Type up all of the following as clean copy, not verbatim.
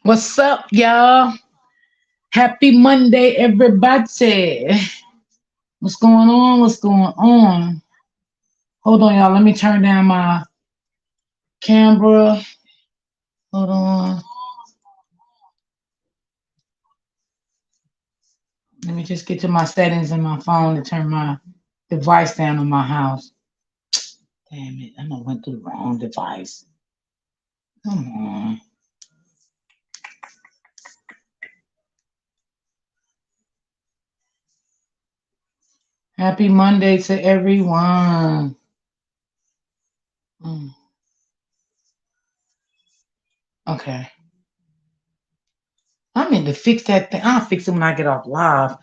What's up, y'all? Happy Monday, everybody. What's going on? What's going on? Hold on, y'all. Let me turn down my camera. Hold on. Let me just get to my settings in my phone to turn my device down on my house. Damn it. I went to the wrong device. Come on. Happy Monday to everyone. Mm, okay. I meant to fix that thing. I'll fix it when I get off live.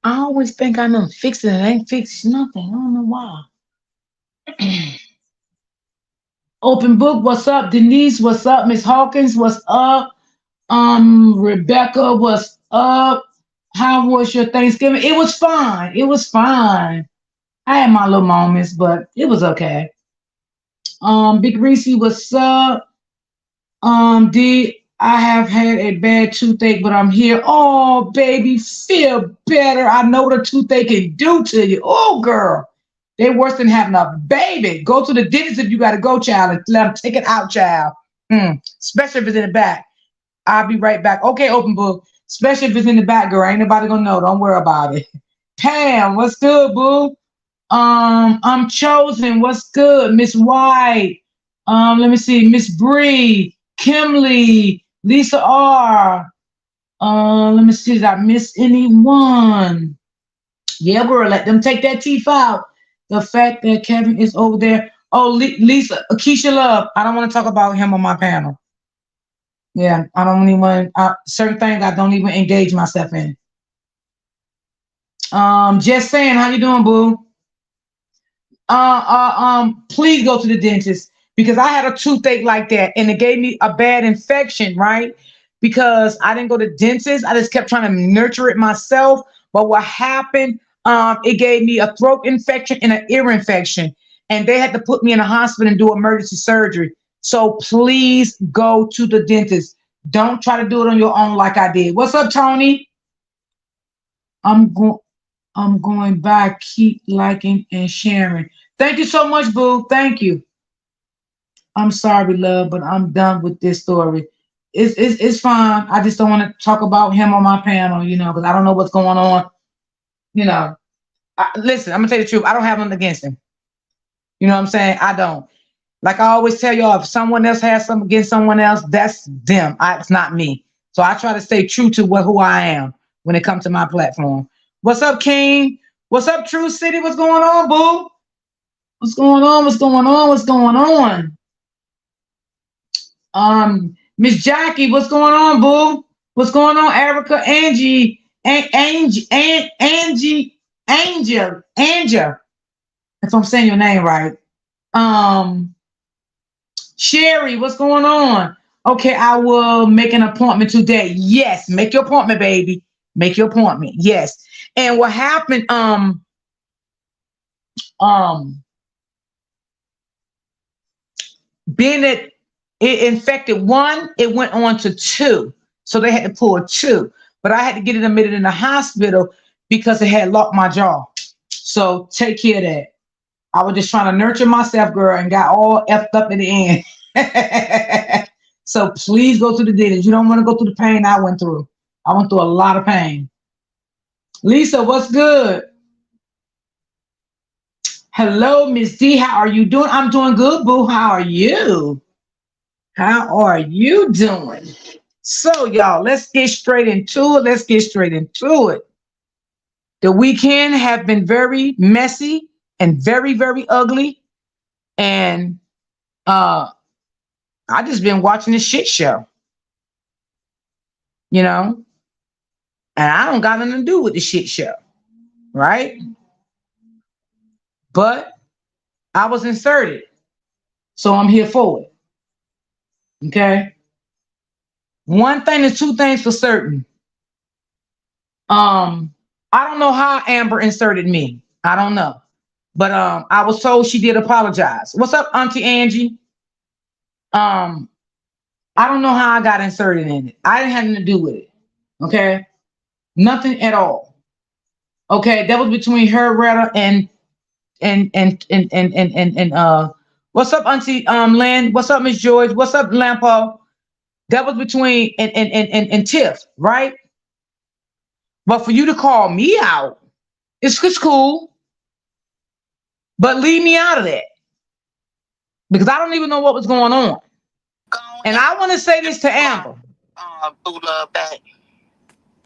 I always think I know fix it. It ain't fixed nothing. I don't know why. Open book, what's up? Denise, what's up? Miss Hawkins, what's up? Rebecca, what's up? How was your Thanksgiving? It was fine. It was fine. I had my little moments, but it was okay. Big Reese, what's up? D, I have had a bad toothache, but I'm here. Oh, baby, feel better. I know what a toothache can do to you. Oh, girl. They worse than having a baby. Go to the dentist if you got to go, child, and let them take it out, child. Especially if it's in the back. I'll be right back. Okay, open book. Especially if it's in the back, girl. Ain't nobody gonna know. Don't worry about it. Pam, what's good, boo? I'm chosen. What's good, Miss White? Let me see, Miss Bree, Kimley, Lisa R. Let me see, did I miss anyone? Yeah, girl, let them take that teeth out. The fact that Kevin is over there. Oh, Lisa, Keisha Love. I don't want to talk about him on my panel. Yeah, I don't even certain things I don't even engage myself in. Just saying, how you doing, boo? Please go to the dentist because I had a toothache like that and it gave me a bad infection, right? Because I didn't go to dentist, I just kept trying to nurture it myself. But what happened? It gave me a throat infection and an ear infection, and they had to put me in a hospital and do emergency surgery. So please go to the dentist. Don't try to do it on your own like I did. What's up, Tony? I'm going. I'm going back. Keep liking and sharing. Thank you so much, boo. Thank you. I'm sorry, love, but I'm done with this story. It's fine. I just don't want to talk about him on my panel, because I don't know what's going on. You know, listen, I'm gonna tell you the truth. I don't have nothing against him. You know what I'm saying? I don't. Like I always tell y'all, if someone else has something against someone else, that's them. It's not me. So I try to stay true to who I am when it comes to my platform. What's up, King? What's up, True City? What's going on, boo? What's going on? What's going on? What's going on? Miss Jackie, what's going on, boo? What's going on, Erica, Angie, Angie, Angel. If I'm saying your name right. Um, Sherry, what's going on? Okay, I will make an appointment today. Yes, make your appointment, baby. Make your appointment. Yes. And what happened? Um, being that it infected one, it went on to two. So they had to pull two. But I had to get it admitted in the hospital because it had locked my jaw. So take care of that. I was just trying to nurture myself, girl, and got all effed up in the end. So please go to the dentist. You don't want to go through the pain I went through. I went through a lot of pain. Lisa, what's good? Hello, Miss D. How are you doing? I'm doing good, boo. How are you? How are you doing? So, y'all, let's get straight into it. Let's get straight into it. The weekend have been very messy and very, very ugly. And I just been watching this shit show, you know, and I don't got nothing to do with the shit show, right? But I was inserted, so I'm here for it. Okay. One thing is two things for certain. I don't know how Amber inserted me. I don't know. But I was told she did apologize. What's up, Auntie Angie? Um, I don't know how I got inserted in it. I didn't have nothing to do with it. Okay, nothing at all. Okay, that was between her, Retta, and what's up, Auntie Lynn? What's up, Miss George? What's up, Lampo? That was between and Tiff, right? But for you to call me out, it's cool. But leave me out of that because I don't even know what was going on. Go And ahead. I want to say this to Amber. Boo love back.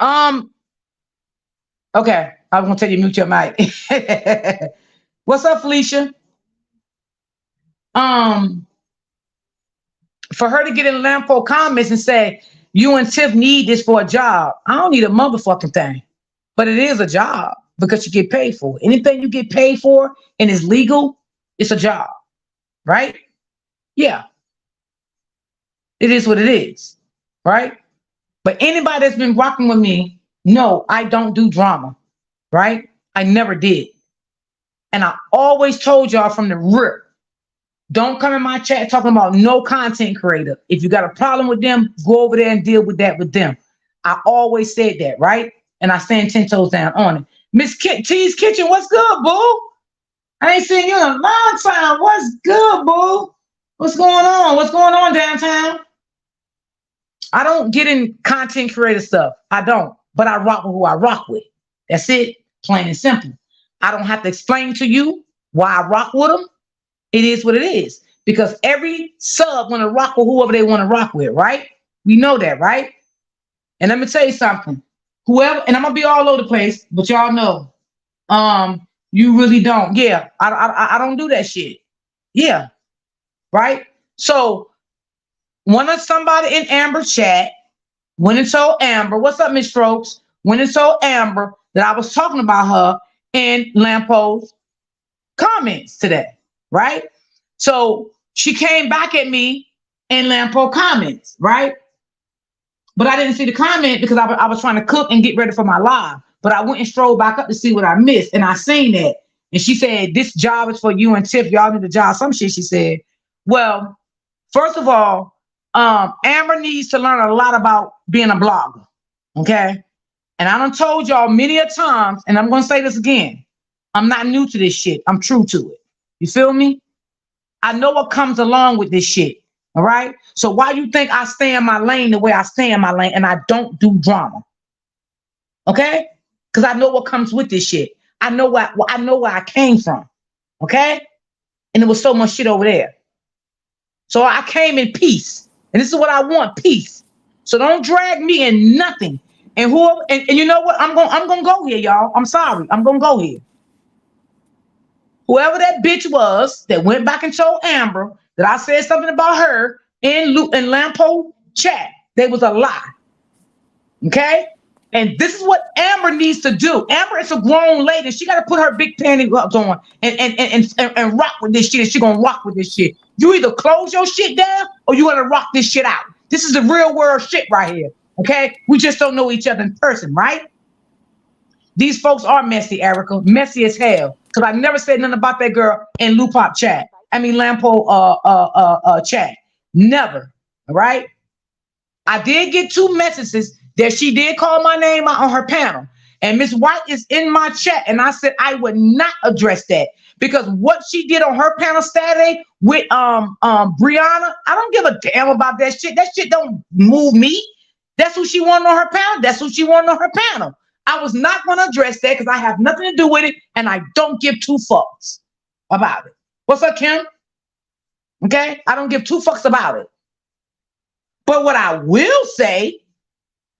Um, okay, I'm gonna tell you mute your mic. What's up, Felicia? Um, for her to get in Lampo comments and say you and Tiff need this for a job, I don't need a motherfucking thing, but it is a job because you get paid for it. Anything you get paid for and is legal, it's a job, right? Yeah, it is what it is, right? But anybody that's been rocking with me, no, I don't do drama, right? I never did. And I always told y'all from the rip, don't come in my chat talking about no content creator. If you got a problem with them, go over there and deal with that with them. I always said that, right? And I stand 10 toes down on it. Miss T's Kitchen, what's good, boo? I ain't seen you in a long time. What's good, boo? What's going on? What's going on downtown? I don't get in content creator stuff. I don't. But I rock with who I rock with. That's it. Plain and simple. I don't have to explain to you why I rock with them. It is what it is. Because every sub want to rock with whoever they want to rock with, right? We know that, right? And let me tell you something. Whoever, and I'm gonna be all over the place, but y'all know, you really don't. Yeah, I don't do that shit. Yeah, right. So one of somebody in Amber chat went and told Amber, "What's up, Miss Strokes?" Went and told Amber that I was talking about her in Lampo's comments today, right? So she came back at me in Lampo comments, right? But I didn't see the comment because I was trying to cook and get ready for my live. But I went and strolled back up to see what I missed, and I seen that. And she said, "This job is for you and Tiff. Y'all need a job." Some shit she said. Well, first of all, Amber needs to learn a lot about being a blogger. Okay. And I done told y'all many a times, and I'm gonna say this again. I'm not new to this shit. I'm true to it. You feel me? I know what comes along with this shit. All right. So why you think I stay in my lane the way I stay in my lane and I don't do drama? Okay? Because I know what comes with this shit. I know where I came from. Okay? And there was so much shit over there. So I came in peace. And this is what I want, peace. So don't drag me in nothing. And whoever and you know what? I'm gonna go here, y'all. I'm sorry. I'm gonna go here. Whoever that bitch was that went back and told Amber that I said something about her in Lampo chat, they was a lie. Okay? And this is what Amber needs to do. Amber is a grown lady. She got to put her big panty gloves on and rock with this shit. And she gonna rock with this shit. You either close your shit down or you gonna rock this shit out. This is the real world shit right here. Okay? We just don't know each other in person, right? These folks are messy, Erica. Messy as hell. Because I never said nothing about that girl in Lupop chat. I mean Lampo chat. Never. All right? I did get 2 messages that she did call my name out on her panel. And Miss White is in my chat. And I said I would not address that. Because what she did on her panel Saturday with Brianna, I don't give a damn about that shit. That shit don't move me. That's who she wanted on her panel. That's who she wanted on her panel. I was not going to address that because I have nothing to do with it. And I don't give 2 fucks about it. What's up, Kim? Okay? I don't give 2 fucks about it. But what I will say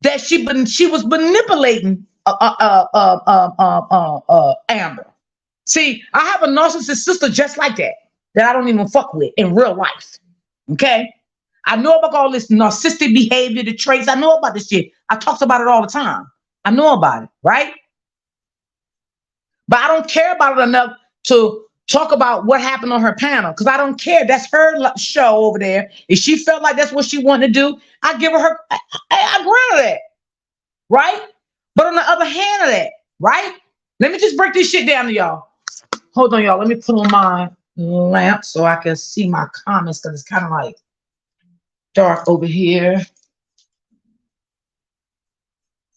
that she was manipulating Amber. See, I have a narcissist sister just like that I don't even fuck with in real life. Okay? I know about all this narcissistic behavior, the traits. I know about this shit. I talk about it all the time. I know about it, right? But I don't care about it enough to talk about what happened on her panel because I don't care. That's her show over there. If she felt like that's what she wanted to do, I give her I grant her that, right? But on the other hand of that, right? Let me just break this shit down to y'all. Hold on, y'all. Let me put on my lamp so I can see my comments because it's kind of like dark over here.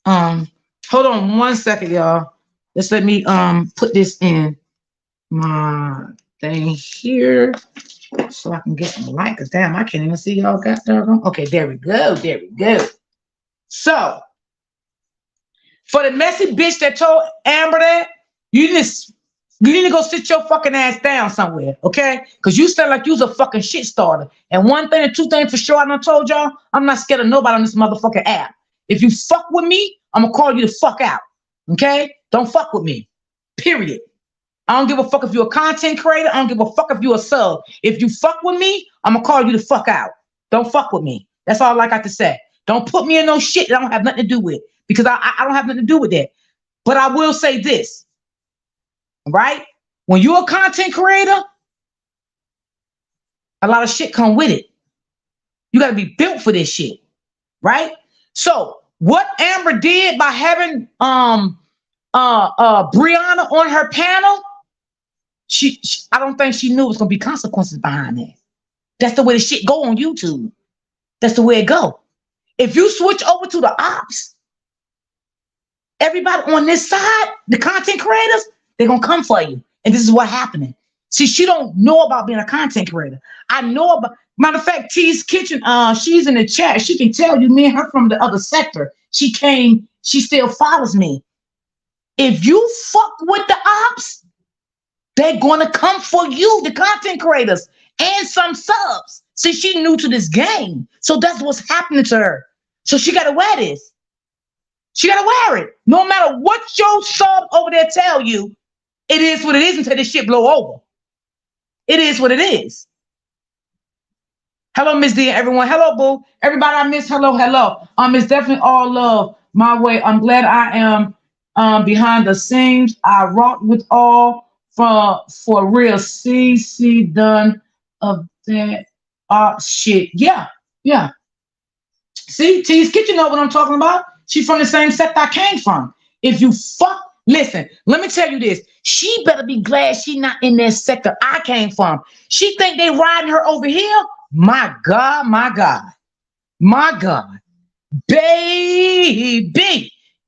Um, hold on 1 second, y'all. Let's let me put this in my thing here so I can get some light. Cause damn, I can't even see y'all. Got doggone. Okay, there we go. There we go. So for the messy bitch that told Amber that, you need to go sit your fucking ass down somewhere, okay? Because you sound like you's a fucking shit starter. And one thing and two things for sure I done told y'all, I'm not scared of nobody on this motherfucking app. If you fuck with me, I'm gonna call you the fuck out, okay? Don't fuck with me, period. I don't give a fuck if you're a content creator. I don't give a fuck if you're a sub. If you fuck with me, I'm gonna call you the fuck out. Don't fuck with me. That's all I got to say. Don't put me in no shit that I don't have nothing to do with because I don't have nothing to do with that. But I will say this, right? When you're a content creator, a lot of shit come with it. You got to be built for this shit, right? So what Amber did by having Brianna on her panel, she I don't think she knew it was gonna be consequences behind that. That's the way the shit go on YouTube. That's the way it go. If you switch over to the ops, everybody on this side, the content creators, they're gonna come for you. And this is what happening. See, she don't know about being a content creator. I know about, matter of fact, T's Kitchen, she's in the chat. She can tell you, me and her from the other sector. She still follows me. If you fuck with the ops, they're gonna come for you, the content creators, and some subs. See, she new to this game. So that's what's happening to her. So she gotta wear this. She gotta wear it. No matter what your sub over there tell you, it is what it is until this shit blow over. It is what it is. Hello, Miss D, everyone. Hello, boo. Everybody I miss, hello, hello. It's definitely all love my way. I'm glad I am behind the scenes. I rock with all for real. See done of that shit. Yeah. See, T's Kitchen know what I'm talking about. She's from the same sector I came from. If you fuck, listen, let me tell you this. She better be glad she not in that sector I came from. She think they riding her over here? My God, my God, my God. Baby,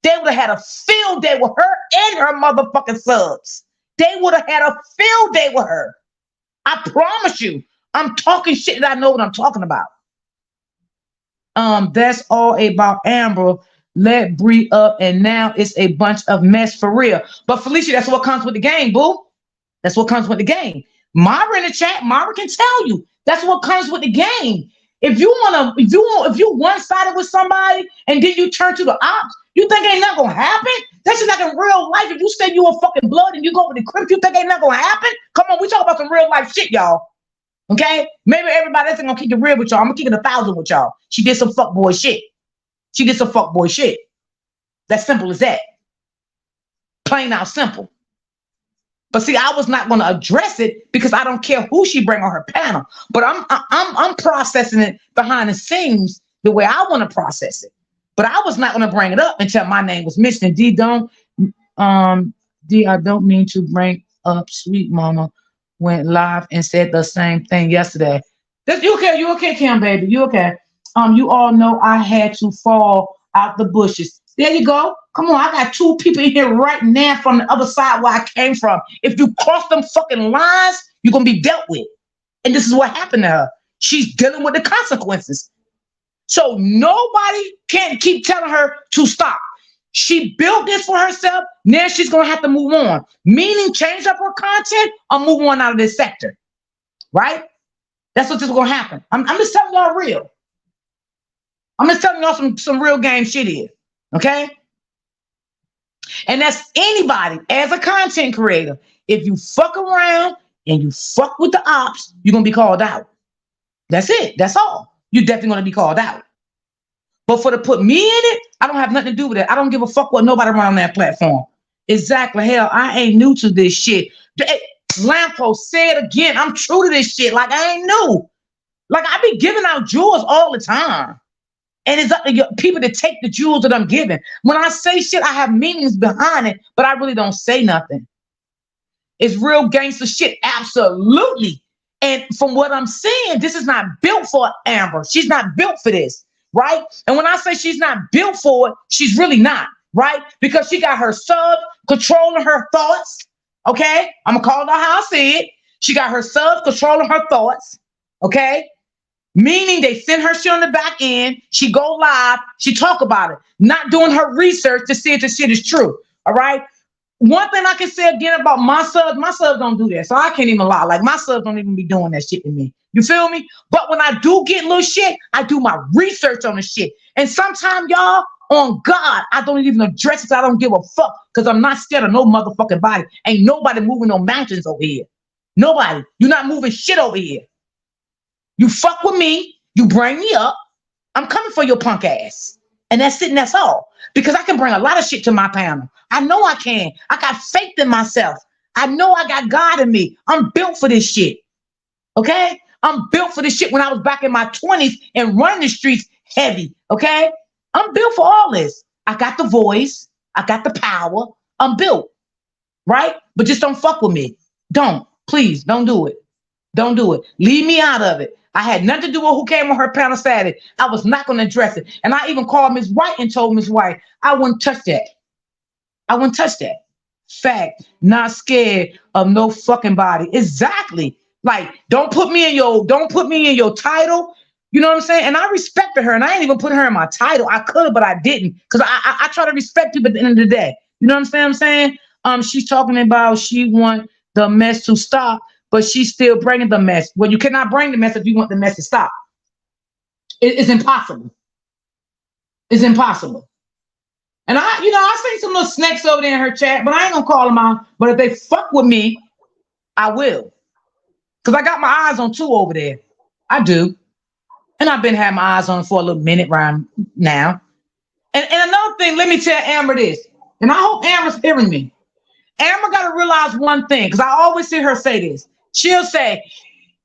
they would have had a field day with her and her motherfucking subs. They would have had a field day with her. I promise you. I'm talking shit that I know what I'm talking about. That's all about Amber. Let Bree up, and now it's a bunch of mess for real. But Felicia, that's what comes with the game, boo. That's what comes with the game. Mara in the chat, Mara can tell you that's what comes with the game. If you one-sided with somebody and then you turn to the ops, you think ain't nothing gonna happen? That's just like in real life. If you say you a fucking blood and you go with the crypt, you think ain't nothing gonna happen? Come on, we talk about some real life shit, y'all. Okay? Maybe everybody else ain't gonna keep it real with y'all. I'm gonna keep it 1,000 with y'all. She did some fuckboy shit. She did some fuckboy shit. That's simple as that. Plain out simple. But see, I was not going to address it because I don't care who she bring on her panel. But I'm processing it behind the scenes the way I want to process it. But I was not going to bring it up until my name was mentioned. D, I don't mean to bring up Sweet Mama went live and said the same thing yesterday. You okay, Kim, baby? You okay? You all know I had to fall out the bushes. There you go. Come on, I got 2 people in here right now from the other side where I came from. If you cross them fucking lines, you're gonna be dealt with. And this is what happened to her. She's dealing with the consequences. So nobody can keep telling her to stop. She built this for herself. Now she's gonna have to move on. Meaning change up her content or move on out of this sector. Right? That's what's gonna happen. I'm just telling y'all real. I'm just telling y'all some real game shit here. Okay? And that's anybody as a content creator. If you fuck around and you fuck with the ops, you're gonna be called out. That's it. That's all. You're definitely gonna be called out. But for to put me in it, I don't have nothing to do with it. I don't give a fuck what nobody around that platform. Exactly. Hell, I ain't new to this shit. Lamppost, say it again. I'm true to this shit. Like I ain't new. Like I be giving out jewels all the time. And it's up to people to take the jewels that I'm giving. When I say shit, I have meanings behind it, but I really don't say nothing. It's real gangster shit. Absolutely. And from what I'm seeing, this is not built for Amber. She's not built for this, right? And when I say she's not built for it, she's really not, right? Because she got her sub controlling her thoughts. Okay, I'm gonna call it out how I see it. She got her sub controlling her thoughts. Okay, meaning they send her shit on the back end. She go live. She talk about it, not doing her research to see if the shit is true. All right. One thing I can say again about my subs don't do that. So I can't even lie. Like my subs don't even be doing that shit to me. You feel me? But when I do get little shit, I do my research on the shit. And sometimes, y'all, on God, I don't even address it. I don't give a fuck because I'm not scared of no motherfucking body. Ain't nobody moving no mountains over here. Nobody. You're not moving shit over here. You fuck with me, you bring me up, I'm coming for your punk ass. And that's it and that's all. Because I can bring a lot of shit to my panel. I know I can. I got faith in myself. I know I got God in me. I'm built for this shit. Okay? I'm built for this shit when I was back in my 20s and running the streets heavy. Okay? I'm built for all this. I got the voice. I got the power. I'm built. Right? But just don't fuck with me. Don't. Please, don't do it. Don't do it. Leave me out of it. I had nothing to do with who came on her panel Saturday. I was not going to address it. And I even called Miss White and told Miss White, I wouldn't touch that. I wouldn't touch that. Fact, not scared of no fucking body. Exactly. Like, don't put me in your title. You know what I'm saying? And I respected her, and I ain't even put her in my title. I could have, but I didn't. Because I try to respect people at the end of the day. You know what I'm saying? She's talking about she want the mess to stop, but she's still bringing the mess. Well, you cannot bring the mess if you want the mess to stop. It's impossible. It's impossible. And I seen some little snakes over there in her chat, but I ain't gonna call them out. But if they fuck with me, I will. Cause I got my eyes on two over there. I do. And I've been having my eyes on for a little minute right now. And another thing, let me tell Amber this. And I hope Amber's hearing me. Amber gotta realize one thing, because I always hear her say this. She'll say,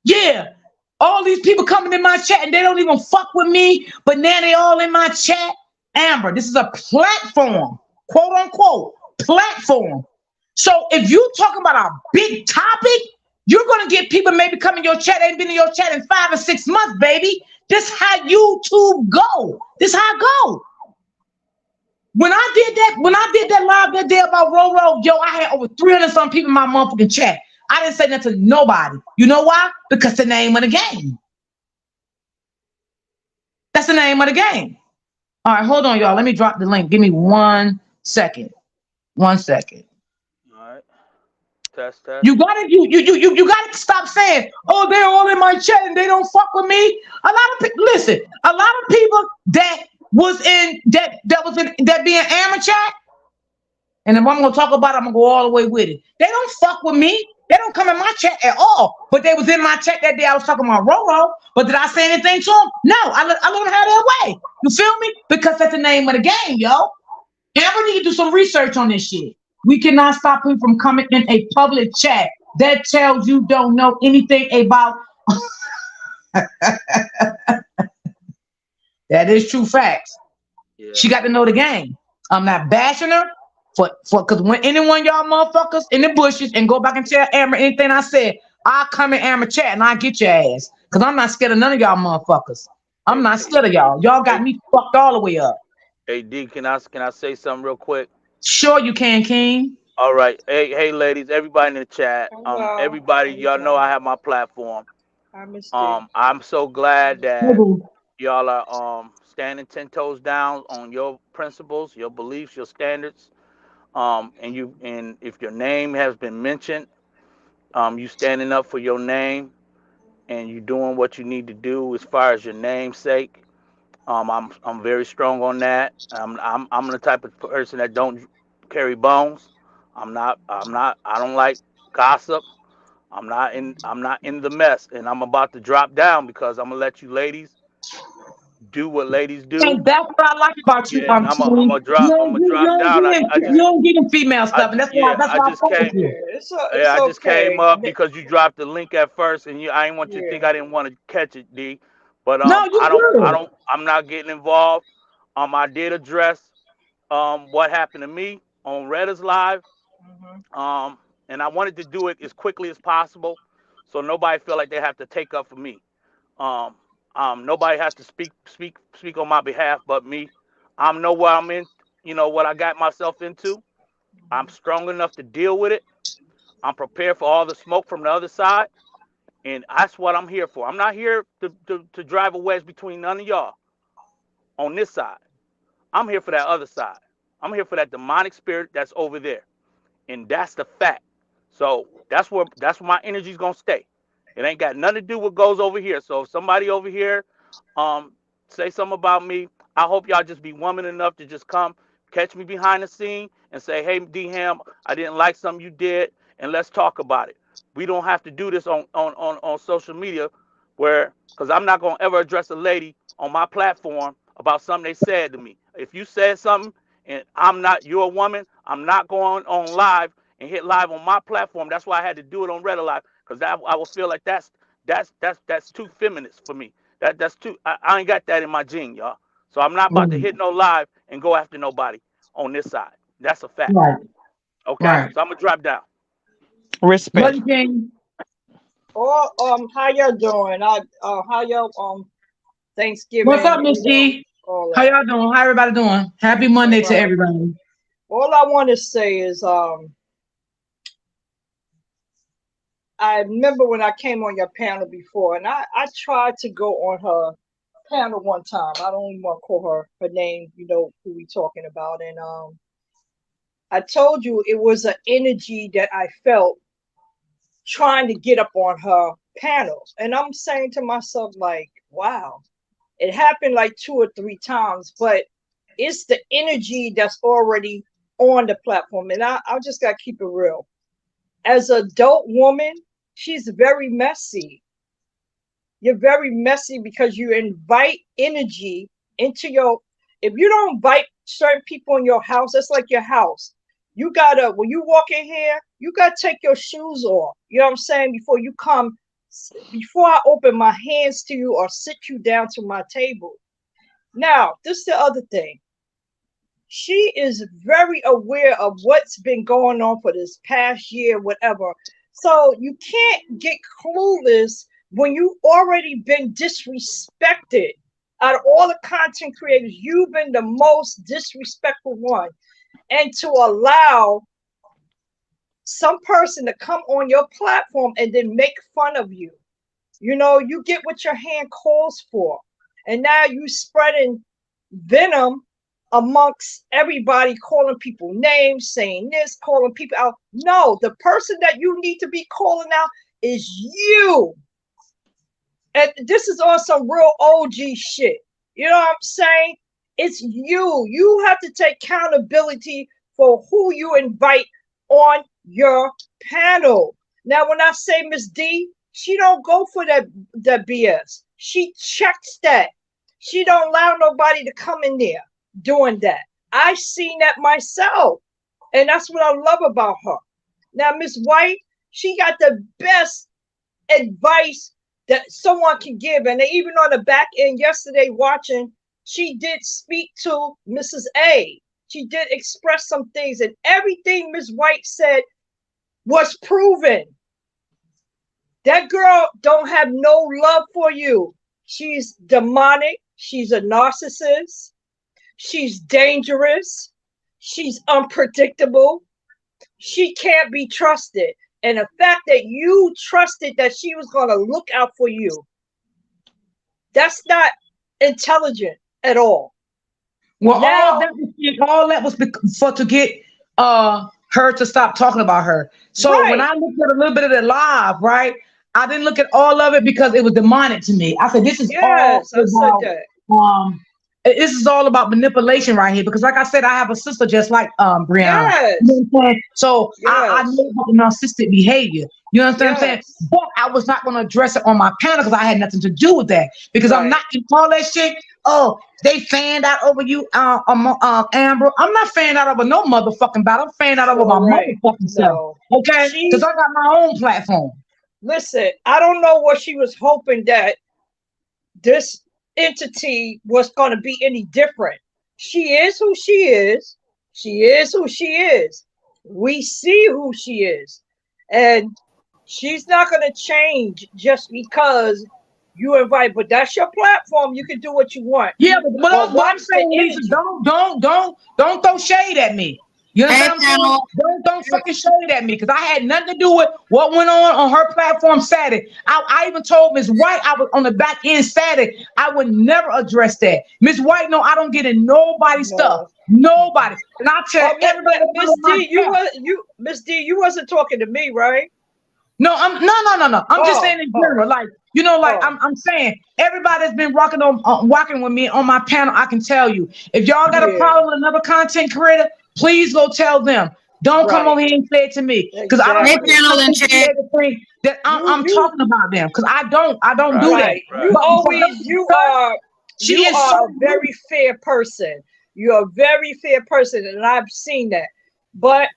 yeah, all these people coming in my chat and they don't even fuck with me, but now they all in my chat. Amber, this is a platform, quote unquote, platform. So if you talking about a big topic, you're gonna get people maybe come in your chat, ain't been in your chat in 5 or 6 months, baby. This how YouTube go. This how I go. When I did that live that day about Roro, yo, I had over 300 some people in my motherfucking chat. I didn't say nothing to nobody. You know why? Because the name of the game. That's the name of the game. All right, hold on, y'all. Let me drop the link. Give me 1 second. 1 second. All right. Test. You gotta stop saying, oh, they're all in my chat and they don't fuck with me. A lot of people listen, a lot of people that was in that being Amber chat. And if I'm gonna talk about it, I'm gonna go all the way with it. They don't fuck with me. They don't come in my chat at all. But they was in my chat that day. I was talking about Roro. But did I say anything to them? No, I let them have their way. You feel me? Because that's the name of the game, yo. Amber need to do some research on this shit. We cannot stop people from coming in a public chat that tells you don't know anything about. That is true facts. Yeah. She got to know the game. I'm not bashing her for because when anyone y'all motherfuckers in the bushes and go back and tell Amber anything I said, I'll come in Amber chat and I'll get your ass. Because I'm not scared of none of y'all motherfuckers. I'm not scared of y'all. Y'all got me fucked all the way up. Hey D, can I say something real quick? Sure you can, King. All right. Hey ladies, everybody in the chat. Everybody, y'all know I have my platform. I'm so glad that y'all are standing 10 toes down on your principles, your beliefs, your standards. And if your name has been mentioned, you standing up for your name and you doing what you need to do as far as your name's sake. I'm very strong on that. I'm the type of person that don't carry bones. I don't like gossip. I'm not in the mess, and I'm about to drop down because I'm gonna let you ladies do what ladies do. And that's what I like about you, I'm gonna drop down. You don't get them female stuff, and that's why I just came up because you dropped the link at first, and I didn't want you to think I didn't want to catch it, D. But no, I'm not getting involved. I did address what happened to me on Reddit's live. And I wanted to do it as quickly as possible so nobody feel like they have to take up for me. Nobody has to speak on my behalf but me. I'm know where I'm in, what I got myself into. I'm strong enough to deal with it. I'm prepared for all the smoke from the other side, and that's what I'm here for. I'm not here to drive a wedge between none of y'all on this side. I'm here for that other side. I'm here for that demonic spirit that's over there, and that's the fact. So that's where my energy's gonna stay. It ain't got nothing to do with what goes over here. So if somebody over here say something about me, I hope y'all just be woman enough to just come catch me behind the scene and say, hey, D-Ham, I didn't like something you did, and let's talk about it. We don't have to do this on social media because I'm not going to ever address a lady on my platform about something they said to me. If you said something and you're a woman, I'm not going on live and hit live on my platform. That's why I had to do it on Red Alive, because I will feel like that's too feminist for me. That's too. I ain't got that in my gene, y'all. So I'm not about to hit no live and go after nobody on this side. That's a fact. Right. Okay. Right. So I'm gonna drop down. Respect. Or how y'all doing? How y'all Thanksgiving? What's up, Miss D? How y'all doing? How everybody doing? Happy Monday to everybody. All I want to say is I remember when I came on your panel before, and I tried to go on her panel one time. I don't even want to call her name, you know who we talking about. And I told you it was an energy that I felt trying to get up on her panel. And I'm saying to myself, like, wow, it happened like 2 or 3 times, but it's the energy that's already on the platform. And I just got to keep it real. As an adult woman, she's very messy. You're very messy because you invite energy into if you don't invite certain people in your house, that's like your house. You gotta, when you walk in here, you gotta take your shoes off. You know what I'm saying? Before I open my hands to you or sit you down to my table. Now, this is the other thing. She is very aware of what's been going on for this past year, whatever. So you can't get clueless when you already been disrespected. Out of all the content creators, you've been the most disrespectful one. And to allow some person to come on your platform and then make fun of you. You know, you get what your hand calls for. And now you spreading venom amongst everybody, calling people names, saying this, calling people out. No, the person that you need to be calling out is you. And this is on some real OG shit. You know what I'm saying? It's you. You have to take accountability for who you invite on your panel. Now, when I say Miss D, she don't go for that BS. She checks that. She don't allow nobody to come in there doing that. I seen that myself. And that's what I love about her. Now, Miss White, she got the best advice that someone can give. And even on the back end yesterday watching, she did speak to Mrs. A. She did express some things, and everything Miss White said was proven. That girl don't have no love for you. She's demonic. She's a narcissist. She's dangerous. She's unpredictable. She can't be trusted. And the fact that you trusted that she was going to look out for you, that's not intelligent at all. Well, now, all that was to get her to stop talking about her. So when I looked at a little bit of the live, right, I didn't look at all of it because it was demonic to me. I said, this is this is all about manipulation right here. Because like I said, I have a sister just like Brianna. Yes. You know what I'm saying? So I know about narcissistic behavior. You understand what I'm saying? But I was not going to address it on my panel because I had nothing to do with that. Because I'm not in all that shit. Oh, they fanned out over you, Amber. I'm not fanned out over no motherfucking battle. I'm fanned out over my motherfucking self. Okay? Because I got my own platform. Listen, I don't know what she was hoping that this entity was going to be any different. She is who she is. She is who she is. We see who she is. And she's not going to change just because you invite. But that's your platform. You can do what you want. Yeah, but what I'm saying, Lisa, don't throw shade at me. You understand what I'm saying? Don't fucking shade at me because I had nothing to do with what went on her platform Saturday. I even told Ms. White I was on the back end Saturday. I would never address that. Ms. White, no, I don't get in nobody's stuff. Nobody. And I'll tell everybody. Miss D, you wasn't talking to me, right? No, I'm just saying in general, like, you know, like I'm saying, everybody that's been walking with me on my panel, I can tell you, if y'all got a problem with another content creator, please go tell them. Don't come over here and say it to me, because I don't think that I'm talking about them, because I don't do that. You are a very fair person. You're a very fair person, and I've seen that. But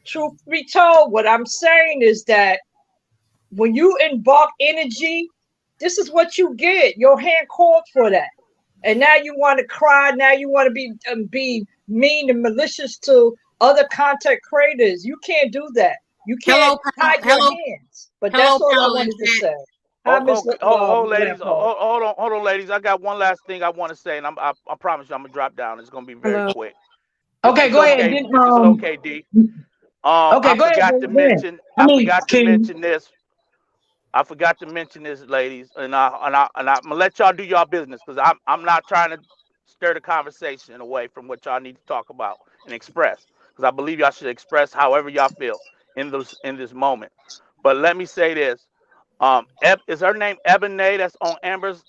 truth be told, what I'm saying is that when you embark energy, this is what you get. Your hand called for that. And now you want to cry. Now you want to be mean and malicious to other content creators. You can't do that. You can't hide your hands. But that's all I wanted to say. Hold on, ladies. I got one last thing I want to say, and I promise you I'm gonna drop down. It's gonna be very quick. Okay, go ahead. It's okay, D. I forgot to mention this. I forgot to mention this, ladies, and I'm gonna let y'all do y'all business, because I'm not trying to stir the conversation away from what y'all need to talk about and express, because I believe y'all should express however y'all feel in this moment. But let me say this: is her name Ebony? That's on Amber's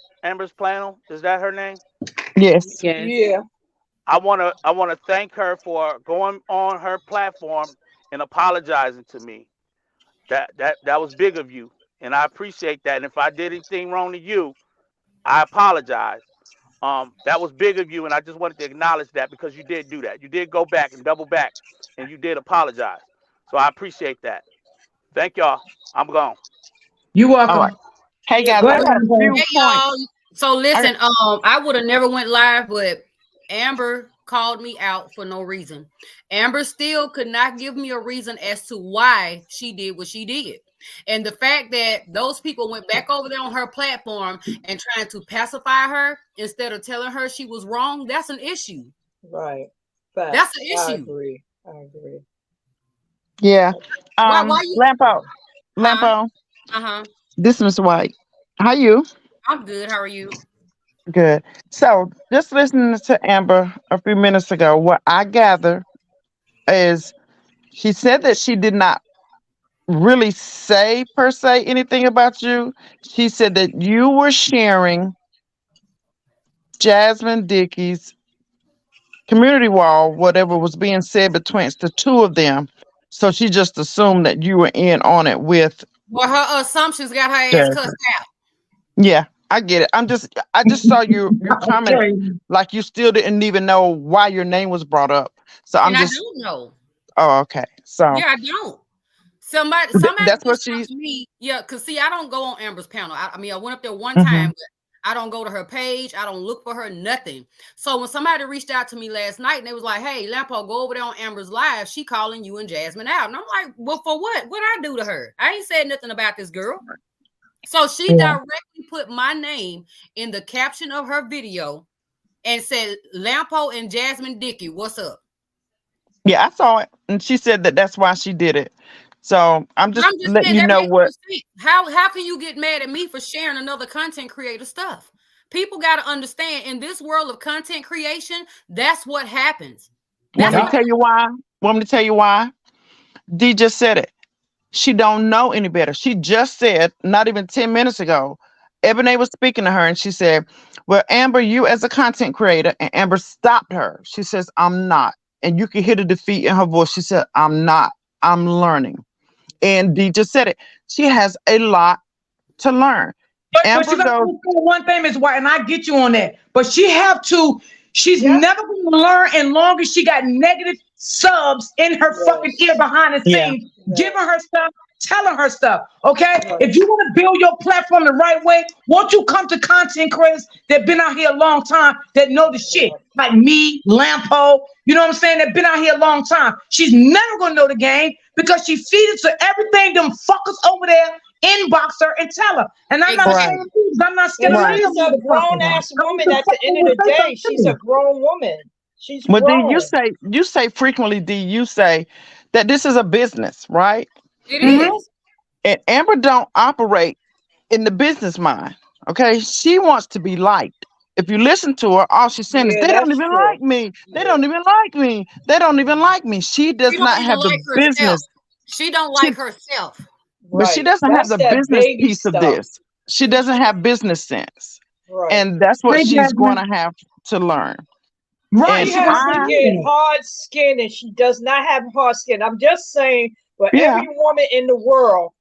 panel. Is that her name? Yes. Yeah. I wanna thank her for going on her platform and apologizing to me. That was big of you. And I appreciate that. And if I did anything wrong to you, I apologize. That was big of you, and I just wanted to acknowledge that, because you did do that. You did go back and double back, and you did apologize. So I appreciate that. Thank y'all. I'm gone. You're welcome. Right. Hey guys, I got a few points. So listen, I would have never went live, but Amber called me out for no reason. Amber still could not give me a reason as to why she did what she did. And the fact that those people went back over there on her platform and trying to pacify her instead of telling her she was wrong, that's an issue. Right. That's an issue. I agree. Yeah. Why you... Lampo. This is Ms. White. How you? I'm good. How are you? Good. So just listening to Amber a few minutes ago, what I gather is she said that she did not really say per se anything about you. She said that you were sharing Jasmine Dickey's community wall, whatever was being said between the two of them. So she just assumed that you were in on it with. Well, her assumptions got her ass cussed out. Yeah, I get it. I just saw your comment like you still didn't even know why your name was brought up. So I don't know. Oh, okay. So yeah, I don't. Somebody that's what she's me. Yeah, because see, I don't go on Amber's panel. I mean, I went up there one time, but I don't go to her page. I don't look for her, nothing. So when somebody reached out to me last night and they was like, hey, Lampo, go over there on Amber's live. She calling you and Jasmine out. And I'm like, well, for what? What'd I do to her? I ain't said nothing about this girl. So she directly put my name in the caption of her video and said, Lampo and Jasmine Dickey, what's up? Yeah, I saw it. And she said that that's why she did it. So I'm just letting you know what. How can you get mad at me for sharing another content creator stuff? People got to understand, in this world of content creation, that's what happens. Want me to tell you why? D just said it. She don't know any better. She just said, not even 10 minutes ago, Ebony was speaking to her and she said, well, Amber, you as a content creator, and Amber stopped her. She says, I'm not. And you can hear the defeat in her voice. She said, I'm not. I'm learning. And D just said it. She has a lot to learn. But she got one thing is why, and I get you on that. But she have to. She's never going to learn as long as she got negative subs in her fucking ear behind the scenes, giving her stuff, telling her stuff. Okay, if you want to build your platform the right way, won't you come to content creators that been out here a long time that know the shit, like me, Lampo. You know what I'm saying? That been out here a long time. She's never going to know the game because she feeds to everything them fuckers over there inbox her and tell her. And I'm not Right. ashamed. I'm not scared. But she's a grown ass woman. At the end of the day, she's a grown woman. She's But grown. then you say frequently, D, you say that this is a business, right? It is. And Amber don't operate in the business mind. Okay, she wants to be liked. If you listen to her, all she's saying is, they don't even like me. They don't even like me. They don't even like me. She does not have the business. She don't like herself. But she doesn't have the business piece of this. She doesn't have business sense. Right. And that's what she's going to have to learn. Right. She has to get hard skin, and she does not have hard skin. I'm just saying, for every woman in the world,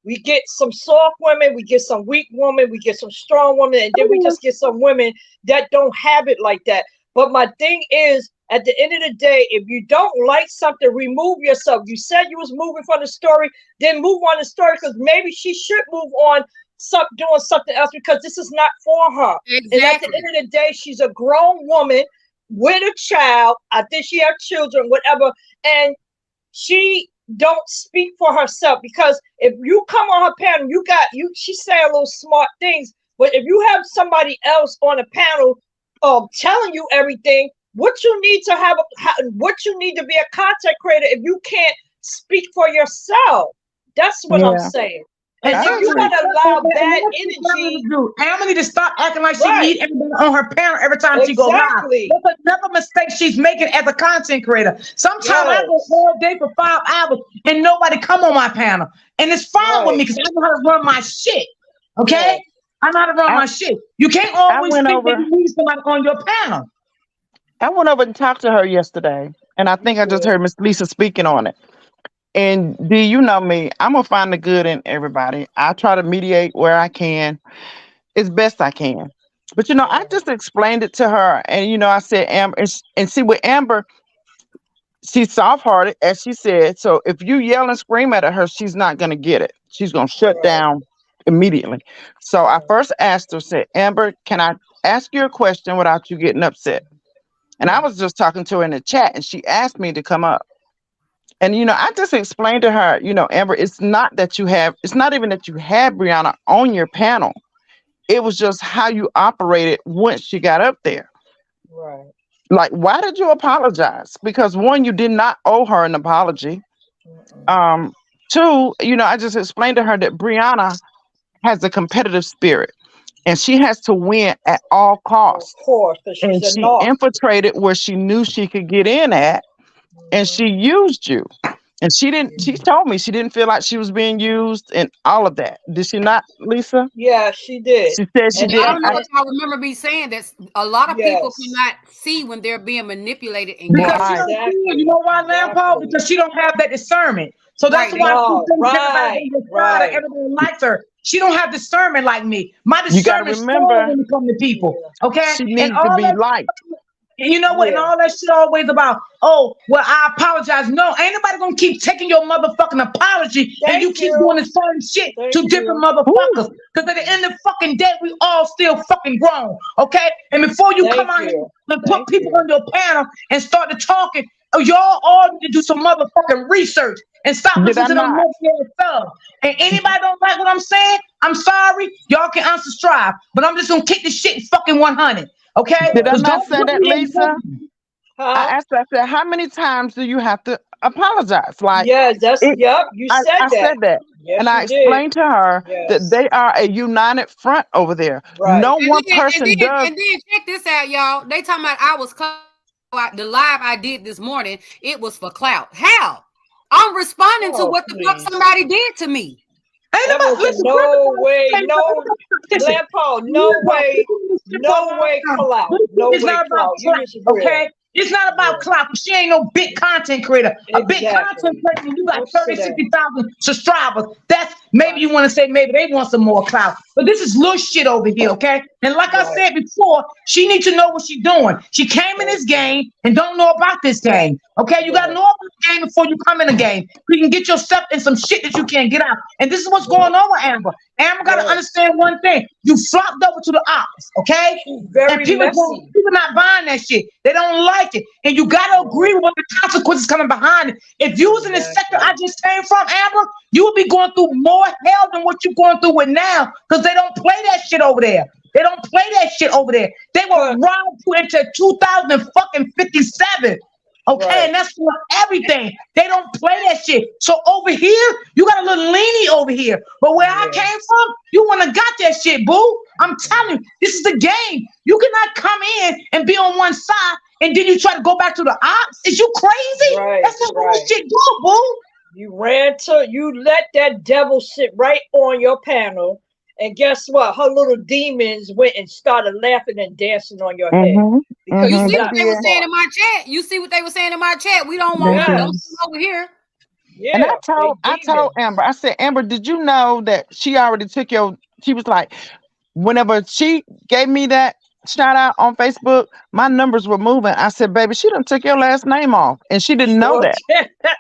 we get some soft women, we get some weak women, we get some strong women, and then we just get some women that don't have it like that. But my thing is, at the end of the day, if you don't like something, remove yourself. You said you was moving from the story, then move on the story, because maybe she should move on, doing something else, because this is not for her. Exactly. And at the end of the day, she's a grown woman with a child. I think she has children, whatever, and she don't speak for herself, because if you come on her panel, she say a little smart things, but if you have somebody else on a panel telling you everything, what you need to be a content creator if you can't speak for yourself. That's what I'm saying. And if you gotta allow bad energy, Amber need to stop acting like she need everybody on her panel every time she goes live. That's another mistake she's making as a content creator. Sometimes I go all day for 5 hours and nobody come on my panel, and it's fine with me because I know how to run my shit. Okay, I know how to run my shit. You can't always think that you need somebody on your panel. I went over and talked to her yesterday, and I think I just heard Miss Lisa speaking on it. And do you know me? I'm gonna find the good in everybody. I try to mediate where I can, as best I can. But I just explained it to her, and I said, Amber, and see with Amber, she's soft-hearted, as she said. So if you yell and scream at her, she's not gonna get it. She's gonna shut down immediately. So I first asked her, said, Amber, can I ask you a question without you getting upset? And I was just talking to her in the chat, and she asked me to come up. And, I just explained to her, Amber, it's not even that you had Brianna on your panel. It was just how you operated once she got up there. Right. Like, why did you apologize? Because one, you did not owe her an apology. Two, I just explained to her that Brianna has a competitive spirit and she has to win at all costs. Of course, and she infiltrated where she knew she could get in at. And she used you. And she told me she didn't feel like she was being used and all of that. Did she not, Lisa? Yeah, she did. She said she did. I don't know if I remember me saying that a lot of people cannot see when they're being manipulated. And because she don't see it. You know why, Lampard? Because she don't have that discernment. So that's why everybody likes her. She don't have discernment like me. My discernment is strong when it comes to people. Okay? She needs to be liked. You know what? And all that shit always about, I apologize. No, ain't nobody gonna keep taking your motherfucking apology and you keep doing the same shit to different motherfuckers. Because at the end of the fucking day, we all still fucking grown. Okay? And before you come out here and put people on your panel and start to talking, y'all all need to do some motherfucking research and stop listening to them stuff. And anybody don't like what I'm saying, I'm sorry. Y'all can unsubscribe. But I'm just gonna kick this shit fucking 100. Okay. Did I not say that, Lisa? I asked her, I said, how many times do you have to apologize? Like, you said that. I said that. Yes, and I explained to her that they are a united front over there. Right. No one person does. And then check this out, y'all. They talking about I was the live I did this morning. It was for clout. How? I'm responding to what the fuck somebody did to me. No way, Lampard, no way, clout. No way, clout. Okay? It's not about clout. She ain't no big content creator. A big content creator, you got 30, 60,000 subscribers. That's maybe you want to say maybe they want some more clout. But this is little shit over here, okay? And like I said before, she needs to know what she's doing. She came in this game and don't know about this game. Okay, you gotta know about the game before you come in the game. You can get yourself in some shit that you can't get out. And this is what's going on with Amber. Amber gotta understand one thing. You flopped over to the ops, okay? Very messy. people not buying that shit. They don't like it. And you gotta agree with what the consequences coming behind it. If you was in the sector I just came from, Amber, you would be going through more hell than what you're going through with now, because they don't play that shit over there. They don't play that shit over there. They will rob you into 2057. Okay, and that's for everything. They don't play that shit. So over here, you got a little leany over here. But where I came from, you wouldn't have got that shit, boo. I'm telling you, this is the game. You cannot come in and be on one side and then you try to go back to the ops. Is you crazy? That's not how shit go, boo. You let that devil sit right on your panel. And guess what? Her little demons went and started laughing and dancing on your head. Because you see what they were saying in my chat. You see what they were saying in my chat. We don't want them over here. Yeah, and I told Amber, I said, Amber, did you know that she already took she was like, whenever she gave me that shout out on Facebook, my numbers were moving. I said, baby, she done took your last name off. And she didn't know that.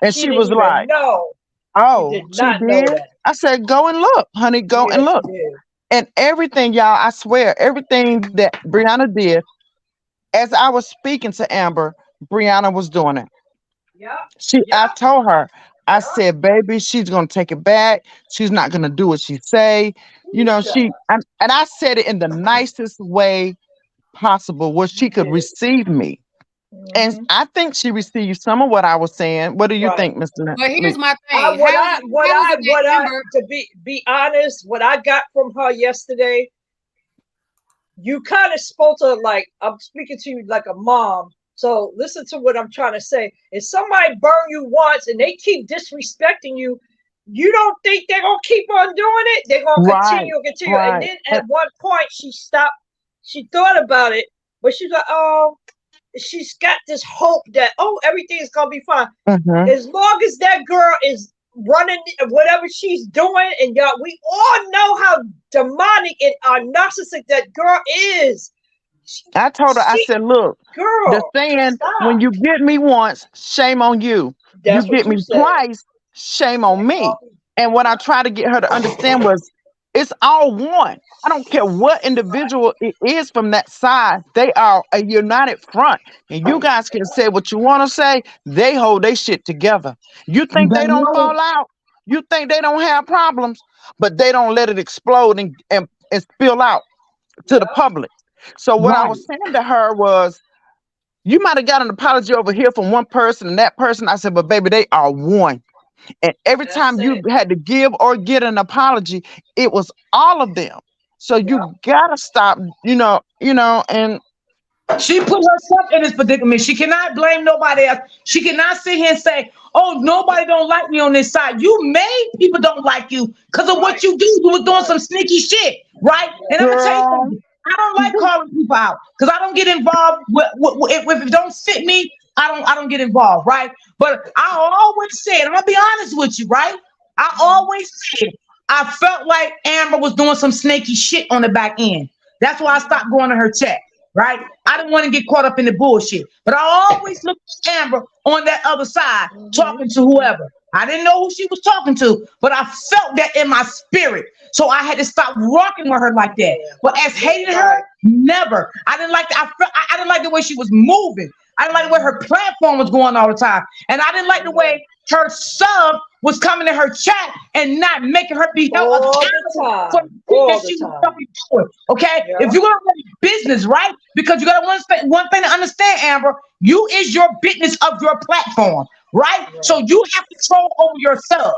And she was like, no. Oh, she did? I said, go and look, honey, go and look. And everything, y'all, I swear, everything that Brianna did, as I was speaking to Amber, Brianna was doing it. I told her, I said, baby, she's going to take it back. She's not going to do what she say. You know, and I said it in the nicest way possible where she could receive me. And I think she received some of what I was saying. What do you think, Mr. But here's my thing. To be honest, what I got from her yesterday, you kind of spoke to her like, I'm speaking to you like a mom. So listen to what I'm trying to say. If somebody burn you once and they keep disrespecting you, you don't think they're going to keep on doing it? They're going to continue. And then at one point she stopped. She thought about it, but she's like, oh, she's got this hope that, everything's going to be fine. As long as that girl is running whatever she's doing, and y'all, we all know how demonic and narcissistic that girl is. I told her, I said, look, girl, the saying, when you get me once, shame on you. You get me twice, shame on me. And what I tried to get her to understand was, it's all one. I don't care what individual it is from that side. They are a united front. And you guys can say what you want to say. They hold their shit together. You think they don't fall out? You think they don't have problems? But they don't let it explode and spill out to the public. So what I was saying to her was, you might have got an apology over here from one person and that person. I said, but baby, they are one. And every time you had to give or get an apology, it was all of them. So you gotta stop, and she put herself in this predicament. She cannot blame nobody else. She cannot sit here and say, oh, nobody don't like me on this side. You made people don't like you because of what you do. You were doing some sneaky shit, right? And I'm gonna tell you something. I don't like calling people out because I don't get involved if it don't fit me. I don't get involved, right? But I always said, I'm gonna be honest with you, right? I always said I felt like Amber was doing some snaky shit on the back end. That's why I stopped going to her chat, right? I didn't want to get caught up in the bullshit. But I always looked at Amber on that other side, talking to whoever. I didn't know who she was talking to, but I felt that in my spirit. So I had to stop rocking with her like that. But as hating her, never. I didn't like I didn't like the way she was moving. I didn't like the way her platform was going all the time. And I didn't like the way her sub was coming to her chat and not making her be held accountable for the thing that she was fucking doing. Okay? Yeah. If you're gonna run business, right? Because you gotta one thing to understand, Amber, you is your business of your platform, right? Yeah. So you have control over your sub.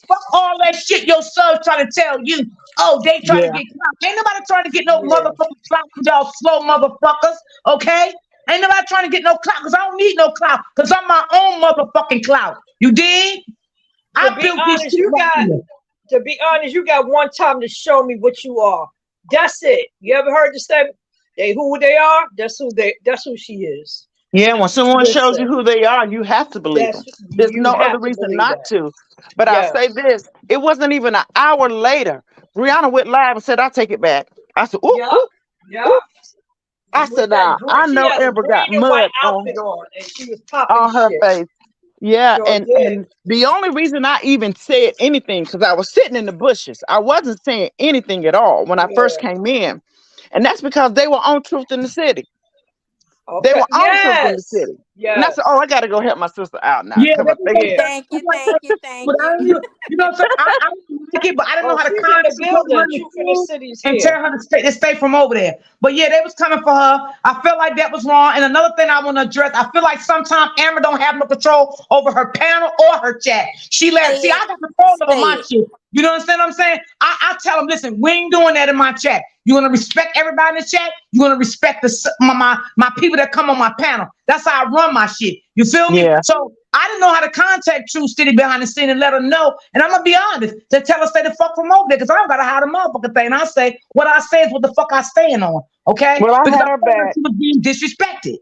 Fuck all that shit your subs trying to tell you. Oh, they trying to get clout. Ain't nobody trying to get no motherfucking clout, y'all slow motherfuckers, okay? Ain't nobody trying to get no clout because I don't need no clout because I'm my own motherfucking clout. You dig? To be honest, you got one time to show me what you are. That's it. You ever heard the statement? They who they are, that's who she is. Yeah, when someone shows you who they are, you have to believe them. There's no other reason not to. But I'll say this, it wasn't even an hour later. Brianna went live and said, I'll take it back. I said, ooh, ooh. I said, I know Amber got mud on her face. Yeah, and the only reason I even said anything, because I was sitting in the bushes. I wasn't saying anything at all when I first came in. And that's because they were on Truth in the City. Okay. They were also in the Yes. city. Yes. And I said, oh, I got to go help my sister out now. Yeah, Come they on, was thank you. like, Thank but I you. didn't, you know what I'm saying? I didn't like it, but I didn't know how to She's in the contact her building. Truth in the City's and here. tell her to stay from over there. But yeah, they was coming for her. I felt like that was wrong. And another thing I want to address, I feel like sometimes Amber don't have no control over her panel or her chat. She let see, I got control over my shit. You know what I'm saying? I tell them, listen, we ain't doing that in my chat. You want to respect everybody in the chat. You want to respect my people that come on my panel. That's how I run my shit. You feel me? Yeah. So I didn't know how to contact True City behind the scene and let her know. And I'm gonna be honest, to tell her stay the fuck from over there, because I don't gotta hide a motherfucking thing. And I say what I say is what the fuck I stand on. Okay? Well, I because had her back. she was being disrespected.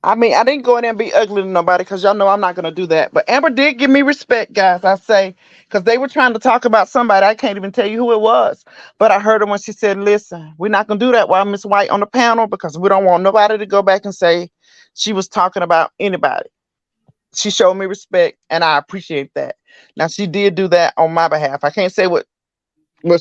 I mean, I didn't go in there and be ugly to nobody because y'all know I'm not going to do that. But Amber did give me respect, guys, I say, because they were trying to talk about somebody. I can't even tell you who it was. But I heard her when she said, listen, we're not going to do that while Miss White on the panel because we don't want nobody to go back and say she was talking about anybody. She showed me respect, and I appreciate that. Now, she did do that on my behalf. I can't say what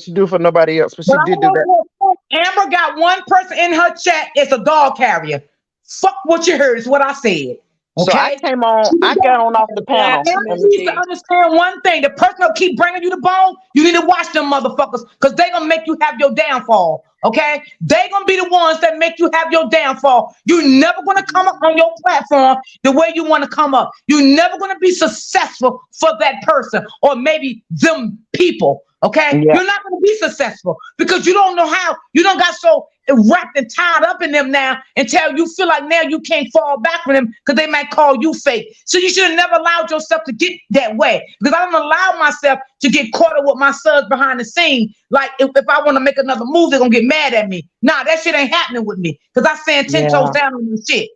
she do for nobody else, but she did do that. Amber got one person in her chat. It's a dog carrier. Fuck what you heard is what I said. Okay? So I came on, I got on off the panel. And you need to understand one thing. The person that keep bringing you the bone, you need to watch them motherfuckers because they gonna make you have your downfall. Okay? They gonna be the ones that make you have your downfall. You're never gonna come up on your platform the way you want to come up. You're never gonna be successful for that person or maybe them people. Okay? Yeah. You're not gonna be successful because you don't know how. You don't got so wrapped and tied up in them now until you feel like now you can't fall back from them because they might call you fake. So you should have never allowed yourself to get that way because I don't allow myself to get caught up with my sons behind the scene. Like if I want to make another move, they're gonna get mad at me. Nah, that shit ain't happening with me because I stand 10 toes down on this shit.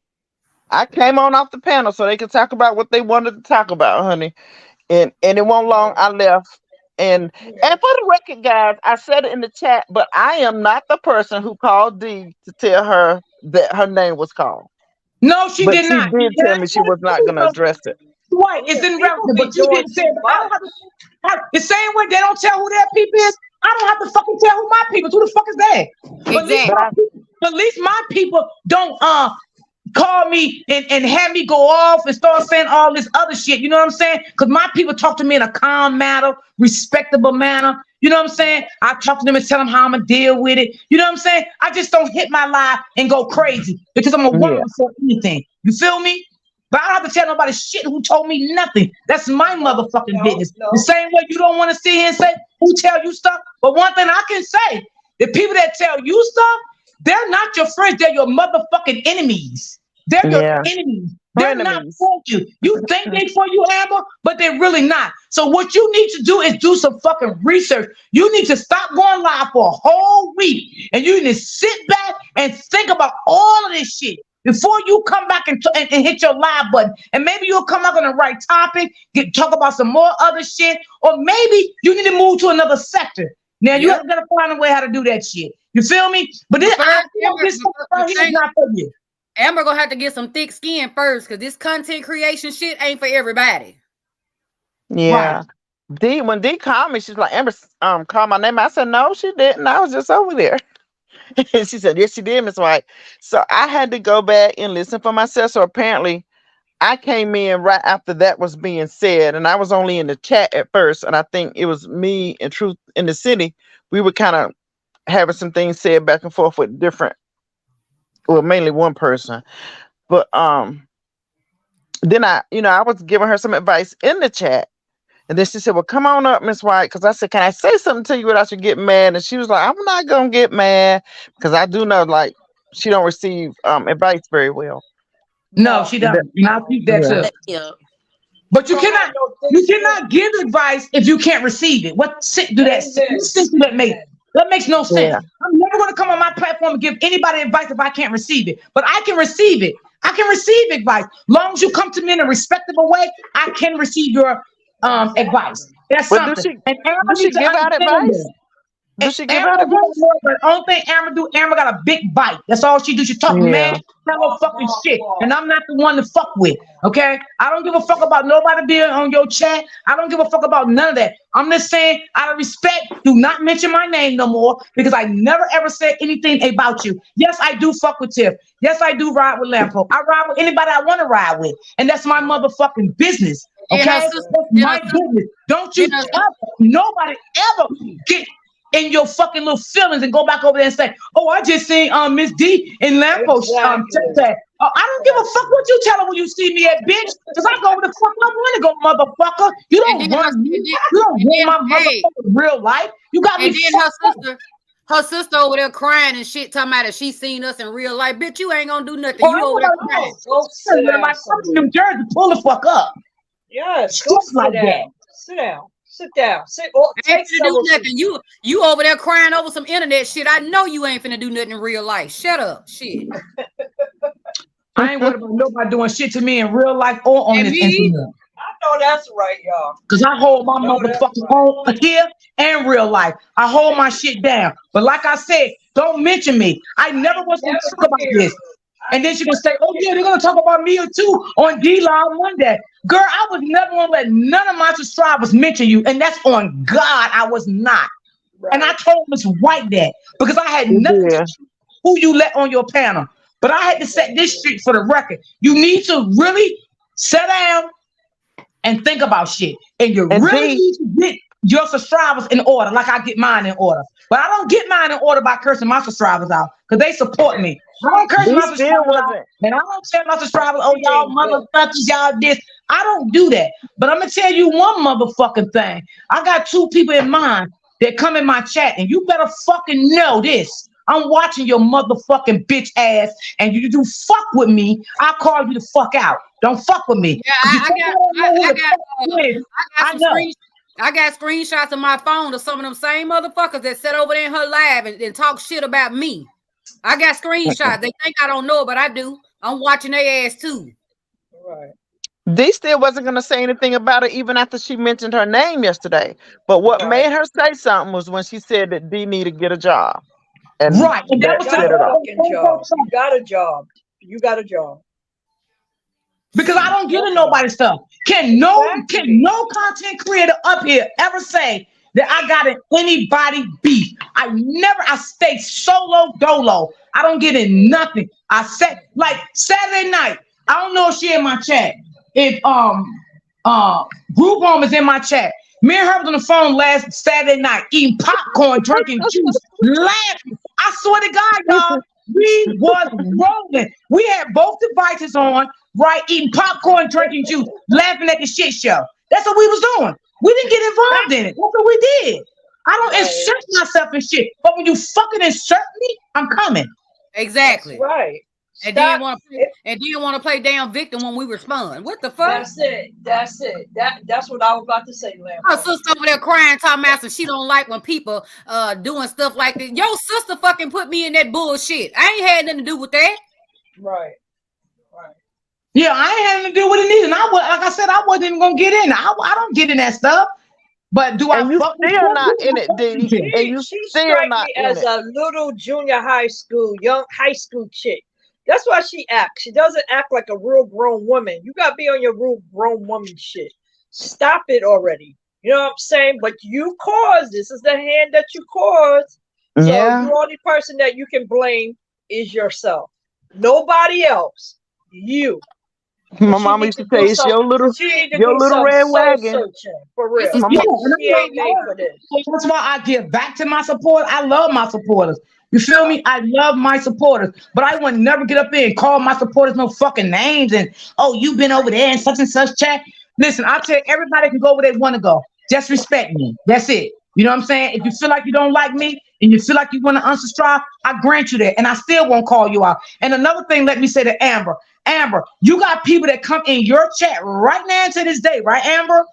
I came on off the panel so they could talk about what they wanted to talk about, honey. And it won't long I left. And for the record, guys, I said it in the chat, but I am not the person who called Dee to tell her that her name was called. No, she did not. She did tell me she was not going to address it. Right, it's irrelevant, but you didn't say it. I don't have to, the same way they don't tell who their people is, I don't have to fucking tell who my people is. Who the fuck is that? Exactly. But at least my people don't call me and have me go off and start saying all this other shit. You know what I'm saying? Because my people talk to me in a calm manner, respectable manner. You know what I'm saying? I talk to them and tell them how I'm going to deal with it. You know what I'm saying? I just don't hit my lie and go crazy because I'm a woman before anything. You feel me? But I don't have to tell nobody shit who told me nothing. That's my motherfucking business. The same way you don't want to sit here and say who tell you stuff. But one thing I can say, the people that tell you stuff, they're not your friends. They're your motherfucking enemies. They're your enemies. They're not for you. You think they for you, Amber, but they're really not. So what you need to do is do some fucking research. You need to stop going live for a whole week, and you need to sit back and think about all of this shit before you come back and hit your live button. And maybe you'll come up on the right topic, talk about some more other shit, or maybe you need to move to another sector. Now you have to find a way how to do that shit. You feel me? But this is not for you. Amber gonna have to get some thick skin first because this content creation shit ain't for everybody. Yeah. Right. When Dee called me, she's like, Amber called my name. I said, no, she didn't. I was just over there. And she said, yes, she did, Miss White. So I had to go back and listen for myself. So apparently I came in right after that was being said, and I was only in the chat at first. And I think it was me and Truth in the City. We were kind of having some things said back and forth with mainly one person. But then I was giving her some advice in the chat. And then she said, well, come on up, Miss White. Because I said, can I say something to you without you getting mad? And she was like, I'm not going to get mad. Because I do know, like, she don't receive advice very well. No, she doesn't. I'll keep that too. Yeah. But you cannot give advice if you can't receive it. What sense do that make? That makes no sense. Yeah. I'm never going to come on my platform and give anybody advice if I can't receive it. But I can receive it. I can receive advice. Long as you come to me in a respectable way, I can receive your advice. That's something. Does she give out advice? Do she give Amber, out advice? the only thing Amber do, Amber got a big bite. That's all she do. She talk mad, tell her fucking shit. And I'm not the one to fuck with. Okay? I don't give a fuck about nobody being on your chat. I don't give a fuck about none of that. I'm just saying, out of respect, do not mention my name no more because I never ever said anything about you. Yes, I do fuck with Tiff. Yes, I do ride with Lampo. I ride with anybody I want to ride with. And that's my motherfucking business. Okay? That's my business. Don't you ever, nobody ever get in your fucking little feelings and go back over there and say, "Oh, I just seen Miss D in Lampo." I don't give a fuck what you tell her when you see me at, bitch. Because I go where the fuck I want to go, motherfucker. You don't run me. You don't run my motherfucking real life. You got me. And then her sister over there crying and shit, talking about if she seen us in real life. Bitch, you ain't gonna do nothing. You over there crying. Like I'm in New Jersey, pull the fuck up. Yes, go sit like down. That. Sit down. Sit down. Sit. Oh, ain't finna do nothing. You over there crying over some internet shit. I know you ain't finna do nothing in real life. Shut up, shit. I ain't worried about nobody doing shit to me in real life or on this internet. I know that's right, y'all. Cause I hold my motherfucking own here and real life. I hold my shit down. But like I said, don't mention me. I never was gonna talk about this. And then she gonna say, "Oh yeah, they're gonna talk about me too on D-Live one day." Girl, I was never gonna let none of my subscribers mention you, and that's on God. I was not. Right. And I told Miss White that because I had nothing to do who you let on your panel. But I had to set this straight for the record. You need to really sit down and think about shit, and you really need to get your subscribers in order, like I get mine in order. But I don't get mine in order by cursing my subscribers out because they support me. I don't curse my subscribers out, and I don't tell my subscribers, "Oh, y'all motherfuckers, y'all this." I don't do that. But I'm gonna tell you one motherfucking thing. I got two people in mind that come in my chat, and you better fucking know this. I'm watching your motherfucking bitch ass, and you do fuck with me, I'll call you the fuck out. Don't fuck with me. Yeah, I got screenshots on my phone of some of them same motherfuckers that sat over there in her live and talk shit about me. I got screenshots. They think I don't know, but I do. I'm watching their ass too. Right. Dee still wasn't going to say anything about it even after she mentioned her name yesterday. But what made her say something was when she said that Dee needed to get a job. And right. And that was job. You got a job. You got a job. Because I don't get in nobody's stuff. Can no content creator up here ever say that I got in anybody beef? I stay solo dolo. I don't get in nothing. I said like Saturday night. I don't know if she in my chat. If Group Home is in my chat. Me and her was on the phone last Saturday night eating popcorn, drinking juice, laughing. I swear to God, y'all, we was rolling. We had both devices on, right, eating popcorn, drinking juice, laughing at the shit show. That's what we was doing. We didn't get involved in it. That's what we did. I don't insert myself in shit, but when you fucking insert me, I'm coming. Exactly. That's right. And didn't want to play damn victim when we respond. What the fuck? That's it. That's what I was about to say, Lamp. Her sister over there crying, talking about she don't like when people doing stuff like this. Your sister fucking put me in that bullshit. I ain't had nothing to do with that. Right. Yeah, I ain't had nothing to do with it either. And like I said, I wasn't even gonna get in. I don't get in that stuff. But do I fuck with still not in it, Dee? And you still not in it. As a little junior young high school chick. That's why she acts. She doesn't act like a real grown woman. You gotta be on your real grown woman shit. Stop it already. You know what I'm saying? But you caused this. Is the hand that you caused. So the only person that you can blame is yourself. Nobody else. You. My mama used to say it's your little red wagon. For real. She ain't made for this. That's why I give back to my support. I love my supporters. You feel me? I love my supporters, but I would never get up there and call my supporters no fucking names and, "Oh, you've been over there and such chat." Listen, I tell you, everybody can go where they want to go. Just respect me. That's it. You know what I'm saying? If you feel like you don't like me and you feel like you want to unsubscribe, I grant you that, and I still won't call you out. And another thing, let me say to Amber, you got people that come in your chat right now to this day, right, Amber?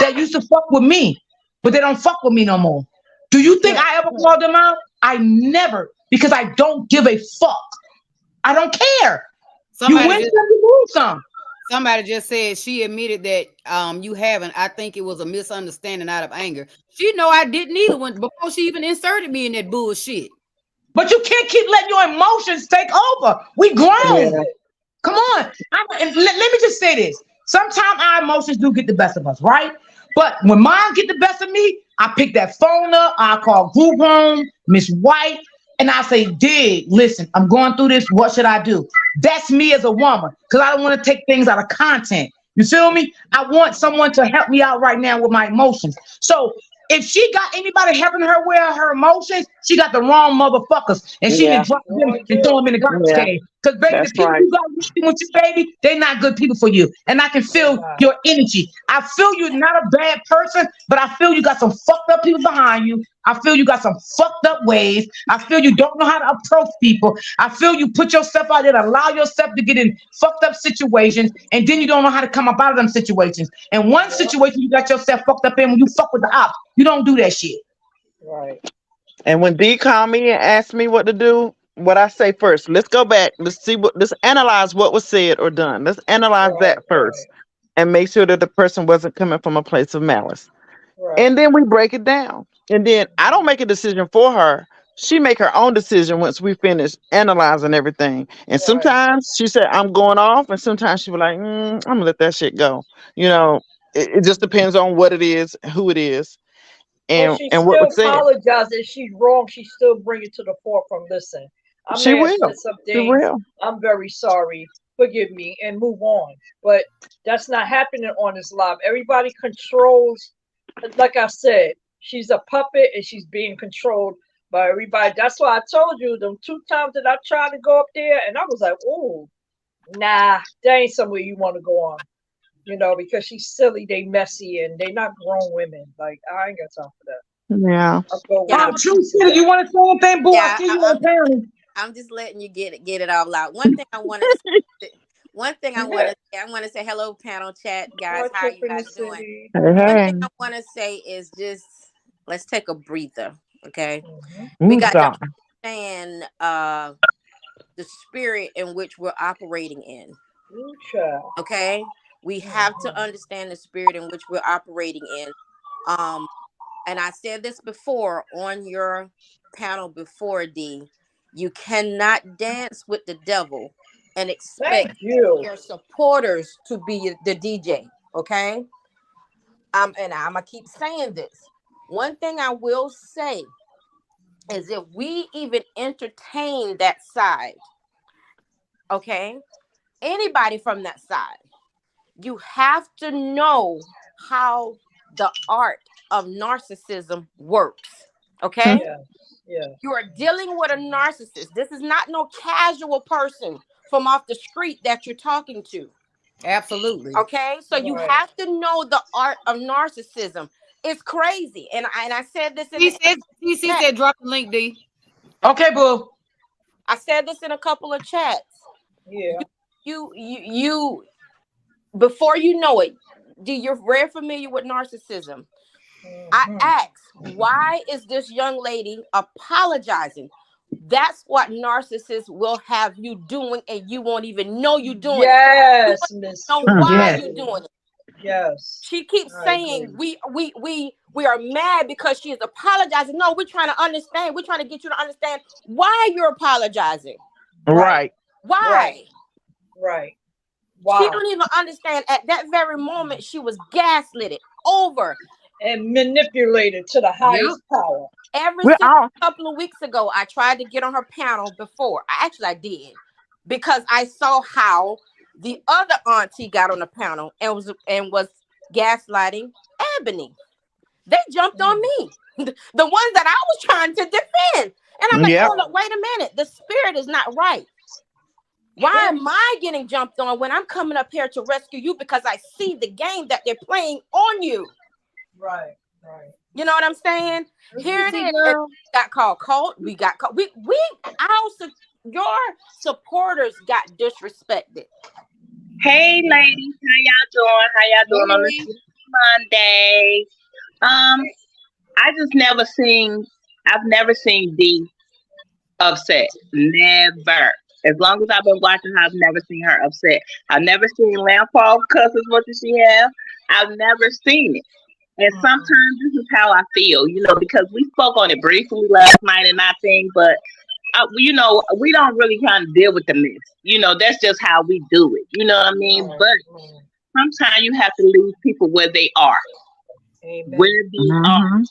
That used to fuck with me, but they don't fuck with me no more. Do you think I ever called them out? I never, because I don't give a fuck. I don't care. You win some, you lose some. Somebody just said she admitted that you haven't. I think it was a misunderstanding out of anger. She know I didn't either when before she even inserted me in that bullshit. But you can't keep letting your emotions take over. We grown. Yeah. Come on. Let me just say this. Sometimes our emotions do get the best of us, right? But when mine get the best of me, I pick that phone up. I call group home, Miss White, and I say, Dig, listen, I'm going through this. What should I do? That's me as a woman, because I don't want to take things out of content. You feel me? I want someone to help me out right now with my emotions. So if she got anybody helping her with her emotions, she got the wrong motherfuckers, and she can drop them and throw them in the garbage can. Because baby, the people you got working with you, baby, they're not good people for you. And I can feel your energy. I feel you're not a bad person, but I feel you got some fucked up people behind you. I feel you got some fucked up ways. I feel you don't know how to approach people. I feel you put yourself out there to allow yourself to get in fucked up situations, and then you don't know how to come up out of them situations. And one situation you got yourself fucked up in when you fuck with the ops, you don't do that shit. Right. And when D called me and asked me what to do, what I say first, let's go back. Let's analyze what was said or done. Let's analyze that first and make sure that the person wasn't coming from a place of malice. Right. And then we break it down. And then I don't make a decision for her. She make her own decision once we finish analyzing everything. And sometimes she said, I'm going off. And sometimes she was like, I'm going to let that shit go. You know, it just depends on what it is, who it is. And what was said. She still apologizes. She's wrong. She still bring it to the forefront. Listen, I may have said some things. I'm very sorry. Forgive me, and move on. But that's not happening on this live. Everybody controls. Like I said, she's a puppet, and she's being controlled by everybody. That's why I told you them 2 times that I tried to go up there, and I was like, "Oh, nah, that ain't somewhere you want to go on." You know, because she's silly, they messy, and they not grown women. Like, I ain't got time for that. Yeah. True City, you want to say anything, boy? Yeah, I'm just letting you get it all out. One thing I want to say, I want to say hello, panel chat, guys. How are you guys doing? One thing I want to say is just let's take a breather, okay? We got to understand the spirit in which we're operating in. Okay. We have to understand the spirit in which we're operating in. And I said this before on your panel before, D. You cannot dance with the devil and expect your supporters to be the DJ. Okay. And I'm gonna keep saying this. One thing I will say is if we even entertain that side, okay, anybody from that side, you have to know how the art of narcissism works. Okay? Yeah. You are dealing with a narcissist. This is not no casual person from off the street that you're talking to. Absolutely. Okay? So you have to know the art of narcissism. It's crazy. And I said this in he said drop the link, D. Okay, boo. I said this in a couple of chats. Yeah. You before you know it, you're very familiar with narcissism. I asked, why is this young lady apologizing? That's what narcissists will have you doing, and you won't even know you're doing it. Yes, Miss. Know why you're doing it. Yes. She keeps saying we are mad because she is apologizing. No, we're trying to understand. We're trying to get you to understand why you're apologizing. Right. Why? Right. Wow. She don't even understand. At that very moment, she was gaslit over and manipulated to the highest power. A couple of weeks ago, I tried to get on her panel before. I did, because I saw how the other auntie got on the panel and was gaslighting Ebony. They jumped on me, the ones that I was trying to defend. And I'm like, hold up, wait a minute. The spirit is not right. Why am I getting jumped on when I'm coming up here to rescue you because I see the game that they're playing on you? Right. You know what I'm saying? Here it is. Got called cult. We got called. Your supporters got disrespected. Hey, ladies, how y'all doing on this Monday? I've never seen D upset. Never. As long as I've been watching her, I've never seen her upset. I've never seen Lampard cuss as much as she has. I've never seen it. And sometimes this is how I feel, because we spoke on it briefly last night and I think, but we don't really kind of deal with the mess. That's just how we do it. You know what I mean? But sometimes you have to leave people where they are. Amen. Where they are.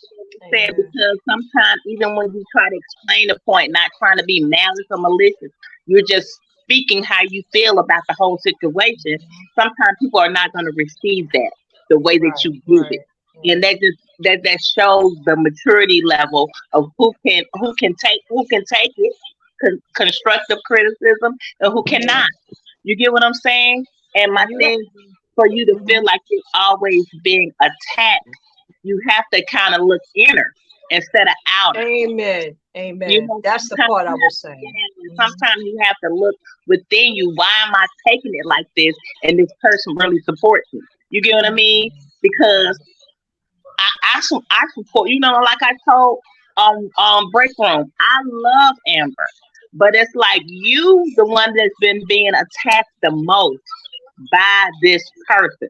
Because sometimes even when you try to explain the point, not trying to be malice or malicious, you're just speaking how you feel about the whole situation. Sometimes people are not going to receive that the way that you give it. And that shows the maturity level of who can take it, constructive criticism, and who cannot. You get what I'm saying? And my thing, for you to feel like you're always being attacked, you have to kind of look inner instead of outer. Amen. That's the part I was saying. Sometimes you have to look within you. Why am I taking it like this? And this person really supports me. You get what I mean? Because I support, like I told Break Room, I love Amber, but it's like you, the one that's been being attacked the most by this person,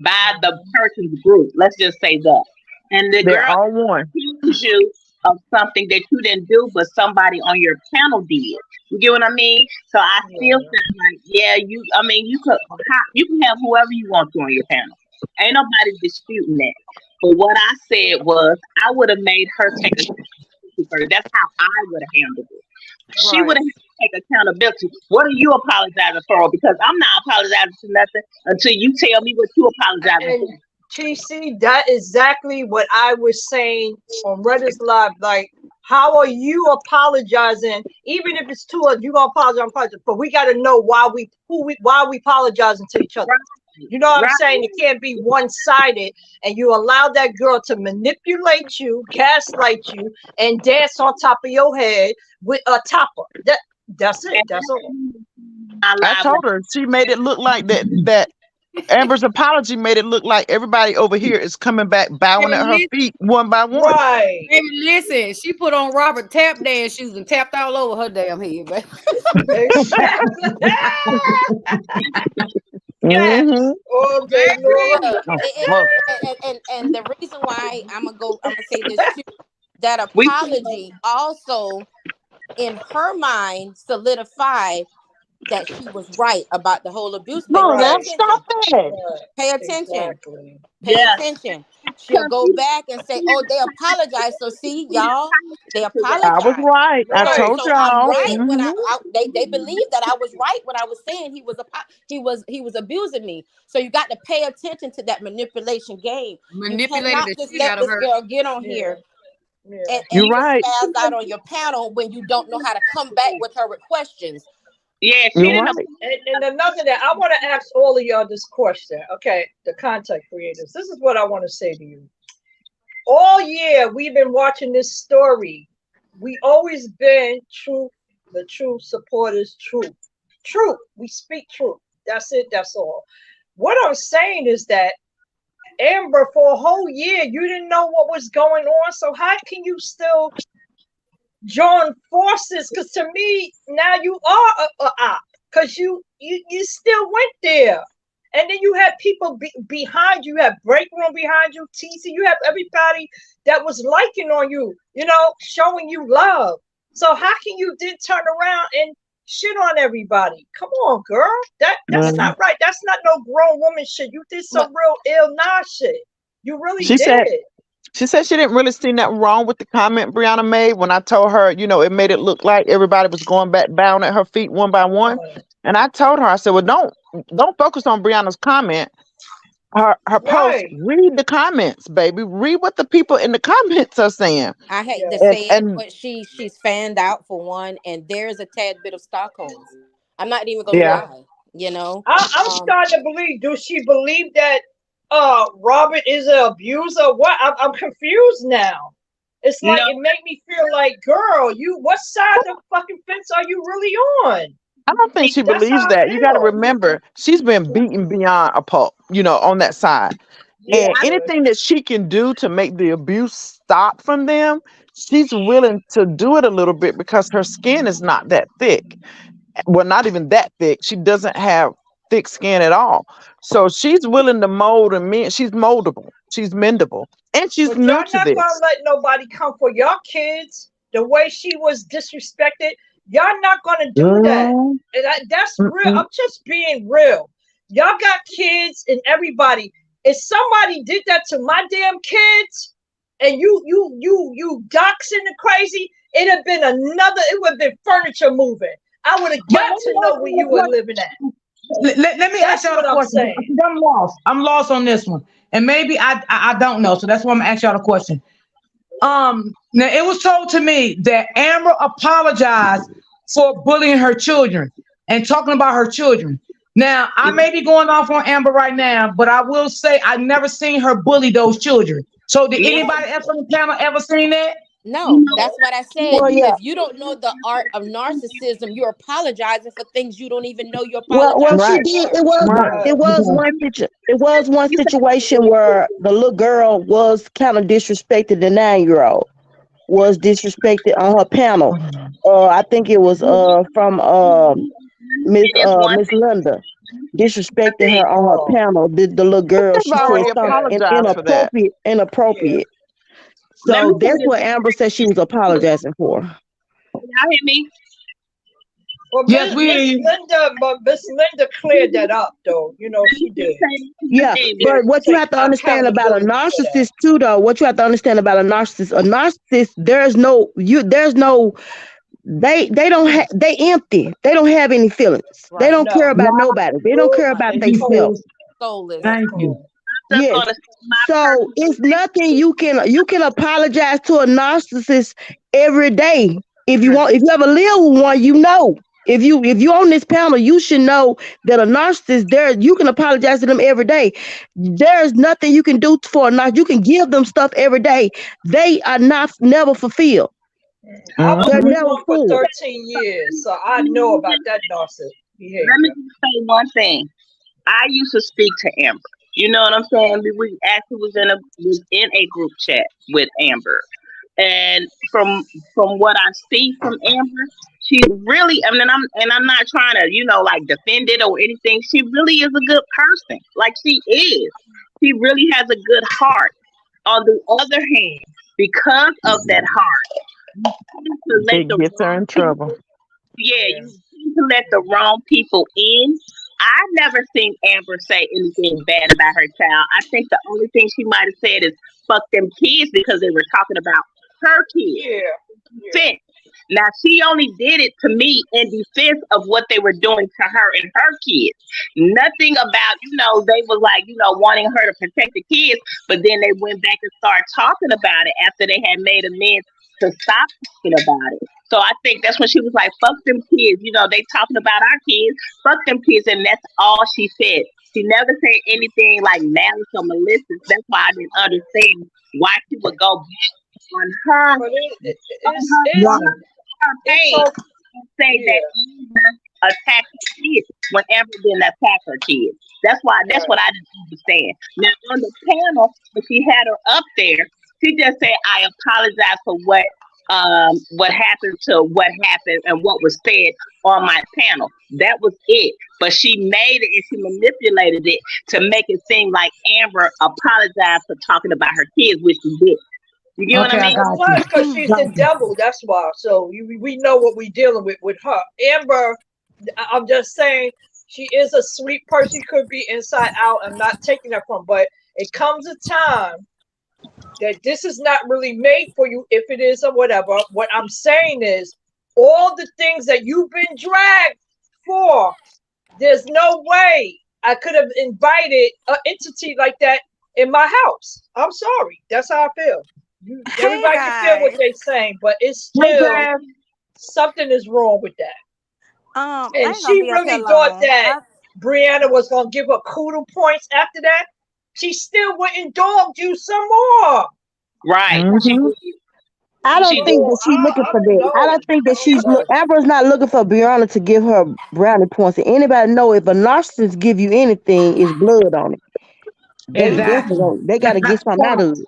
by the person's group. Let's just say that. And the They're girl all one. accused you of something that you didn't do, but somebody on your panel did. You get what I mean? So I feel like, you can have whoever you want to on your panel. Ain't nobody disputing that. But what I said was, I would have made her take accountability. That's how I would have handled it. She would have had to take accountability. What are you apologizing for? Because I'm not apologizing for nothing until you tell me what you apologizing for. TC, that is exactly what I was saying on Reddit's Live. Like, how are you apologizing? Even if it's two of you, gonna apologize, but we got to know why we apologizing to each other. You know what I'm saying? It can't be one-sided, and you allow that girl to manipulate you, gaslight you, and dance on top of your head with a topper. That's it. That's all. I told her, she made it look like that Amber's apology made it look like everybody over here is coming back, bowing at her feet one by one. Right. Baby, listen, she put on Robert tap dance shoes and tapped all over her damn head, baby. Exactly. Oh, and the reason why I'm gonna say this too, that apology also in her mind solidified that she was right about the whole abuse thing. Stop it. Pay attention. Exactly. Pay attention. She'll go back and say, "Oh, they apologized." So see, y'all, they apologized. I was right. I told so y'all. I'm right when they believe that I was right when I was saying he was abusing me. So you got to pay attention to that manipulation game. Manipulated you just let this girl get on here. And you're you right. spaz out on your panel when you don't know how to come back with her with questions. Yeah, you're right. And another that I want to ask all of y'all this question. Okay, the content creators. This is what I want to say to you. All year we've been watching this story. We always been truth, the truth supporters, truth. Truth. We speak truth. That's it. That's all. What I'm saying is that Amber, for a whole year, you didn't know what was going on. So how can you still join forces? Because to me, now you are a op. Because you still went there. And then you had people behind you. You had Break Room behind you, TC. You have everybody that was liking on you, showing you love. So how can you then turn around and shit on everybody? Come on, girl. That's not right. That's not no grown woman shit. You did some real ill shit. You really did. She said she didn't really see nothing wrong with the comment Brianna made when I told her, it made it look like everybody was going back down at her feet one by one. And I told her, I said, well, don't focus on Brianna's comment. Her post, read the comments, baby. Read what the people in the comments are saying. I hate to say it, but she's fanned out for one, and there's a tad bit of Stockholm. I'm not even gonna lie, I'm starting to believe. Do she believe that Robert is an abuser? What? I'm confused now. It's like it made me feel like, girl, what side of the fucking fence are you really on? I don't think she believes that. You got to remember, she's been beaten beyond a pulp, on that side. Yeah, and anything that she can do to make the abuse stop from them, she's willing to do it a little bit because her skin is not that thick. well, not even that thick. She doesn't have thick skin at all. So she's willing to mold and mend. She's moldable. She's mendable. And she's new y'all to not this. gonna let nobody come for your kids the way she was disrespected. Y'all not gonna do that. And that's real. I'm just being real. Y'all got kids and everybody. If somebody did that to my damn kids and you doxing the crazy, it would have been furniture moving. I would have got to know where you were living at. Let me ask y'all a question. I'm lost on this one. And maybe I don't know. So that's why I'm gonna ask y'all a question. Now it was told to me that Amber apologized for bullying her children and talking about her children. Now, I may be going off on Amber right now, but I will say I never seen her bully those children. So did anybody else on the panel ever seen that? No, that's what I said. Well, yeah. If you don't know the art of narcissism, you're apologizing for things you don't even know you're apologizing. Well, she did. It was one situation where the little girl was kind of disrespected. The 9-year-old was disrespected on her panel. I think it was from Miss Linda disrespecting her on her panel. The little girl, she said something inappropriate. So that's what Amber said she was apologizing for. Y'all hear me? Well, yes, Miss Linda cleared that up, though. You know, she did. Yeah, but what you have to understand about a narcissist too, though, a narcissist, they empty. They don't have any feelings. Right. They don't care about nobody. They don't care about themselves. Thank you. Yes. So it's nothing you can apologize to a narcissist every day. If you ever live with one, you know. If you on this panel, you should know that a narcissist, you can apologize to them every day. There's nothing you can do for a narcissist. You can give them stuff every day. They are never fulfilled. I was with one for 13 years, so I know about that narcissist behavior. Let me just say one thing. I used to speak to Amber. You know what I'm saying? We actually was in a group chat with Amber, and from what I see from Amber, she really. I'm not trying to like defend it or anything. She really is a good person. Like she is. She really has a good heart. On the other hand, because of that heart, it gets her in trouble. Yeah, you seem to let the wrong people in. I've never seen Amber say anything bad about her child. I think the only thing she might have said is "fuck them kids" because they were talking about her kids. Yeah. Now she only did it to me in defense of what they were doing to her and her kids. Nothing about they was like wanting her to protect the kids, but then they went back and started talking about it after they had made amends to stop talking about it. So I think that's when she was like, "Fuck them kids." They talking about our kids. Fuck them kids, and that's all she said. She never said anything like malice or malicious. That's why I didn't understand why she would go back on her. Page and say that Amber attacked her kids when Amber didn't attack her kids. That's what I didn't understand. Now on the panel, when she had her up there, she just said, "I apologize for what happened and what was said on my panel." That was it. But she made it and she manipulated it to make it seem like Amber apologized for talking about her kids, which she did. You get what I mean? Well, because she's the devil. That's why. So we know what we're dealing with her. Amber, I'm just saying, she is a sweet person. She could be inside out. I'm not taking that from, but it comes a time that this is not really made for you, if it is or whatever. What I'm saying is, all the things that you've been dragged for, there's no way I could have invited an entity like that in my house. I'm sorry. That's how I feel. Everybody can feel what they're saying, but it's still something is wrong with that. And she really thought that Brianna was going to give her kudos points after that. She still went and dogged you some more. Right. Mm-hmm. I don't think that she's looking for that. I don't think that Amber's not looking for Brianna to give her brownie points. And anybody know if a narcissist give you anything, it's blood on it. They got to get something out of it.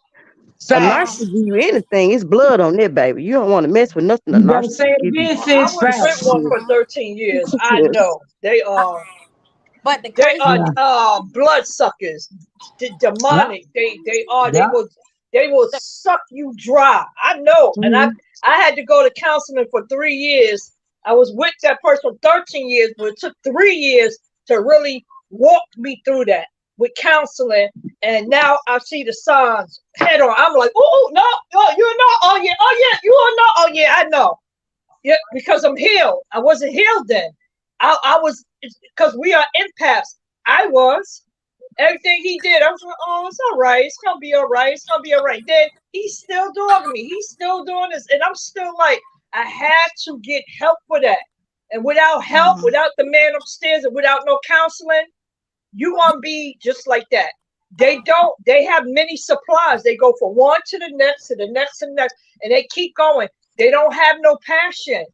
A narcissist give you anything. It's blood on there, baby. You don't want to mess with nothing. A You better narcissist say it give you. again, I sis. was with Facts. one for 13 years. I know they are. But the They crazy are blood suckers, demonic. They are. Yeah. They will suck you dry. I know, and I had to go to counseling for 3 years. I was with that person 13 years, but it took 3 years to really walk me through that with counseling. And now I see the signs head on. I'm like, oh no, you're not. Oh yeah, you are not. Oh yeah, I know. Yeah, because I'm healed. I wasn't healed then. I was, because we are empaths. I was. Everything he did, I was like, oh, it's all right. It's gonna be all right. It's gonna be all right. Then he's still dogging me. He's still doing this, and I'm still like, I had to get help for that. And without help, without the man upstairs, and without no counseling, you gonna be just like that. They have many supplies. They go from one to the next, to the next, to the next, and they keep going. They don't have no passion.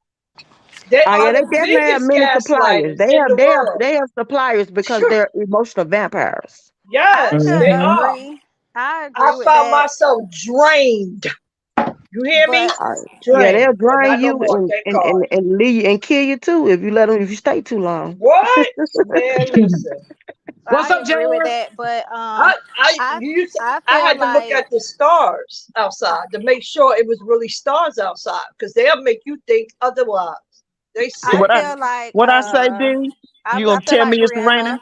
They are They the definitely have biggest many suppliers. gaslighters They have suppliers because they're emotional vampires. Yes, they are. I I found myself drained. You hear me? Yeah, they'll Drained. But drain not no you more, thank God. and leave you and kill you too if you stay too long. What? Man, listen. What's up, agree with Jared? that, but I had to look at the stars outside to make sure it was really stars outside, because they'll make you think otherwise. They sick. What I say, D? You gonna tell me it's raining?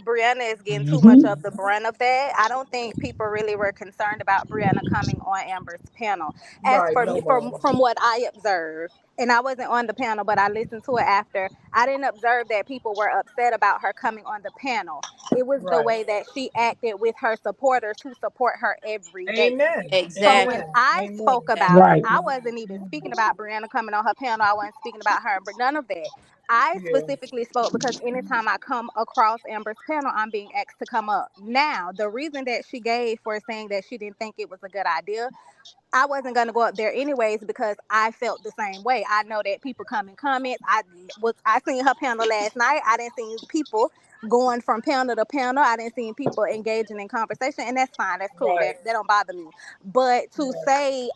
Brianna is getting too much of the brunt of that. I don't think people really were concerned about Brianna coming on Amber's panel. As for me, from what I observed, and I wasn't on the panel, but I listened to it after, I didn't observe that people were upset about her coming on the panel. It was the way that she acted with her supporters who support her every day. Amen. Exactly. So when I spoke about it, I wasn't even speaking about Brianna coming on her panel. I wasn't speaking about her, but none of that. I specifically spoke because anytime I come across Amber's panel, I'm being asked to come up. Now, the reason that she gave for saying that she didn't think it was a good idea, I wasn't going to go up there anyways because I felt the same way. I know that people come in comments. I seen her panel last night. I didn't see people going from panel to panel. I didn't see people engaging in conversation, and that's fine. That's cool. That don't bother me. But to say,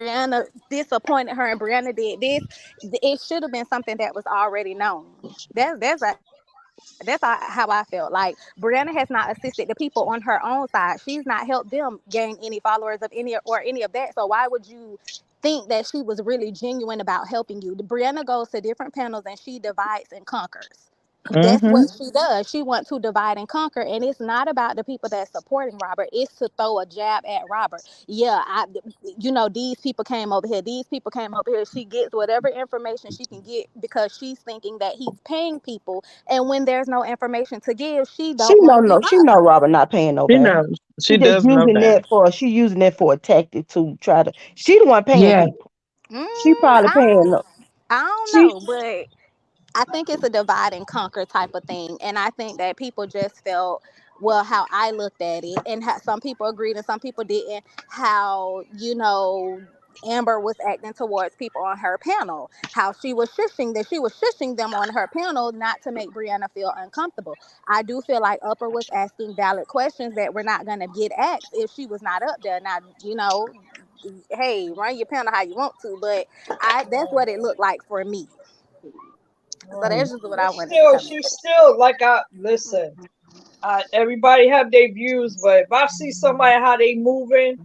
Brianna disappointed her and Brianna did this, it should have been something that was already known. That's how I felt. Like, Brianna has not assisted the people on her own side. She's not helped them gain any followers of any of that. So why would you think that she was really genuine about helping you? Brianna goes to different panels and she divides and conquers. That's what she does. She wants to divide and conquer, and it's not about the people that's supporting Robert. It's to throw a jab at Robert. Yeah, these people came over here. These people came over here. She gets whatever information she can get because she's thinking that he's paying people, and when there's no information to give, she know Robert not paying nobody. She knows. She does know that. She's using that for a tactic to try to. She the one paying people. She probably paying them. I don't know, but I think it's a divide and conquer type of thing. And I think that people just felt, well, how I looked at it, and some people agreed and some people didn't, how, Amber was acting towards people on her panel, how she was shushing them on her panel not to make Brianna feel uncomfortable. I do feel like Upper was asking valid questions that were not going to get asked if she was not up there. Now, hey, run your panel how you want to, but that's what it looked like for me. So that's just what I want to say. She's still listen. Everybody have their views, but if I see somebody how they moving,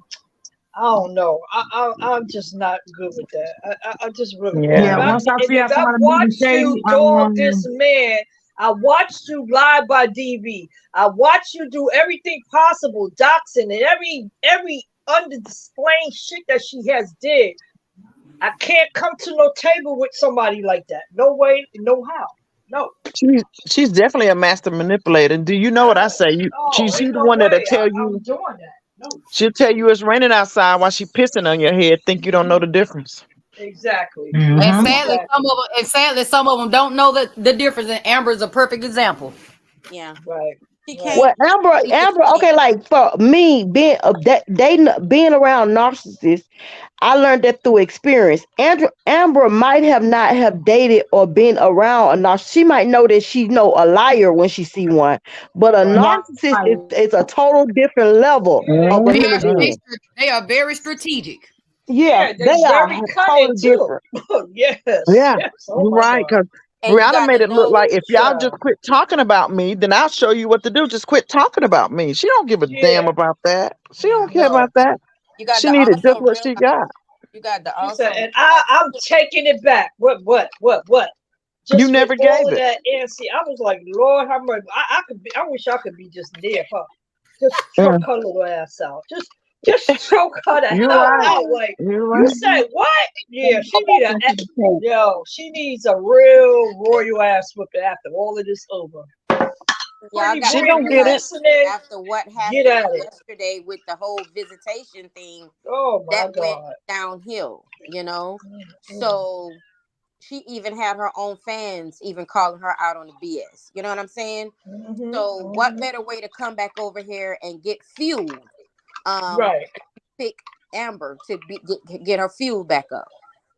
I don't know. I'm just not good with that. I just really Once I see I watched you dog this man. I watched you lie by DV. I watched you do everything possible, doxing and every under-displaying shit that she has did. I can't come to no table with somebody like that. No way, no how. No. She's definitely a master manipulator. Do you know what I say? She's the one that'll tell you. I'm doing that. No. She'll tell you it's raining outside while she pissing on your head. Think you don't know the difference. Exactly. And sadly, some of them don't know the difference. And Amber's a perfect example. Yeah. Right. Well, Amber, okay, like for me being being around narcissists, I learned that through experience. Amber might not have dated or been around a narcissist. She might know that she know a liar when she see one, but a narcissist is a total different level of a human being. They are very strategic. Yeah, they are totally different. Yes. Yeah, Yes. you're right. Because Brianna made it look like if y'all just quit talking about me, then I'll show you what to do. Just quit talking about me. She don't give a damn about that. She don't care about that. She needed just what she got. You got the also, and I'm taking it back. What? Just you never gave all it. Of that answer. I was like, Lord, how much? I could be. I wish I could be just there, huh? Just choke her little ass out. Just choke her the hell out. Like you said, what? Yeah, she needs a real royal ass whipping after all of this over. She don't get it after what happened yesterday with the whole visitation thing. Oh my that God. went downhill, you know. So she even had her own fans even calling her out on the BS. You know what I'm saying? So what better way to come back over here and get fueled? Pick Amber to get her fuel back up.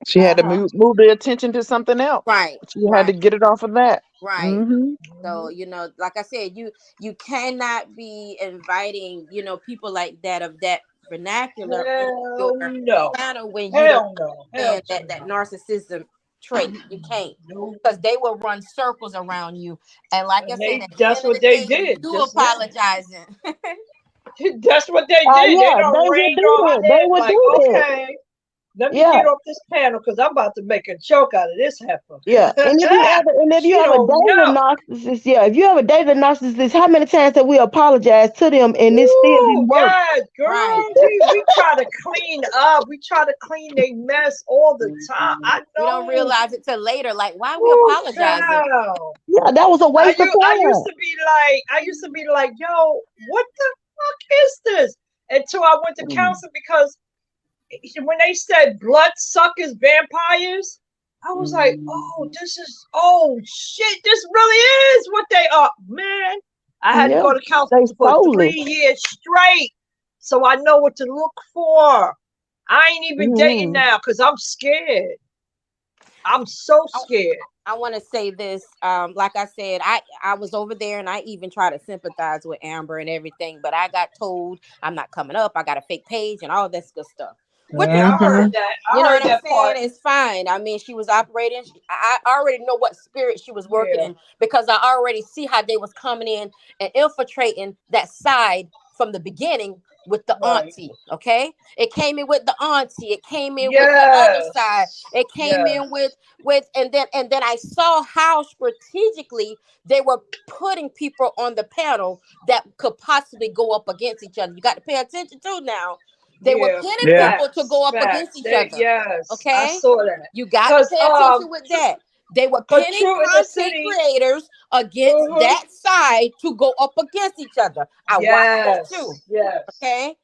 She had to move the attention to something else. Right. She had to get it off of that. Right. So, you know, like I said, you cannot be inviting, you know, people like that of that vernacular channel when you don't that narcissism trait. You can't, because they will run circles around you. And like I said, that's what they did. You apologizing. That's what they did. They don't rain on They would do okay. Let me get off this panel because I'm about to make a joke out of this heifer. Yeah, and if you ever dated a narcissist, if you ever dated a narcissist, how many times have we apologized to them and this still didn't work? God, girl, we try to clean up. We try to clean their mess all the time. I know. You don't realize it till later. Like, why are we apologizing? Yeah, that was a waste of time. I used to be like, yo, what the fuck is this? Until I went to counseling, because when they said blood suckers, vampires, I was like, oh shit, this really is what they are, man. I had to go to counseling for 3 years straight, so I know what to look for. I ain't even dating now because I'm scared. I'm so scared. I want to say this. Like I said, I was over there and I even tried to sympathize with Amber and everything, but I got told I'm not coming up. I got a fake page and all this good stuff. Which I heard that. You know what I'm saying? It's fine. I mean, she was operating. I already know what spirit she was working in, because I already see how they was coming in and infiltrating that side from the beginning with the auntie. Okay, it came in with the auntie. It came in with the other side. It came in with and then I saw how strategically they were putting people on the panel that could possibly go up against each other. You got to pay attention to now. They were pinning people to go up against each other. Yes, okay, I saw that. You got to pay attention with that. They were pinning content creators against that side to go up against each other. I watched that too. Yes. Okay.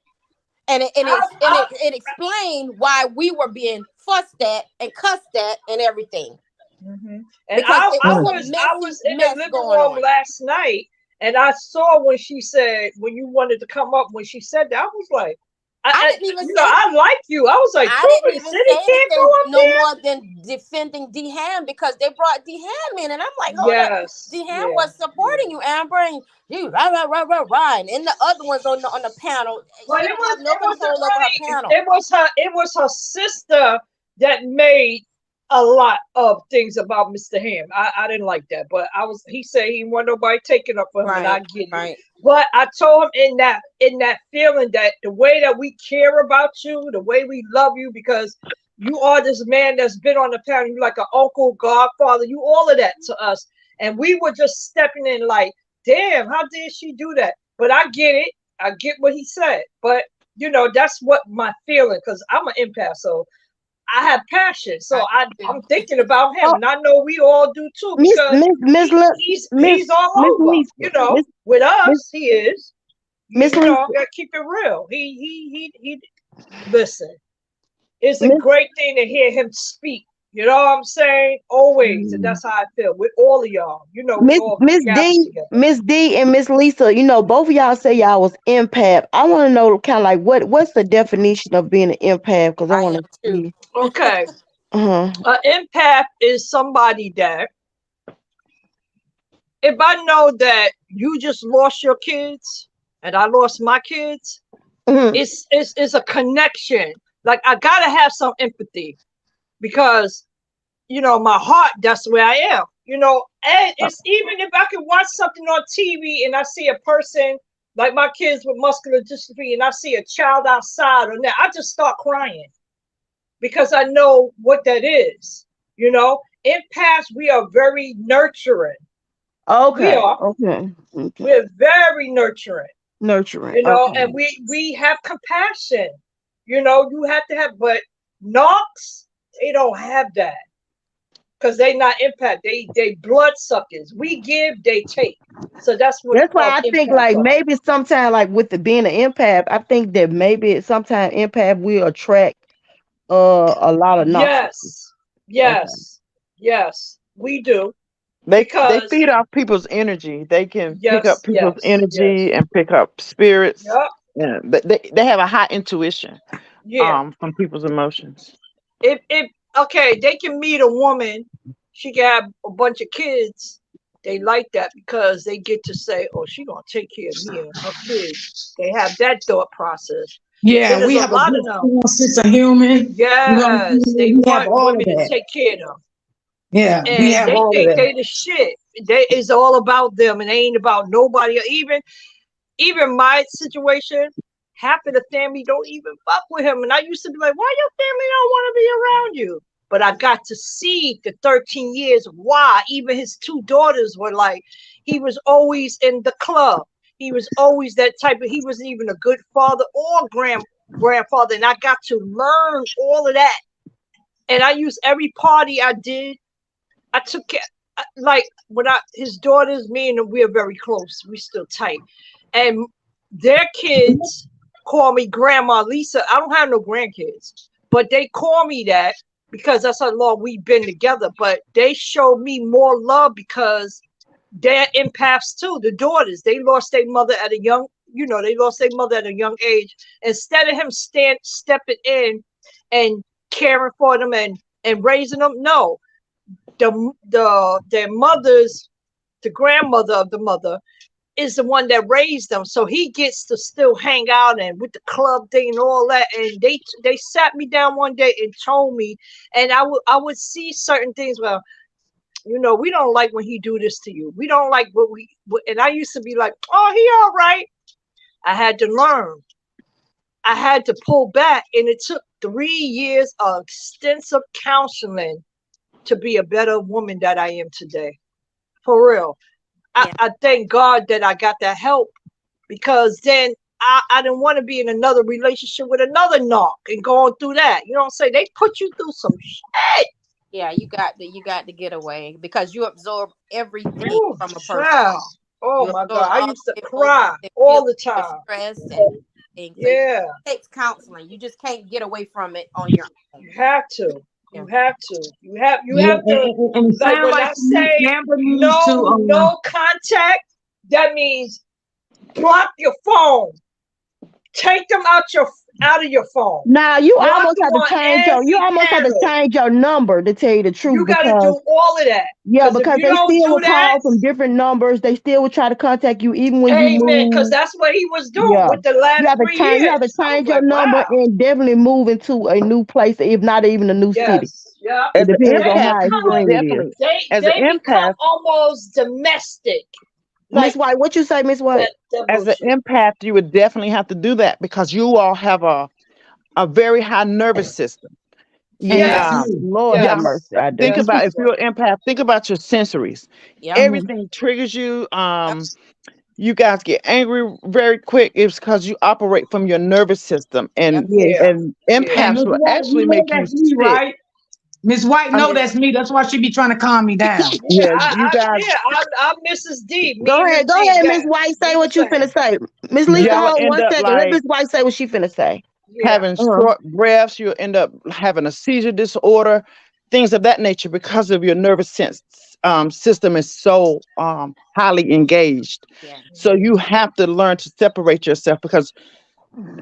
And it explained why we were being fussed at and cussed at and everything. And I was in the living room last night, and I saw when she said, when you wanted to come up, when she said that, I was like, I didn't even say I like you. I was like, I didn't even say anything more than defending D-Ham, because they brought D-Ham in, and I'm like, D-Ham was supporting you, Amber, and you rah. And the other ones on the panel, but it was no control over her panel. It was her sister that made a lot of things about Mr. Ham. I didn't like that, but he said he didn't want nobody taking up for him, and I get it. But I told him in that feeling that the way that we care about you, the way we love you, because you are this man that's been on the panel, you like an uncle, godfather, you all of that to us. And we were just stepping in like, damn, how did she do that? But I get it. I get what he said. But you know, that's what my feeling, because I'm an empath, so I have passion, so I'm thinking about him, and I know we all do too. Because he's all over, you know. With us, he is. You know, gotta keep it real. He listen. It's a great thing to hear him speak. You know what I'm saying? Always. And that's how I feel with all of y'all. You know, Miss D and Miss Lisa, you know, both of y'all say y'all was empath. I want to know kind of like what's the definition of being an empath? Because I want to see. Okay. An empath is somebody that, if I know that you just lost your kids and I lost my kids, it's a connection. Like, I gotta have some empathy because, you know, my heart, that's where I am, you know. And it's even if I can watch something on TV and I see a person like my kids with muscular dystrophy and I see a child outside or that, I just start crying because I know what that is. You know, empaths, we are very nurturing. Okay. We are. Okay. We're very nurturing. Nurturing. You know, and we have compassion. You know, you have to have, but narcs, they don't have that. Because they not empath. They blood suckers. We give, they take. So that's why I think like maybe sometimes like with the being an empath, I think that maybe sometimes empath will attract a lot of narcissists. Yes, we do. They feed off people's energy. They can pick up people's energy and pick up spirits. Yeah, they have a high intuition. From people's emotions. If they can meet a woman, she can have a bunch of kids. They like that because they get to say, "Oh, she gonna take care of me and her kids." They have that thought process. Yeah, we have a lot of them. Sense of human. Yes, they want women to take care of them. Yeah, and we have all they of that. They the shit. It's all about them, and it ain't about nobody. Even my situation. Half of the family don't even fuck with him. And I used to be like, why your family don't want to be around you? But I got to see the 13 years why. Even his two daughters were like, he was always in the club. He was always that type of, he wasn't even a good father or grandfather. And I got to learn all of that. And I used every party I did. I took care, like when his daughters, me and them, we are very close. We still tight. And their kids call me Grandma Lisa. I don't have no grandkids, but they call me that because that's how long we've been together. But they show me more love because they're empaths too. The daughters, they lost their mother at a young, age. Instead of him stepping in and caring for them and raising them, no, their mothers, the grandmother of the mother, is the one that raised them, so he gets to still hang out and with the club thing and all that. And they sat me down one day and told me, and I would see certain things. Well, you know, we don't like when he do this to you. We don't like and I used to be like, oh, he all right. I had to learn. I had to pull back, and it took 3 years of extensive counseling to be a better woman that I am today. For real. I thank God that I got that help, because then I didn't want to be in another relationship with another narc and going through that. You know what I'm saying? They put you through some shit. Yeah, you got to get away because you absorb everything from a person. Wow. Oh my God. I used to cry all the time. Stress and it takes counseling. You just can't get away from it on your own. You have to. You have to. You have to. And like when I say no contact, that means block your phone. Take them out of your phone. Now you almost have to change your number, to tell you the truth. You got to do all of that. Yeah, because they still would call from different numbers. They still would try to contact you even when you move. Because that's what he was doing with the last 3 years. You have to change your number and definitely move into a new place, if not even a new city. Yeah. It depends on how extreme it is. They become almost domestic. Miss White, what you say, Miss White? As an empath, you would definitely have to do that because you all have a very high nervous system. Yes. Lord have mercy. Think about, if you're an empath, think about your sensories. Everything triggers you. You guys get angry very quick. It's because you operate from your nervous system, and empaths will actually make you sick. Right? Miss White, that's me. That's why she be trying to calm me down. I'm Mrs. D. Go ahead, Miss White. Say what you finna say. Miss Lisa, hold 1 second. Let Miss White say what she finna say. Having short breaths, you'll end up having a seizure disorder. things of that nature because of your nervous system is so highly engaged. Yeah. So you have to learn to separate yourself, because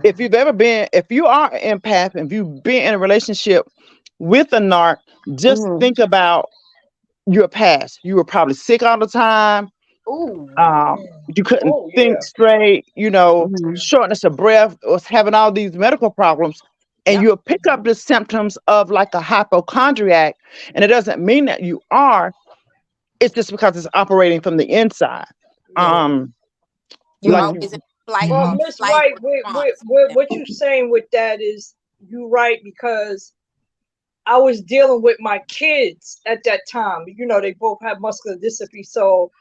if you are an empath and if you've been in a relationship with a narc, just think about your past. You were probably sick all the time. Ooh. You couldn't think straight, shortness of breath, or having all these medical problems. And you'll pick up the symptoms of like a hypochondriac. And it doesn't mean that you are. It's just because it's operating from the inside. You're always in flight. Well, Miss White, what you're saying with that is you're right, because I was dealing with my kids at that time. They both have muscular dystrophy. So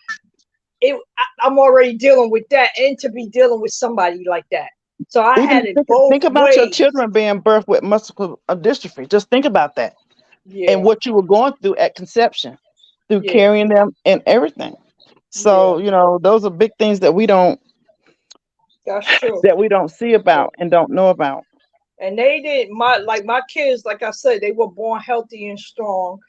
I'm already dealing with that, and to be dealing with somebody like that. So I had it both Think about ways. your children being birthed with muscular dystrophy. Just think about that. And what you were going through at conception, through carrying them and everything. So, those are big things that we don't see about and don't know about. And they didn't, my kids, like I said, they were born healthy and strong.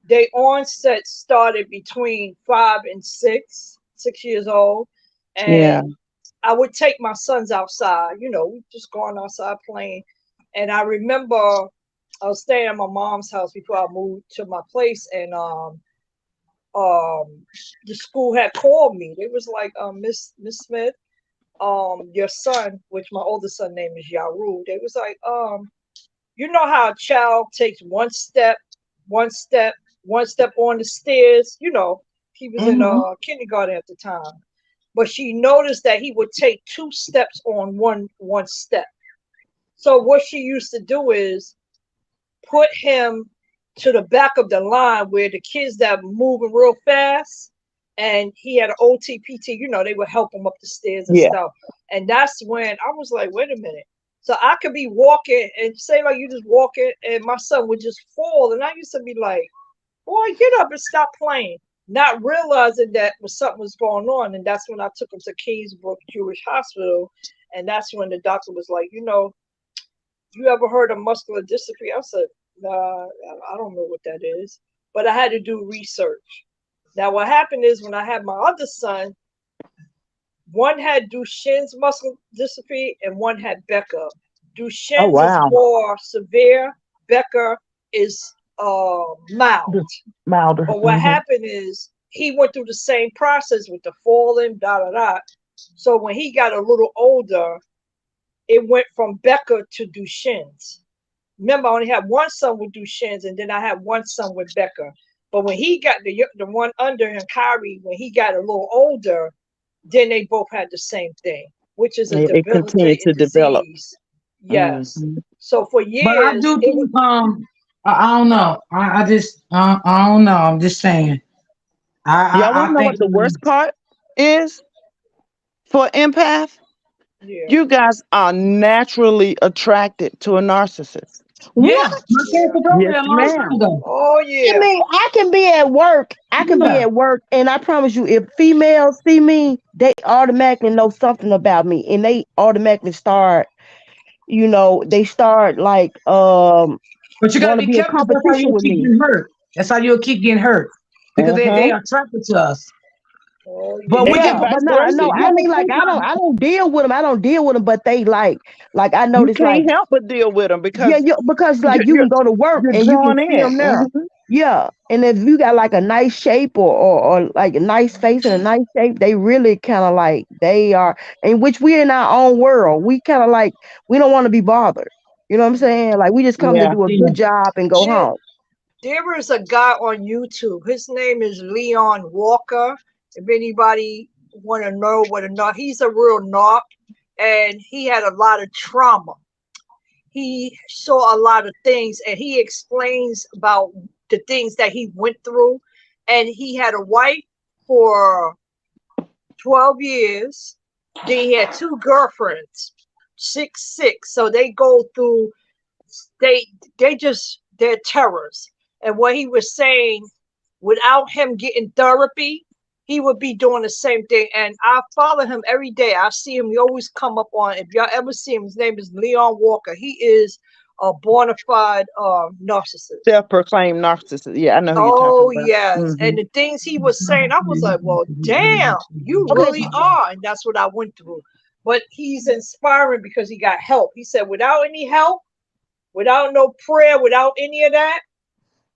Their onset started between 5 and 6 years old. And I would take my sons outside, we just going outside playing. And I remember I was staying at my mom's house before I moved to my place, and the school had called me. They was like, Miss Smith, your son, which my oldest son name is Yaru, they was like, you know how a child takes one step on the stairs, he was in kindergarten at the time. But she noticed that he would take 2 steps on one step. So what she used to do is put him to the back of the line where the kids that were moving real fast, and he had an OTPT, they would help him up the stairs and stuff. And that's when I was like, wait a minute. So I could be walking and say like you just walking, and my son would just fall. And I used to be like, boy, get up and stop playing. Not realizing that something was going on. And that's when I took him to Kingsbrook Jewish Hospital. And that's when the doctor was like, you ever heard of muscular dystrophy? I said, nah, I don't know what that is. But I had to do research. Now, what happened is when I had my other son, one had Duchenne's muscular dystrophy and one had Becker. Duchenne's is more severe. Becker is milder. But what happened is he went through the same process with the falling, So when he got a little older, it went from Becker to Duchenne's. Remember, I only had one son with Duchenne's, and then I had one son with Becker. But when he got the one under him, Kyrie, when he got a little older, then they both had the same thing, which is a debilitating disease. Yes. So for years, but I do think, I don't know. I don't know. I'm just saying. Y'all want to know what the worst part is for empath? Yeah. You guys are naturally attracted to a narcissist. Yeah. Yes, ma'am. Oh yeah. I mean, I can be at work. And I promise you, if females see me, they automatically know something about me, and they automatically start. They start like But you gotta be careful. That's how you'll keep getting hurt. That's how you'll keep getting hurt because they are attracted to us. But I mean, like I don't deal with them. But they like I noticed you can't help but deal with them because because like you can go to work and you can see them there. Yeah, and if you got like a nice shape or like a nice face and a nice shape, they really kind of like they are. In which we're in our own world. We kind of like we don't want to be bothered. You know what I'm saying? Like we just come to do a good job and go home. There is a guy on YouTube. His name is Leon Walker. If anybody want to know what a narc, he's a real narc, and he had a lot of trauma. He saw a lot of things, and he explains about the things that he went through. And he had a wife for 12 years. Then he had 2 girlfriends, 6. So they go through, they're terrors. And what he was saying, without him getting therapy, he would be doing the same thing. And I follow him every day. I see him. He always come up on, if y'all ever see him, his name is Leon Walker. He is a bona fide narcissist. Self-proclaimed narcissist. Yeah, I know who you're talking about. Yes. And the things he was saying, I was like, well, damn, you really are. And that's what I went through. But he's inspiring because he got help. He said, without any help, without no prayer, without any of that,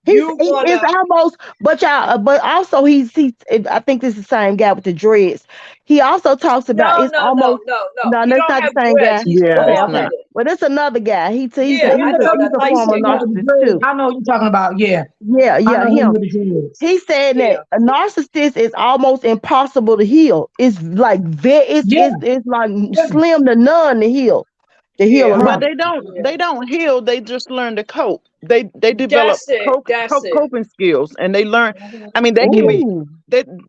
it's almost, but also he's I think this is the same guy with the dreads. He also talks about it's almost no, that's not the same guy. Yeah, well, that's another guy. He's a former narcissist too. I know what you're talking about. Yeah, him. He said that a narcissist is almost impossible to heal. It's like it's like slim to none to heal. But they don't heal. They just learn to cope. They develop coping skills, and they learn. I mean, they can be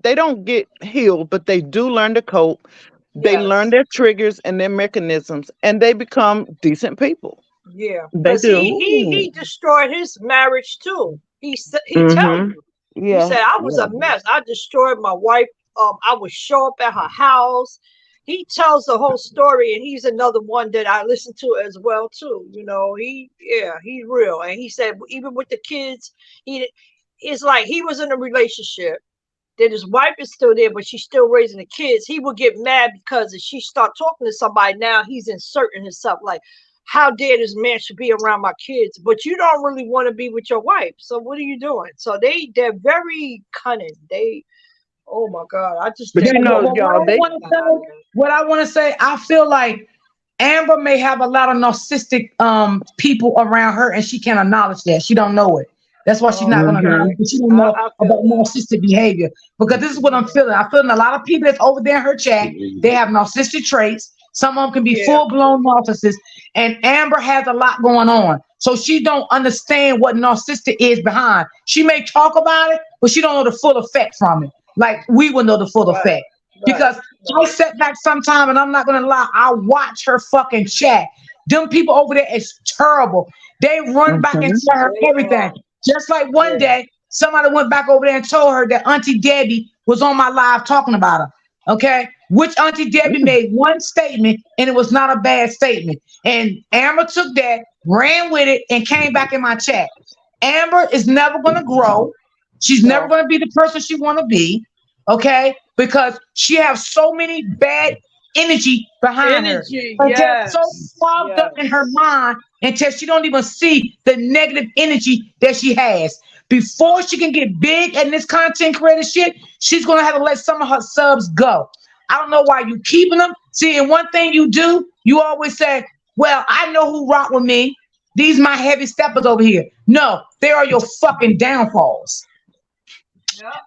they don't get healed, but they do learn to cope. They learn their triggers and their mechanisms, and they become decent people. Yeah, they do. He destroyed his marriage too. He tells you. He said, I was a mess. I destroyed my wife. I would show up at her house. He tells the whole story, and he's another one that I listen to as well too. You know, he's real. And he said even with the kids, it's like he was in a relationship. That his wife is still there, but she's still raising the kids. He would get mad because if she start talking to somebody now, he's inserting himself like, how dare this man should be around my kids? But you don't really want to be with your wife. So what are you doing? So they're very cunning. Oh my God. I just what I want to say, I feel like Amber may have a lot of narcissistic people around her, and she can't acknowledge that. She don't know it. That's why she's not going to know it. But she don't know about narcissistic behavior. Because this is what I'm feeling. I'm feeling a lot of people that's over there in her chat, they have narcissistic traits. Some of them can be full-blown narcissists. And Amber has a lot going on. So she don't understand what narcissistic is behind. She may talk about it, but she don't know the full effect from it. Like we will know the full effect. Because I sit back sometime, and I'm not going to lie, I watch her fucking chat. Them people over there is terrible. They run back and tell her everything. Just like one day, somebody went back over there and told her that Auntie Debbie was on my live talking about her. Okay? Which Auntie Debbie made one statement, and it was not a bad statement. And Amber took that, ran with it, and came back in my chat. Amber is never going to grow. She's never going to be the person she want to be. Okay? Because she has so many bad energy behind her. Yes. So fogged up in her mind until she don't even see the negative energy that she has. Before she can get big in this content creator shit, she's gonna have to let some of her subs go. I don't know why you keeping them. See, and one thing you do, you always say, well, I know who rock with me. These my heavy steppers over here. No, they are your fucking downfalls.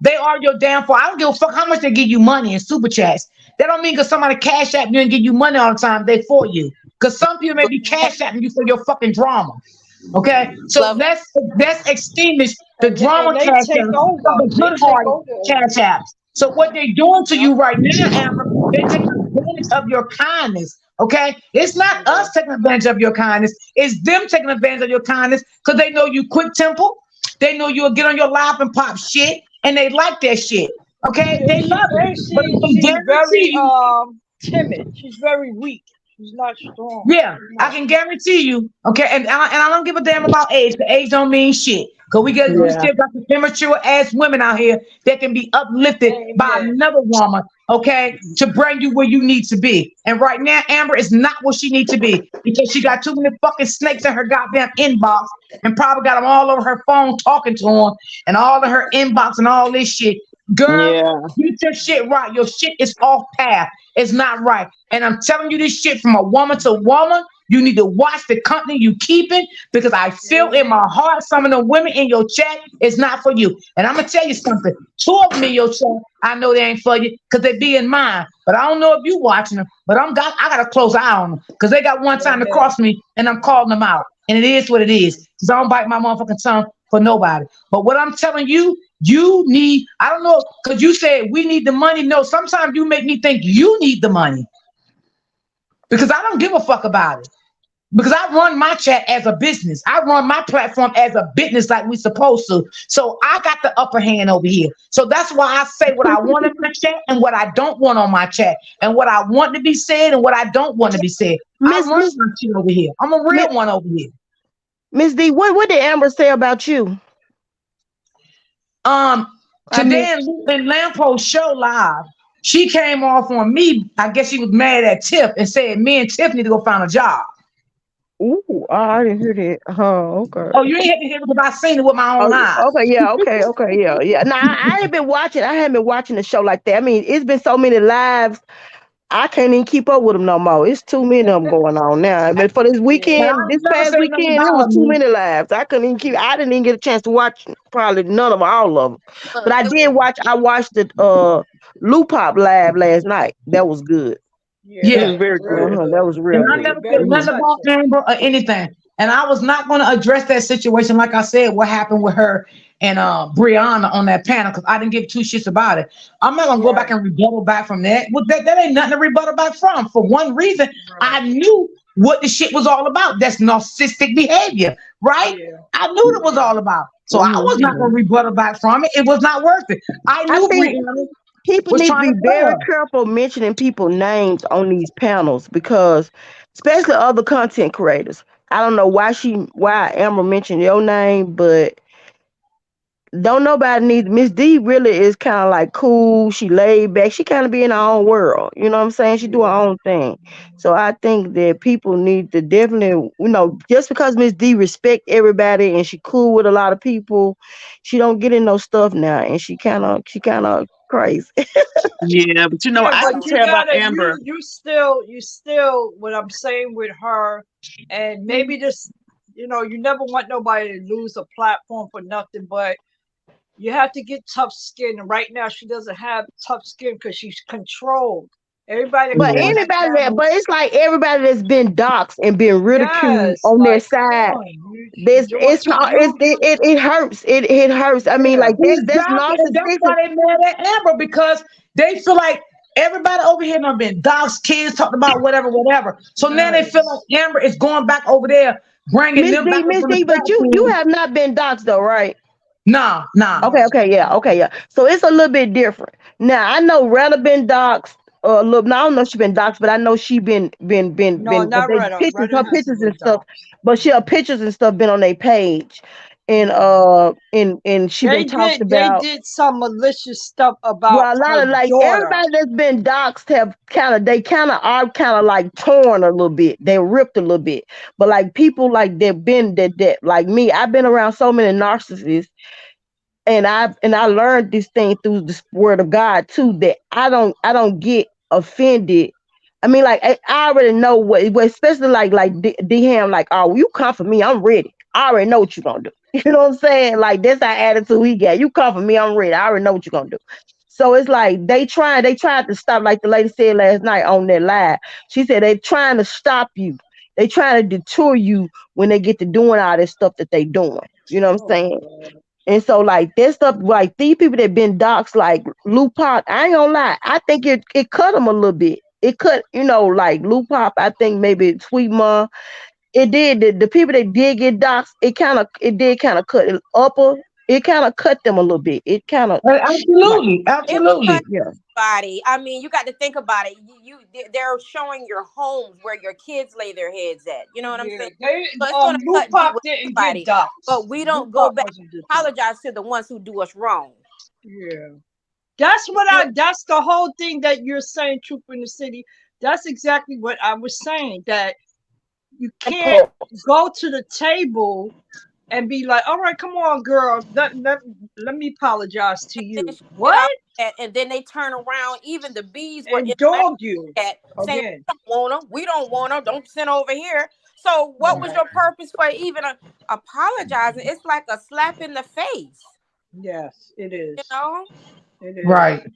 They are your downfall. I don't give a fuck how much they give you money in super chats. That don't mean because somebody cash app you and give you money all the time, they for you. Because some people may be cash apping you for your fucking drama. Okay? So let's extinguish the drama cash apps, the good-hearted cash apps. So what they're doing to you right now, Amber, they're taking advantage of your kindness. Okay? It's not us taking advantage of your kindness. It's them taking advantage of your kindness because they know you quick temper. They know you'll get on your live and pop shit. And they like that shit. Okay? They love it. But she's very timid. She's very weak. She's not strong. Yeah, I can guarantee you. Okay, and I don't give a damn about age. The age don't mean shit. Because we still got some immature ass women out here that can be uplifted by another woman, okay, to bring you where you need to be. And right now, Amber is not where she needs to be because she got too many fucking snakes in her goddamn inbox and probably got them all over her phone talking to them and all in her inbox and all this shit. Girl, get your shit right. Your shit is off path. It's not right. And I'm telling you this shit from a woman to woman. You need to watch the company you keeping because I feel in my heart some of the women in your chat is not for you. And I'm gonna tell you something. 2 of them in your chat, I know they ain't for you because they be in mine. But I don't know if you watching them. But I got a close eye on them because they got one time to cross me and I'm calling them out. And it is what it is because I don't bite my motherfucking tongue for nobody. But what I'm telling you, you need, I don't know, because you said we need the money. No, sometimes you make me think you need the money because I don't give a fuck about it. Because I run my chat as a business. I run my platform as a business like we supposed to. So I got the upper hand over here. So that's why I say what I want in my chat and what I don't want on my chat. And what I want to be said and what I don't want to be said. I run my shit over here. I'm a real one over here. Miss D, what did Amber say about you? Today in Lamppost show live, she came off on me. I guess she was mad at Tiff and said me and Tiff need to go find a job. Ooh, I didn't hear that. Oh, okay. Oh, you ain't had to hear it because I seen it with my own eyes. Okay, yeah, okay, yeah. Now I haven't been watching. I haven't been watching the show like that. I mean, it's been so many lives. I can't even keep up with them no more. It's too many of them going on now. But for this weekend, this past weekend, it was too many lives. I couldn't even keep. I didn't even get a chance to watch probably none of them, all of them. But I did watch. I watched the Lupop live last night. That was good. Yeah, it was very good. That was real. And I never said nothing about Amber or anything. And I was not going to address that situation, like I said, what happened with her and Brianna on that panel, because I didn't give two shits about it. I'm not going to go back and rebuttal back from that. Well, that ain't nothing to rebuttal back from. For one reason, I knew what the shit was all about. That's narcissistic behavior, right? I knew what it was all about. So I was not going to rebuttal back from it. It was not worth it. I knew Brianna. People need to be very careful mentioning people's names on these panels, because especially other content creators. I don't know why Amber mentioned your name, but don't nobody need. Miss D really is kind of like cool. She laid back. She kind of be in her own world. You know what I'm saying? She do her own thing. So I think that people need to definitely, just because Miss D respect everybody and she cool with a lot of people, she don't get in no stuff now, and she kind of crazy. Yeah, but I can tell about Amber. You still what I'm saying with her, and maybe this, you never want nobody to lose a platform for nothing, but you have to get tough skin. And right now she doesn't have tough skin because she's controlled. Everybody, but it's like everybody that's been doxxed and been ridiculed on their side. It hurts. It hurts. I mean, like that's narcissistic. That's why they mad at Amber, because they feel like everybody over here have been doxxed, kids talked about whatever. So now they feel like Amber is going back over there, bringing them back. Miss D, but you have not been doxxed though, right? No. Okay, yeah. So it's a little bit different. Now I know Retta been doxxed. Look, now I don't know if she been doxxed, but I know she been not pictures, her pictures and stuff. But her pictures and stuff been on their page, and she been talked about. They did some malicious stuff about. Well, a lot of everybody that's been doxxed are kind of like torn a little bit. They ripped a little bit, but like people like that like me, I've been around so many narcissists. And I learned this thing through the word of God too, that I don't get offended. I mean, like I already know what, especially like D-Ham, like, oh, you come for me, I'm ready. I already know what you're gonna do. You know what I'm saying? Like that's our attitude we got. You come for me, I'm ready. I already know what you're gonna do. So it's like they tried to stop, like the lady said last night on their live. She said they trying to stop you. They trying to deter you when they get to doing all this stuff that they doing. You know what I'm saying? And so like that stuff, like these people that been doxxed, like Lupop, I ain't gonna lie, I think it cut them a little bit. It cut, like Lupop, I think maybe Sweet Mom, it did. The people that did get doxxed, it did kind of cut it upper. It kind of cut them a little bit. It kind of absolutely. Yeah. I mean, you got to think about it. They're showing your homes where your kids lay their heads at. You know what I'm saying? Lupop didn't get doxxed, but we don't go back and apologize to the ones who do us wrong. Yeah, that's the whole thing that you're saying, Truth in the City. That's exactly what I was saying, that you can't go to the table and be like, all right, come on, girl, let me apologize to you. What? And then they turn around, even the bees were dog you saying, we don't want them, don't send over here. So what was your purpose for even apologizing? It's like a slap in the face. Yes, it is. It is. Right.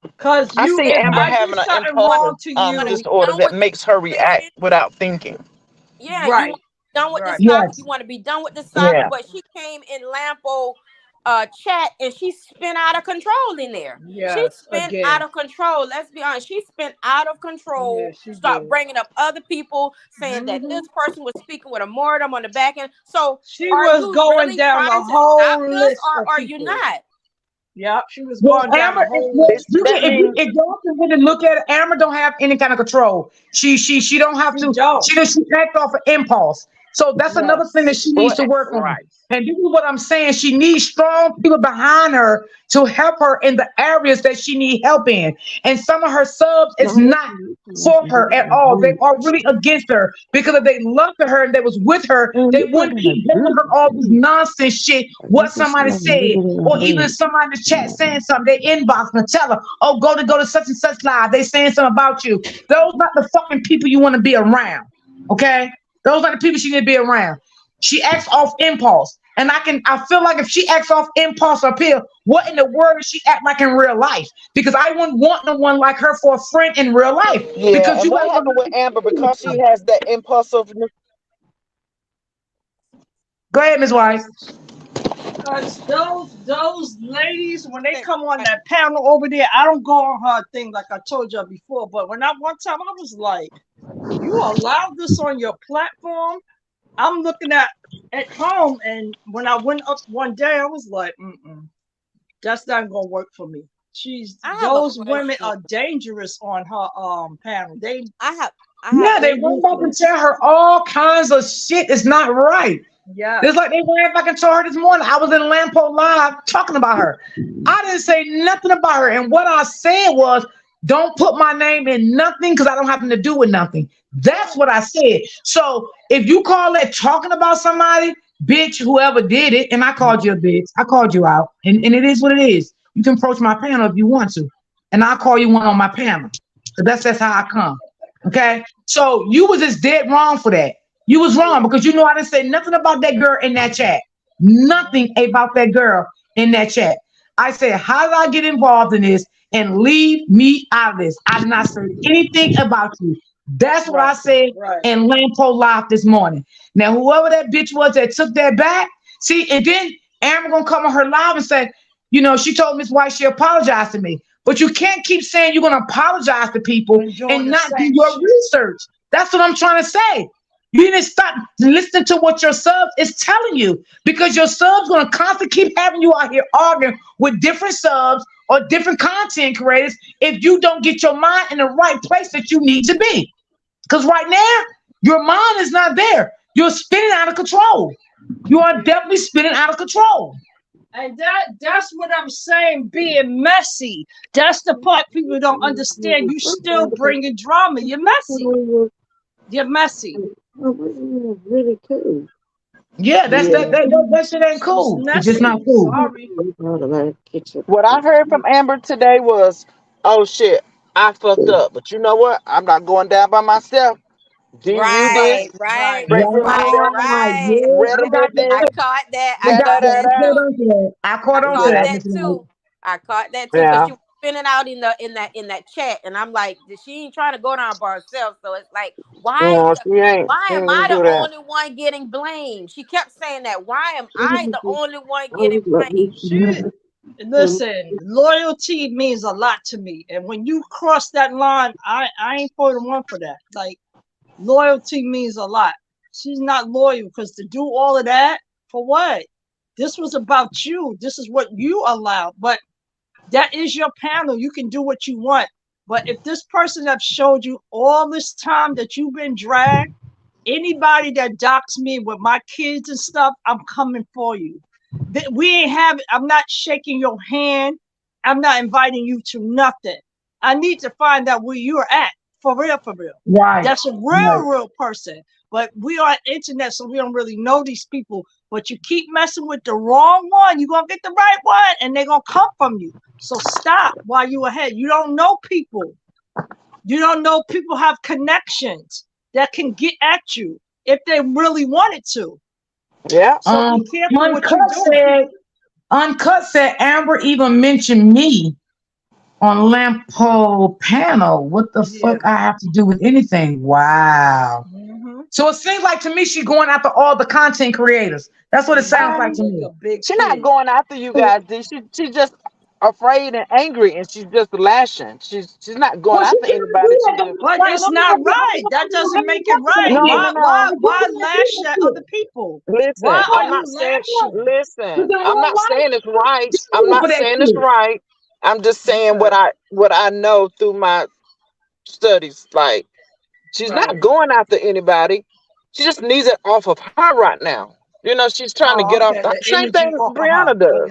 Because I see Amber having an impulsive disorder that makes her react without thinking. Yeah, right. Done with the saga. You want to be done with the saga, but she came in Lampo chat and she spent out of control in there. She spent out of control. Let's be honest. She spent out of control. Start bringing up other people, saying that this person was speaking with a martyrdom on the back end. So she was going down a whole list, or are you not? Yeah, she was going down a whole list. If y'all can really look at it, Amber don't have any kind of control. She don't have to. She act off of impulse. So that's another thing that she needs to work on. Right. And this is what I'm saying. She needs strong people behind her to help her in the areas that she needs help in. And some of her subs is not for her at all. They are really against her because if they loved her and they was with her, they wouldn't keep giving her all this nonsense shit, what somebody said, or even somebody in the chat saying something, they inbox and tell her, oh, go to such and such live. They saying something about you. Those not the fucking people you want to be around. Okay? Those are the people she need to be around. She acts off impulse. And I feel like if she acts off impulse up here, what in the world does she act like in real life? Because I wouldn't want no one like her for a friend in real life. Yeah, because you what happened with Amber because she has that impulsiveness. Go ahead, Ms. Wise. Because those ladies, when they come on that panel over there, I don't go on her thing like I told you before. But one time I was like, you allow this on your platform? I'm looking at home, and when I went up one day, I was like, that's not gonna work for me. Those women are dangerous on her panel. They went back and tell her all kinds of shit is not right. Yeah, it's like they went back and told her this morning. I was in Lampo Live talking about her. I didn't say nothing about her, and what I said was, don't put my name in nothing because I don't have nothing to do with nothing. That's what I said. So if you call that talking about somebody, bitch, whoever did it, and I called you a bitch, I called you out, and it is what it is. You can approach my panel if you want to, and I'll call you one on my panel. So that's how I come. Okay? So you was just dead wrong for that. You was wrong because you know I didn't say nothing about that girl in that chat. Nothing about that girl in that chat. I said, how did I get involved in this? And leave me out of this. I did not say anything about you. That's what I said in Lampo Live this morning. Now, whoever that bitch was that took that back, see, and then Amber gonna come on her live and say, you know, she told Miss White she apologized to me. But you can't keep saying you're gonna apologize to people and not do your research. That's what I'm trying to say. You need to stop listening to what your sub is telling you because your sub's gonna constantly keep having you out here arguing with different subs or different content creators if you don't get your mind in the right place that you need to be. Because right now, your mind is not there. You're spinning out of control. You are definitely spinning out of control. And that's what I'm saying, being messy. That's the part people don't understand. You still bringing drama. You're messy. You're messy. Really cool. Yeah, that shit ain't cool. It's just not cool. Sorry. What I heard from Amber today was, oh shit, I fucked up. But you know what? I'm not going down by myself. Right. I caught that. I caught on to that too. I caught that too because she was spinning out in that chat, and I'm like, she ain't trying to go down by herself. So it's like, why am I the only one getting blamed? She kept saying that. Why am I the only one getting blamed? Shit. Listen, loyalty means a lot to me, and when you cross that line, I ain't for the one for that. Like, loyalty means a lot. She's not loyal because to do all of that for what? This was about you. This is what you allowed. But that is your panel. You can do what you want. But if this person have showed you all this time that you've been dragged, anybody that docks me with my kids and stuff, I'm coming for you. We ain't have. I'm not shaking your hand. I'm not inviting you to nothing. I need to find out where you're at. For real, for real. Right. That's a real person. But we are on internet, so we don't really know these people. But you keep messing with the wrong one, you're gonna get the right one, and they're gonna come from you. So stop while you're ahead. You don't know people. You don't know people have connections that can get at you if they really wanted to. Yeah. So be careful what you're doing. Uncut said Amber even mentioned me on Lampo panel. What the fuck I have to do with anything? Wow. So it seems like to me she's going after all the content creators. That's what it sounds like to me. She's not going after you guys. She's just afraid and angry, and she's just lashing. She's not going after anybody. But it's not right. That doesn't make it right. Why lash at other people? Listen, I'm not saying it's right. I'm not saying it's right. I'm just saying what I know through my studies. Like, she's not going after anybody. She just needs it off of her right now. You know, she's trying to get off the same thing Brianna does.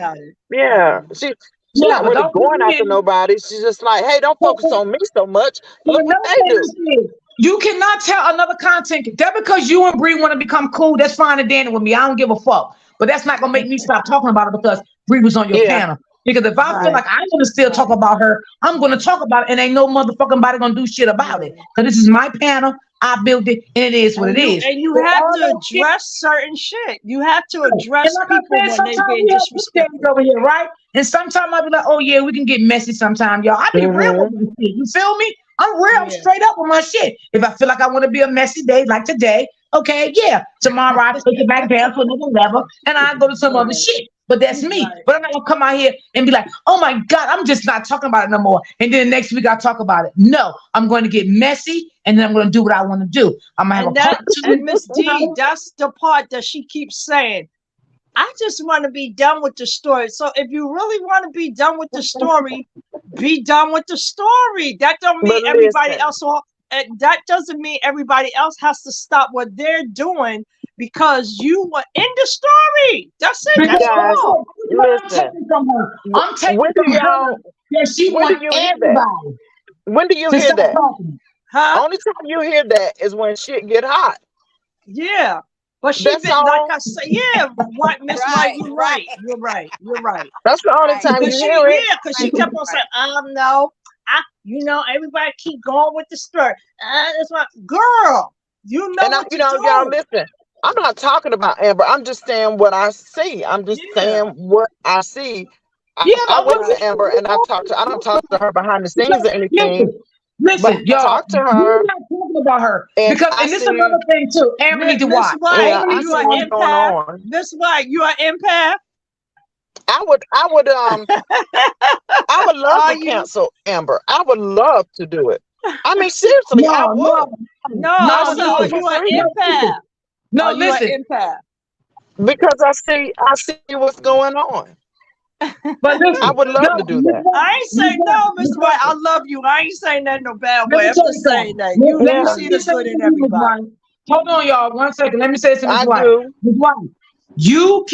Yeah. She's not really going after nobody. She's just like, hey, don't focus on me so much. Look what they do. You cannot tell another content that because you and Bree want to become cool, that's fine and dandy with me. I don't give a fuck. But that's not gonna make me stop talking about it because Bree was on your panel. Because if I feel like I want to still talk about her, I'm gonna talk about it, and ain't no motherfucking body gonna do shit about it. Because this is my panel. I built it, and it is what it is. And you have to address certain shit. You have to address people when they being disrespectful over here, right? And sometimes I'll be like, oh yeah, we can get messy sometimes, y'all. I be real with my shit. You feel me? I'm real. I'm straight up with my shit. If I feel like I want to be a messy day like today, okay, yeah. Tomorrow I take it back down to another level, and I go to some other shit. But that's me. But I'm not gonna come out here and be like, oh my God, I'm just not talking about it no more. And then next week I'll talk about it. No, I'm going to get messy, and then I'm going to do what I want to do. I'm gonna have and Miss D, that's the part that she keeps saying. I just want to be done with the story. So if you really want to be done with the story, be done with the story. That don't mean everybody else. That doesn't mean everybody else has to stop what they're doing because you were in the story. That's it. That's all. I'm taking from her. Yeah, she wants everybody. When do you hear that? Only time you hear that is when shit get hot. Yeah. But she been, like I said, yeah, right, Miss White, you're right. You're right. You're right. That's the only time you hear it. Yeah, because she kept on saying, no, everybody keep going with the story. It's like, girl, you know what to do. Y'all listen. I'm not talking about Amber. I'm just saying what I see. I'm just saying what I see. I went to Amber and I don't talk to her behind the scenes or anything. Listen, y'all, talk to her. We're not talking about her because this is another thing too. Amber need to watch. You are empath. This why you are empath. I would love to cancel Amber. I would love to do it. I mean, seriously, I would. You are empath. No, listen. Because I see what's going on. But listen, I would love to do that. I ain't saying no, Mr. White. I love you. I ain't saying that no bad way. I'm just saying that you see the good in everybody. Hold on, y'all. 1 second. Let me say this to Ms. White. Ms. White, you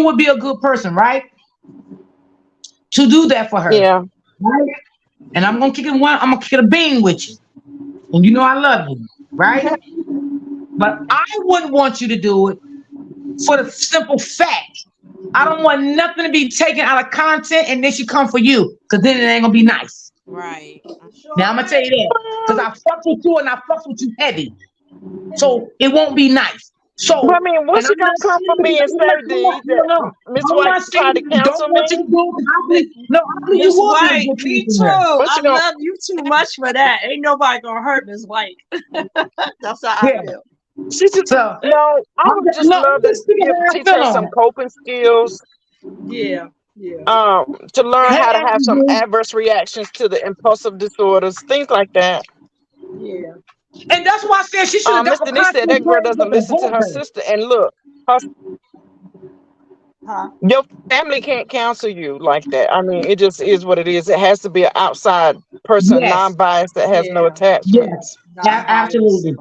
would be a good person, right? To do that for her. Yeah. Right? And I'm gonna kick it a bean with you. And you know I love you, right? But I wouldn't want you to do it for the simple fact. I don't want nothing to be taken out of content and then she come for you. Cause then it ain't gonna be nice. Right. Now I'm gonna tell you that. Cause I fucked with you and I fucked with you heavy. So it won't be nice. So I mean, what's she gonna come for me and say, that Miss White tried to cancel me? Miss White, me too. I love you too much for that. Ain't nobody gonna hurt Miss White. That's how I feel. She just no, I would just love to teach her some coping skills. Yeah. To learn how to have some adverse reactions to the impulsive disorders, things like that. Yeah. And that's why I said she should have Miss Denise said that girl doesn't listen to her sister. And look, your family can't counsel you like that. I mean, it just is what it is. It has to be an outside person, non-biased, that has no attachments. Yes, absolutely.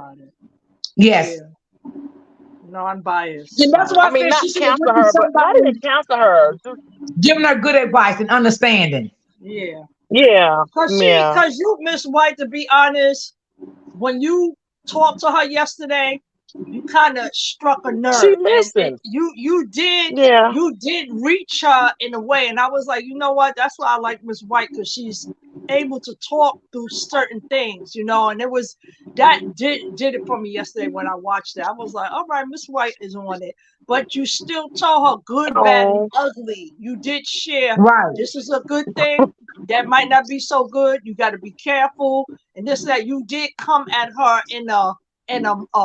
Yes. Yeah. Non-biased. And that's why I mean, not counsel her, but not even counsel her. Giving her good advice and understanding. Yeah. Yeah. Because you, Miss White, to be honest, when you talked to her yesterday, you kind of struck a nerve. She listened. You did reach her in a way, and I was like, you know what? That's why I like Miss White, because she's able to talk through certain things, and it was that did it for me yesterday when I watched it. I was like, all right, Miss White is on it, but you still told her good, bad, and ugly. You did share. Right. This is a good thing. That might not be so good. You got to be careful, and this that you did come at her in a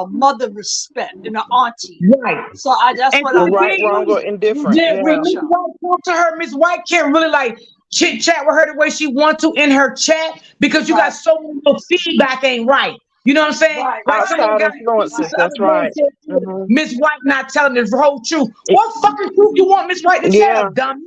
mother respect, in an auntie. Right. So that's what I right, wrong, or indifferent. When Miss White talk to her, Miss White can't really like chit chat with her the way she wants to in her chat because you got so many little feedback ain't right. You know what I'm saying? Right. Outside influences, that's right. Miss White not telling the whole truth. What fucking truth you want Miss White to tell, dummy?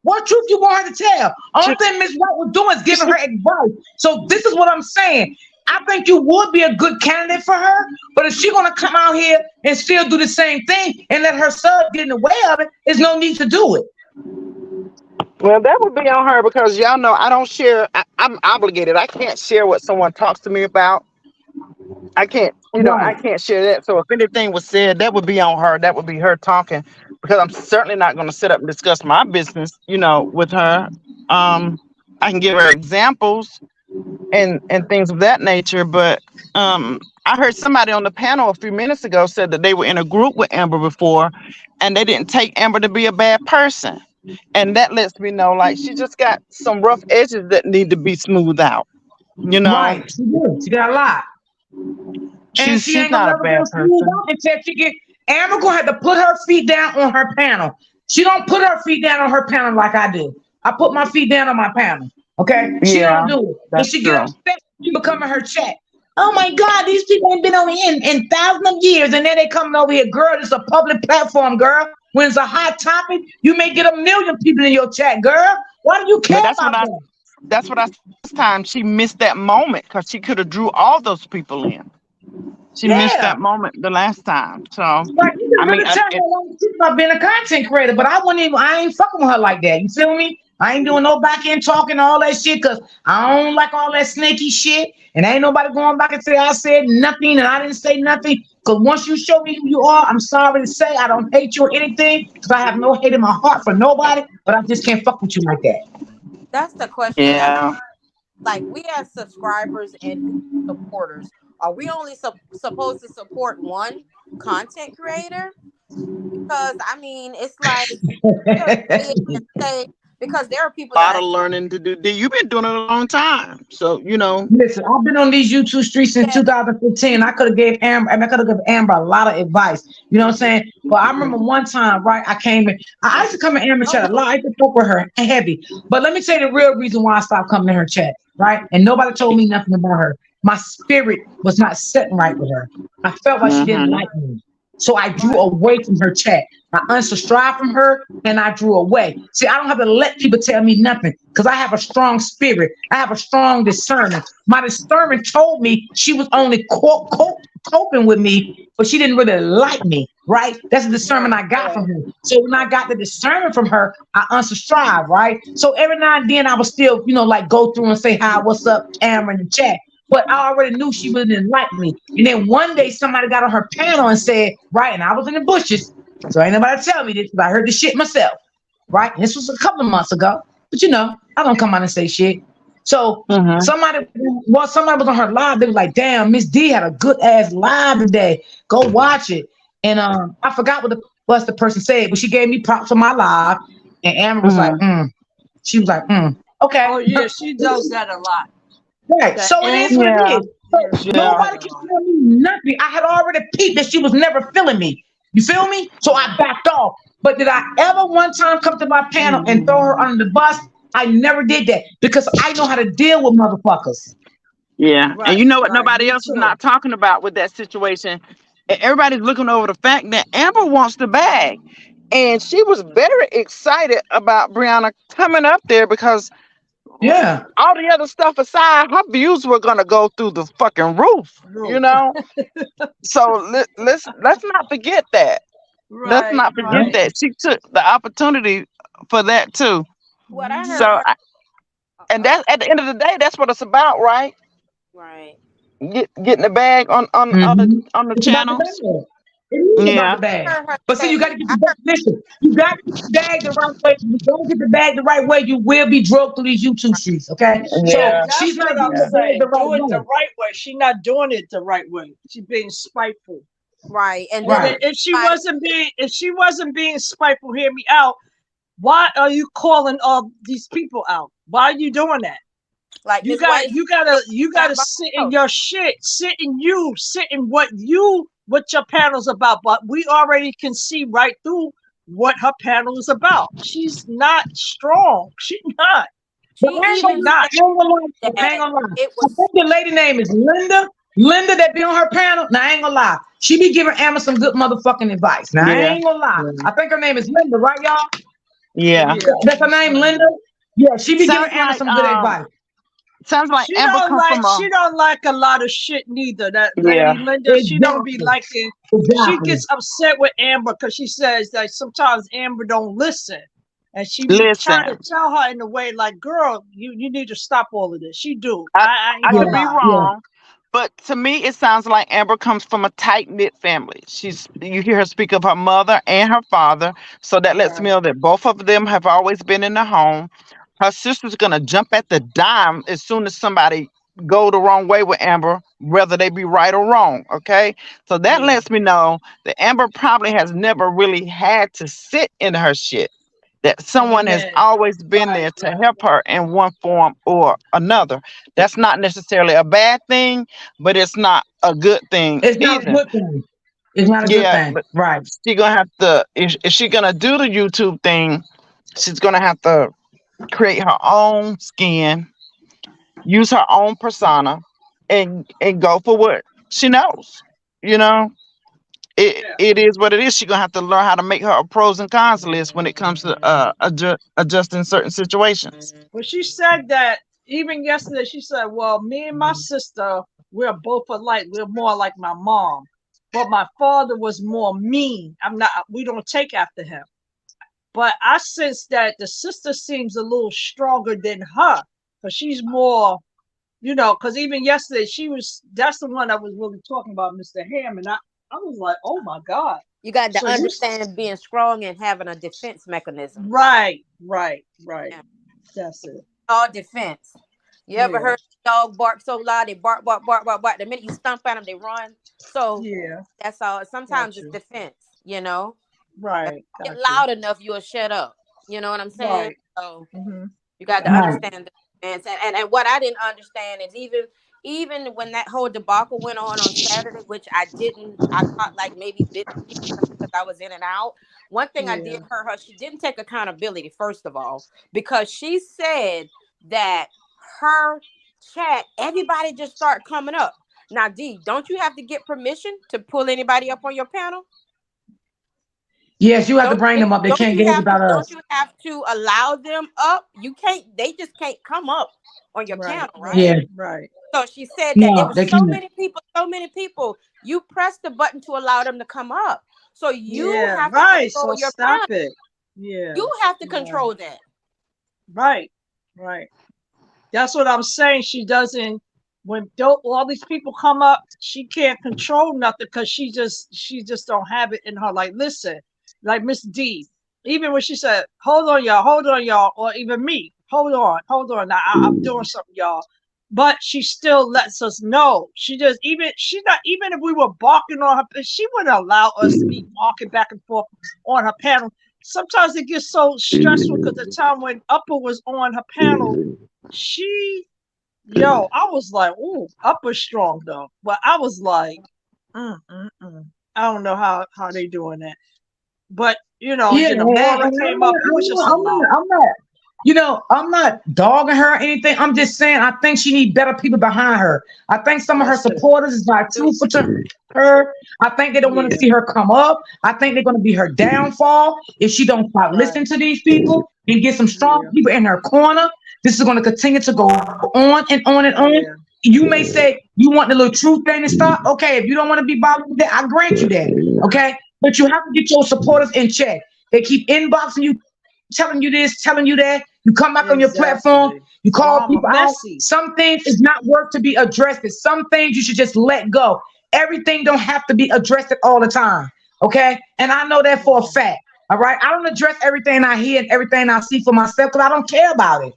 What truth you want her to tell? Only thing Miss White was doing is giving her advice. So this is what I'm saying. I think you would be a good candidate for her. But if she's gonna come out here and still do the same thing and let her son get in the way of it, there's no need to do it. Well, that would be on her because y'all know I don't share. I'm obligated. I can't share what someone talks to me about. I can't, I can't share that. So if anything was said, that would be on her. That would be her talking because I'm certainly not going to sit up and discuss my business, with her. I can give her examples and things of that nature. But I heard somebody on the panel a few minutes ago said that they were in a group with Amber before and they didn't take Amber to be a bad person. And that lets me know, like, she just got some rough edges that need to be smoothed out. Right. She did. She got a lot. And she ain't not a bad person. Until she get Amber gonna have to put her feet down on her panel. She don't put her feet down on her panel like I do. I put my feet down on my panel. Okay? She don't do it. And she get upset, people come in her chat. Oh my God, these people ain't been over here in thousands of years, and then they coming over here. Girl, it's a public platform, girl. When it's a hot topic, you may get 1 million people in your chat, girl. Why do you care about that? That's what I said last time. She missed that moment because she could have drew all those people in. She missed that moment the last time. So like, you can really tell her about being a content creator, but I ain't fucking with her like that. You feel me? I ain't doing no back end talking all that shit because I don't like all that snaky shit. And ain't nobody going back and say I said nothing and I didn't say nothing. Because once you show me who you are, I'm sorry to say I don't hate you or anything because I have no hate in my heart for nobody, but I just can't fuck with you like that. That's the question. Yeah. Like, we as subscribers and supporters, are we only supposed to support one content creator? Because I mean, it's like because there are people a lot of learning to do. You've been doing it a long time, so Listen, I've been on these YouTube streets since 2015. I could have gave Amber a lot of advice. You know what I'm saying? But I remember one time, right? I used to come in Amber chat a lot. I used to fuck with her heavy. But let me tell you the real reason why I stopped coming in her chat, right? And nobody told me nothing about her. My spirit was not setting right with her. I felt like she didn't like me. So I drew away from her chat. I unsubscribed from her and I drew away. See, I don't have to let people tell me nothing because I have a strong spirit. I have a strong discernment. My discernment told me she was only coping with me, but she didn't really like me, right? That's the discernment I got from her. So when I got the discernment from her, I unsubscribed, right? So every now and then I would still, like go through and say, hi, what's up, Amber, in the chat. But I already knew she really didn't like me. And then one day somebody got on her panel and said, right, and I was in the bushes, so ain't nobody tell me this because I heard the shit myself, right? And this was a couple of months ago. But I don't come out and say shit. So somebody was on her live. They was like, damn, Miss D had a good ass live today. Go watch it. And I forgot what the person said, but she gave me props on my live. And Amber was like, She was like, okay. Oh yeah, she does that a lot. Right. So it is what it is. So nobody can tell me nothing. I had already peeped that she was never feeling me. You feel me? So I backed off. But did I ever one time come to my panel and throw her under the bus? I never did that because I know how to deal with motherfuckers. Yeah. Right. And you know what nobody else is not talking about with that situation? Everybody's looking over the fact that Amber wants the bag. And she was very excited about Brianna coming up there because all the other stuff aside, her views were gonna go through the fucking roof, So let's not forget that. Right, let's not forget that she took the opportunity for that too. What I heard. So, and that at the end of the day, that's what it's about, right? Right. Getting the bag on the channels. Yeah, but see, you got to get the bag. Listen, you got to get the bag the right way. If you don't get the bag the right way, you will be drugged through these YouTube streets. Okay, so she's not doing it the right way. She's not doing it the right way. She's being spiteful. Right, and if she wasn't being spiteful, hear me out. Why are you calling all these people out? Why are you doing that? Like you gotta sit in your shit, sit in what your panel's about. But we already can see right through what her panel is about. She's not strong. She's not. Hang on. I think the lady name is Linda. Linda that be on her panel. Now I ain't gonna lie. She be giving Amber some good motherfucking advice. Now I ain't gonna lie. I think her name is Linda, right, y'all? Yeah. That's her name, Linda? Yeah, she be giving Amber some good advice. Sounds like Amber comes from she don't like a lot of shit neither. That Yeah. Lady Linda, she don't be Exactly. liking. She Exactly. gets upset with Amber because she says that sometimes Amber don't listen, and she be trying to Listen, tell her in a way like, "Girl, you need to stop all of this." She do. I ain't could gonna be Yeah. lie. Yeah. wrong, but to me, it sounds like Amber comes from a tight knit family. You hear her speak of her mother and her father, so that lets me Right. know that both of them have always been in the home. Her sister's gonna jump at the dime as soon as somebody go the wrong way with Amber, whether they be right or wrong. Okay, so that Yeah. lets me know that Amber probably has never really had to sit in her shit. That someone has Amen. always been Right. there to help her in one form or another. That's not necessarily a bad thing, but it's not a good thing It's not a either. good thing. It's not a good Yeah, thing. but Right. she gonna have to if she gonna do the YouTube thing, she's gonna have to create her own skin, use her own persona, and go for what she knows. You know, it is what it is. She's gonna have to learn how to make her a pros and cons list when it comes to adjusting certain situations. Well, she said that even yesterday. She said, "Well, me and my sister, we're both alike. We're more like my mom, but my father was more mean. I'm not. We don't take after him." But I sense that the sister seems a little stronger than her because she's more, because even yesterday that's the one I was really talking about, Mr. Hammond. I was like, oh my God. You got to So understand being strong and having a defense mechanism. Right. Yeah. That's it. All defense. You ever Yeah. heard a dog bark so loud they bark, bark, bark, bark, bark. The minute you stomp at them, they run. So Yeah. that's all. Sometimes Gotcha. it's defense, you know. Right. Get Gotcha. loud enough, you'll shut up. You know what I'm saying? Right. So Mhm. you got to Right. understand the defense. And what I didn't understand is even when that whole debacle went on Saturday, which I caught like maybe bits because I was in and out. One thing I did Yeah. hear her, she didn't take accountability, first of all, because she said that her chat, everybody just start coming up. Now, D, don't you have to get permission to pull anybody up on your panel? Yes, you have to bring them up. They can't get without Don't us. you have to allow them up? You can't, they just can't come up on your Right. panel, right? Yeah. Right. So she said that there No, were they so can't. many people. You press the button to allow them to come up. So you Yeah. have to Right. control So your stop panel. it. Yeah. You have to Yeah. control that. Right. Right. That's what I'm saying. She doesn't. When all these people come up, she can't control nothing because she just don't have it in her. Like, listen, like Miss D, even when she said, hold on, y'all, or even me, hold on. Now I'm doing something, y'all. But she still lets us know. She's not, even if we were barking on her, she wouldn't allow us to be walking back and forth on her panel. Sometimes it gets so stressful because the time when Upper was on her panel, I was like, ooh, Upper strong though. But I was like, I don't know how they doing that. But Yeah, then Amora and came up. It was just a lot. I'm not dogging her or anything. I'm just saying I think she needs better people behind her. I think some of her That's it. supporters is not truthful to her. I think they don't want to Yeah. see her come up. I think they're going to be her downfall if she don't stop Right. listening to these people and get some strong Yeah. people in her corner. This is going to continue to go on and on and on. Yeah. You may say you want the little truth thing to stop. Okay, if you don't want to be bothered with that, I grant you that. Okay, but you have to get your supporters in check. They keep inboxing you, telling you this, telling you that. You come back on your platform, Exactly. you call Drama, people out. messy. Some things is not worth to be addressed. Some things you should just let go. Everything don't have to be addressed all the time. Okay, and I know that for a fact. All right, I don't address everything I hear and everything I see for myself because I don't care about it.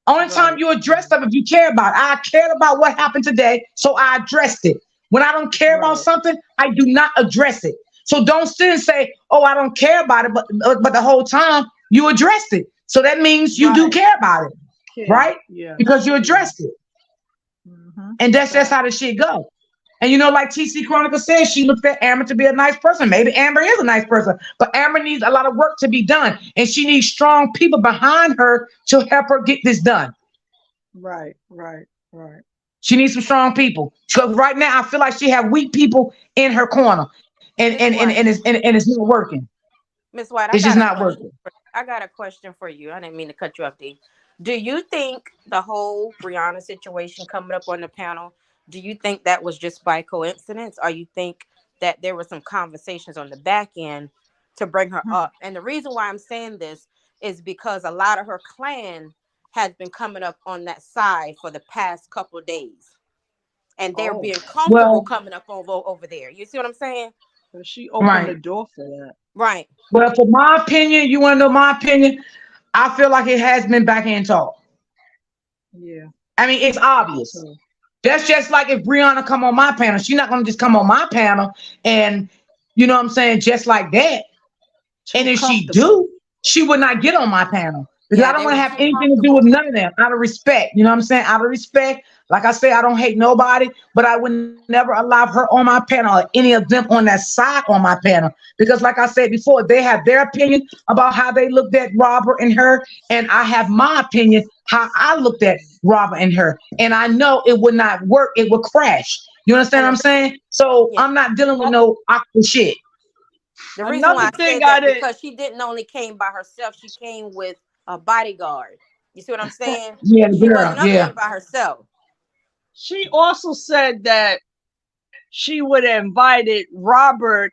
Only time Right. you address stuff if you care about it. I cared about what happened today, so I addressed it. When I don't care about Right. something, I do not address it. So don't sit and say, "Oh, I don't care about it," but the whole time you addressed it. So that means you do Right. care about it, Yeah. right? Yeah. Because you Yeah. addressed it, Mhm. and that's Right. how the shit go. And like TC Chronicle says, she looks at Amber to be a nice person. Maybe Amber is a nice person, but Amber needs a lot of work to be done, and she needs strong people behind her to help her get this done. Right. Right. Right. She needs some strong people. Because right now I feel like she have weak people in her corner. And Miss White, it's not working. Miss White, It's just not working. I got a question for you. I didn't mean to cut you off, D. Do you think the whole Brianna situation coming up on the panel, do you think that was just by coincidence, or you think that there were some conversations on the back end to bring her up? And the reason why I'm saying this is because a lot of her clan has been coming up on that side for the past couple of days, and they're being comfortable coming up over there. You see what I'm saying? So she opened the door for that. Right. Well, for my opinion, you want to know my opinion? I feel like it has been back end talk. Yeah. I mean, it's obvious. That's just like if Brianna come on my panel. She's not going to just come on my panel and, you know what I'm saying, just like that. And if she do, she would not get on my panel. Because I don't want to have anything to do with none of them, out of respect. You know what I'm saying? Out of respect. Like I say, I don't hate nobody, but I would never allow her on my panel or any of them on that side on my panel. Because like I said before, they have their opinion about how they looked at Robert and her. And I have my opinion how I looked at Robert and her. And I know it would not work. It would crash. You understand what I'm saying? So I'm not dealing with no awkward shit. The reason why I said that because she didn't only came by herself, she came with a bodyguard. You see what I'm saying? Yeah, she wasn't up by herself. She also said that she would have invited Robert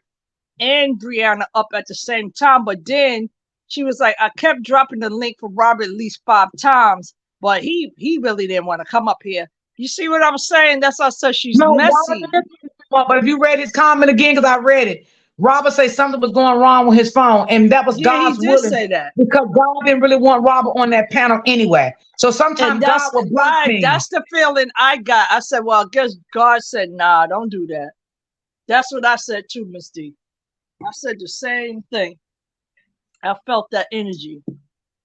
and Brianna up at the same time, but then she was like, I kept dropping the link for Robert at least 5 times, but he really didn't want to come up here. You see what I'm saying? That's why I said she's messy. But if you read his comment again, because I read it, Robert said something was going wrong with his phone, and that was God's will. Say that because God didn't really want Robert on that panel anyway. So sometimes God will block things. That's the feeling I got. I said, well, I guess God said, nah, don't do that. That's what I said too, Miss D. I said the same thing. I felt that energy.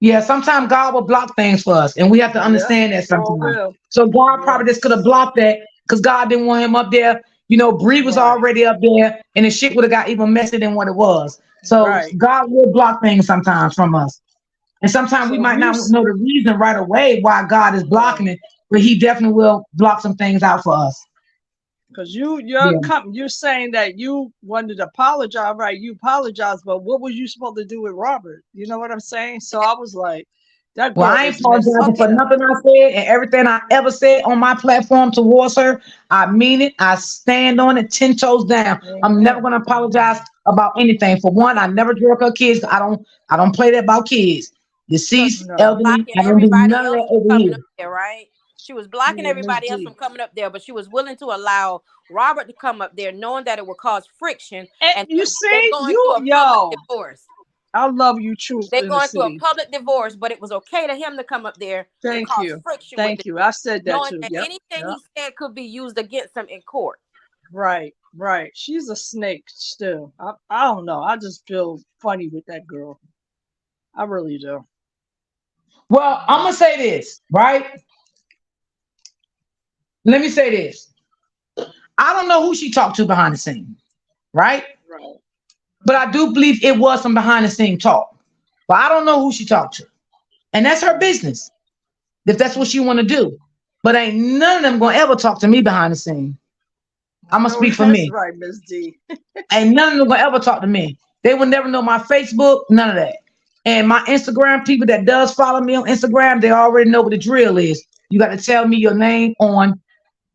Yeah, sometimes God will block things for us, and we have to understand that sometimes. So God probably just could have blocked that because God didn't want him up there. You know, Bree was already up there, and the shit would have got even messier than what it was. So God will block things sometimes from us. And sometimes we might not know the reason right away why God is blocking it, but he definitely will block some things out for us. Because you're saying that you wanted to apologize, right? You apologized, but what was you supposed to do with Robert? You know what I'm saying? So I was like, that girl I ain't apologizing for nothing I said, and everything I ever said on my platform towards her, I mean it. I stand on it 10 toes down. I'm never gonna apologize about anything. For one, I never drug her kids. I don't play that about kids. Deceased, elderly, I don't do none of that over here. There, right? She was blocking everybody else from coming up there, but she was willing to allow Robert to come up there, knowing that it would cause friction. And you see, divorce. I love you, truth. They're going through a public divorce, but it was okay to him to come up there. Thank you. Thank you. I said that too. That anything he said could be used against him in court. Right. She's a snake still. I don't know. I just feel funny with that girl. I really do. Well, I'm gonna say this, right? Let me say this. I don't know who she talked to behind the scene, right? Right. But I do believe it was some behind the scene talk. But I don't know who she talked to. And that's her business. If that's what she want to do. But ain't none of them gonna ever talk to me behind the scene. I'm gonna speak for me. Right, Miss D. Ain't none of them gonna ever talk to me. They will never know my Facebook, none of that. And my Instagram, people that does follow me on Instagram, they already know what the drill is. You got to tell me your name on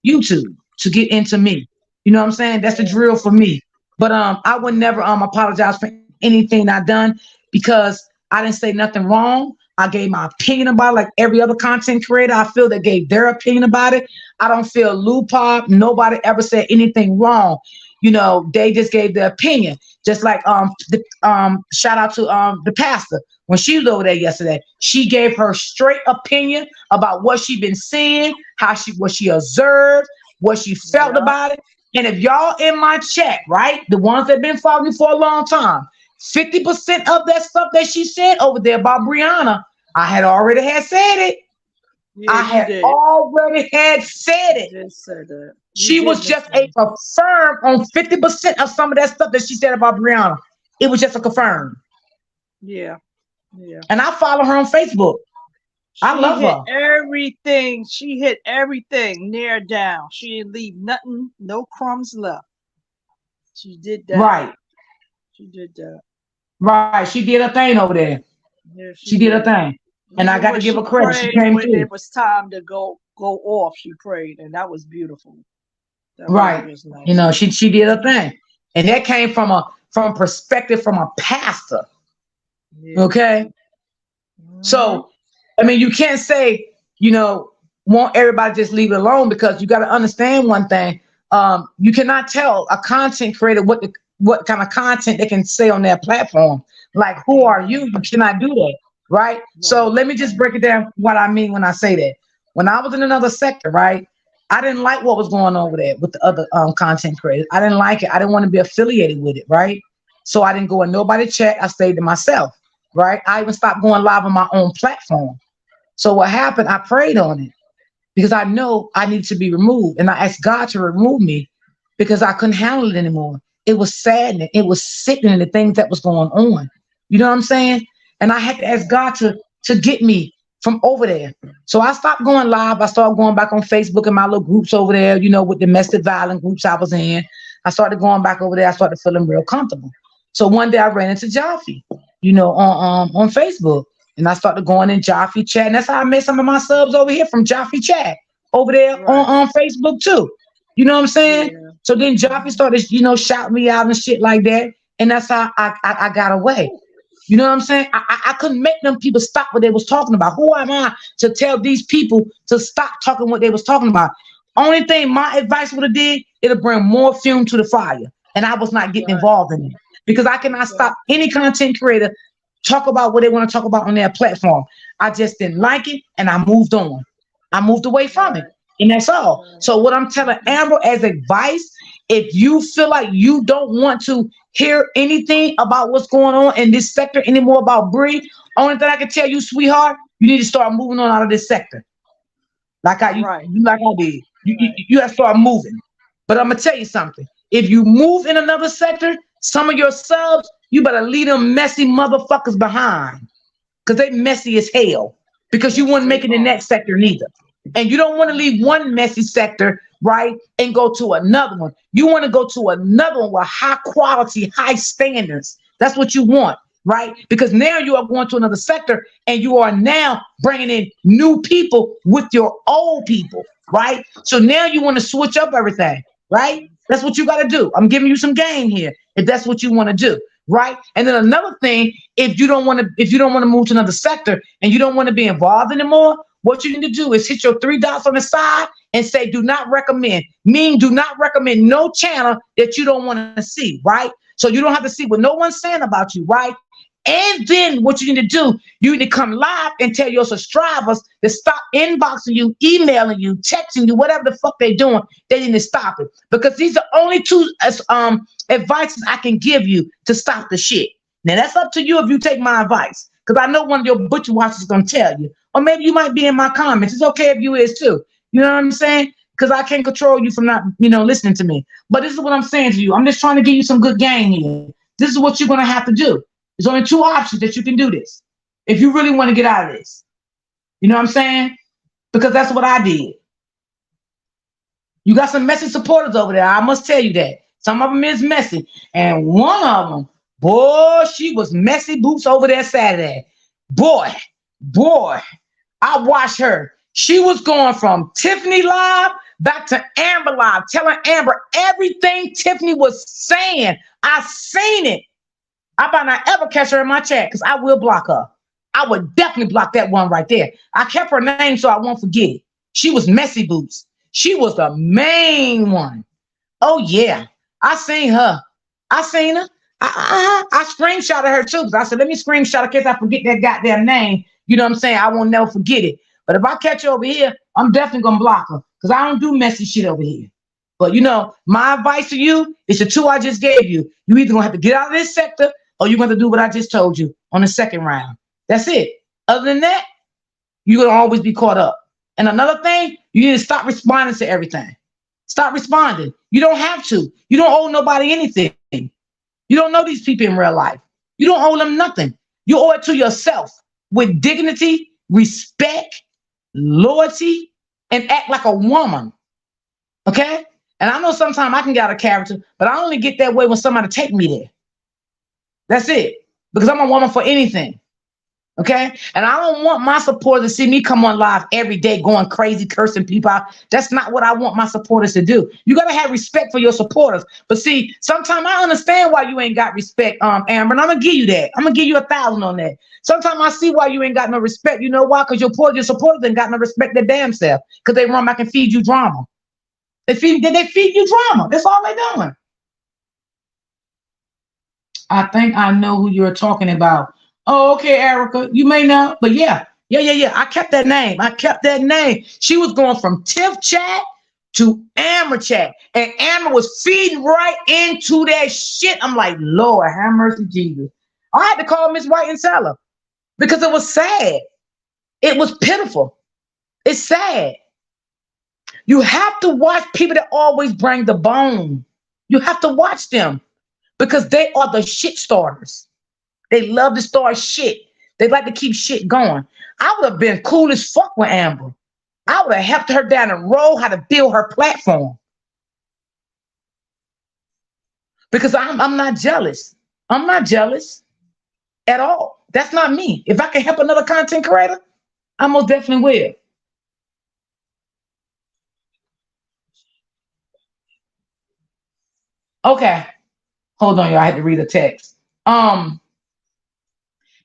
YouTube to get into me. You know what I'm saying? That's the drill for me. But I would never apologize for anything I done because I didn't say nothing wrong. I gave my opinion about it like every other content creator. I feel they gave their opinion about it. I don't feel loophole. Nobody ever said anything wrong. You know, they just gave their opinion. Just like shout out to the pastor when she was over there yesterday. She gave her straight opinion about what she been seeing, what she observed, what she felt about it. And if y'all in my chat, right, the ones that been following me for a long time, 50% of that stuff that she said over there about Brianna, I had already said it. Yeah, I had already said it. You said that. She was just a confirm on 50% of some of that stuff that she said about Brianna. It was just a confirm. Yeah. And I follow her on Facebook. I love her. Everything. She hit everything near down. She didn't leave nothing, no crumbs left. She did that. Right. She did that. Right. She did her thing over there. Yeah, she did her thing. And I got to give her credit. She came when through. it was time to go off, she prayed, and that was beautiful. That right. was nice. You know, she did her thing. And that came from a perspective from a pastor. Yeah. Okay. Mm-hmm. So, I mean, you can't say, you know, won't everybody just leave it alone, because you got to understand one thing. You cannot tell a content creator what kind of content they can say on their platform. Like, who are you? You cannot do that. Right. So let me just break it down what I mean when I say that. When I was in another sector, right, I didn't like what was going on over there with the other content creators. I didn't like it. I didn't want to be affiliated with it. Right. So I didn't go in nobody's chat. I stayed to myself. Right. I even stopped going live on my own platform. So what happened? I prayed on it because I know I needed to be removed. And I asked God to remove me because I couldn't handle it anymore. It was saddening. It was sickening, the things that was going on. You know what I'm saying? And I had to ask God to get me from over there. So I stopped going live. I started going back on Facebook and my little groups over there, you know, with domestic violence groups I was in. I started going back over there. I started feeling real comfortable. So one day I ran into Jaffe, you know, on Facebook. And I started going in Jaffe chat. And that's how I met some of my subs over here from Jaffe chat over there on Facebook too. You know what I'm saying? Yeah. So then Jaffe started, you know, shouting me out and shit like that. And that's how I got away. You know what I'm saying? I couldn't make them people stop what they was talking about. Who am I to tell these people to stop talking what they was talking about? Only thing my advice would have did, it'll bring more fuel to the fire. And I was not getting involved in it. Because I cannot stop any content creator talk about what they want to talk about on their platform. I just didn't like it and I moved on. I moved away from it. And that's all. So what I'm telling Amber as advice, if you feel like you don't want to hear anything about what's going on in this sector anymore about Bree, only thing I can tell you, sweetheart, you need to start moving on out of this sector. Like I did. You have to start moving. But I'm gonna tell you something. If you move in another sector, some of your subs, you better leave them messy motherfuckers behind. Because they messy as hell. Because you wouldn't make it in that sector neither. And you don't want to leave one messy sector, right, and go to another one. You want to go to another one with high quality, high standards. That's what you want, right? Because now you are going to another sector and you are now bringing in new people with your old people, right? So now you want to switch up everything, right? That's what you got to do. I'm giving you some game here if that's what you want to do, right? And then another thing, if you don't want to move to another sector and you don't want to be involved anymore, what you need to do is hit your 3 dots on the side and say, do not recommend. Meaning do not recommend no channel that you don't want to see, right? So you don't have to see what no one's saying about you, right? And then what you need to do, you need to come live and tell your subscribers to stop inboxing you, emailing you, texting you, whatever the fuck they're doing. They need to stop it. Because these are only 2 advices I can give you to stop the shit. Now that's up to you if you take my advice. Because I know one of your butcher watchers is going to tell you. Or maybe you might be in my comments. It's okay if you is too. You know what I'm saying? Because I can't control you from not, you know, listening to me. But this is what I'm saying to you. I'm just trying to give you some good game here. This is what you're going to have to do. There's only 2 options that you can do this. If you really want to get out of this. You know what I'm saying? Because that's what I did. You got some messy supporters over there. I must tell you that. Some of them is messy. And one of them, boy, she was messy boots over there Saturday. Boy, I watched her. She was going from Tiffany Live back to Amber Live, telling Amber everything Tiffany was saying. I seen it. I might not ever catch her in my chat because I will block her. I would definitely block that one right there. I kept her name so I won't forget it. She was Messy Boots. She was the main one. Oh, yeah. I seen her. I seen her. I screenshotted her too. I said, let me screenshot in case I forget that goddamn name. You know what I'm saying? I won't never forget it. But if I catch her over here, I'm definitely going to block her because I don't do messy shit over here. But, you know, my advice to you is the 2 I just gave you. You either going to have to get out of this sector or you're going to do what I just told you on the second round. That's it. Other than that, you're going to always be caught up. And another thing, you need to stop responding to everything. Stop responding. You don't have to. You don't owe nobody anything. You don't know these people in real life. You don't owe them nothing. You owe it to yourself with dignity, respect, loyalty, and act like a woman. Okay? And I know sometimes I can get out of character, but I only get that way when somebody take me there. That's it. Because I'm a woman for anything. Okay. And I don't want my supporters to see me come on live every day going crazy, cursing people out. That's not what I want my supporters to do. You got to have respect for your supporters. But see, sometimes I understand why you ain't got respect, Amber, and I'm going to give you that. I'm going to give you 1,000 on that. Sometimes I see why you ain't got no respect. You know why? Because your supporters ain't got no respect their damn self. Because they run back and feed you drama. They feed you drama. That's all they doing. I think I know who you're talking about. Oh, okay, Erica. You may know, but yeah. I kept that name. She was going from Tiff chat to Amber chat. And Amber was feeding right into that shit. I'm like, Lord, have mercy, Jesus. I had to call Miss White and tell her because it was sad. It was pitiful. It's sad. You have to watch people that always bring the bone. You have to watch them because they are the shit starters. They love to start shit. They like to keep shit going. I would have been cool as fuck with Amber. I would have helped her down the road how to build her platform. Because I'm not jealous. I'm not jealous at all. That's not me. If I can help another content creator, I most definitely will. Okay. Hold on, y'all. I had to read a text.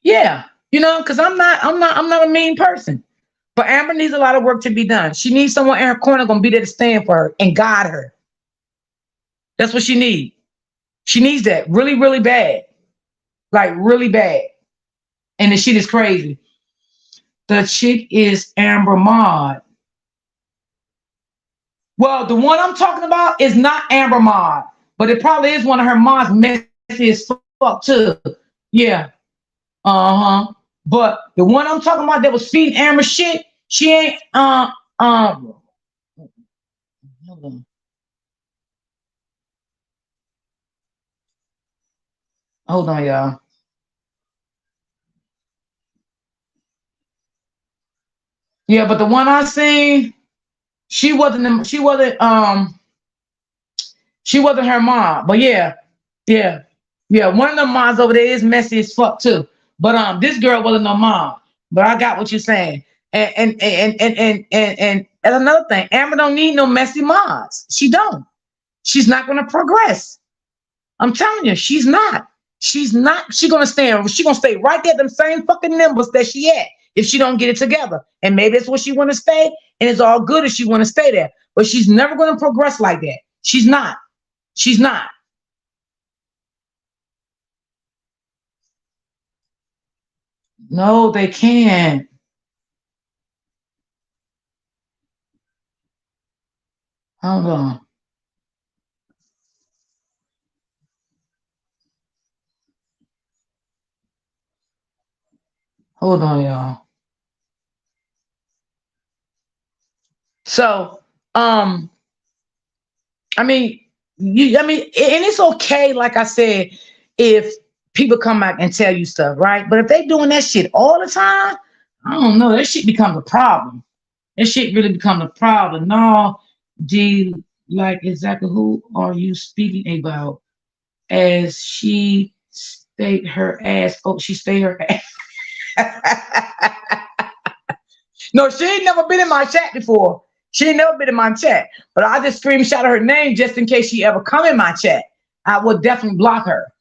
Yeah, because I'm not a mean person. But Amber needs a lot of work to be done. She needs someone in her corner gonna be there to stand for her and guide her. That's what she needs. She needs that really, really bad. Like really bad. And the shit is crazy. The chick is Amber Mod. Well, the one I'm talking about is not Amber Mod, but it probably is one of her mods messy as fuck too. Yeah. But the one I'm talking about that was feeding Amber shit, she ain't hold on. Hold on, y'all. Yeah, but the one I seen, she wasn't her mom. But yeah. One of the moms over there is messy as fuck too. But this girl wasn't no mom. But I got what you're saying. And another thing, Amber don't need no messy moms. She don't. She's not gonna progress. I'm telling you, she's not. She's not. She's gonna stay right there, them same fucking numbers that she at if she don't get it together. And maybe that's where she wanna stay, and it's all good if she wanna stay there. But she's never gonna progress like that. She's not. She's not. No, they can't. Hold on. Hold on, y'all. So, and it's okay, like I said, if people come back and tell you stuff, right? But if they doing that shit all the time, I don't know, that shit becomes a problem. That shit really becomes a problem. No, D, like exactly who are you speaking about? As she stayed her ass. Oh, she stayed her ass. No, she ain't never been in my chat before. She ain't never been in my chat. But I just screenshot her name just in case she ever come in my chat. I would definitely block her.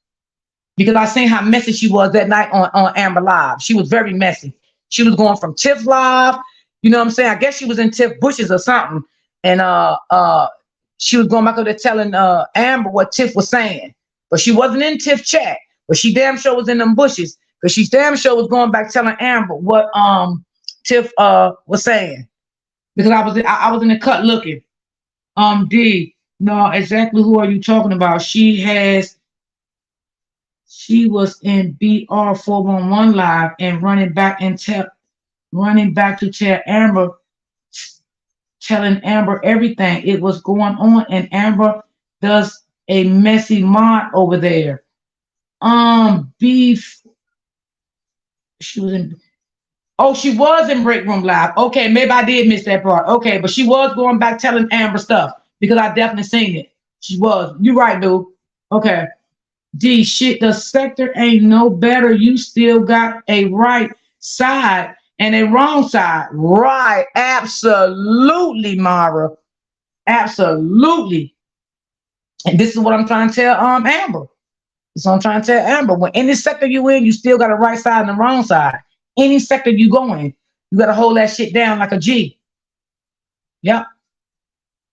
Because I seen how messy she was that night on Amber Live. She was very messy. She was going from Tiff Live. You know what I'm saying? I guess she was in Tiff Bushes or something. And she was going back over there telling Amber what Tiff was saying. But she wasn't in Tiff chat. But she damn sure was in them bushes. Because she damn sure was going back telling Amber what Tiff was saying. Because I was in the cut looking. D, no, exactly who are you talking about? She was in BR 411 live and running back to tell Amber, telling Amber everything. It was going on, and Amber does a messy mod over there. Beef. She was in Break Room Live. Okay, maybe I did miss that part. Okay, but she was going back telling Amber stuff because I definitely seen it. She was. You right, dude. Okay. D, shit, the sector ain't no better. You still got a right side and a wrong side. Right. Absolutely, Mara. Absolutely. And this is what I'm trying to tell Amber. This is what I'm trying to tell Amber. When any sector you in, you still got a right side and a wrong side. Any sector you go in, you got to hold that shit down like a G. Yep.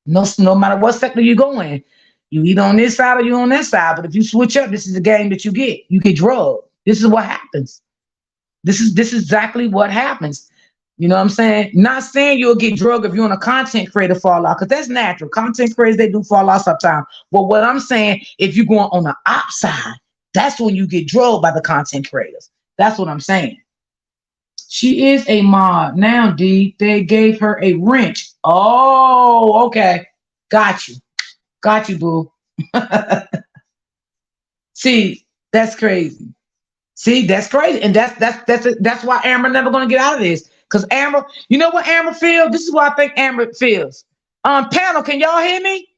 No matter what sector you go in, you either on this side or you on that side. But if you switch up, this is the game that you get. You get drugged. This is what happens. This is exactly what happens. You know what I'm saying? Not saying you'll get drugged if you're on a content creator fallout, because that's natural. Content creators, they do fall out sometimes. But what I'm saying, if you're going on the op side, that's when you get drugged by the content creators. That's what I'm saying. She is a mod. Now, D, they gave her a wrench. Oh, okay. Got you. Got you, boo. See, that's crazy. See, that's crazy. And that's why Amber never gonna get out of this. Because Amber, you know what Amber feels? This is what I think Amber feels. Panel, can y'all hear me?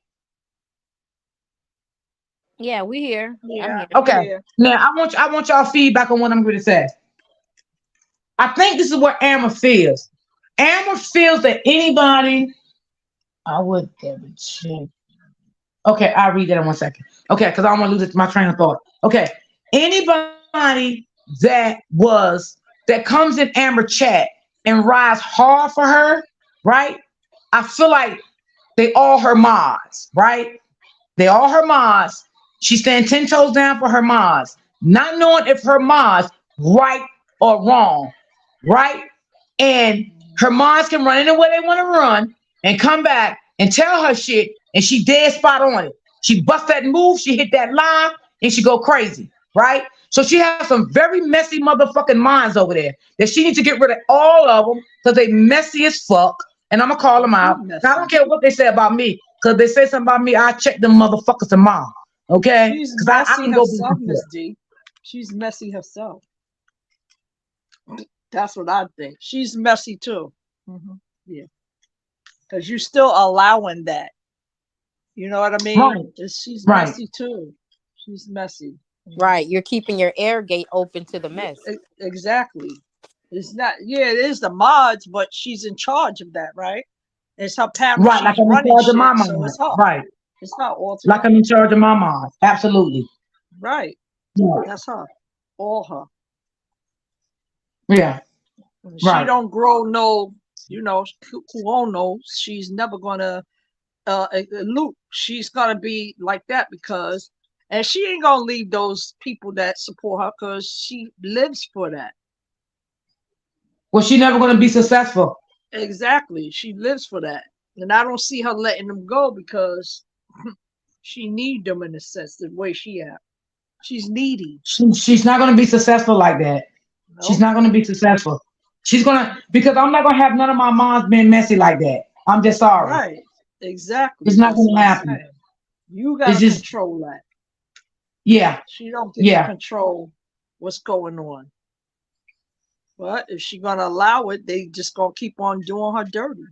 Yeah, we here. Yeah. Okay. Yeah. Now I want y'all feedback on what I'm going to say. I think this is what Amber feels. Amber feels that anybody, I would double check. Okay, I'll read that in 1 second. Okay, because I don't want to lose my train of thought. Okay. Anybody that comes in Amber chat and rides hard for her, right? I feel like they all her mods, right? They all her mods. She stand 10 toes down for her mods, not knowing if her mods right or wrong, right? And her mods can run anywhere they want to run and come back and tell her shit, and she dead spot on it. She bust that move, she hit that line, and she go crazy, right? So she has some very messy motherfucking minds over there that she needs to get rid of all of them because they messy as fuck. And I'm gonna call them out. I don't care what they say about me, because they say something about me, I check them motherfuckers tomorrow. Okay? She's I messy can go herself, Miss D. She's messy herself. That's what I think. She's messy too. Yeah. Because you're still allowing that. You know what I mean? Right. She's Right. messy too. She's messy. Right. You're keeping your air gate open to the mess. Exactly. It's not, yeah, it is the mods, but she's in charge of that, right? It's her panel. Right, like I'm in charge of my so mods. it's her. Right. It's not all Like I'm in charge of my mods. Absolutely. Right. Yeah. That's her. All her. Yeah. She Right. don't grow no, kuono. She's never gonna loop. She's gonna be like that because, and she ain't gonna leave those people that support her because she lives for that. Well, she's never going to be successful. Exactly. She lives for that. And I don't see her letting them go because she need them in a sense, the way she at. She's needy. She's not going to be successful like that. Nope. She's not going to be successful. She's going to, because I'm not going to have none of my moms being messy like that. I'm just sorry. Right. Exactly. It's not going to happen. You got to control that. Yeah. She don't get to control what's going on. But if she's gonna allow it, they just gonna keep on doing her dirty.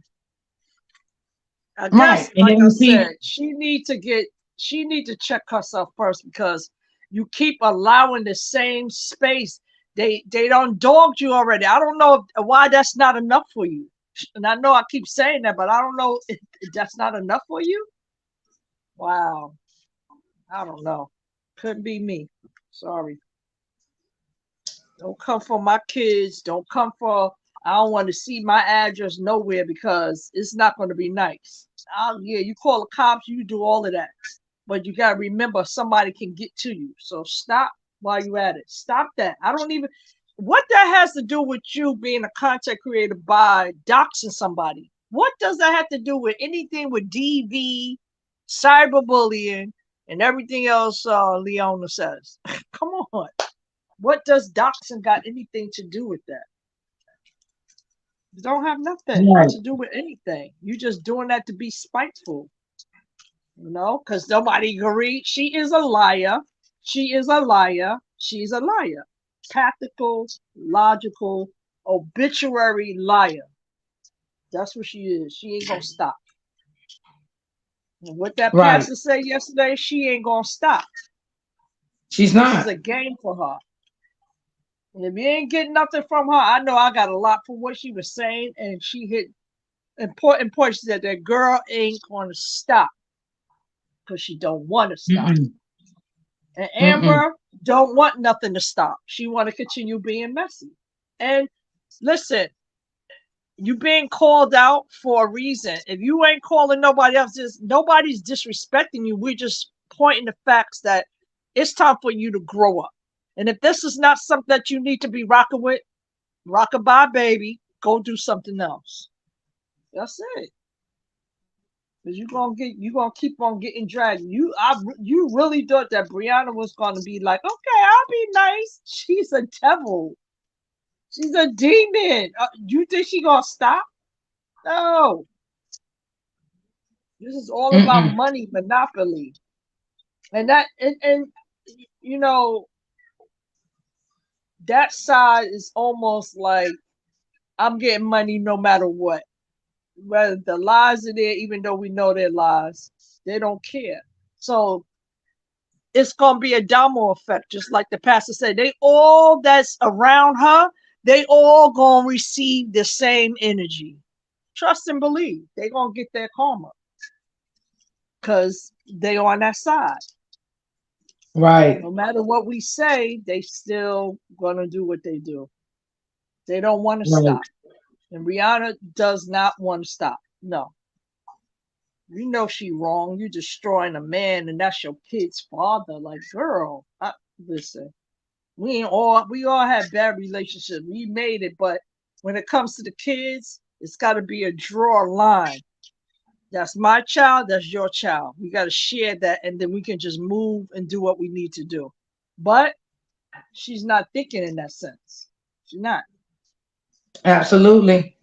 I guess, like I said, she need to check herself first because you keep allowing the same space. They don't dogged you already. I don't know why that's not enough for you. And I know I keep saying that, but I don't know if that's not enough for you. Wow. I don't know. Couldn't be me. Sorry. Don't come for my kids. Don't come for, I don't want to see my address nowhere because it's not going to be nice. Yeah, you call the cops, you do all of that. But you got to remember somebody can get to you. So stop while you at it. Stop that. I don't even, what that has to do with you being a content creator by doxing somebody? What does that have to do with anything with DV, cyberbullying, and everything else Leona says? Come on. What does doxing got anything to do with that? You don't have nothing to do with anything. You just doing that to be spiteful. Because nobody can read. She is a liar. She is a liar. She's a liar. Tactical, logical, obituary liar. That's what she is. She ain't gonna stop. And what that pastor said yesterday, she ain't gonna stop. She's not. This is a game for her. And if you ain't getting nothing from her, I know I got a lot from what she was saying, and she hit important points that that girl ain't going to stop because she don't want to stop. And Amber don't want nothing to stop. She want to continue being messy. And listen, you being called out for a reason. If you ain't calling nobody else, nobody's disrespecting you. We're just pointing the facts that it's time for you to grow up. And if this is not something that you need to be rocking with, rock-a-bye, baby. Go do something else. That's it. Because you're gonna keep on getting dragged. You really thought that Brianna was gonna be like, okay, I'll be nice. She's a devil. She's a demon. You think she gonna stop? No. This is all about money, monopoly. And that and you know, that side is almost like I'm getting money no matter what. Whether the lies are there, even though we know they're lies, they don't care. So it's gonna be a domino effect, just like the pastor said. They all that's around her, they all gonna receive the same energy. Trust and believe. They gonna get their karma. Because they on that side. Right. No matter what we say, they still gonna do what they do. They don't want to stop. And Rihanna does not want to stop. No. You know she wrong. You're destroying a man, and that's your kid's father. Like, girl, listen. We all had bad relationships. We made it, but when it comes to the kids, it's got to be a draw line. That's my child. That's your child. We got to share that, and then we can just move and do what we need to do. But she's not thinking in that sense. She's not. Absolutely.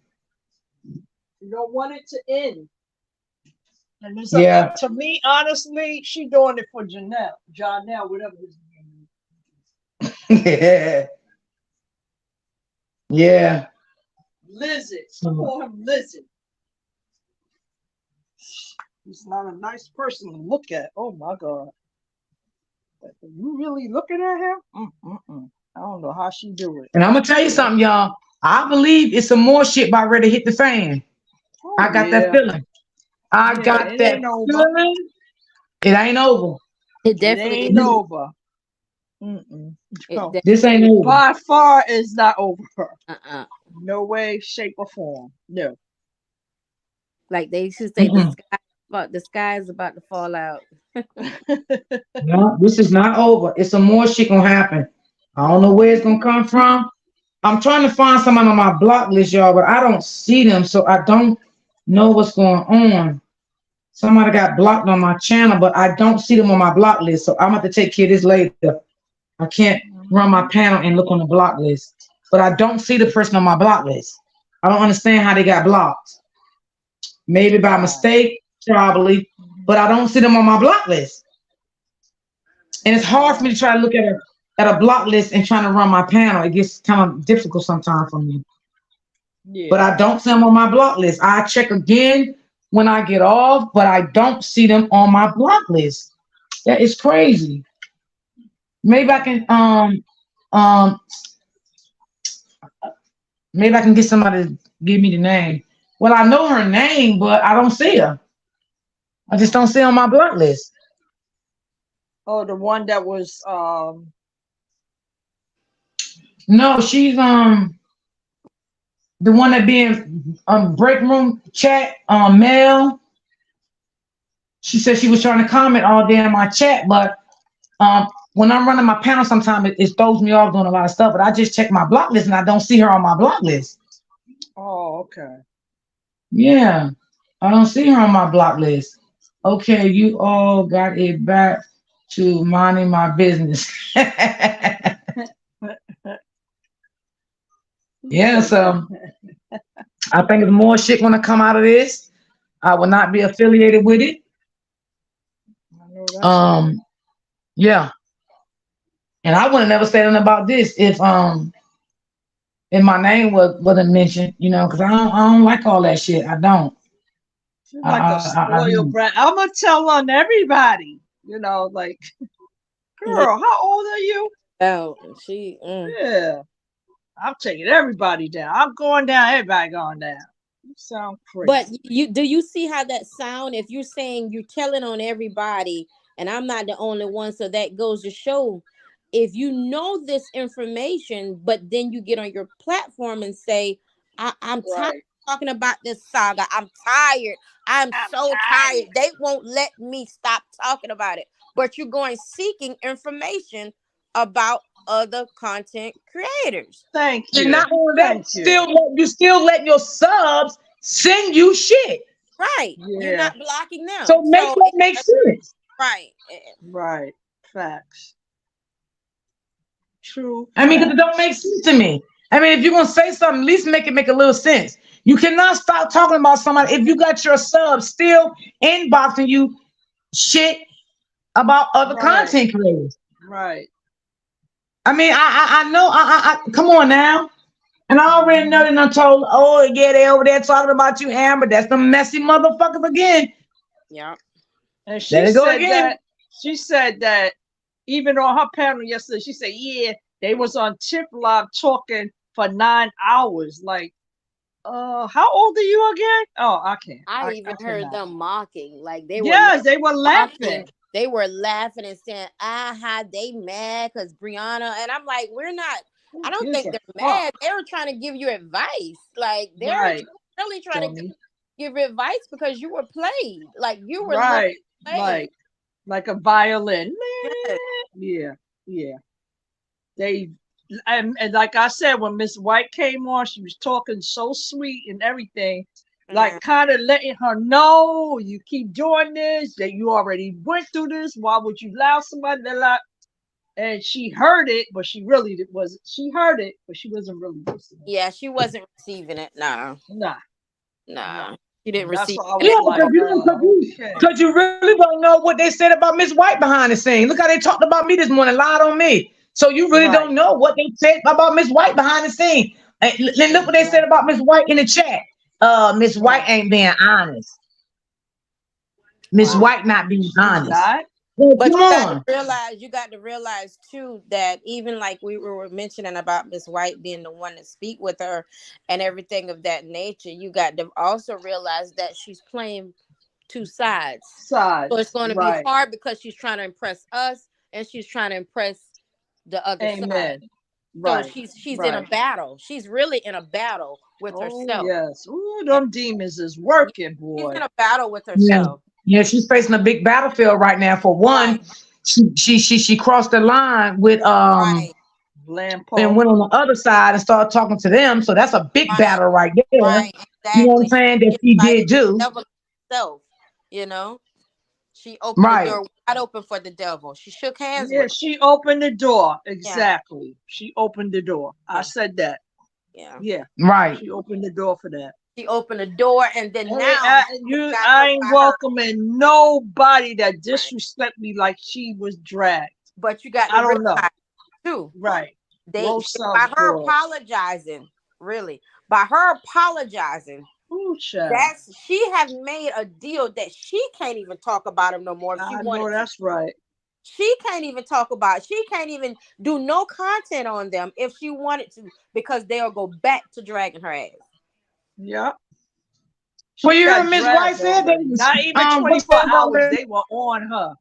You don't want it to end. And it's to me, honestly, she doing it for Janelle, whatever his name is. Yeah. Lizard. Call him Lizard. He's not a nice person to look at. Oh my God. Are you really looking at him? I don't know how she do it. And I'm gonna tell you something, y'all. I believe it's some more shit about ready to hit the fan. I got that feeling. I got that feeling. It ain't over. It definitely ain't over. This ain't over. By far, it's not over. No way, shape, or form. No. Like they used to say, the sky is about to fall out. No, this is not over. It's some more shit gonna happen. I don't know where it's gonna come from. I'm trying to find someone on my block list, y'all, but I don't see them, so I don't know what's going on. Somebody got blocked on my channel, but I don't see them on my block list, so I'm gonna have to take care of this later. I can't run my panel and look on the block list, but I don't see the person on my block list. I don't understand how they got blocked. Maybe by mistake, probably, but I don't see them on my block list. And it's hard for me to try to look at a block list and trying to run my panel. It gets kind of difficult sometimes for me. Yeah. But I don't see them on my block list. I check again when I get off, but I don't see them on my block list. That is crazy. Maybe I can maybe I can get somebody to give me the name. Well, I know her name, but I don't see her. I just don't see her on my block list. Oh, the one that was no, she's the one that be in break room chat Mel. She said she was trying to comment all day in my chat, but when I'm running my panel, sometimes it throws me off doing a lot of stuff. But I just check my block list and I don't see her on my block list. Oh, okay. Yeah, I don't see her on my block list. Okay, you all got it back to minding my business. Yeah, so I think there's more shit gonna come out of this. I will not be affiliated with it. Yeah. And I would have never said anything about this if my name wasn't mentioned, you know, because I don't like all that shit. I don't. She's like a spoiled brat. I'm gonna tell on everybody, you know, like, girl, how old are you? Oh, she. Yeah. I'm taking everybody down. I'm going down. Everybody going down. You sound crazy. But do you see how that sound? If you're saying you're telling on everybody, and I'm not the only one, so that goes to show, if you know this information, but then you get on your platform and say, I'm tired of talking about this saga. I'm tired. I'm so tired. They won't let me stop talking about it. But you're going seeking information about other content creators. Thank you. And not only that, you still letting your subs send you shit. Right. Yeah. You're not blocking them. So that makes sense. Right. Right. Facts. True. I mean, because it don't make sense to me. I mean, if you're gonna say something, at least make a little sense. You cannot stop talking about somebody if you got your subs still inboxing you shit about other content creators. Right. I mean, I know. Come on now. And I already know that I told. Oh yeah, they over there talking about you, Amber. That's the messy motherfuckers again. Yeah. And she said that even on her panel yesterday, she said, yeah, they was on Tip Live talking for 9 hours. Like, how old are you again? Oh, I can't. I even heard them mocking. Like they were laughing. They were laughing and saying, they mad because Brianna. And I'm like, I don't think they're mad. They were trying to give you advice. Like they're really trying to give advice because you were played. Like you were played. Like a violin. Yeah. And like I said, when Miss White came on, she was talking so sweet and everything, like kind of letting her know, you keep doing this, that you already went through this. Why would you allow somebody to lie? And she heard it, but she really was. She heard it, but she wasn't really listening. Yeah, she wasn't receiving it. Nah. She didn't receive it. Because you really don't know what they said about Miss White behind the scenes. Look how they talked about me this morning, lied on me. So you really don't know what they said about Miss White behind the scenes. And look what they said about Miss White in the chat. Miss White ain't being honest. Miss White not being honest. But you got to realize too that even like we were mentioning about Miss White being the one to speak with her and everything of that nature, you got to also realize that she's playing two sides. So it's going to be hard because she's trying to impress us and she's trying to impress the other side. So she's in a battle. She's really in a battle with herself. Yes. Ooh, them demons is working, boy. She's in a battle with herself. Yeah, she's facing a big battlefield right now. For one, she crossed the line with and went on the other side and started talking to them. So that's a big battle right there. Right, exactly. You know what I'm saying? That she did do. You know, she opened the door wide open for the devil. She shook hands. Yeah, she opened the door. Exactly. Yeah. She opened the door. I said that. Yeah. Right. She opened the door for that. She opened the door, and then now I ain't welcoming nobody that disrespect me like she was dragged. But you got I don't know too. Right. By her apologizing, she has made a deal that she can't even talk about him no more. If she wanted that's right. She can't even talk about it. She can't even do no content on them if she wanted to, because they'll go back to dragging her ass. Yeah. Well, you heard Miss White said that not even 24 hours. They were on her.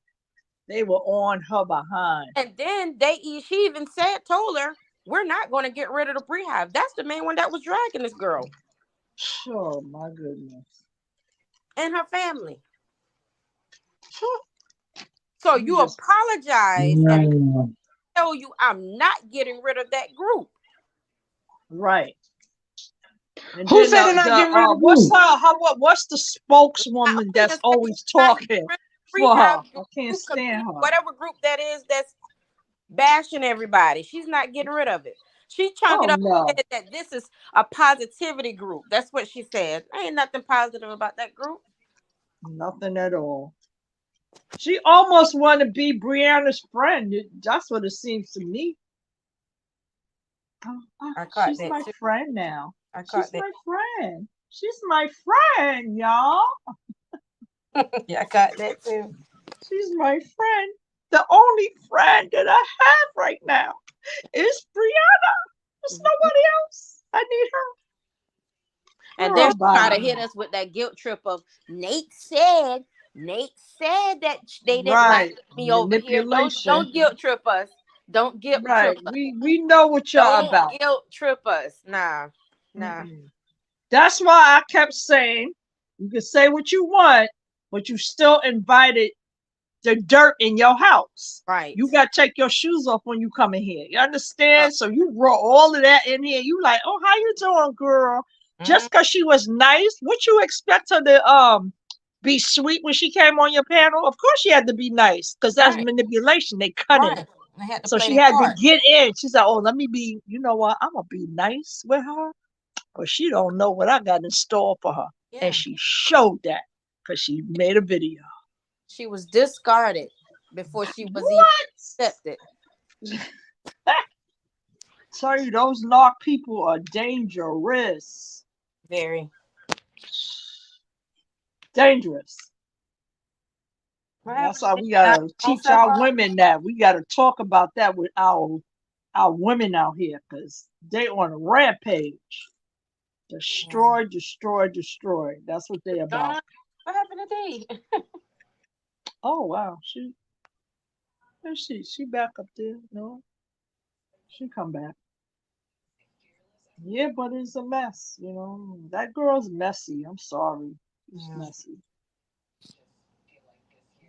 They were on her behind. And then she even told her, we're not going to get rid of the Beehive. That's the main one that was dragging this girl. Oh my goodness. And her family. So you apologize and tell you I'm not getting rid of that group. Right. And who said they're not getting rid of what's the spokeswoman that's always talking for her? I can't stand her. Whatever group that is that's bashing everybody, she's not getting rid of it. She chunked it up and said that this is a positivity group. That's what she said. There ain't nothing positive about that group. Nothing at all. She almost wanted to be Brianna's friend. That's what it seems to me. She's my friend now. She's my friend. She's my friend, y'all. Yeah, I got that too. She's my friend. The only friend that I have right now is Brianna. There's nobody else. I need her. And then try to hit us with that guilt trip of Nate said that they didn't like me over here. Don't guilt trip us. Don't guilt trip us. We know what y'all about. Don't guilt trip us. Nah. That's why I kept saying, you can say what you want, but you still invited the dirt in your house. Right. You got to take your shoes off when you come in here. You understand? So you brought all of that in here. You like, oh, how you doing, girl? Just because she was nice, what you expect her to be sweet when she came on your panel? Of course she had to be nice, because that's manipulation. They cut it. So she had to get in. She said, oh, let me be, you know what? I'm going to be nice with her. But she don't know what I got in store for her. Yeah. And she showed that because she made a video. She was discarded before she was even accepted. Tell you, those narc people are dangerous. Very. Dangerous. That's why we gotta teach our women that. We gotta talk about that with our women out here, because they on a rampage. Destroy. That's what they about. What happened to Dee? Oh wow, she back up there. No, she come back. Yeah, but it's a mess. You know, that girl's messy. I'm sorry, she's messy.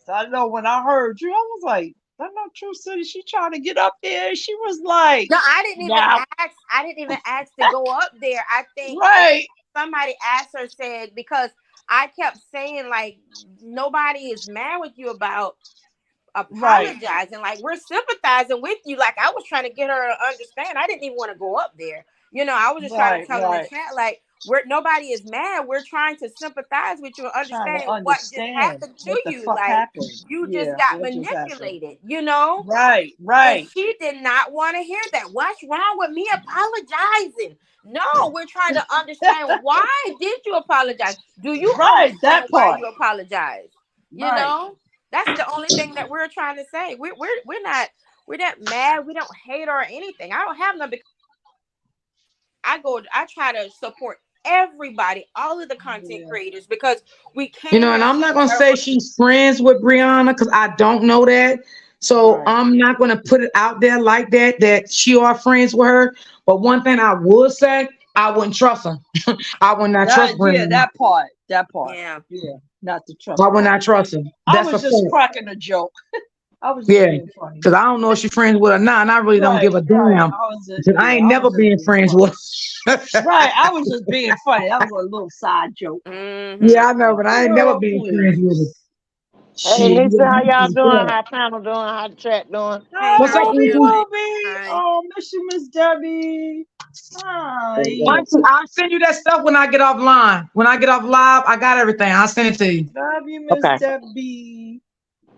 So I know when I heard you, I was like, "That's not True City." She trying to get up there. She was like, "No, I didn't even ask. I didn't even ask to go up there. I think somebody asked her, said, because I kept saying like nobody is mad with you about apologizing. Like we're sympathizing with you. Like I was trying to get her to understand. I didn't even want to go up there. You know, I was just trying to tell her in the chat, like, nobody is mad. We're trying to sympathize with you and understand what just happened to you. Like you just got manipulated, you know? Right. And she did not want to hear that. What's wrong with me apologizing? No, we're trying to understand why did you apologize? Do you understand why you apologize? You know? That's the only thing that we're trying to say. We're not mad. We don't hate or anything. I don't have nothing. I try to support everybody, all of the content creators, because we can't. You know, and I'm not gonna say she's friends with Brianna because I don't know that. So I'm not gonna put it out there like that she are friends with her. But one thing I would say, I wouldn't trust her. I would not trust Brianna. Yeah, that part. Yeah. Not to trust. I would not trust her. That's I was just cracking a joke. I was just because I don't know if she's friends with her now, and I really don't give a damn. I ain't never been friends with her. I was just being funny. That was a little side joke. Yeah, I know, but I ain't never been friends with her. Hey, Lisa, how y'all doing? How panel doing? How the chat doing? What's up, Ruby? Oh, miss you, Miss Debbie. Hi. I'll send you that stuff when I get offline. When I get off live, I got everything. I'll send it to you. Love you, Miss Debbie.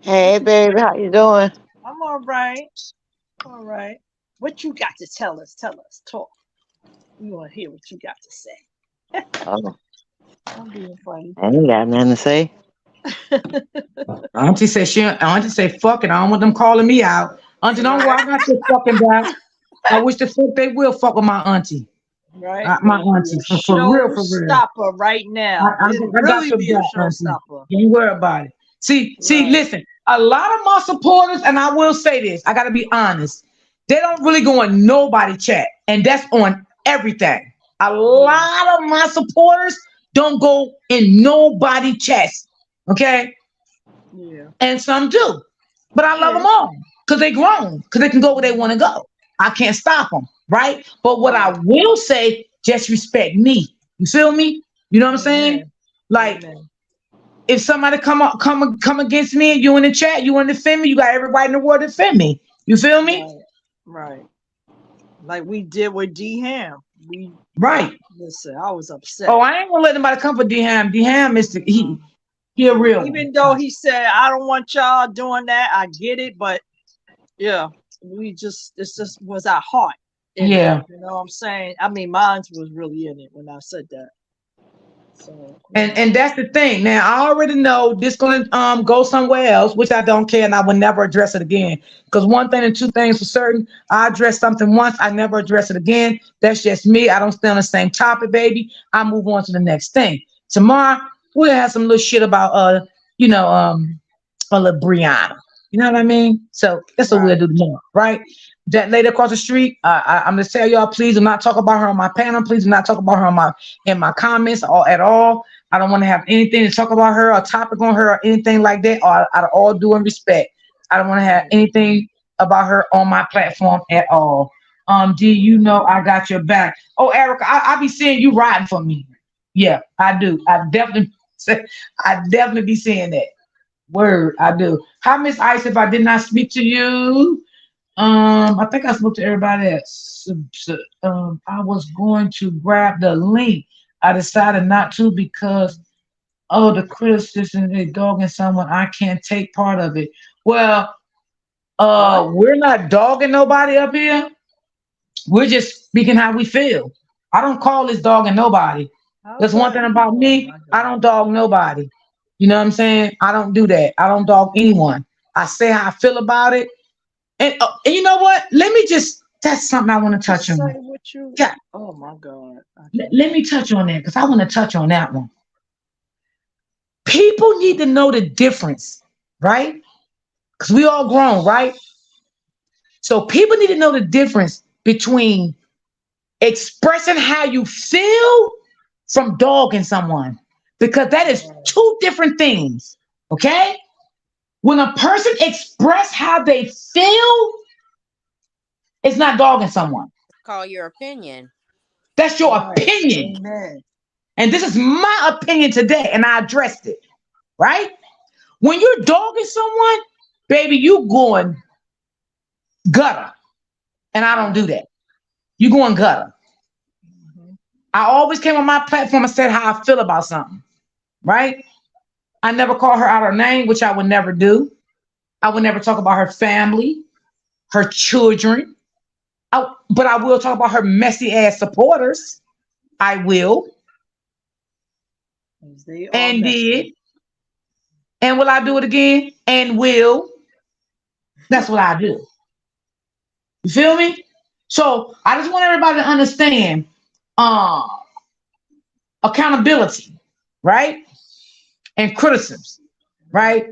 Hey, baby, how you doing? I'm all right. All right. What you got to tell us? Tell us. Talk. We want to hear what you got to say. Oh. I'm being funny. I ain't got nothing to say. Auntie say fuck it. I don't want them calling me out. Auntie, don't worry, I got your fucking back. I wish the fuck they will fuck with my auntie. Right. My auntie. For real. Stopper right now. I got your back, auntie. Don't worry about it. See, listen, a lot of my supporters, and I will say this, I gotta be honest, they don't really go in nobody chat, and that's on everything. A lot of my supporters don't go in nobody chats. Okay? Yeah. And some do. But I love them all because they grown, because they can go where they want to go. I can't stop them, right? But what I will say, just respect me. You feel me? You know what I'm saying? Like, if somebody come against me and you in the chat, you want to defend me, you got everybody in the world to defend me. You feel me? Right. Like we did with D-Ham. Listen, I was upset. Oh, I ain't gonna let anybody come for D-Ham. D-Ham is he a real Even though he said, I don't want y'all doing that, I get it, but it just was our heart. You know what I'm saying? I mean, mine was really in it when I said that. And that's the thing. Now I already know this gonna go somewhere else, which I don't care, and I will never address it again. Because one thing and two things for certain, I address something once, I never address it again. That's just me. I don't stay on the same topic, baby. I move on to the next thing. Tomorrow we'll have some little shit about a little Brianna. You know what I mean? So that's what we'll do tomorrow, right? That lady across the street, I'm gonna tell y'all, please do not talk about her on my panel. Please do not talk about her in my comments or at all. I don't want to have anything to talk about her or topic on her or anything like that. Or out of all due and respect, I don't want to have anything about her on my platform at all. D, you know I got your back. Oh, Erica, I be seeing you riding for me. Yeah, I do. I definitely be seeing that. Word, I do. Hi, Miss Ice. If I did not speak to you, I think I spoke to everybody else. I was going to grab the link. I decided not to because the criticism is dogging someone. I can't take part of it. Well, we're not dogging nobody up here. We're just speaking how we feel. I don't call this dogging nobody. That's one thing about me. I don't dog nobody. You know what I'm saying? I don't do that. I don't dog anyone. I say how I feel about it. And you know what? That's something I want to touch on. Yeah. Oh my God. Let me touch on that because I want to touch on that one. People need to know the difference, right? Because we all grown, right? So people need to know the difference between expressing how you feel from dogging someone, because that is two different things, okay? When a person express how they feel, it's not dogging someone. Call your opinion. That's your opinion. Amen. And this is my opinion today, and I addressed it, right? When you're dogging someone, baby, you going gutter. And I don't do that. You going gutter. I always came on my platform and said how I feel about something, right? I never call her out her name, which I would never do. I would never talk about her family, her children. But I will talk about her messy ass supporters. I will. And did. And will I do it again? And will. That's what I do. You feel me? So I just want everybody to understand accountability, right? And criticisms, right?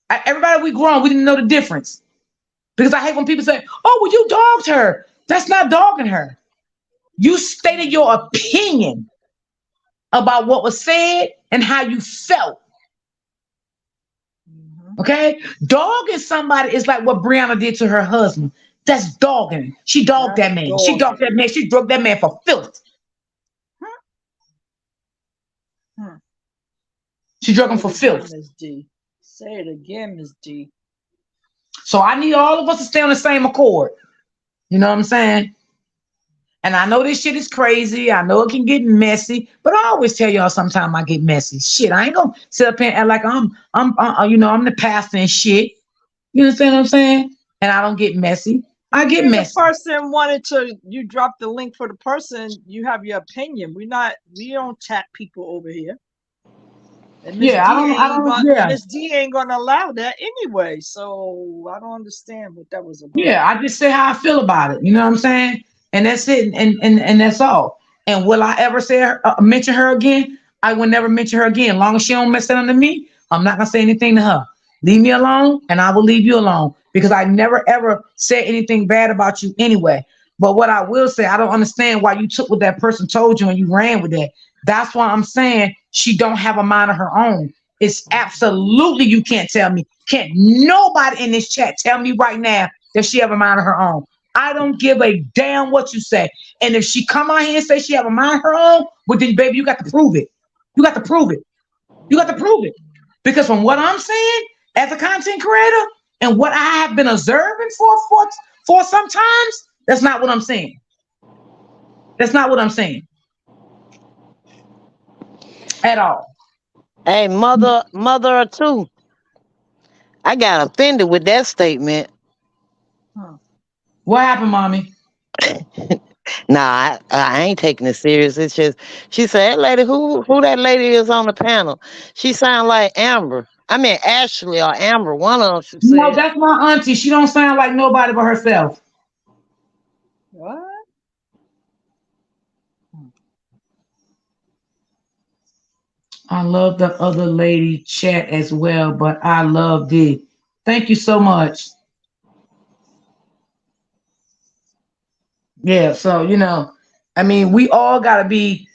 Everybody, we grown, we didn't know the difference. Because I hate when people say, oh, well, you dogged her. That's not dogging her. You stated your opinion about what was said and how you felt. Okay? Dogging somebody is like what Brianna did to her husband. That's dogging. She dogged that man. She dogged that man. She drugged that man for filth. She drugged him for filth. Ms. D. Say it again, Ms. D. So I need all of us to stay on the same accord. You know what I'm saying? And I know this shit is crazy. I know it can get messy, but I always tell y'all sometimes I get messy. Shit, I ain't gonna sit up here and act like I'm the pastor and shit. You understand what I'm saying? And I don't get messy. I get messy. The person you drop the link for the person, you have your opinion. We don't tap people over here. And Ms. D ain't gonna allow that anyway. So I don't understand what that was about. Yeah, I just say how I feel about it. You know what I'm saying? And that's it. And that's all. And will I ever mention her again? I will never mention her again. As long as she don't mess it under me, I'm not gonna say anything to her. Leave me alone, and I will leave you alone, because I never ever said anything bad about you anyway. But what I will say, I don't understand why you took what that person told you and you ran with that. That's why I'm saying she don't have a mind of her own. It's absolutely, you can't tell me. Can't nobody in this chat tell me right now that she have a mind of her own. I don't give a damn what you say. And if she come out here and say she have a mind of her own, well then, baby, you got to prove it. You got to prove it. You got to prove it. Because from what I'm saying, as a content creator, and what I have been observing for sometimes, that's not what I'm saying. That's not what I'm saying. At all. Hey, mother or two. I got offended with that statement. What happened, mommy? Nah, I ain't taking it serious. It's just she said, that lady, who that lady is on the panel? She sound like Amber. I mean Ashley or Amber, one of them. She No, said. that's my auntie. She don't sound like nobody but herself. What? I love the other lady chat as well, but I love D. Thank you so much. Yeah, so I mean, we all gotta be.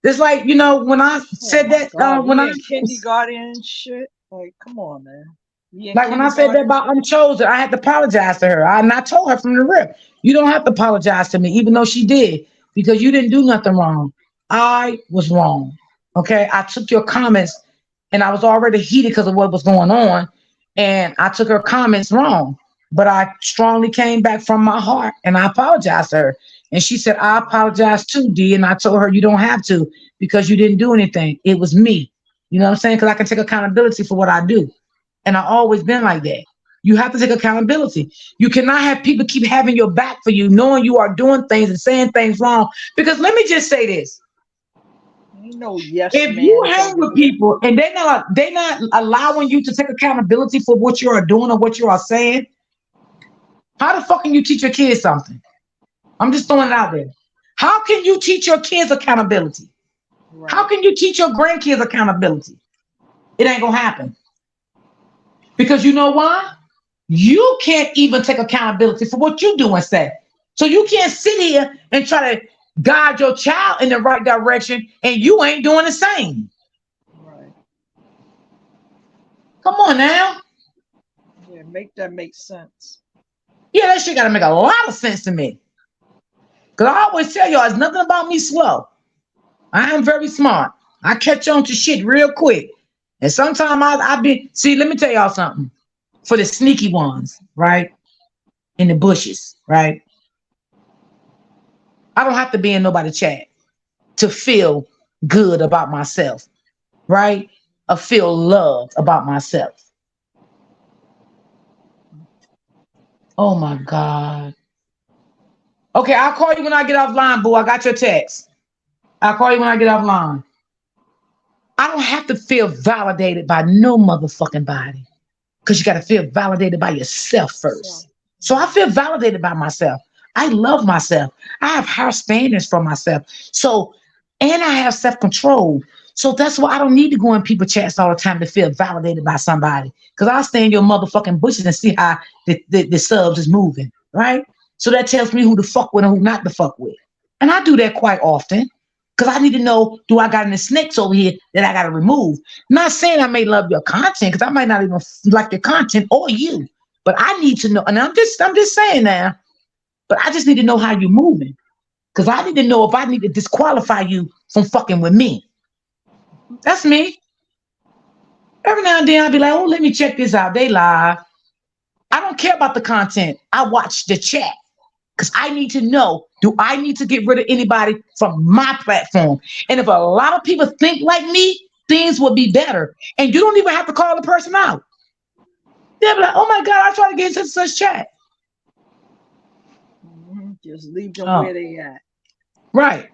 It's like when I said that when I kindergarten and shit. Like, come on, man. Like when I said that about Unchosen, I had to apologize to her. And I told her from the rip, you don't have to apologize to me, even though she did, because you didn't do nothing wrong. I was wrong. Okay, I took your comments, and I was already heated because of what was going on, and I took her comments wrong. But I strongly came back from my heart, and I apologized to her. And she said, I apologize too, D. And I told her, you don't have to, because you didn't do anything. It was me. You know what I'm saying? Because I can take accountability for what I do. And I've always been like that. You have to take accountability. You cannot have people keep having your back for you, knowing you are doing things and saying things wrong. Because let me just say this. If you hang with people and they're not allowing you to take accountability for what you are doing or what you are saying, how the fuck can you teach your kids something? I'm just throwing it out there. How can you teach your kids accountability? Right. How can you teach your grandkids accountability? It ain't gonna happen. Because you know why? You can't even take accountability for what you do and say. So you can't sit here and try to guide your child in the right direction and you ain't doing the same. Right. Come on now. Yeah, make that make sense. Yeah, that shit gotta make a lot of sense to me. Because I always tell y'all, it's nothing about me slow. I am very smart. I catch on to shit real quick. And sometimes let me tell y'all something. For the sneaky ones, right? In the bushes, right? I don't have to be in nobody's chat to feel good about myself, right? Or feel loved about myself. Oh my God. Okay, I'll call you when I get offline, boo. I got your text. I'll call you when I get offline. I don't have to feel validated by no motherfucking body. Because you got to feel validated by yourself first. So I feel validated by myself. I love myself. I have high standards for myself. So, and I have self-control. So that's why I don't need to go in people chats all the time to feel validated by somebody. Because I'll stay in your motherfucking bushes and see how the subs is moving, right? So that tells me who to fuck with and who not to fuck with. And I do that quite often. Because I need to know, do I got any snakes over here that I got to remove? Not saying I may love your content, because I might not even like your content or you. But I need to know, and I'm just saying now, but I just need to know how you're moving. Because I need to know if I need to disqualify you from fucking with me. That's me. Every now and then I'll be like, oh, let me check this out. They live. I don't care about the content. I watch the chat. Because I need to know, do I need to get rid of anybody from my platform? And if a lot of people think like me, things will be better. And you don't even have to call the person out. They'll be like, oh my God, I try to get into such chat. Just leave them where they at. Right.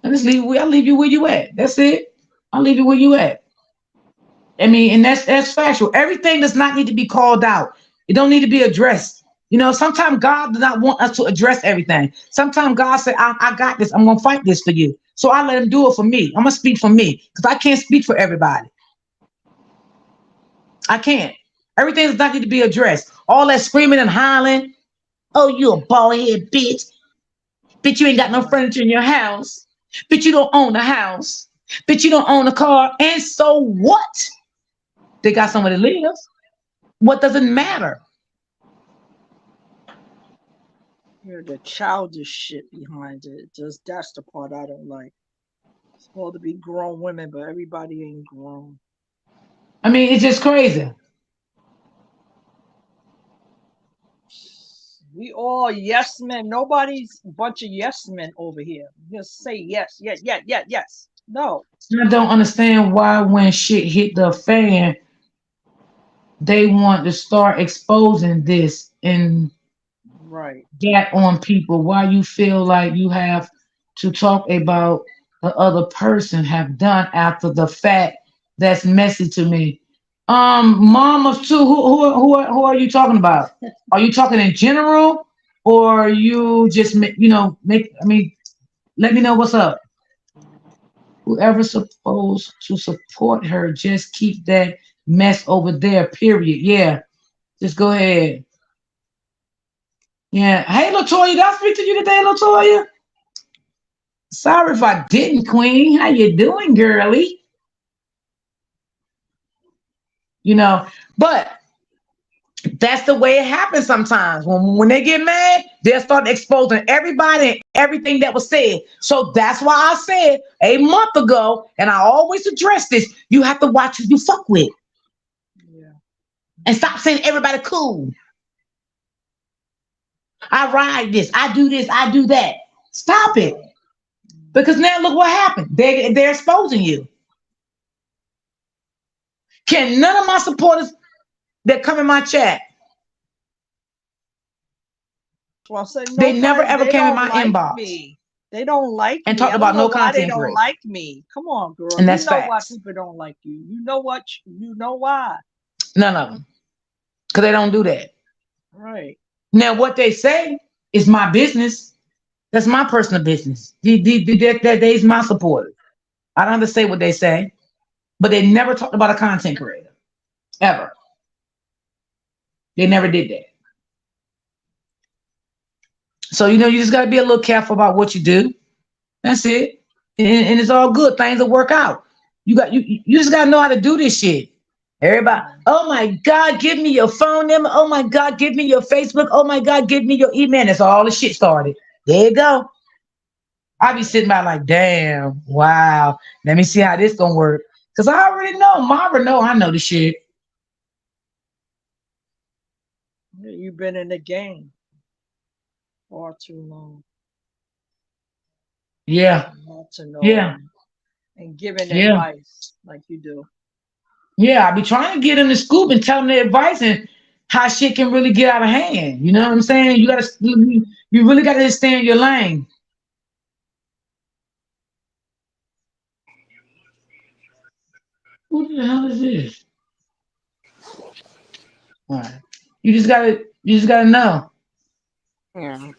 I'll leave you where you at. That's it. I'll leave you where you at. I mean, and that's factual. Everything does not need to be called out. It don't need to be addressed. Sometimes God does not want us to address everything. Sometimes God said, I got this. I'm going to fight this for you. So I let him do it for me. I'm going to speak for me because I can't speak for everybody. I can't. Everything does not need to be addressed. All that screaming and hollering. Oh, you a bald-head bitch. Bitch, you ain't got no furniture in your house. Bitch, you don't own a house. Bitch, you don't own a car. And so what? They got somewhere to live. What does it matter? The childish shit behind it. Just that's the part I don't like. It's supposed to be grown women, but everybody ain't grown. I mean, it's just crazy. We all yes men. Nobody's a bunch of yes men over here. Just say yes, yes, yes, yes, yes. No. I don't understand why when shit hit the fan, they want to start exposing this and Right. That on people, why you feel like you have to talk about the other person have done after the fact. That's messy to me. Mom of two, who are you talking about? Are you talking in general, or you just make? I mean, let me know what's up. Whoever's supposed to support her, just keep that mess over there. Period. Yeah, just go ahead. Yeah. Hey, Latoya, did I speak to you today, Latoya? Sorry if I didn't, Queen. How you doing, girly? But that's the way it happens sometimes. When they get mad, they'll start exposing everybody and everything that was said. So that's why I said a month ago, and I always address this, you have to watch who you fuck with. Yeah. And stop saying everybody cool. I ride this, I do this, I do that. Stop it. Because now look what happened. They're exposing you. Can none of my supporters that come in my chat, well, so they never ever came in my inbox. Me. They don't like and me. talked about no content. They don't like me. Come on, girl. And that's you know facts. why people don't like you. You know what? You know why. None of them. Because they don't do that. Right. Now, what they say is my business. That's my personal business. That is my supporters. I don't have to say what they say, but they never talked about a content creator. Ever. They never did that. So, you just got to be a little careful about what you do. That's it. And it's all good. Things will work out. You just got to know how to do this shit. Everybody, oh my God, give me your phone number. Oh my God, give me your Facebook. Oh my God, give me your email. That's all the shit started. There you go. I be sitting by like, damn, wow. Let me see how this gonna work. Because I already know. Mara know I know the shit. You've been in the game far too long. Yeah. Not to know. Yeah. And giving advice like you do. Yeah, I be trying to get them the scoop and tell them the advice and how shit can really get out of hand. You know what I'm saying? You really gotta stay in your lane. Who the hell is this? All right. You just gotta know. Yeah.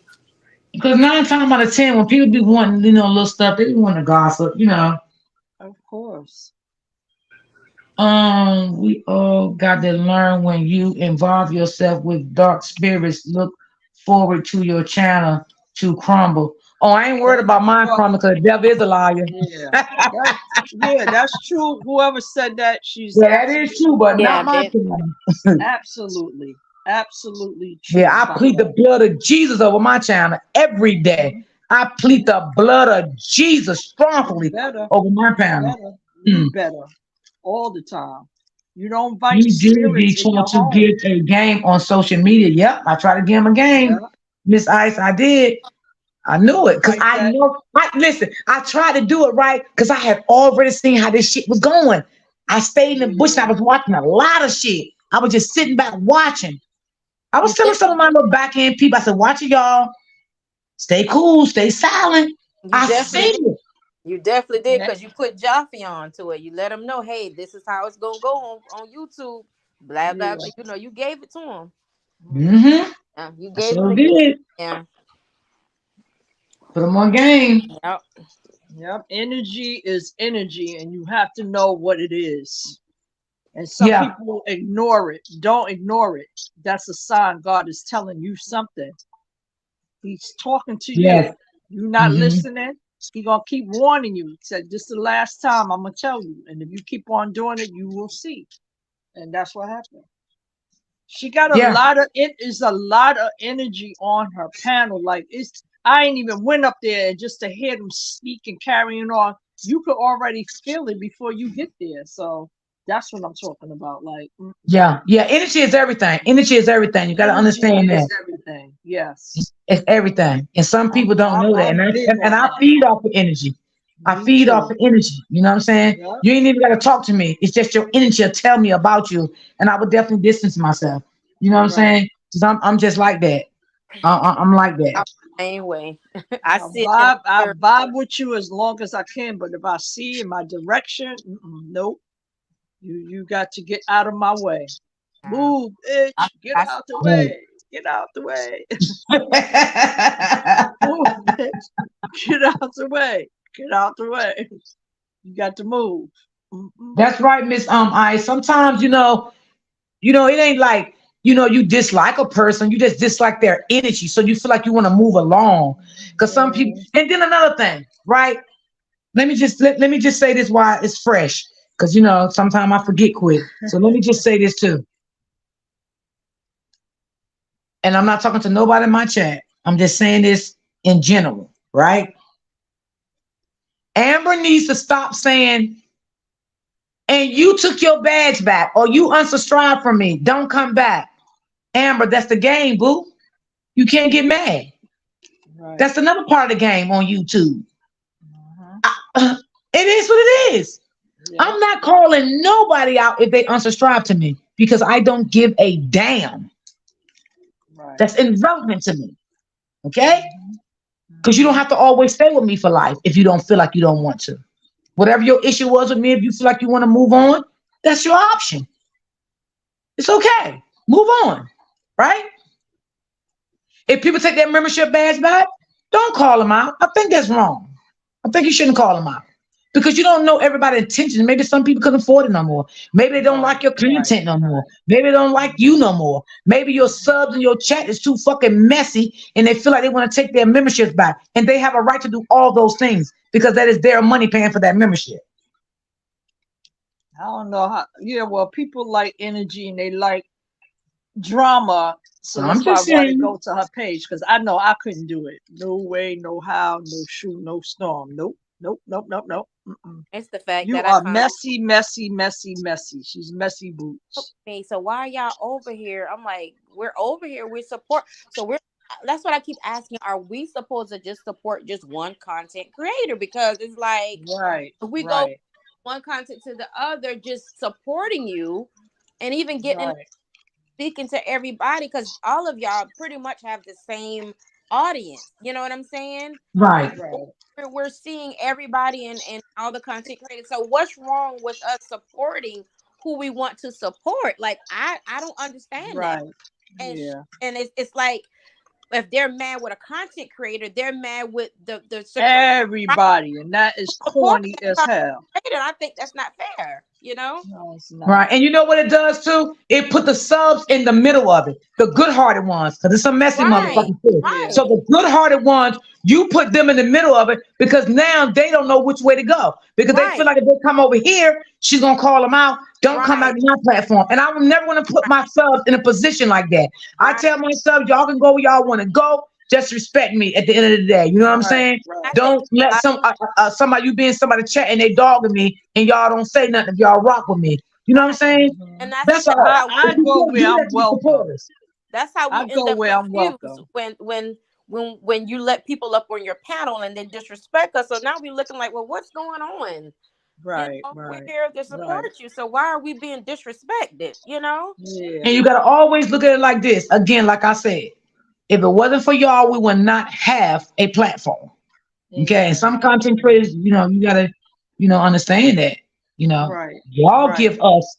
Because 9 times out of 10, when people be wanting, little stuff, they be wanting to gossip, Of course. We all got to learn when you involve yourself with dark spirits. Look forward to your channel to crumble. Oh, I ain't worried about mine crumbling because the devil is a liar. Yeah, that's true. Whoever said that, that is true, but not my channel. Absolutely true. Yeah, I plead the blood of Jesus over my channel every day. I plead the blood of Jesus strongly over my panel. Better all the time. You don't invite you do be trying to get a game on social media. Yep, I tried to give him a game. Miss Ice, I did. I knew it because I know. Listen, I tried to do it right because I had already seen how this shit was going. I stayed in the bush and I was watching a lot of shit. I was just sitting back watching. I was telling some of my little back end people, I said, watch it, y'all. Stay cool, stay silent. I see it. You definitely did because you put Jaffe on to it. You let him know, hey, this is how it's gonna go on YouTube. Blah blah. Yeah. You gave it to him. Mm-hmm. Yeah, you gave it. Did. Yeah. Put them on game. Yep. Energy is energy, and you have to know what it is. And some people ignore it. Don't ignore it. That's a sign God is telling you something. He's talking to you. You're not listening. He's gonna keep warning you. He said, "This is the last time I'm gonna tell you." And if you keep on doing it, you will see. And that's what happened. She got a lot of energy on her panel. Like I ain't even went up there, and just to hear them speak and carrying on, you could already feel it before you get there. So that's what I'm talking about. Like, energy is everything. Energy is everything. You got to understand that. Everything. Yes. It's everything. And some people don't know that. And I feed off the energy. I feed off the energy. You know what I'm saying? Yep. You ain't even got to talk to me. It's just your energy will tell me about you. And I would definitely distance myself. You know what I'm saying? Because I'm just like that. I'm like that. Same way. I vibe with you as long as I can, but if I see in my direction, nope. You got to get out of my way. Move, bitch. Get out the way. Get out the way. Move, bitch. Get out the way. Get out the way. You got to move. That's right, Miss Ice. Sometimes, you know, it ain't like, you dislike a person, you just dislike their energy. So you feel like you want to move along. Because some people, and then another thing, right? Let me just say this while it's fresh. Because sometimes I forget quick. So let me just say this too. And I'm not talking to nobody in my chat. I'm just saying this in general, right? Amber needs to stop saying, and you took your bags back, or you unsubscribed from me. Don't come back. Amber, that's the game, boo. You can't get mad. Right. That's another part of the game on YouTube. It is what it is. Yeah. I'm not calling nobody out if they unsubscribe to me because I don't give a damn. Right. That's irrelevant to me. Okay? Because you don't have to always stay with me for life if you don't feel like you don't want to. Whatever your issue was with me, if you feel like you want to move on, that's your option. It's okay. Move on. Right? If people take their membership badge back, don't call them out. I think that's wrong. I think you shouldn't call them out. Because you don't know everybody's intentions. Maybe some people couldn't afford it no more. Maybe they don't like your content no more. Maybe they don't like you no more. Maybe your subs and your chat is too fucking messy and they feel like they want to take their memberships back. And they have a right to do all those things because that is their money paying for that membership. I don't know how. Yeah, well, people like energy and they like drama. So that's why I want to go to her page because I know I couldn't do it. No way, no how, no shoe, no storm. Nope. It's the fact you that are messy. She's messy boots. Okay, so why are y'all over here? I'm like, we're over here. We support. So that's what I keep asking. Are we supposed to just support just one content creator? Because it's like, if we go one content to the other, just supporting you, and even getting speaking to everybody, because all of y'all pretty much have the same audience. You know what I'm saying? Right. We're seeing everybody and all the content creators. So what's wrong with us supporting who we want to support? Like I don't understand that. And it's like if they're mad with a content creator, they're mad with the everybody, and that is corny as hell. And I think that's not fair. No, it's not. Right. And you know what it does too? It put the subs in the middle of it. The good-hearted ones, because it's some messy motherfuckers too. So the good-hearted ones, you put them in the middle of it because now they don't know which way to go. Because they feel like if they come over here, she's gonna call them out. Don't come out to my platform. And I would never want to put my subs in a position like that. I tell my subs, y'all can go where y'all want to go. Just respect me at the end of the day. You know what I'm saying? Don't let somebody, you being somebody chat and they dogging me and y'all don't say nothing if y'all rock with me. You know what I'm saying? And that's all. I go where I'm welcome. That's how we end up confused when you let people up on your panel and then disrespect us. So now we're looking like, well, what's going on? Right. We're here to support you. So why are we being disrespected? And you got to always look at it like this. Again, like I said, if it wasn't for y'all, we would not have a platform. Okay. And some content creators, you gotta, understand that, y'all give us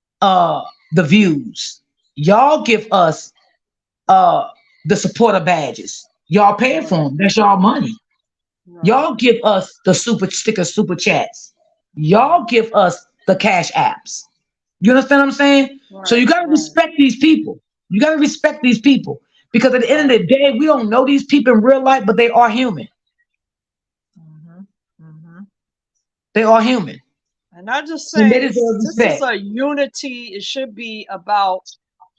the views. Y'all give us the supporter badges. Y'all paying for them. That's y'all money. Y'all give us the super stickers, super chats. Y'all give us the cash apps. You understand what I'm saying? So you gotta respect these people. You gotta respect these people. Because at the end of the day, we don't know these people in real life, but they are human. They are human. And I just say, this is a unity. It should be about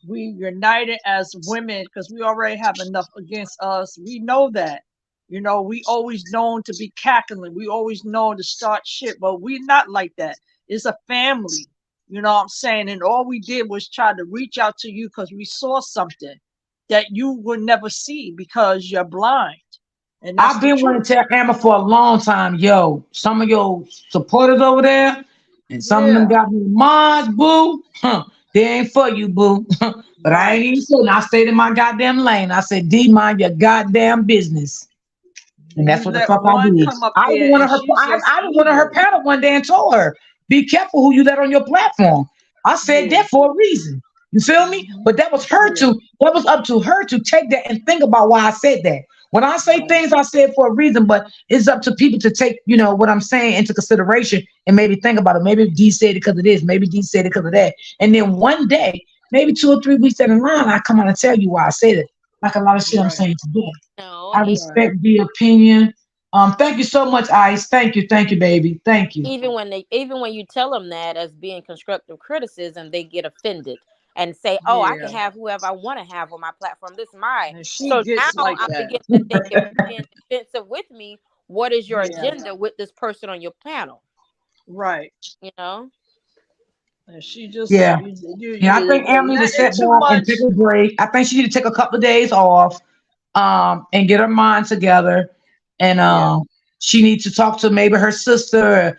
we united as women because we already have enough against us. We know that. We always known to be cackling. We always known to start shit, but we're not like that. It's a family. You know what I'm saying? And all we did was try to reach out to you because we saw something that you would never see because you're blind. And I've been wanting to tell Amber for a long time, some of your supporters over there, and some of them got me mods, boo. They ain't for you, boo. But I ain't even saying. I stayed in my goddamn lane. I said, D, mind your goddamn business. And that's what the fuck I did. I was one of her panel one day and told her, be careful who you let on your platform. I said that for a reason. You feel me? But that was that was up to her to take that and think about why I said that. When I say things, I say it for a reason, but it's up to people to take, what I'm saying into consideration and maybe think about it. Maybe D said it because of this, maybe D said it because of that. And then one day, maybe 2 or 3 weeks down the line, I come on and tell you why I said it. Like a lot of shit I'm saying today. No, I respect the opinion. Thank you so much, Ice. Thank you, baby. Thank you. Even when you tell them that as being constructive criticism, they get offended and say, "Oh, I can have whoever I want to have on my platform. This is mine." So now I'm beginning to think, if you're being defensive with me, what is your agenda with this person on your panel? Right. And she just I think Emily need to sit down and take a break. I think she need to take a couple of days off, and get her mind together, and she needs to talk to maybe her sister,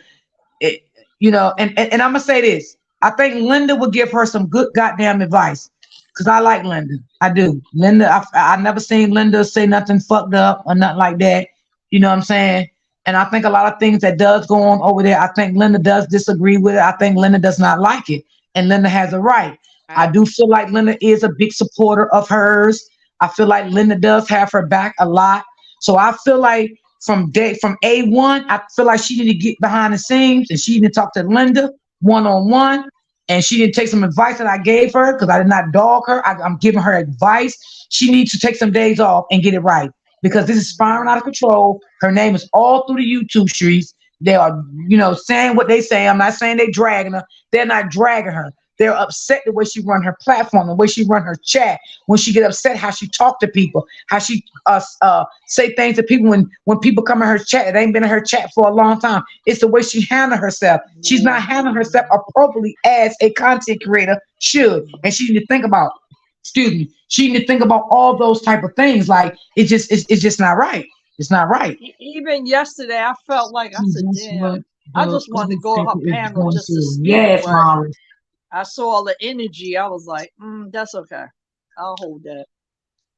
and I'm gonna say this. I think Linda would give her some good goddamn advice, because I like Linda. I do. Linda, I never seen Linda say nothing fucked up or nothing like that. You know what I'm saying? And I think a lot of things that does go on over there, I think Linda does disagree with it. I think Linda does not like it. And Linda has a right. I do feel like Linda is a big supporter of hers. I feel like Linda does have her back a lot. So I feel like from A1, I feel like she need to get behind the scenes and she need to talk to Linda one-on-one. And she didn't take some advice that I gave her, because I did not dog her. I'm giving her advice. She needs to take some days off and get it right, because this is spiraling out of control. Her name is all through the YouTube streets. They are, saying what they say. I'm not saying they're dragging her. They're not dragging her. They're upset the way she run her platform, the way she run her chat. When she get upset, how she talk to people, how she say things to people when people come in her chat. It ain't been in her chat for a long time. It's the way she handle herself. She's not handling herself appropriately as a content creator should. And she need to think about, she need to think about all those type of things. Like, it's just not right. It's not right. Even yesterday, I felt like, I said, damn, I just wanted to go to her panel just to speak. Yes, Mom. I saw all the energy. I was like, that's okay. I'll hold that.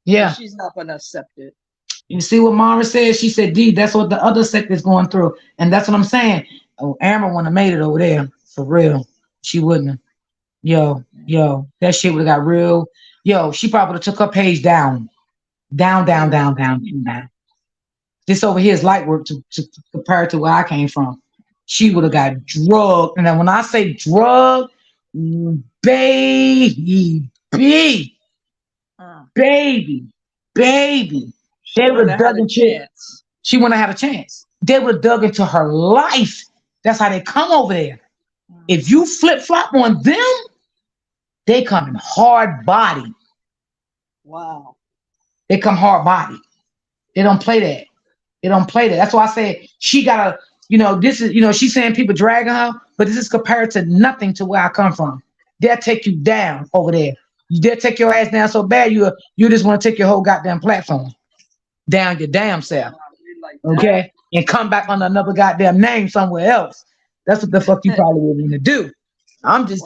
Yeah. But she's not going to accept it. You see what Mara said? She said, D, that's what the other sect is going through. And that's what I'm saying. Oh, Amber wouldn't have made it over there. For real. She wouldn't have. Yo, that shit would have got real. Yo, she probably would have took her page down. Down. This over here is light work to compare to where I came from. She would have got drugged. And then when I say drug, baby, they would have dug into. She wouldn't have had a chance. They would have dug into her life. That's how they come over there. If you flip flop on them, they come in hard body. Wow. They come hard body. They don't play that. That's why I say she gotta. This is, she's saying people dragging her, but this is compared to nothing to where I come from. They'll take you down over there. They'll take your ass down so bad you just want to take your whole goddamn platform down your damn self. Okay? And come back on another goddamn name somewhere else. That's what the fuck you probably would want to do. I'm just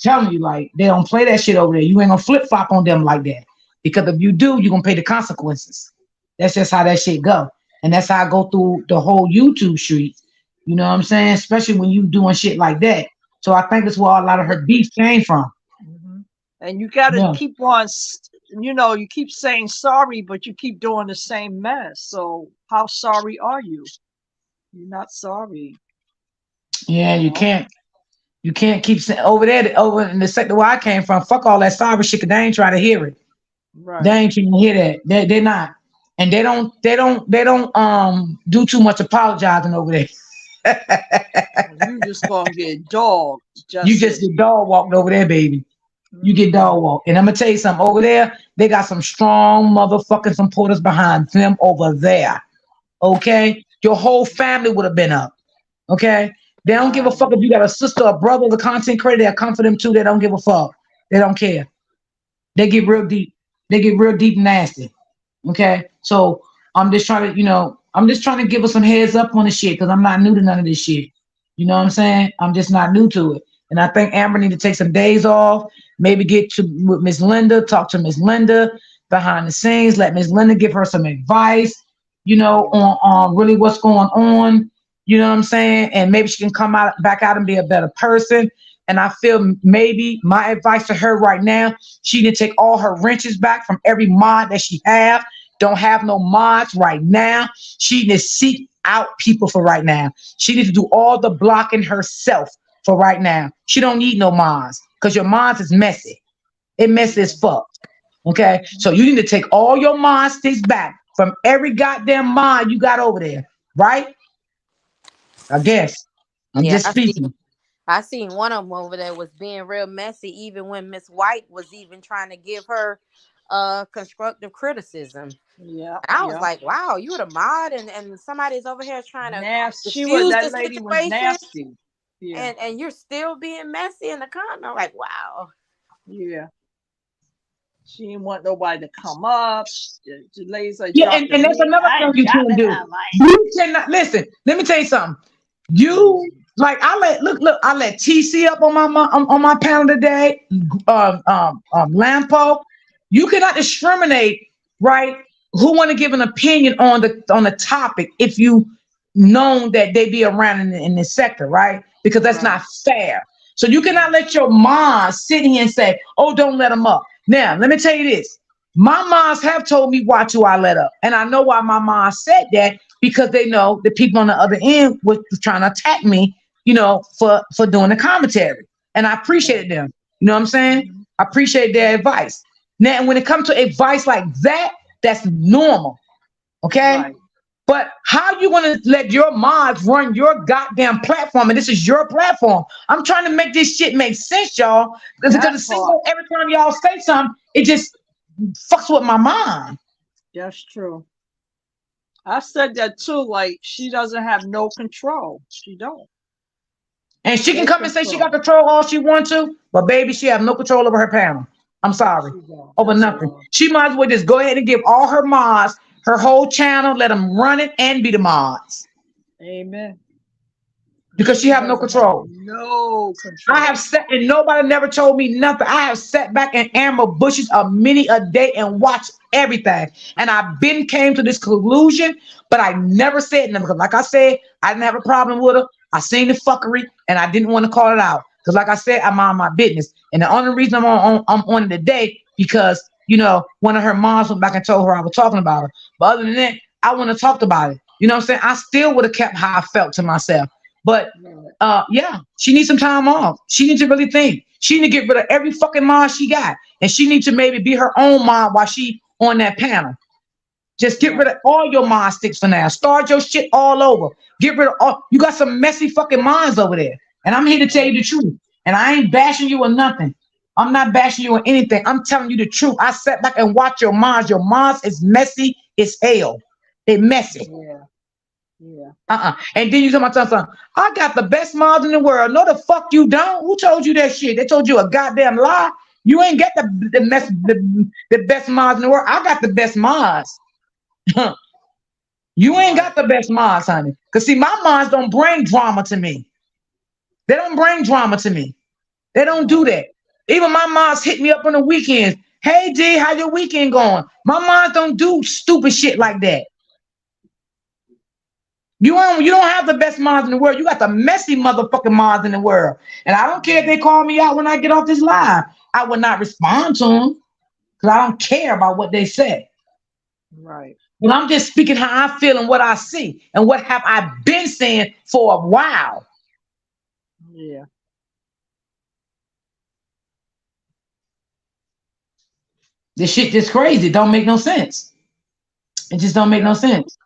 telling you, like, they don't play that shit over there. You ain't gonna flip flop on them like that. Because if you do, you're gonna pay the consequences. That's just how that shit go. And that's how I go through the whole YouTube streets. You know what I'm saying? Especially when you doing shit like that. So I think that's where a lot of her beef came from. Mm-hmm. And you got to keep on, you keep saying sorry, but you keep doing the same mess. So how sorry are you? You're not sorry. Yeah, you can't keep saying over in the sector where I came from. Fuck all that sorry shit, 'cause they ain't trying to hear it. Right. They ain't trying to hear that. They're not. And they don't do too much apologizing over there. You just gonna get dogged. You just get dog walked over there, baby. You get dog walked. And I'm gonna tell you something, over there, they got some strong motherfucking supporters behind them over there. Okay? Your whole family would have been up. Okay? They don't give a fuck if you got a sister or brother, the content creator, they'll come for them too. They don't give a fuck. They don't care. They get real deep. They get real deep and nasty. Okay? So I'm just trying to give us some heads up on this shit, because I'm not new to none of this shit. You know what I'm saying? I'm just not new to it. And I think Amber need to take some days off, maybe get to with Miss Linda, talk to Miss Linda behind the scenes, let Miss Linda give her some advice, you know, on really what's going on, you know what I'm saying? And maybe she can come back out and be a better person. And I feel maybe my advice to her right now, she need to take all her wrenches back from every mod that she have. Don't have no mods right now. She need to seek out people for right now. She needs to do all the blocking herself for right now. She don't need no mods because your mods is messy. It messy as fuck. Okay, so you need to take all your mod sticks back from every goddamn mod you got over there, right? I guess I'm just speaking. I seen one of them over there was being real messy, even when Miss White was even trying to give her constructive criticism. Yeah, I was like, wow, you were the mod, and somebody's over here trying to nasty. That lady was nasty. Yeah. And you're still being messy in the comment. I'm like, wow. Yeah. She didn't want nobody to come up. The ladies like, yeah, and that's another thing you can do. You cannot listen. Let me tell you something. You like I let TC up on my panel today. Lampo. You cannot discriminate, right? Who want to give an opinion on the topic if you known that they be around in this sector, right? Because that's not fair. So you cannot let your mom sit here and say, "Oh, don't let them up." Now, let me tell you this. My moms have told me why I let up. And I know why my mom said that, because they know the people on the other end was trying to attack me, you know, for doing the commentary. And I appreciated them. You know what I'm saying? I appreciate their advice. Now, when it comes to advice like that, that's normal. Okay? Right. But how you want to let your mods run your goddamn platform? And this is your platform. I'm trying to make this shit make sense, y'all. Because every time y'all say something, it just fucks with my mind. That's true. I said that too. Like, she doesn't have no control. She don't. And she can come and say she got control all she wants to, but baby, she have no control over her panel. I'm sorry. Over nothing. She might as well just go ahead and give all her mods her whole channel, let them run it and be the mods. Amen. Because she have no control. No control. I have sat and nobody never told me nothing. I have sat back in Amber bushes a day and watched everything. And I've came to this conclusion, but I never said nothing. Because like I said, I didn't have a problem with her. I seen the fuckery and I didn't want to call it out. Because like I said, I'm on my business. And the only reason I'm on it today, because you know, one of her moms went back and told her I was talking about her. But other than that, I wouldn't have talked about it. You know what I'm saying? I still would have kept how I felt to myself. But yeah, she needs some time off. She needs to really think. She need to get rid of every fucking mom she got. And she needs to maybe be her own mom while she on that panel. Just get rid of all your mom sticks for now. Start your shit all over. Get rid of all. You got some messy fucking moms over there. And I'm here to tell you the truth. And I ain't bashing you or nothing. I'm not bashing you or anything. I'm telling you the truth. I sat back and watched your moms. Your moms is messy as hell. They're messy. Yeah. And then you tell my son, I got the best mods in the world. No, the fuck you don't. Who told you that shit? They told you a goddamn lie. You ain't got the best mods in the world. I got the best mods. You ain't got the best mods, honey. Because see, my mods don't bring drama to me. They don't bring drama to me. They don't do that. Even my moms hit me up on the weekends. Hey, D, how your weekend going? My moms don't do stupid shit like that. You don't have the best mods in the world. You got the messy motherfucking mods in the world. And I don't care if they call me out when I get off this live. I will not respond to them because I don't care about what they say. Right. But I'm just speaking how I feel and what I see and what have I been saying for a while. Yeah. This shit just crazy. It don't make no sense. It just don't make no sense.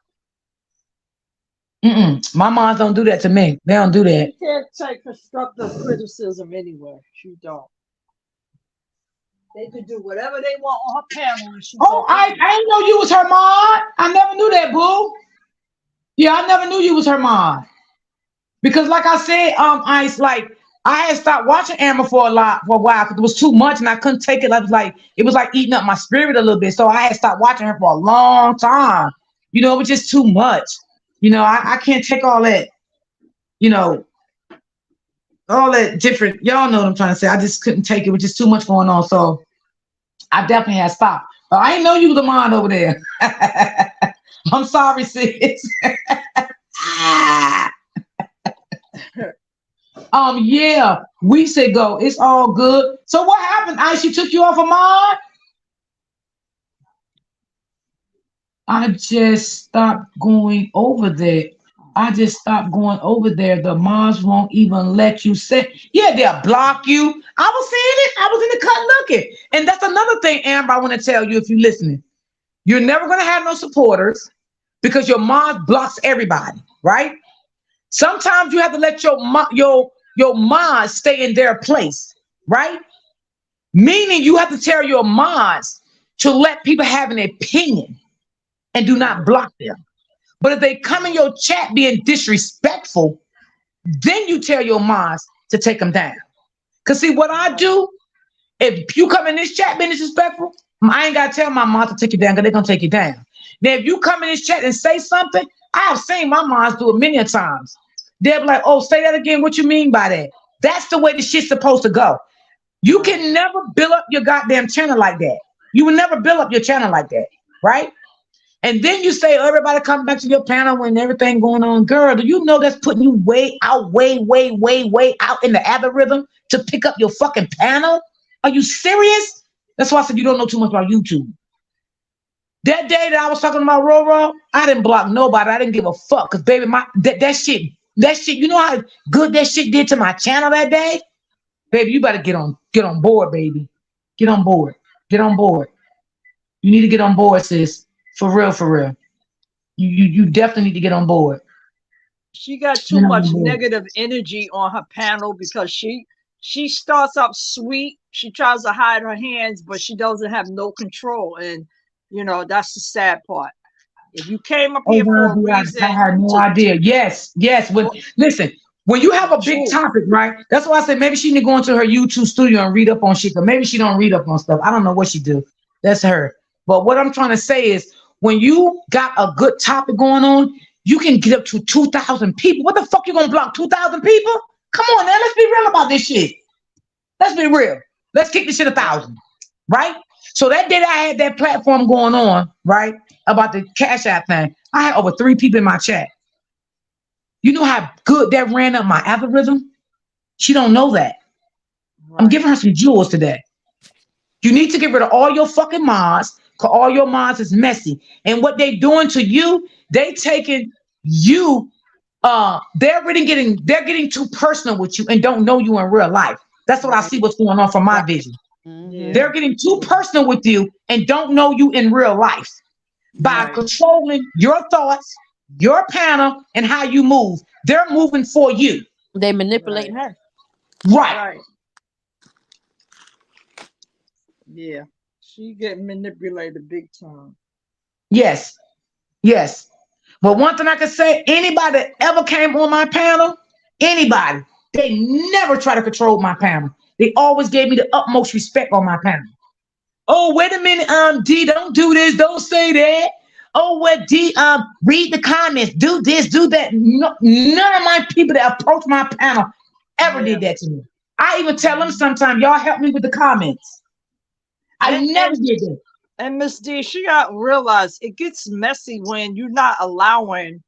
My moms don't do that to me. They don't do that. You can't take constructive criticism anywhere. You don't. They can do whatever they want on her panel. I didn't know you was her mod. I never knew that, boo. Yeah, I never knew you was her mod. Because like I said, I had stopped watching Amber for a while because it was too much and I couldn't take it. It was like eating up my spirit a little bit. So I had stopped watching her for a long time. You know, it was just too much. You know, I can't take all that, you know, all that different. Y'all know what I'm trying to say. I just couldn't take it, with just too much going on. So I definitely had stopped. But I didn't know you was the mind over there. I'm sorry, sis. Yeah, weeks ago. It's all good. So what happened? She took you off a mod? I just stopped going over there. The mods won't even let you say. Yeah, they'll block you. I was seeing it. I was in the cut looking. And that's another thing, Amber, I want to tell you if you're listening. You're never going to have no supporters because your mod blocks everybody, right? Sometimes you have to let your mods stay in their place, right? Meaning you have to tell your mods to let people have an opinion and do not block them. But if they come in your chat being disrespectful, then you tell your mods to take them down. Because see what I do, if you come in this chat being disrespectful, I ain't got to tell my mods to take you down because they're going to take you down. Now, if you come in this chat and say something, I've seen my mods do it many times. They'll be like, oh, say that again. What you mean by that? That's the way the shit's supposed to go. You can never build up your goddamn channel like that. You will never build up your channel like that, right? And then you say, oh, everybody come back to your panel when everything going on. Girl, do you know that's putting you way out in the algorithm to pick up your fucking panel? Are you serious? That's why I said you don't know too much about YouTube. That day that I was talking about Roro, I didn't block nobody. I didn't give a fuck. Because, baby, that shit, you know how good that shit did to my channel that day? Baby, you better get on board, baby. Get on board. Get on board. You need to get on board, sis. For real. You definitely need to get on board. She got too much negative energy on her panel because she starts up sweet. She tries to hide her hands, but she doesn't have no control. And, you know, that's the sad part. If you came up here for a reason. I had no idea. Yes. Listen, when you have a big topic, right? That's why I said maybe she need to go into her YouTube studio and read up on shit. But maybe she don't read up on stuff. I don't know what she do. That's her. But what I'm trying to say is, when you got a good topic going on, you can get up to 2,000 people. What the fuck you gonna block 2,000 people? Come on, now, let's be real about this shit. Let's be real. Let's kick this shit 1,000, right? So that day that I had that platform going on, right, about the Cash App thing, I had over 3 people in my chat. You know how good that ran up my algorithm? She don't know that. Right. I'm giving her some jewels today. You need to get rid of all your fucking mods. All your mods is messy, and what they doing to you, they taking you. They're getting too personal with you and don't know you in real life. That's what I see what's going on from my vision. Mm-hmm. They're getting too personal with you and don't know you in real life by controlling your thoughts, your panel, and how you move. They're moving for you. They manipulating her. Right. Yeah. She getting manipulated big time. Yes. But one thing I can say, anybody that ever came on my panel, anybody, they never try to control my panel. They always gave me the utmost respect on my panel. Oh, wait a minute, D, don't do this, don't say that. Oh, well, D, read the comments, do this, do that. No, none of my people that approach my panel ever did that to me. I even tell them sometimes, y'all help me with the comments. I never did that. And Miss D, she got to realize it gets messy when you're not allowing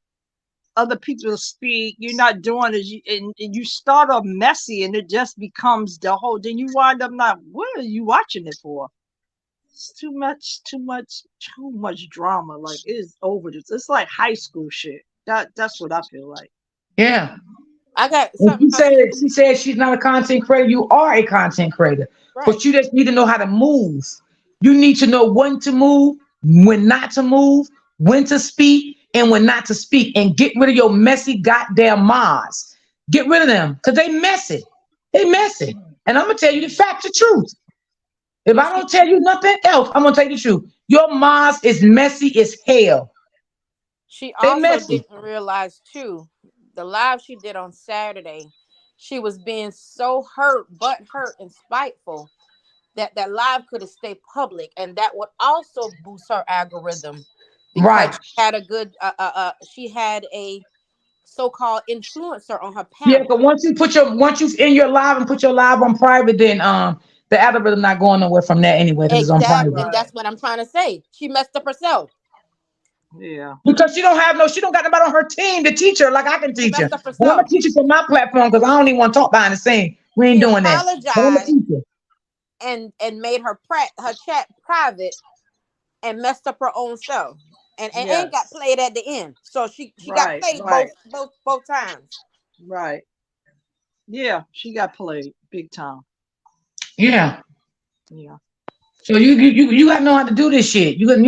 other people to speak. You're not doing it, and you start off messy, and it just becomes the whole. Then you wind up not. What are you watching it for? It's too much drama. Like, it is over. It's like high school shit. That's what I feel like. Yeah. I got something. She said she's not a content creator. You are a content creator. Right. But you just need to know how to move. You need to know when to move, when not to move, when to speak, and when not to speak. And get rid of your messy goddamn mods. Get rid of them. Because they messy. And I'm going to tell you the fact, the truth. If I don't tell you nothing else, I'm going to tell you the truth. Your mods is messy as hell. She also didn't realize, too, the live she did on Saturday, she was being so hurt and spiteful that live could have stayed public, and that would also boost her algorithm. Right. She had a good she had a so-called influencer on her panel. Yeah, but once you in your live and put your live on private, then the algorithm not going nowhere from that anyway because it's on private. And that's what I'm trying to say. She messed up herself. Yeah. Because she don't got nobody on her team to teach her like I can teach her. I'm gonna teach her from my platform because I don't even want to talk behind the scene. We ain't doing that. Apologized and made her chat private and messed up her own self. And ain't got played at the end. So she got played both times. Right. Yeah, she got played big time. Yeah. Yeah. So you gotta know how to do this shit. You gotta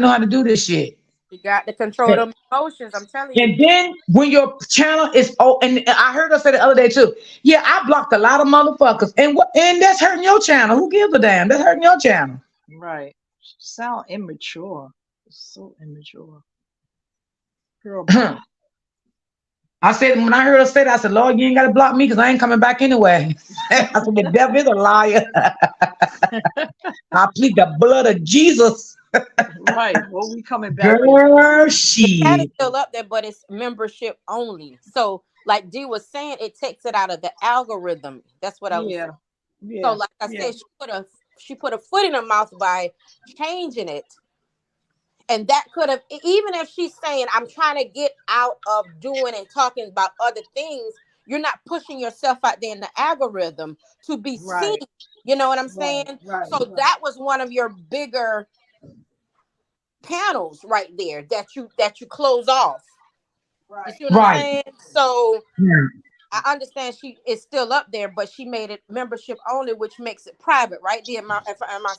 know how to do this shit. You got to control them emotions, I'm telling you. And then when your channel is and I heard her say the other day too. Yeah, I blocked a lot of motherfuckers, and that's hurting your channel. Who gives a damn? That's hurting your channel. Right. Sound immature. So immature. Girl. I said when I heard her say that, I said, Lord, you ain't gotta block me because I ain't coming back anyway. I said, the devil is a liar. I plead the blood of Jesus. Right. Well, we coming back. Girl, she is still up there, but it's membership only. So, like Dee was saying, it takes it out of the algorithm. That's what I was saying. Yeah. So, like I said, she put a foot in her mouth by changing it. And that could have, even if she's saying, I'm trying to get out of doing and talking about other things, you're not pushing yourself out there in the algorithm to be seen. You know what I'm saying? So that was one of your bigger panels right there that you close off. You see what I'm saying? So I understand she is still up there, but she made it membership only, which makes it private, right? Am I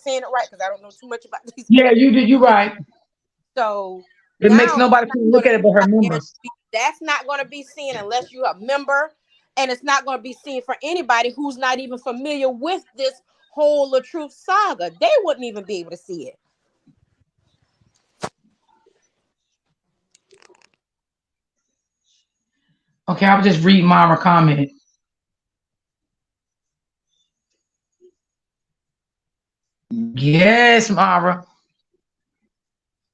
saying it right? Because I don't know too much about these. Yeah, you did. You're right. So it makes nobody can look at it but her members. That's not going to be seen unless you're a member, and it's not going to be seen for anybody who's not even familiar with this whole La Truth saga. They wouldn't even be able to see it. Okay, I'll just read Mara comment. Yes, Mara.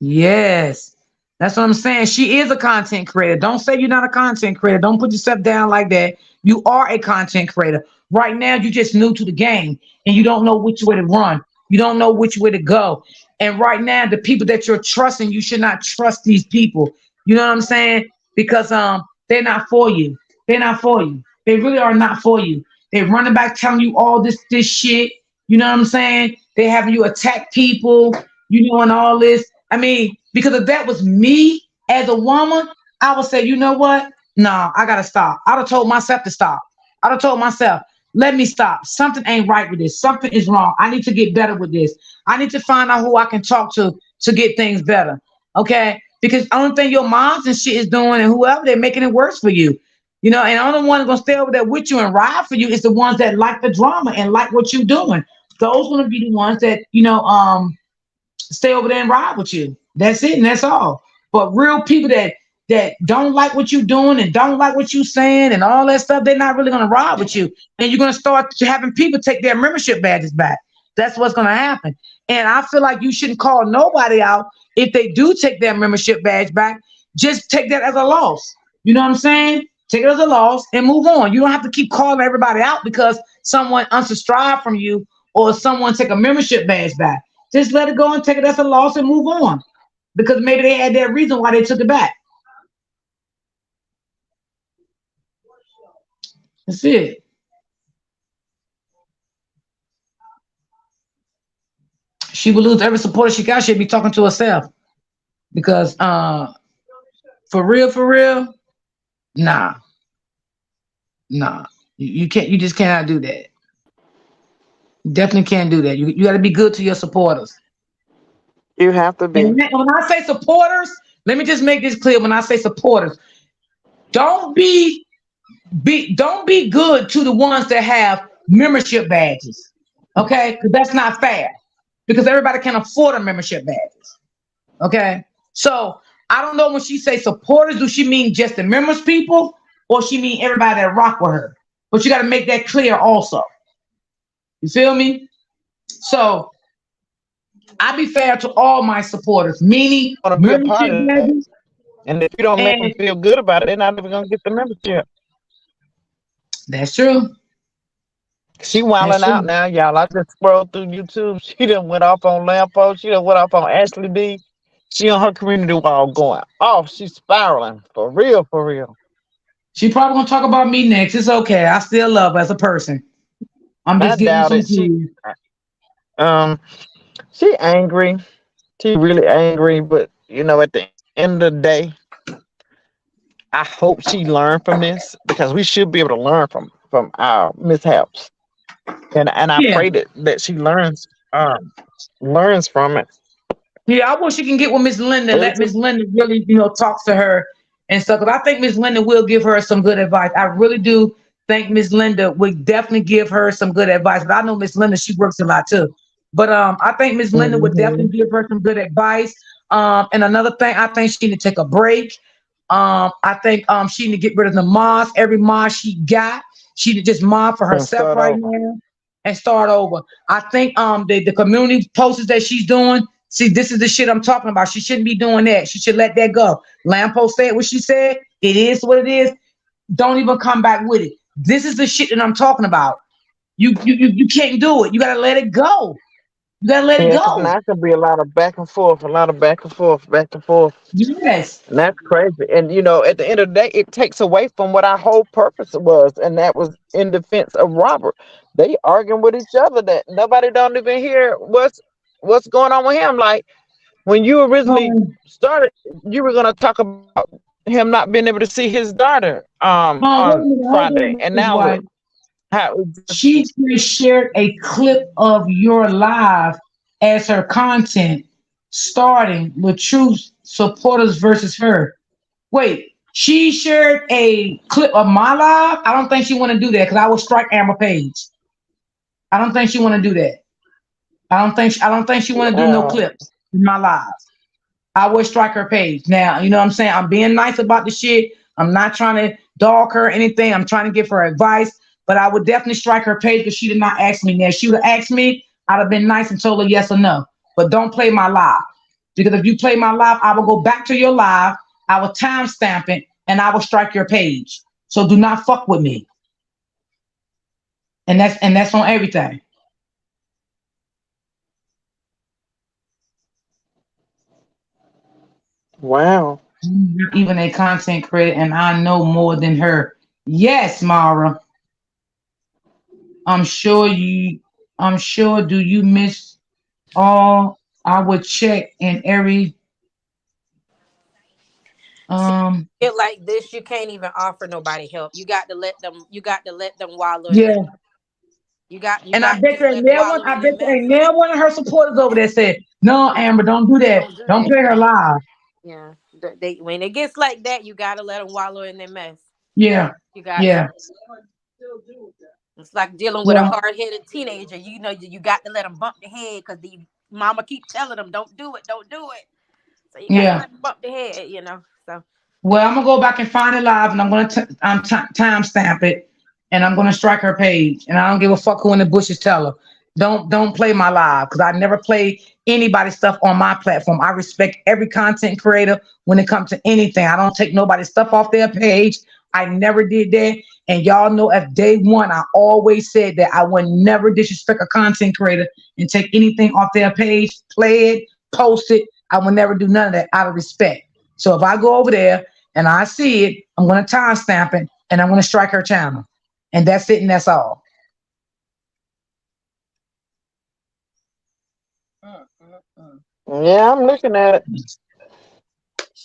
Yes. That's what I'm saying. She is a content creator. Don't say you're not a content creator. Don't put yourself down like that. You are a content creator. Right now, you're just new to the game and you don't know which way to run. You don't know which way to go. And right now, the people that you're trusting, you should not trust these people. You know what I'm saying? Because they're not for you. They're not for you. They really are not for you. They're running back telling you all this shit. You know what I'm saying? They having you attack people, you know, and all this. I mean, because if that was me as a woman, I would say, you know what? No, I gotta stop. I'd have told myself to stop. I'd have told myself, let me stop. Something ain't right with this. Something is wrong. I need to get better with this. I need to find out who I can talk to get things better. Okay? Because the only thing your moms and shit is doing and whoever, they're making it worse for you. You know, and the only one gonna stay over there with you and ride for you is the ones that like the drama and like what you're doing. Those gonna be the ones that, you know, stay over there and ride with you. That's it, and that's all. But real people that don't like what you're doing and don't like what you're saying and all that stuff, they're not really gonna ride with you. And you're gonna start having people take their membership badges back. That's what's gonna happen. And I feel like you shouldn't call nobody out if they do take their membership badge back. Just take that as a loss. You know what I'm saying? Take it as a loss and move on. You don't have to keep calling everybody out because someone unsubscribed from you or someone take a membership badge back. Just let it go and take it as a loss and move on. Because maybe they had their reason why they took it back. That's it. She would lose every supporter she got. She'd be talking to herself. Because for real, nah. You can't. You just cannot do that. You definitely can't do that. You got to be good to your supporters. You have to be. And when I say supporters, let me just make this clear. When I say supporters, don't be good to the ones that have membership badges. Okay? Because that's not fair. Because everybody can afford a membership badges. Okay? So I don't know when she say supporters, do she mean just the members people or she mean everybody that rock with her? But you got to make that clear also. You feel me? So I be fair to all my supporters, meaning membership badges. And if you don't make them And feel good about it, they're not even gonna get the membership. that's true. She That's wilding out true. now, y'all. I just scrolled through YouTube. She done went off on Lampo. She done went off on Ashley B. She on her community wall going off. She's spiraling. For real, for real. She probably gonna talk about me next. It's okay. I still love her as a person. I'm I just giving you doubt some it. clues. She angry. She really angry, but you know, at the end of the day, I hope she learned from this because we should be able to learn from our mishaps. And I Yeah. pray that she learns from it. Yeah, I wish she can get with Miss Linda, It's let Miss just- Linda really, talk to her and stuff. Because I think Miss Linda will give her some good advice. I really do think Miss Linda would definitely give her some good advice. But I know Miss Linda, she works a lot too. But I think Miss Linda would definitely give her some good advice. And another thing, I think she need to take a break. I think she need to get rid of the mosque. Every mosque she got, she need to just mob for and herself start right over. now and start over. I think the community posts that she's doing. See, this is the shit I'm talking about. She shouldn't be doing that. She should let that go. Lampo said what she said. It is what it is. Don't even come back with it. This is the shit that I'm talking about. You can't do it. You gotta let it go. You gotta let it Yeah, because go. now it can be a lot of back and forth, a lot of back and forth, back and forth. Yes. And that's crazy. And you know, at the end of the day, it takes away from what our whole purpose was, and that was in defense of Robert. They arguing with each other that nobody don't even hear what's going on with him. Like when you originally started, you were gonna talk about him not being able to see his daughter on Friday. And now look how she shared a clip of your live as her content, starting with Truth supporters versus her. Wait, she shared a clip of my live. I don't think she want to do that because I will strike Amber Page. I don't think she want to do that. I don't think she want to do no clips in my live. I would strike her page. Now, you know what I'm saying? I'm being nice about the shit. I'm not trying to dog her or anything. I'm trying to give her advice, but I would definitely strike her page because she did not ask me. Now, if she would have asked me, I'd have been nice and told her yes or no. But don't play my live. Because if you play my live, I will go back to your live, I will timestamp it, and I will strike your page. So do not fuck with me. And that's on everything. wow. Even a content creator, and I know more than her. Yes, Mara. I'm sure. Do you miss all? I would check in every. It like this, you can't even offer nobody help. You got to let them. You got to let them wallow. Yeah. You got. And I bet you ain't never one of her supporters over there said, "No, Amber, don't do that. Don't play her live." Yeah. When it gets like that, you got to let them wallow in their mess. Yeah. You got. Yeah. It's like dealing with a hard-headed teenager. You know, you got to let them bump the head because the mama keep telling them, "Don't do it, don't do it." So you got to let them bump the head, you know. So. Well, I'm gonna go back and find it live, and I'm gonna timestamp it, and I'm gonna strike her page, and I don't give a fuck who in the bushes tell her. Don't play my live because I never play anybody's stuff on my platform. I respect every content creator when it comes to anything. I don't take nobody's stuff off their page. I never did that. And y'all know at day one, I always said that I would never disrespect a content creator and take anything off their page, play it, post it. I would never do none of that out of respect. So if I go over there and I see it, I'm going to timestamp it and I'm going to strike her channel. And that's it and that's all. Yeah, I'm looking at it.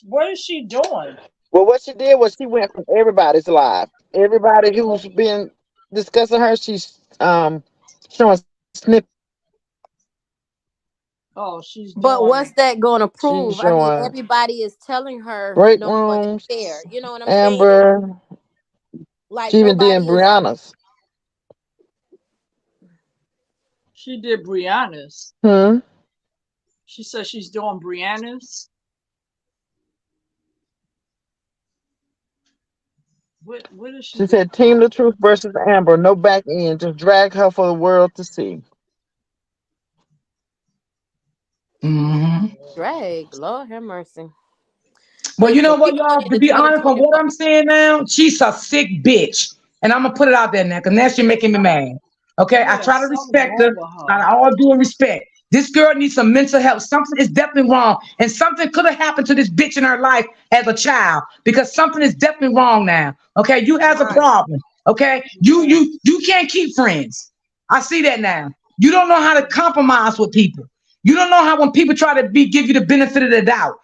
What is she doing? Well, what she did was she went from everybody's live. Everybody who's been discussing her, she's showing snippets. Oh, she's. But what's that going to prove? She's I mean, showing everybody is telling her break no one is rooms. fair. You know what I'm Amber. saying? Like She even did Brianna's. She did Brianna's. She said she's doing Brianna's. What is she? She said Team the Truth versus Amber. No back end. Just drag her for the world to see. Mm-hmm. Drag. Lord have mercy. Well, you know what, y'all? To be honest, from what I'm saying now, she's a sick bitch, and I'm gonna put it out there now, because now she's making me mad. Okay, I try to respect her. I all due respect. This girl needs some mental health. Something is definitely wrong, and something could have happened to this bitch in her life as a child, because something is definitely wrong now. Okay, you has a problem. Okay, you can't keep friends. I see that now. You don't know how to compromise with people. You don't know how when people try to give you the benefit of the doubt.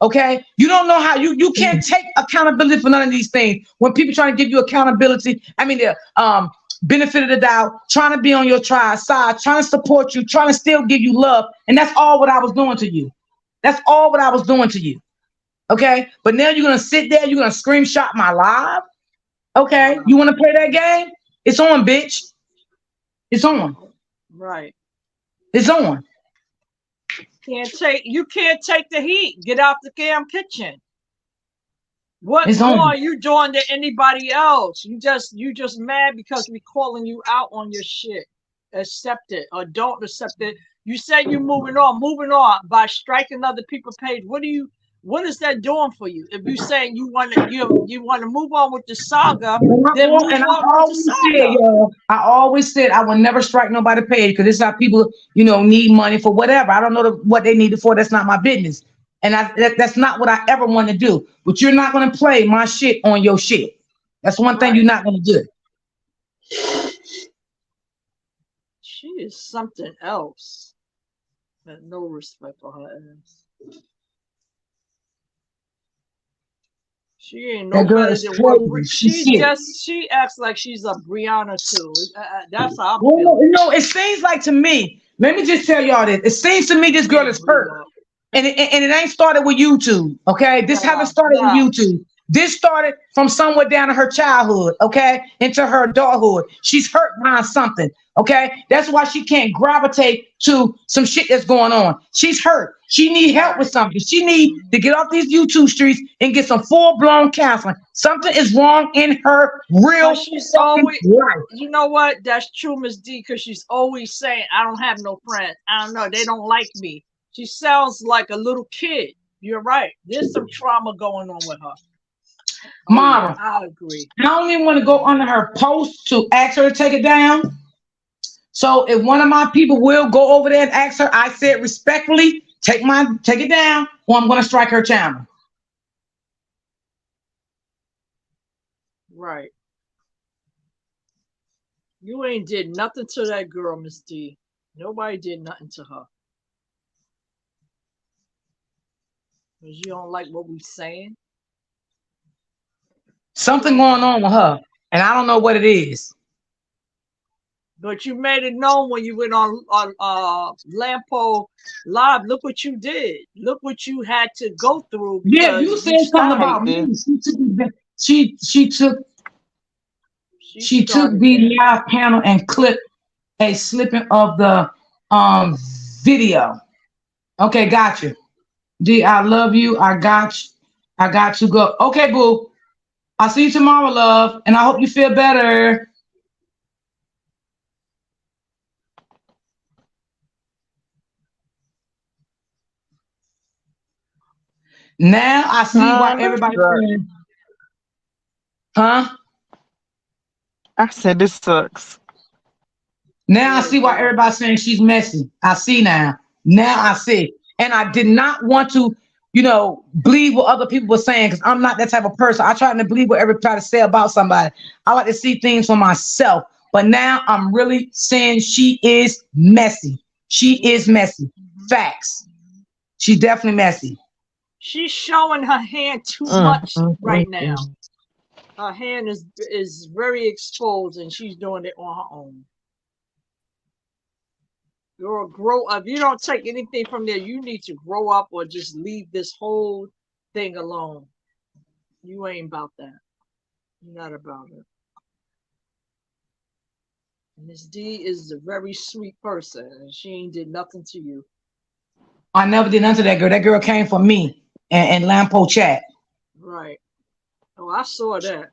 Okay, you don't know how you can't take accountability for none of these things. When people try to give you accountability, I mean the benefit of the doubt, trying to be on your side, trying to support you, trying to still give you love, and that's all what I was doing to you. That's all what I was doing to you. Okay, but now you're gonna sit there, you're gonna screenshot my live. Okay, you want to play that game? It's on, bitch. It's on. Right. It's on. You can't take the heat. Get out the damn kitchen. What more are you doing than anybody else? You just mad because we calling you out on your shit. Accept it or don't accept it. You said you're moving on by striking other people's page. What is that doing for you? If you saying you want to move on with the saga, then move on with the saga. I always said I would never strike nobody's page, because this is how people, need money for whatever. I don't know what they need it for. That's not my business. And that's not what I ever want to do. But you're not going to play my shit on your shit. That's one thing you're not going to do. She is something else. No respect for her ass. She ain't no better than what she acts like she's a Brianna too. That's how I'm feeling. It seems like to me. Let me just tell y'all this. It seems to me this girl is hurt. And it ain't started with YouTube, okay? This haven't started with YouTube. This started from somewhere down in her childhood, okay? Into her adulthood. She's hurt by something, okay? That's why she can't gravitate to some shit that's going on. She's hurt. She need help with something. She need to get off these YouTube streets and get some full-blown counseling. Something is wrong in her real she's always life. You know what? That's true, Miss D, because she's always saying, I don't have no friends. I don't know. They don't like me. She sounds like a little kid. You're right. There's some trauma going on with her. Mara, I agree. I don't even want to go under her post to ask her to take it down. So if one of my people will go over there and ask her, I said respectfully, take it down, or I'm going to strike her channel. Right. You ain't did nothing to that girl, Miss D. Nobody did nothing to her. Because you don't like what we saying? Something going on with her, and I don't know what it is. But you made it known when you went on Lampo Live. Look what you did. Look what you had to go through. Yeah, you said something about me. She took the live panel and clipped a snippet of the video. Okay, got you. D, I love you. I got to go. Okay, boo. I'll see you tomorrow, love, and I hope you feel better. Now I see why everybody's saying, huh? I said this sucks. Now I see why everybody's saying she's messy. I see now. Now I see. And I did not want to, believe what other people were saying, because I'm not that type of person. I try to believe what everybody say about somebody. I like to see things for myself. But now I'm really saying she is messy. She is messy. Facts. She's definitely messy. She's showing her hand too much right now. Her hand is very exposed, and she's doing it on her own. Girl, grow up. You don't take anything from there. You need to grow up or just leave this whole thing alone. You ain't about that. You're not about it. Miss D is a very sweet person, and she ain't did nothing to you. I never did nothing to that girl. That girl came for me and Lampo chat. Right. Oh, I saw that.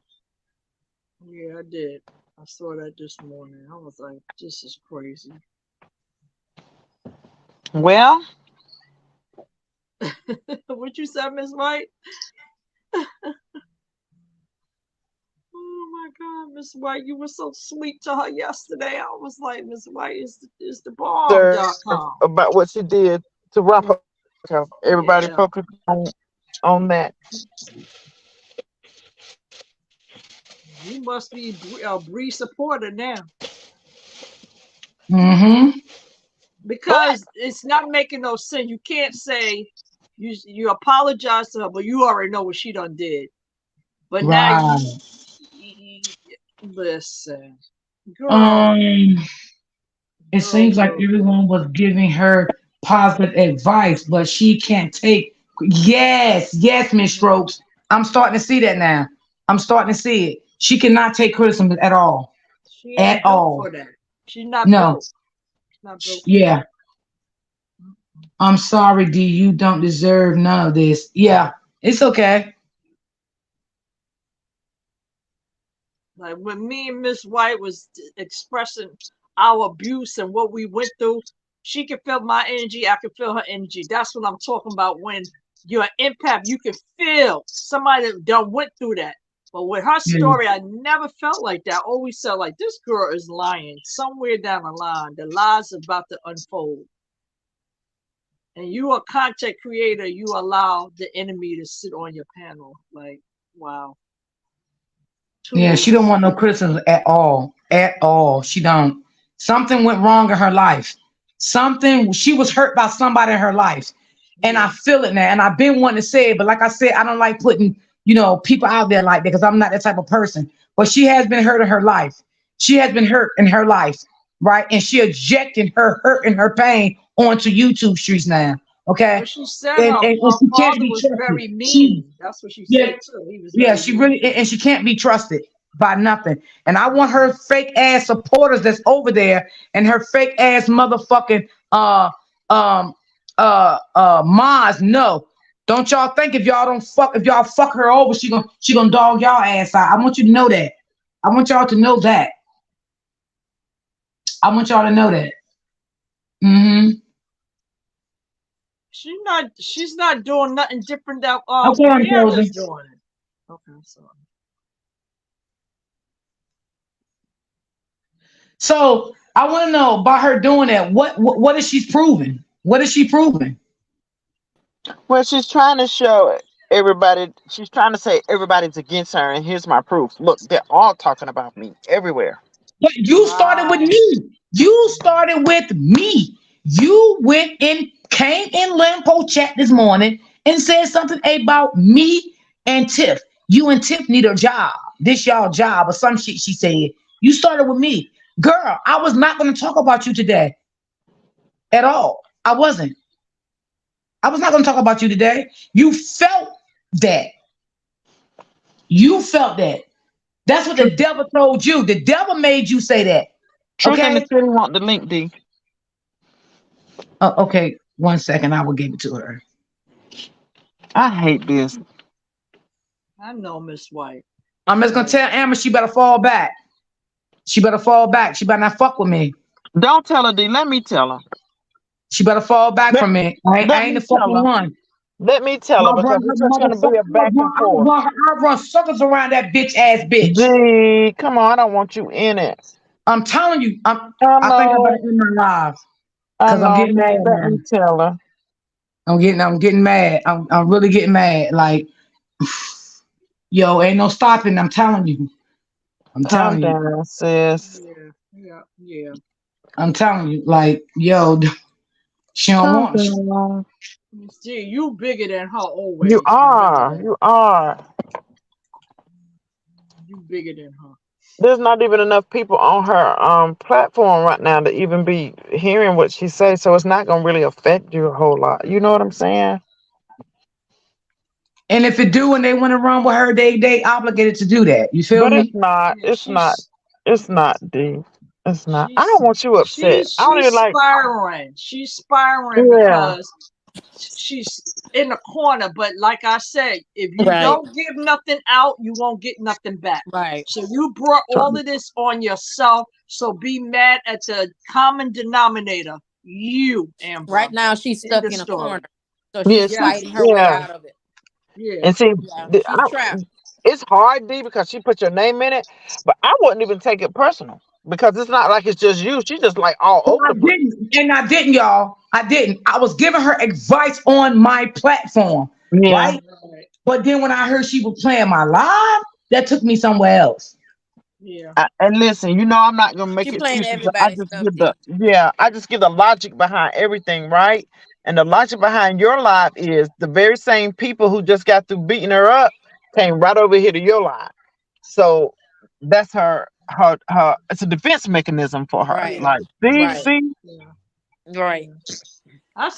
Yeah, I did. I saw that this morning. I was like, this is crazy. Well, what you said, Miss White? Oh my God, Miss White, you were so sweet to her yesterday. I was like, Miss White is the bomb.com. About what she did to Rafa. Everybody focus on that. You must be a Bree supporter now. Mm-hmm. Because it's not making no sense. You can't say you apologize to her, but you already know what she done did. But now listen, girl. It seems like everyone was giving her positive advice, but she can't take. Yes, Miss Strokes. I'm starting to see that now. I'm starting to see it. She cannot take criticism at all. She ain't at all. For that. She's not no. built. Not built. Yeah. I'm sorry, D. You don't deserve none of this. Yeah, it's okay. Like when me and Miss White was expressing our abuse and what we went through, she can feel my energy. I can feel her energy. That's what I'm talking about. When you're an empath, you can feel somebody that done went through that. But with her story, I never felt like that. I always felt like this girl is lying. Somewhere down the line, the lies about to unfold. And you a content creator, you allow the enemy to sit on your panel. Like, wow. Yeah, she don't want no criticism at all. At all. She don't. Something went wrong in her life. She was hurt by somebody in her life. And I feel it now. And I've been wanting to say it, but like I said, I don't like putting, people out there like that because I'm not that type of person. But she has been hurt in her life. She has been hurt in her life, right? And she ejected her hurt and her pain onto YouTube streets now. Okay. But she said her father was very mean. That's what she said too. He was she really, and she can't be trusted by nothing. And I want her fake ass supporters that's over there and her fake ass motherfucking Maz. No, don't y'all think if y'all fuck her over, she gonna dog y'all ass out. I want you to know that. I want y'all to know that. I want y'all to know that. Mm-hmm. She's not doing nothing different that okay, Brianna's doing it. Okay, sorry. So I want to know about her doing that. What is she proving? What is she proving? Well, she's trying to show everybody. She's trying to say everybody's against her, and here's my proof. Look, they're all talking about me everywhere. But you started with me. You started with me. You went and came in Lampo chat this morning and said something about me and Tiff. You and Tiff need a job. This y'all job or some shit she said. You started with me. Girl, I was not going to talk about you today at all. I wasn't. I was not going to talk about you today. You felt that. You felt that. That's what the devil told you. The devil made you say that. Truth in the City want the link, D. Okay, 1 second. I will give it to her. I hate this. I know, Miss White. I'm just gonna tell Amber she better fall back. She better fall back. She better not fuck with me. Don't tell her, D. Let me tell her. She better fall back from me. I ain't the fucking one. Let me tell her because it's just gonna be a back and forth. I run circles around that bitch ass bitch. D, come on, I don't want you in it. I'm telling you, I think I'm about to end my live. Because I'm getting mad. Let me tell her. I'm getting mad. I'm really getting mad. Like, yo, ain't no stopping. I'm telling you. I'm telling you, sis. Yeah. I'm telling you, like, yo, she don't want you. See, you bigger than her always. You are. You are. You bigger than her. There's not even enough people on her platform right now to even be hearing what she says, so it's not gonna really affect you a whole lot. You know what I'm saying? And if it do and they want to run with her, they obligated to do that. You feel me? It's not. It's not. It's not, D. It's not. I don't want you upset. She's I don't even spiraling. She's spiraling because she's in the corner. But like I said, if you don't give nothing out, you won't get nothing back. Right. So you brought all of this on yourself. So be mad at the common denominator. You, Amber. Right now she's stuck in a corner. So she's fighting her way out of it. Yeah. And see, she's trapped. it's hard, D, because she put your name in it, but I wouldn't even take it personal because it's not like it's just you. She's just like all over the place. I didn't, y'all. I didn't. I was giving her advice on my platform, right? But then when I heard she was playing my live, that took me somewhere else. Yeah. And listen, you know, I'm not gonna make She it. playing I everybody's just stuff, give I just give the logic behind everything, right? And the logic behind your live is the very same people who just got through beating her up came right over here to your live. So that's her. It's a defense mechanism for her. Right. Like, see. Right. I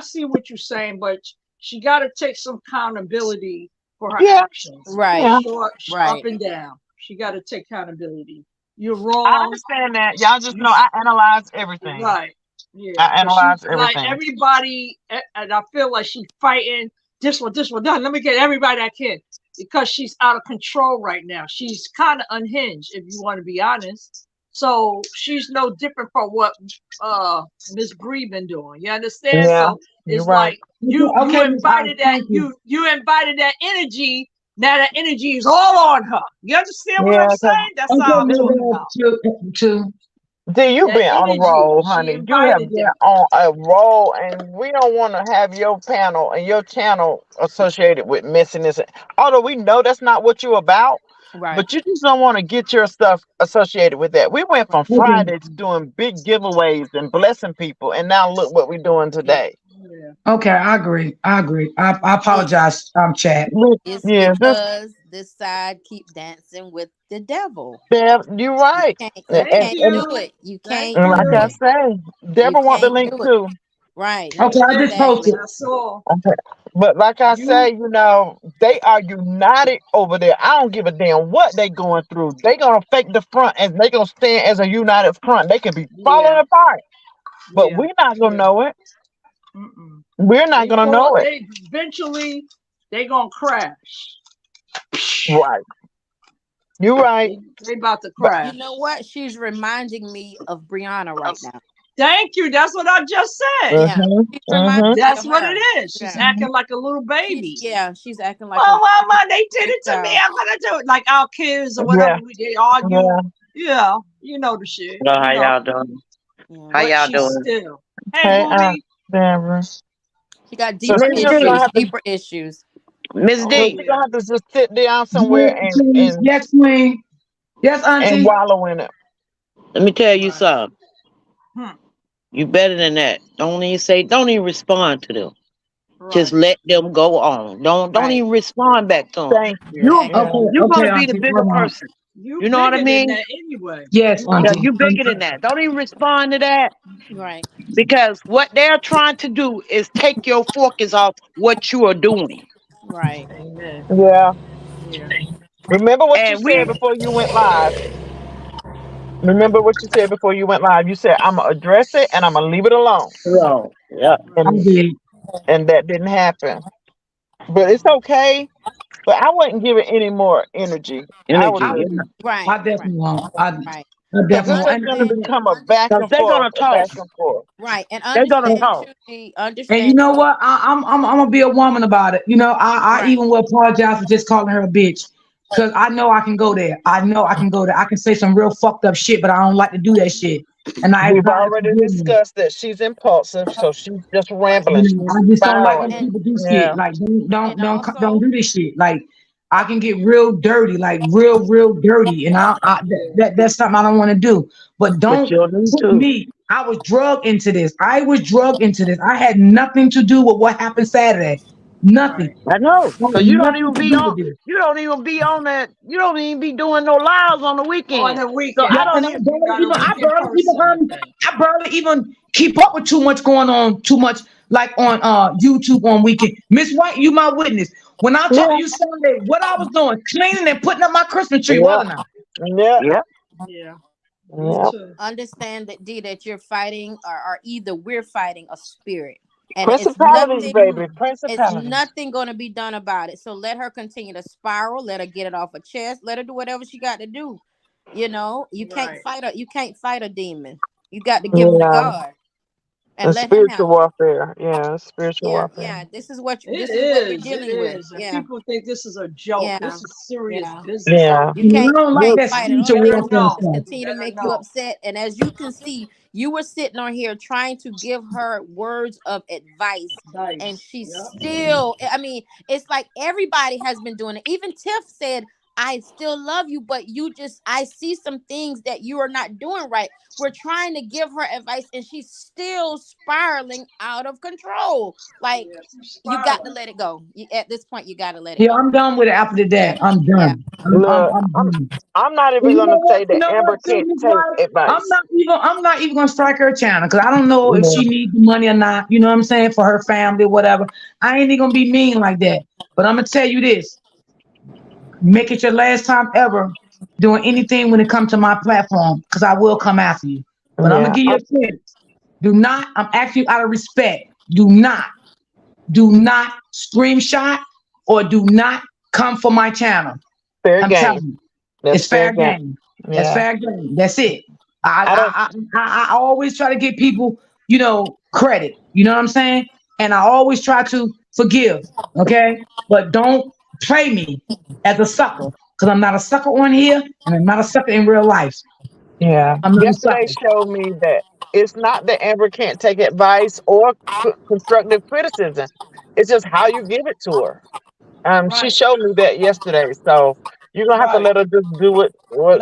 see what you're saying, but she got to take some accountability for her actions. Right. Short, right. Up and down. She got to take accountability. You're wrong. I understand that. Y'all just know I analyze everything. Right. Yeah. I analyze everything. Like everybody, and I feel like she's fighting this one. Done. Let me get everybody I can, because she's out of control right now. She's kind of unhinged, if you want to be honest. So she's no different from what Miss Bree been doing. You understand? Yeah, so it's like you invited that you invited that energy. Now that energy is all on her. You understand what I'm saying? That's how I'm talking about. D, you've been on a roll, honey. You have been on a roll, and we don't want to have your panel and your channel associated with messiness. Although we know that's not what you're about, but you just don't want to get your stuff associated with that. We went from Friday to doing big giveaways and blessing people, and now look what we're doing today. Okay, I agree. I apologize, Chad. It's because this side keep dancing with the devil. You're right. You can't do it. You can't do like it. I say, Deborah want the link too. Right. Okay, I just posted. Okay. But like I say, you know, they are united over there. I don't give a damn what they going through. They gonna fake the front and they gonna stand as a united front. They can be falling apart, but we're not gonna know it. We're not gonna know it. Eventually, they gonna crash. Right. You're right. They about to crash. You know what? She's reminding me of Brianna right now. Thank you. That's what I just said. That's what it is. She's acting like a little baby. She's acting like. Oh, mama, they did it to me. I'm gonna do it. Like our kids or whatever. They argue. Yeah, you know the shit. Well, how y'all doing? How y'all doing? Still. Hey, Deborah. She got deeper issues. Miss D, you're gonna have to just sit down somewhere and yes, queen. Yes, auntie. And wallow in it. Let me tell you something. You better than that. Don't even respond to them. Just let them go on. Don't even respond back to them. Thank you. You're gonna be the bigger person. You know what I mean? Anyway. Yes, auntie. You bigger than that. Don't even respond to that. Right. Because what they're trying to do is take your focus off what you are doing. Right. Yeah. Remember what you said before you went live. Remember what you said before you went live. You said, I'm going to address it and I'm going to leave it alone. Yeah. And that didn't happen. But it's okay. But I wouldn't give it any more energy. Right. I definitely won't. I It's going to become a back and forth. They're going to talk. Right. And they're going to talk. Understand. And you know what? I'm gonna be a woman about it. You know, I even will apologize for just calling her a bitch. Because I know I can go there. I can say some real fucked up shit, but I don't like to do that shit. And we've already discussed that she's impulsive, so she's just rambling. I just don't like when people do shit. Like don't do this shit. Like I can get real dirty, like real dirty, and that's something I don't want to do. But don't put me. I was drugged into this. I had nothing to do with what happened Saturday. Nothing. I know. So you don't even be on. You don't even be on that. You don't even be doing no lives on the weekend. On the weekend. So I barely even keep up with too much going on. Too much like on YouTube on weekend. Miss White, you my witness. When I told you Sunday, what I was doing, cleaning and putting up my Christmas tree, wasn't I? Yeah. Understand that D, that you're fighting, or either we're fighting a spirit. And principalities, baby. Principalities. It's nothing going to be done about it. So let her continue to spiral. Let her get it off her chest. Let her do whatever she got to do. You know, you can't fight her. You can't fight a demon. You got to give her to God. and let him spiritual handle warfare. Yeah, spiritual Yeah, warfare. yeah. This is what It this is what you're is. dealing with. And Yeah, people think this is a joke. yeah, This is serious yeah. business out Yeah. You here. I can't don't you like can't that fight it. You Only spiritual thing better to do warfare is know. stuff. You continue to better make you know. upset. And as you can see, you were sitting on here trying to give her words of advice, and Dice. she's Yep. still. I mean, it's like everybody has been doing it. Even Tiff said, "I still love you, but I see some things that you are not doing right." We're trying to give her advice, and she's still spiraling out of control. Like, you got to let it go. At this point, you got to let it Yeah, go. I'm done with it after the day. I'm Yeah. done. Look, I'm done. I'm not even You gonna know what? say You that know Amber what, too, can't Miss take White? advice. I'm not even gonna strike her channel because I don't know if Yeah. she needs the money or not. You know what I'm saying? For her family, whatever. I ain't even gonna be mean like that. But I'm gonna tell you this: make it your last time ever doing anything when it comes to my platform, because I will come after you. But I'm gonna Yeah. give you a chance. Do not. I'm asking you out of respect. Do not screenshot or do not come for my channel. Fair I'm game. telling you, That's it's fair game. game. That's Yeah. fair game. That's it. I don't. I always try to give people, credit. You know what I'm saying? And I always try to forgive. Okay, but don't play me as a sucker because I'm not a sucker on here, and I'm not a sucker in real life. Yeah. I'm not a Yesterday sucker. showed me that it's not that Amber can't take advice or constructive criticism. It's just how you give it to her. She Right. showed me that yesterday. So you're gonna have to Right. let her just do what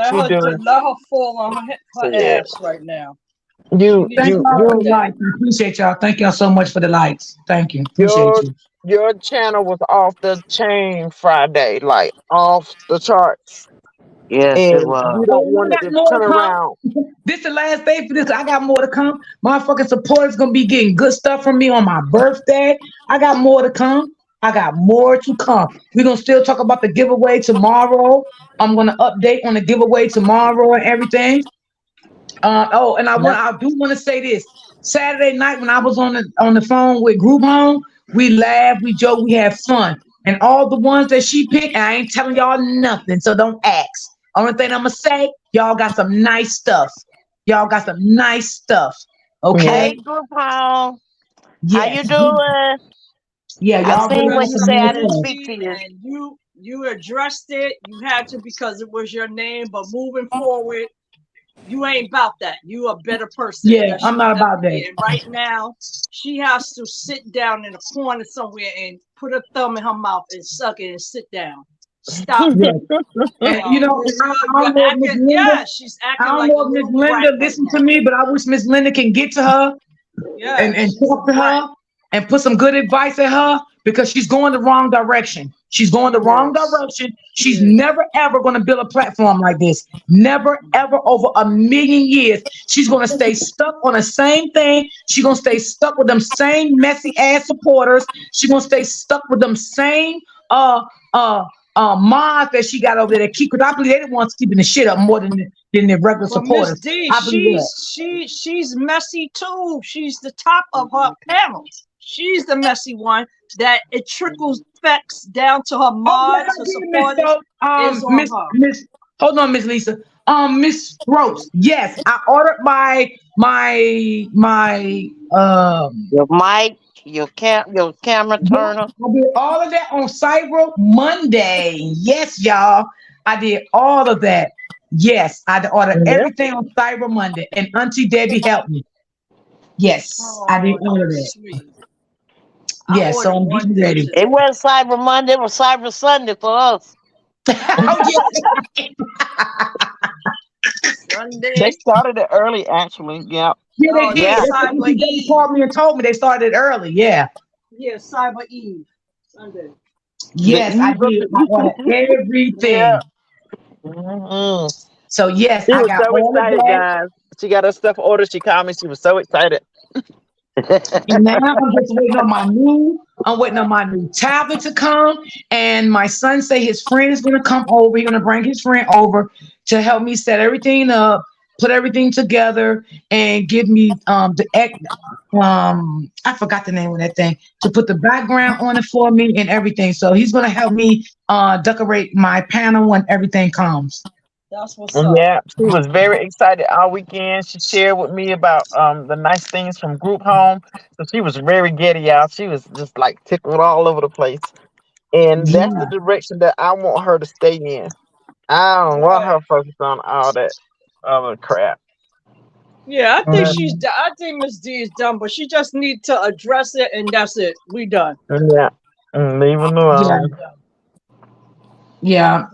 she do. Let her fall on her Yeah. ass right now. Thank y'all for the likes. I appreciate y'all. Thank y'all so much for the likes. Thank you. Appreciate you. Your channel was off the chain Friday, like off the charts. Yes, And it was. you don't Oh, want I it got to more turn to come. around. This the last day for this. I got more to come. Motherfucking supporters gonna be getting good stuff from me on my birthday. I got more to come. I got more to come. We're gonna still talk about the giveaway tomorrow. I'm gonna update on the giveaway tomorrow and everything. And I do want to say this. Saturday night when I was on the phone with Group Home, we laughed, we joked, we had fun. And all the ones that she picked, I ain't telling y'all nothing, so don't ask. Only thing I'm gonna say, y'all got some nice stuff. Y'all got some nice stuff. Okay. Hey, Group Home. Yes. How you doing? Yeah, I y'all seen really what got you some say. I nice didn't stuff. speak to you. And you addressed it. You had to because it was your name. But moving forward, you ain't about that. You a better person. Yeah, I'm not about that. And right now, she has to sit down in a corner somewhere and put her thumb in her mouth and suck it and sit down. Stop. Yeah. And I don't know if Miss Linda, yeah, she's acting I don't like know a if Miss little Linda brat right listen now. to me, but I wish Miss Linda can get to her and she's talk a to her and put some good advice at her because she's going the wrong direction. She's going the wrong direction. She's never ever going to build a platform like this. Never ever over a million years. She's going to stay stuck on the same thing. She's going to stay stuck with them same messy ass supporters. She's going to stay stuck with them same mods that she got over there that keep, because I believe they're the ones keeping the shit up more than the regular supporters. Miss D, I believe that. she's messy too. She's the top of her panel. She's the messy one that it trickles effects down to her mods, her supporters. Hold on, Miss Lisa. Miss Rose. Yes, I ordered my your mic, your camera turner. I did all of that on Cyber Monday. Yes, y'all. I did all of that. Yes, I ordered everything on Cyber Monday, and Auntie Debbie helped me. Yes, I did all of that. Sweet. Yes, so I'm getting ready. It wasn't Cyber Monday, it was Cyber Sunday for us. Sunday. They started it early, actually. Yeah. Yeah, they did. They called me and told me they started early. Yeah. Yeah, Cyber Eve. Sunday. Yes, I did. I ordered everything. Yeah. Mm-hmm. So yes, she I was got so all excited, of that. guys. She got her stuff ordered. She called me. She was so excited. And now I'm just waiting on my new tablet to come. And my son say his friend is gonna come over. He's gonna bring his friend over to help me set everything up, put everything together, and give me I forgot the name of that thing, to put the background on it for me and everything. So he's gonna help me decorate my panel when everything comes. That's what's up. Yeah, she was very excited all weekend. She shared with me about the nice things from group home. So she was very giddy out. She was just like tickled all over the place. And that's the direction that I want her to stay in. I don't want her focused on all that other crap. Yeah, I think Miss D is done, but she just needs to address it, and that's it. We done. Yeah, leave her alone. Yeah.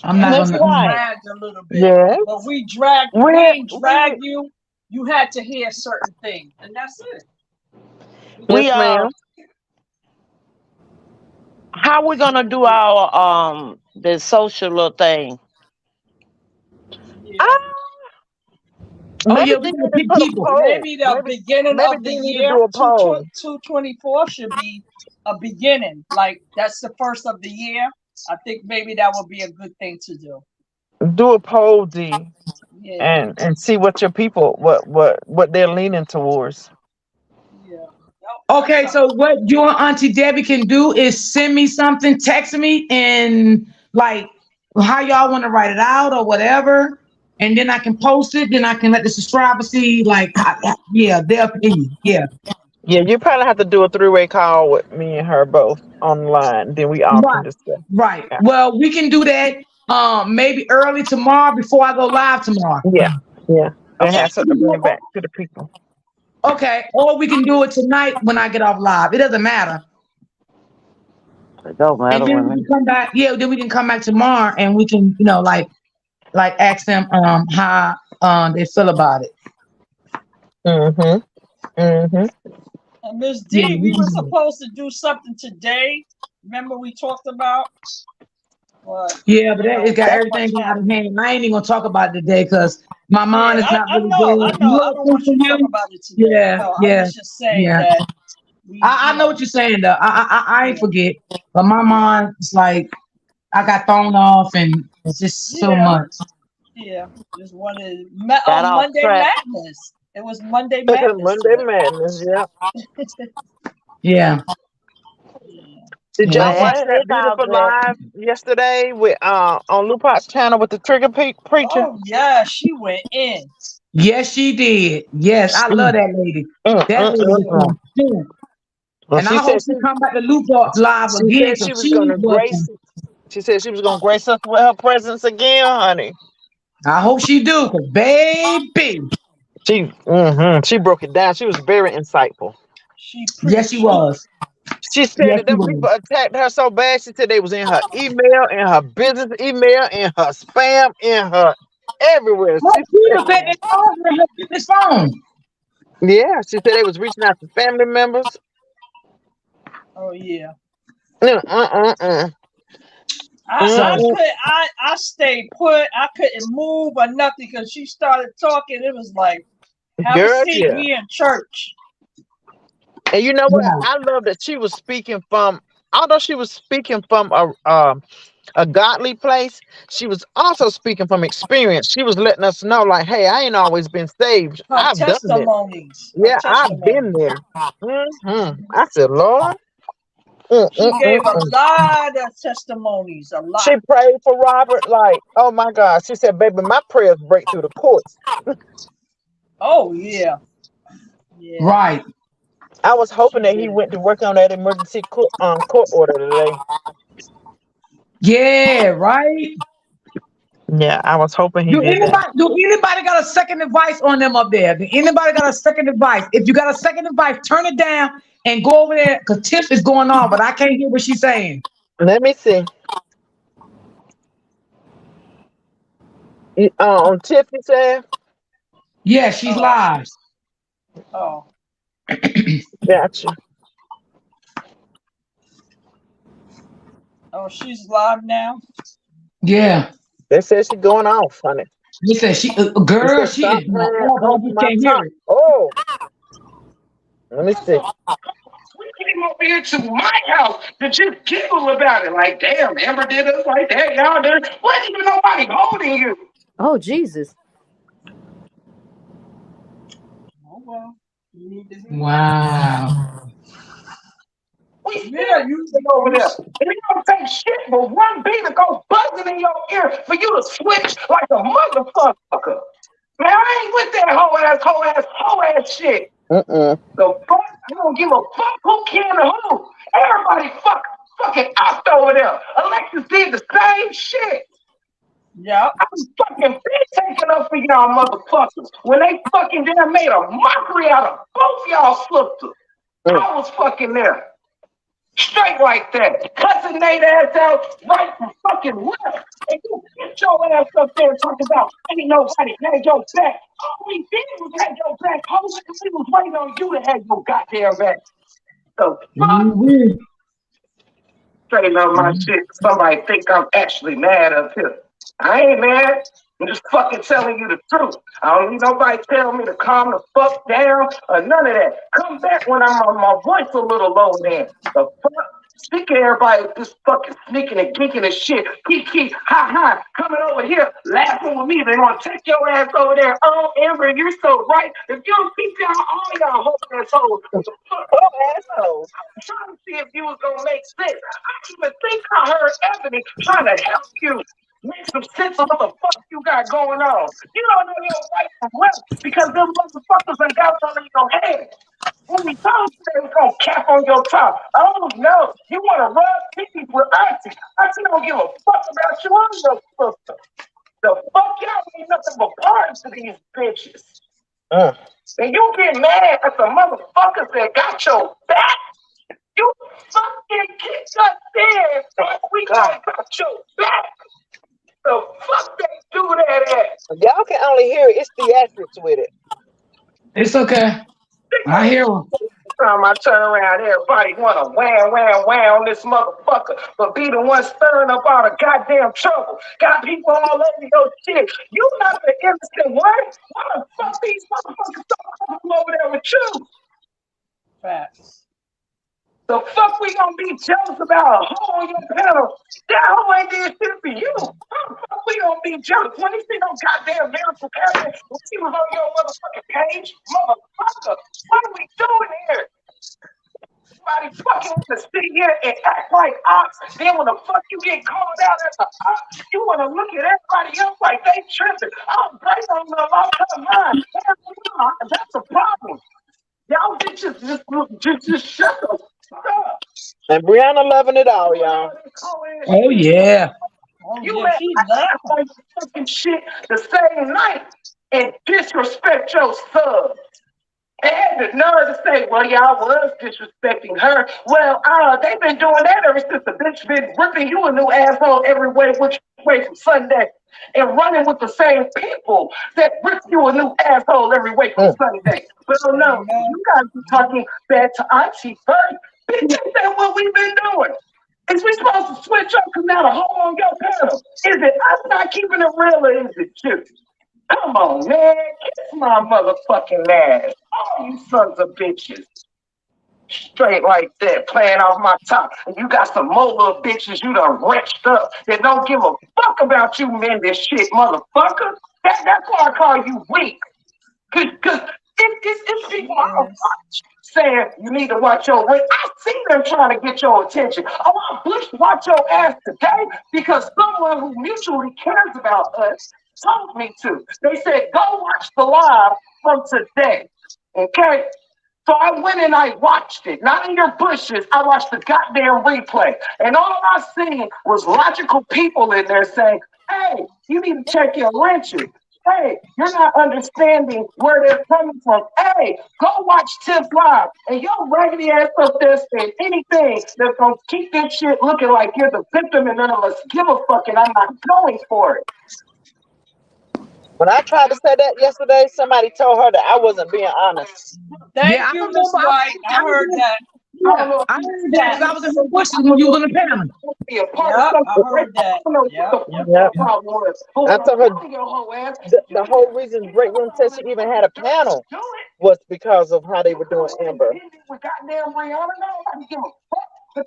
I'm not That's gonna dragged a little bit. Yeah. But we ain't dragged you. You had to hear certain things, and that's it. We how we gonna do our the social little thing? Maybe the beginning of the year, 224 should be a beginning. Like that's the first of the year. I think maybe that would be a good thing to do. Do a poll, D, and see what your people what they're leaning towards. Yeah. Okay, so what you and Auntie Debbie can do is send me something, text me, and like how y'all want to write it out or whatever, and then I can post it. Then I can let the subscribers see, like, their opinion. Yeah, you probably have to do a 3-way call with me and her both online. Then we all can discuss. Right. Yeah. Well, we can do that. Maybe early tomorrow before I go live tomorrow. Yeah. And have something to bring back to the people. Okay, or we can do it tonight when I get off live. It doesn't matter. It don't matter. And then we can come back. Yeah, then we can come back tomorrow and we can, like ask them how they feel about it. And Miss D, we were supposed to do something today. Remember we talked about? But, but it got everything out of hand. I ain't even gonna talk about it today because my mind is not really good. I know. I don't want you to talk about it today. I was just saying that. I know what you're saying though. I ain't forget, but my mind is like I got thrown off, and it's just so much. Yeah, just wanted Monday Madness. It was Monday Madness. Monday Madness, yeah. Did y'all watch that beautiful live yesterday with on Lupat's channel with the Trigger Preacher? Oh yeah, she went in. Yes, she did. Yes, I love that lady. That lady was on. And I hope she come back to Lupat live again. She said she was gonna grace us with her presence again, honey. I hope she do, cause baby, she broke it down. She was very insightful. Yes, she was. She said that them people attacked her so bad. She said they was in her email, in her business email, in her spam, in her everywhere. Her business phone. Yeah, she said they was reaching out to family members. Oh yeah. I stayed put. I couldn't move or nothing because she started talking. It was like, have a seat, we in church. And you know what? I love that she was speaking from, although she was speaking from a godly place, she was also speaking from experience. She was letting us know, like, hey, I ain't always been saved. I've done it. Yeah, I've been there. I said, Lord. She gave a lot of testimonies, a lot. She prayed for Robert, like, oh my God. She said, baby, my prayers break through the courts. Oh, yeah. Right. I was hoping that he went to work on that emergency court order today. Yeah, right. Yeah, I was hoping he do did. Anybody got a second advice on them up there? Do anybody got a second advice? If you got a second advice, turn it down and go over there because Tiff is going on, but I can't hear what she's saying. Let me see. On Tiff, you said? Yeah, she's live. Oh. Gotcha. Oh, she's live now? Yeah. They said she's going off, honey. They said she is you can't hear it. Oh. Let me see. We came over here to my house to just giggle about it. Like, damn, Amber did us like that. Y'all did. Wasn't even nobody holding you. Oh, Jesus. Oh, well. Wow. Yeah, you over there. And you don't take shit but one beat to go buzzing in your ear for you to switch like a motherfucker. Man, I ain't with that whole ass shit. The fuck? You don't give a fuck who can or who. Everybody fucking up over there. Alexis did the same shit. Yeah. I was fucking been taking up for y'all motherfuckers when they fucking damn made a mockery out of both y'all sisters. I was fucking there. Straight like that. Cussing Nate ass out right from fucking left. And you get your ass up there and talk about ain't nobody had your back. All we did was have your back. All we was waiting on you to have your goddamn back. So fuck. Straight up my shit. Somebody think I'm actually mad up here. I ain't mad. I'm just fucking telling you the truth. I don't need nobody tell me to calm the fuck down or none of that. Come back when I'm on my voice a little low then. The fuck? Speak of everybody with this fucking sneaking and geeking and shit. Kiki, ha, coming over here, laughing with me. They want to take your ass over there. Oh, Amber, you're so right. If you don't keep down all y'all whole assholes, assholes. I'm trying to see if you was going to make sense. I even think I heard Ebony trying to help you. Make some sense of what the fuck you got going on. You don't know your right from left because them motherfuckers done got on your head. When we told you they was gonna cap on your top. Oh no, you wanna rub picnic with Auntie. Auntie don't give a fuck about you or your sister. The fuck y'all ain't nothing but parties to these bitches. And you get mad at the motherfuckers that got your back. You fucking kicked us in and we got your back. The fuck they do that at? Y'all can only hear it. It's theatrics with it. It's okay. I hear them. Time I turn around, everybody wanna wham on this motherfucker, but be the one stirring up all the goddamn trouble. Got people all over your shit. You not the innocent one. Why the fuck these motherfuckers so over there with you? Facts. The fuck we gonna be jealous about a hoe on your panel? That hoe ain't did shit for you. How the fuck we gonna be jealous when you see no goddamn miracle cabinet when she was on your motherfucking page? Motherfucker, what are we doing here? Somebody fucking wanna sit here and act like ops. Then when the fuck you get called out as an op, you wanna look at everybody else like they tripping. I'm breaking on the long-term mind. That's a problem. Y'all bitches just shut the fuck up. And Brianna loving it all, y'all. Oh yeah. You let fucking shit the same night and disrespect your sub. They had the nerve to say, well, y'all was disrespecting her. Well, they've been doing that ever since the bitch been ripping you a new asshole every way, which way from Sunday, and running with the same people that rip you a new asshole every way from Sunday. But no, you guys be talking bad to Auntie first. Bitch, that's what we've been doing. Is we supposed to switch up because now the hoe on your panel? Is it us not keeping it real or is it you? Come on, man. Kiss my motherfucking ass. All you sons of bitches. Straight like that, playing off my top. And you got some more little bitches you done wretched up that don't give a fuck about you men this shit, motherfucker. That's why I call you weak. Cause it's people I watch saying you need to watch your weight. I see them trying to get your attention. Oh, I wish watch your ass today because someone who mutually cares about us told me to. They said, go watch the live from today. Okay? So I went and I watched it. Not in your bushes. I watched the goddamn replay. And all I seen was logical people in there saying, hey, you need to check your lynching. Hey, you're not understanding where they're coming from. Hey, go watch Tiff Live. And your raggedy ass up there saying anything that's going to keep this shit looking like you're the victim and none of us give a fuck and I'm not going for it. When I tried to say that yesterday, somebody told her that I wasn't being honest. Thank you, Miss White. I heard that. Yeah, I heard that because I was in the bushes when you was on the panel. Yep, I heard that. Yep. I told her the whole reason Great Room said she even had a panel was because of how they were doing Amber. But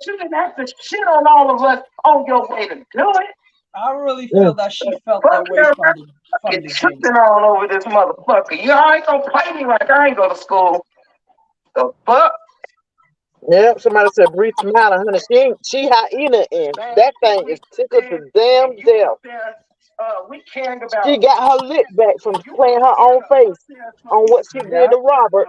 you didn't have to shit on all of us on your way to do it. I really feel that she felt that way from the beginning. On over this motherfucker. You ain't gonna play me like I ain't go to school. The fuck? Yep, somebody said Bree smile, honey. She hyena in. That thing is tickled to damn death. She got her lip back from playing her own face on what she did to Robert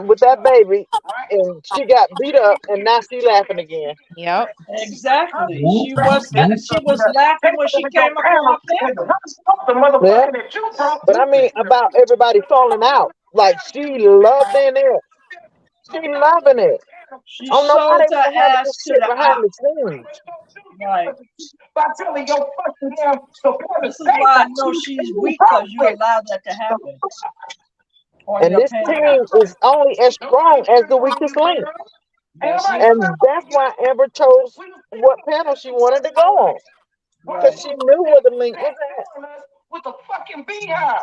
with that baby, and she got beat up, and now she laughing again. Yep. Exactly. She was laughing when she came up on my panel. Yeah. But I mean about everybody falling out. Like she loved in it. She loving it. She I don't know why sold they her want to have ass this to shit the behind op. the scenes. Right. This is This why I know she's weak, because you allowed that to happen. And this team is only as strong as the weakest link. And that's why Amber chose what panel she wanted to go on. Because she knew where the link was at. With a fucking beehive.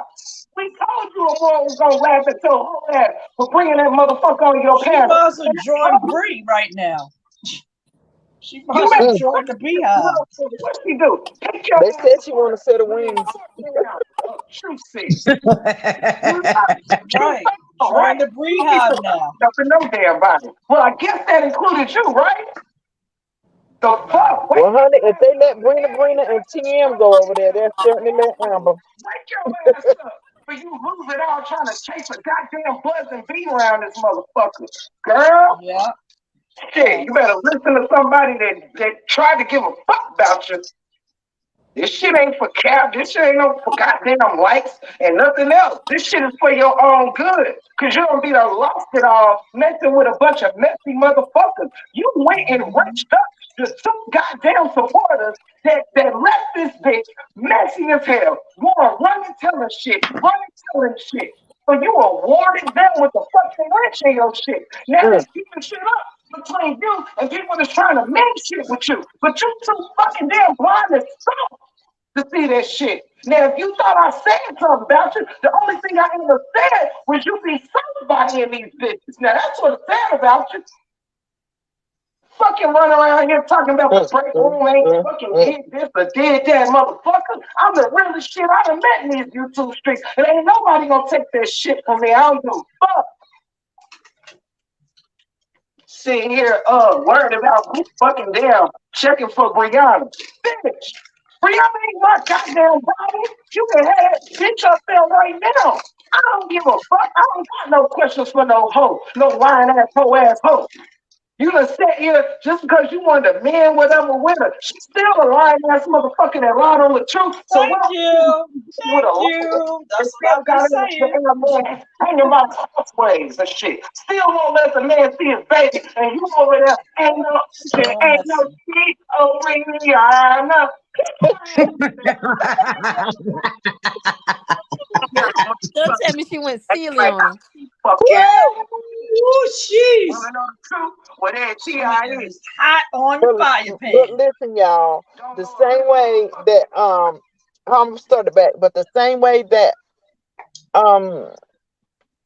We told you a boy was gonna laugh at your whole ass for bringing that motherfucker on your panel. She must have joined Bree right now. She must have joined the beehive. What she do? They said she want a set of wings. True sis. Right. Join the beehive now. Nothing, no damn body. Well, I guess that included you, right? The fuck? Well, honey, if they let Brina and TM go over there, they'll certainly let Amber. Wake your ass up for you losing out trying to chase a goddamn buzz and beat around this motherfucker. Girl. Yeah. Shit, you better listen to somebody that tried to give a fuck about you. This shit ain't for cap. This shit ain't no for goddamn likes and nothing else. This shit is for your own good. Cause you don't be done lost it all messing with a bunch of messy motherfuckers. You went and reached up to two goddamn supporters that left this bitch messy as hell. Going running telling shit, running telling shit. So you awarded them with the fucking wrench in your shit. Now they keeping shit up between you and people that's trying to make shit with you. But you too fucking damn blind and soft to see that shit. Now, if you thought I said something about you, the only thing I ever said was you be somebody in these bitches. Now, that's what I said about you. Fucking run around here talking about the break room ain't fucking did this or did that, motherfucker. I'm the realest shit I done met in these YouTube streets. And ain't nobody gonna take that shit from me. I don't give a fuck. Sitting here, worried about who fucking damn checking for Brianna. Bitch. Brianna ain't my goddamn body. You can have that bitch up there right now. I don't give a fuck. I don't got no questions for no hoe. No lying ass hoe ass hoe. You done sat here just because you wanted to man whatever with her. She's still a lying ass motherfucker that lied on the truth. So Thank you. That's what I'm saying. Hanging about crossways and shit. Still won't let the man see his baby. And you over there ain't no shit over Rihanna. Don't tell me she went silly on him. Oh, jeez. Well, that T.I. is hot on the fire pan. But listen, y'all, the same way that I'm started back, but the same way that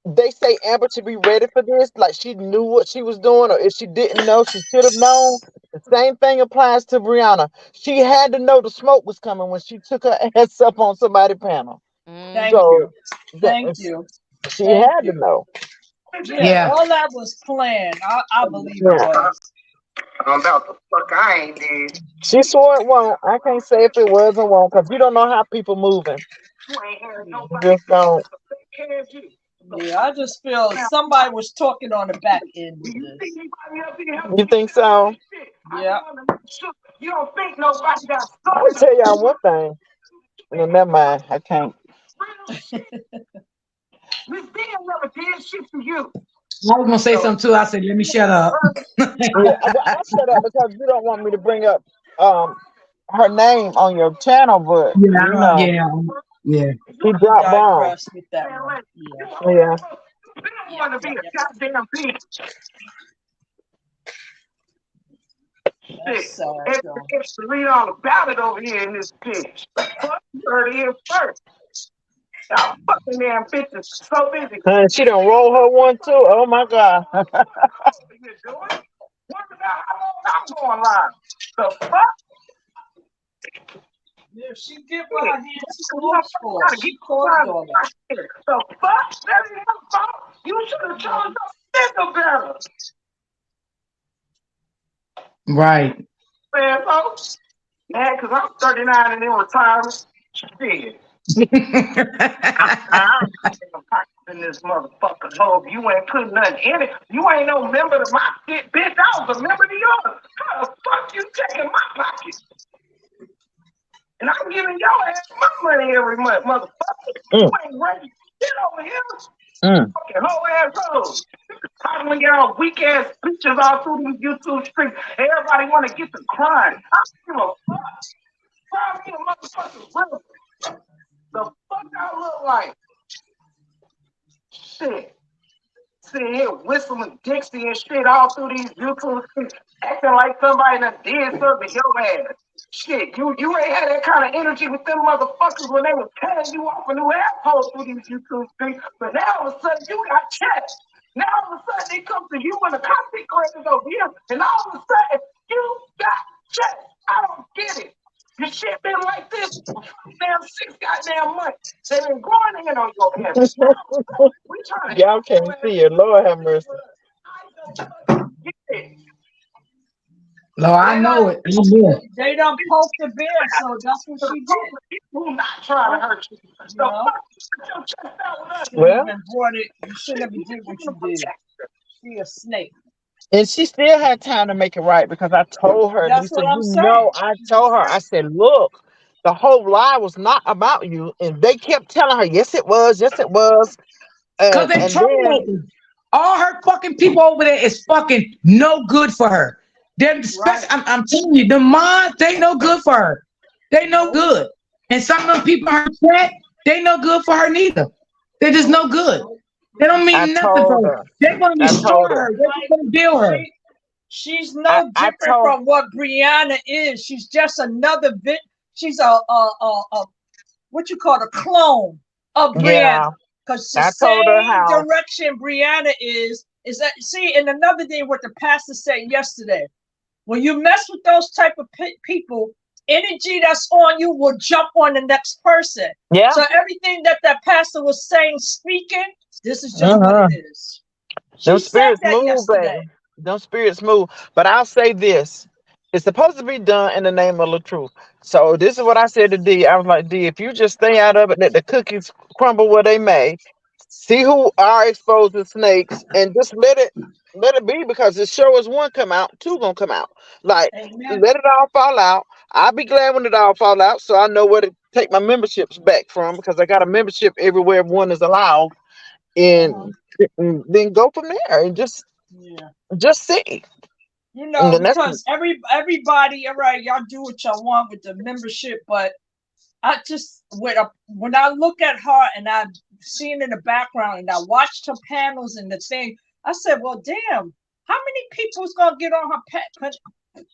they say Amber to be ready for this, like she knew what she was doing, or if she didn't know, she should have known. The same thing applies to Brianna. She had to know the smoke was coming when she took her ass up on somebody's panel. Thank you. Thank you. She had to know. Yeah, all that was planned. I believe it was. I'm about to fuck. I ain't did. She swore it won't. I can't say if it was or won't, because you don't know how people moving. Just don't. Yeah, I just feel somebody was talking on the back end of this. You think so? Yeah. You don't think nobody got I'm gonna tell y'all one thing. No, never mind. I can't. Miss Dan never did shit for you. I was gonna say something too. I said, let me shut up. Yeah, I shut up because you don't want me to bring up her name on your channel, but you know, yeah. She dropped bomb. With that one. Yeah. You want to be a goddamn bitch. That's sad, it's to read all about it over here in this bitch. Fuck, you heard it here first. Y'all fucking damn bitches so busy. And she done roll her one too. Oh my God. What about how long I'm going live? The fuck? If she give her hands close for us, she caused all that. The fuck? That ain't her fault. You should have chosen your nigga better. Right. Man, folks. Man, because I'm 39 and in retirement. Shit. I'm in this motherfucker hole. You ain't putting nothing in it. You ain't no member of my shit, bitch. I was a member of yours. How the fuck you taking my pocket? And I'm giving your ass my money every month, motherfucker. You ain't ready. Get over here. Fucking whole asshole. Coddling y'all weak ass bitches all through these YouTube streets. Everybody want to get to crying. I don't give a fuck. Cry me a motherfucker's real. The fuck I look like? Shit. Sitting here whistling Dixie and shit all through these YouTube streets, acting like somebody that did something to your ass. Shit, you ain't had that kind of energy with them motherfuckers when they was tearing you off a new asshole through these YouTube streets. But now all of a sudden you got checked. Now all of a sudden they come to you and the content creators over here, and all of a sudden you got checked. I don't get it. Your shit been like this for damn 6 goddamn months. They've been growing in on your ass. We trying to Y'all can't see it. Lord have mercy. get it. Lord, I know it. They don't poke the bear, so that's what she did. People not trying to hurt you. Well, You should never did what you did. She a snake. and she still had time to make it right because I told her. That's Lisa, what I'm saying. No, I told her. I said, look, the whole lie was not about you, and they kept telling her, yes, it was. Yes, it was. Because they trolled her. All her fucking people over there is fucking no good for her. They're I'm telling you, the mods, they no good for her. They no good. And some of the people in her chat, they no good for her neither. They're just no good. They don't mean nothing for her. They're going to destroy her. They're going to deal her. She's no different from what Brianna is. She's just another she's a what you call a clone of Brianna. Because the same direction Brianna is that, see, and another thing what the pastor said yesterday, when you mess with those type of people, energy that's on you will jump on the next person. Yeah. So everything that pastor was saying, speaking, this is just what it is. Those spirits move, baby. Those spirits move. But I'll say this. It's supposed to be done in the name of the truth. So this is what I said to D. I was like, D, if you just stay out of it, let the cookies crumble where they may, see who are exposed to snakes, and just let it be, because as sure as one come out, two gonna come out. Like, let it all fall out. I'll be glad when it all fall out, so I know where to take my memberships back from, because I got a membership everywhere one is allowed, and then go from there and just see. You know, because everybody, all right, y'all do what y'all want with the membership, but I just, when I look at her and I've seen in the background and I watched her panels and the thing, I said, well, damn, how many people is going to get on her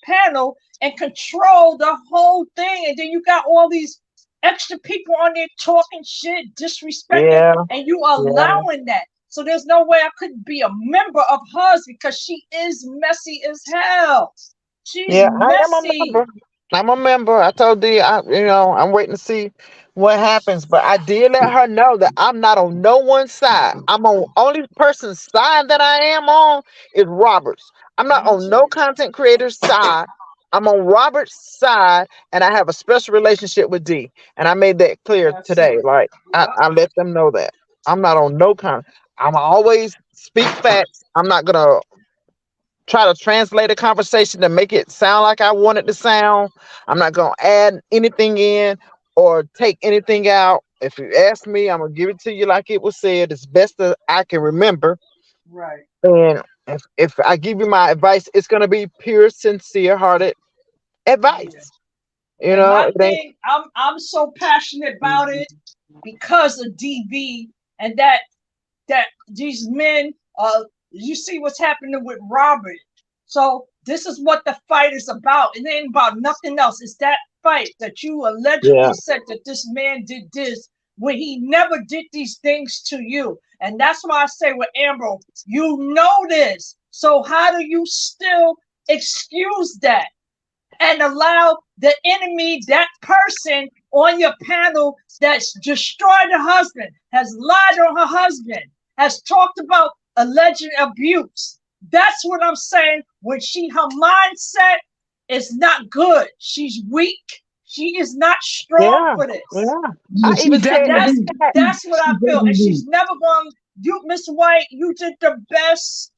panel and control the whole thing? And then you got all these extra people on there talking shit, disrespecting, and you allowing that. So there's no way I couldn't be a member of hers, because she is messy as hell. She's messy. I'm a member. I told D, I'm waiting to see what happens. But I did let her know that I'm not on no one side. I'm on only person's side that I am on is Robert's. I'm not on no content creator's side. I'm on Robert's side, and I have a special relationship with D. And I made that clear today. Like, I let them know that. I'm not on no I'm always speak facts. I'm not gonna try to translate a conversation to make it sound like I want it to sound. I'm not gonna add anything in or take anything out. If you ask me, I'm gonna give it to you like it was said, as best as I can remember. Right. And if I give you my advice, it's gonna be pure, sincere-hearted advice. You know, I'm so passionate about it because of DV, and that these men, you see what's happening with Robert. So this is what the fight is about. It ain't about nothing else. It's that fight that you allegedly said that this man did this when he never did these things to you. And that's why I say with Amber, you know this. So how do you still excuse that and allow the enemy, that person on your panel that's destroyed her husband, has lied on her husband, has talked about alleged abuse? That's what I'm saying. when her mindset is not good. She's weak. She is not strong for this. I even said that's what I feel. And she's never going. You, Mr. White, you did the best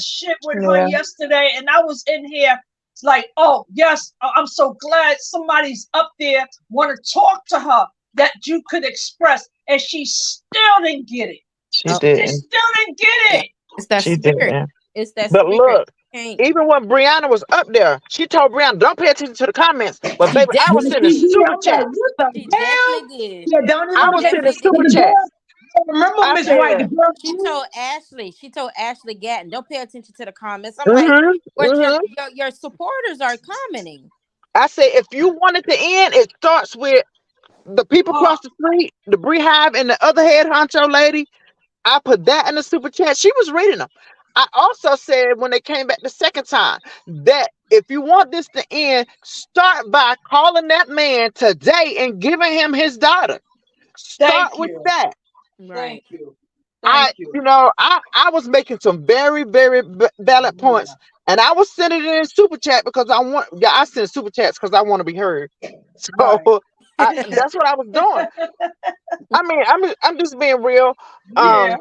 shit with her yesterday. And I was in here. It's like, oh yes, I'm so glad somebody's up there want to talk to her that you could express. And she still didn't get it. She still didn't get it. It's that spirit. It's that but spirit. Look, even when Brianna was up there, she told Brianna, "Don't pay attention to the comments." But baby, I was sending super chats. She definitely did. Yeah, I was sending super chats. Remember, Miss White, she told Ashley Gatton, "Don't pay attention to the comments." I'm like, your supporters are commenting. I say, if you want it to end, it starts with the people across the street, the Beehive, and the other head honcho lady. I put that in the super chat. She was reading them. I also said when they came back the second time that if you want this to end, start by calling that man today and giving him his daughter. Start with that. Right. Thank you. I was making some very, very valid points, and I was sending it in super chat because I send super chats because I want to be heard. So that's what I was doing. I mean, I'm just being real. Yeah.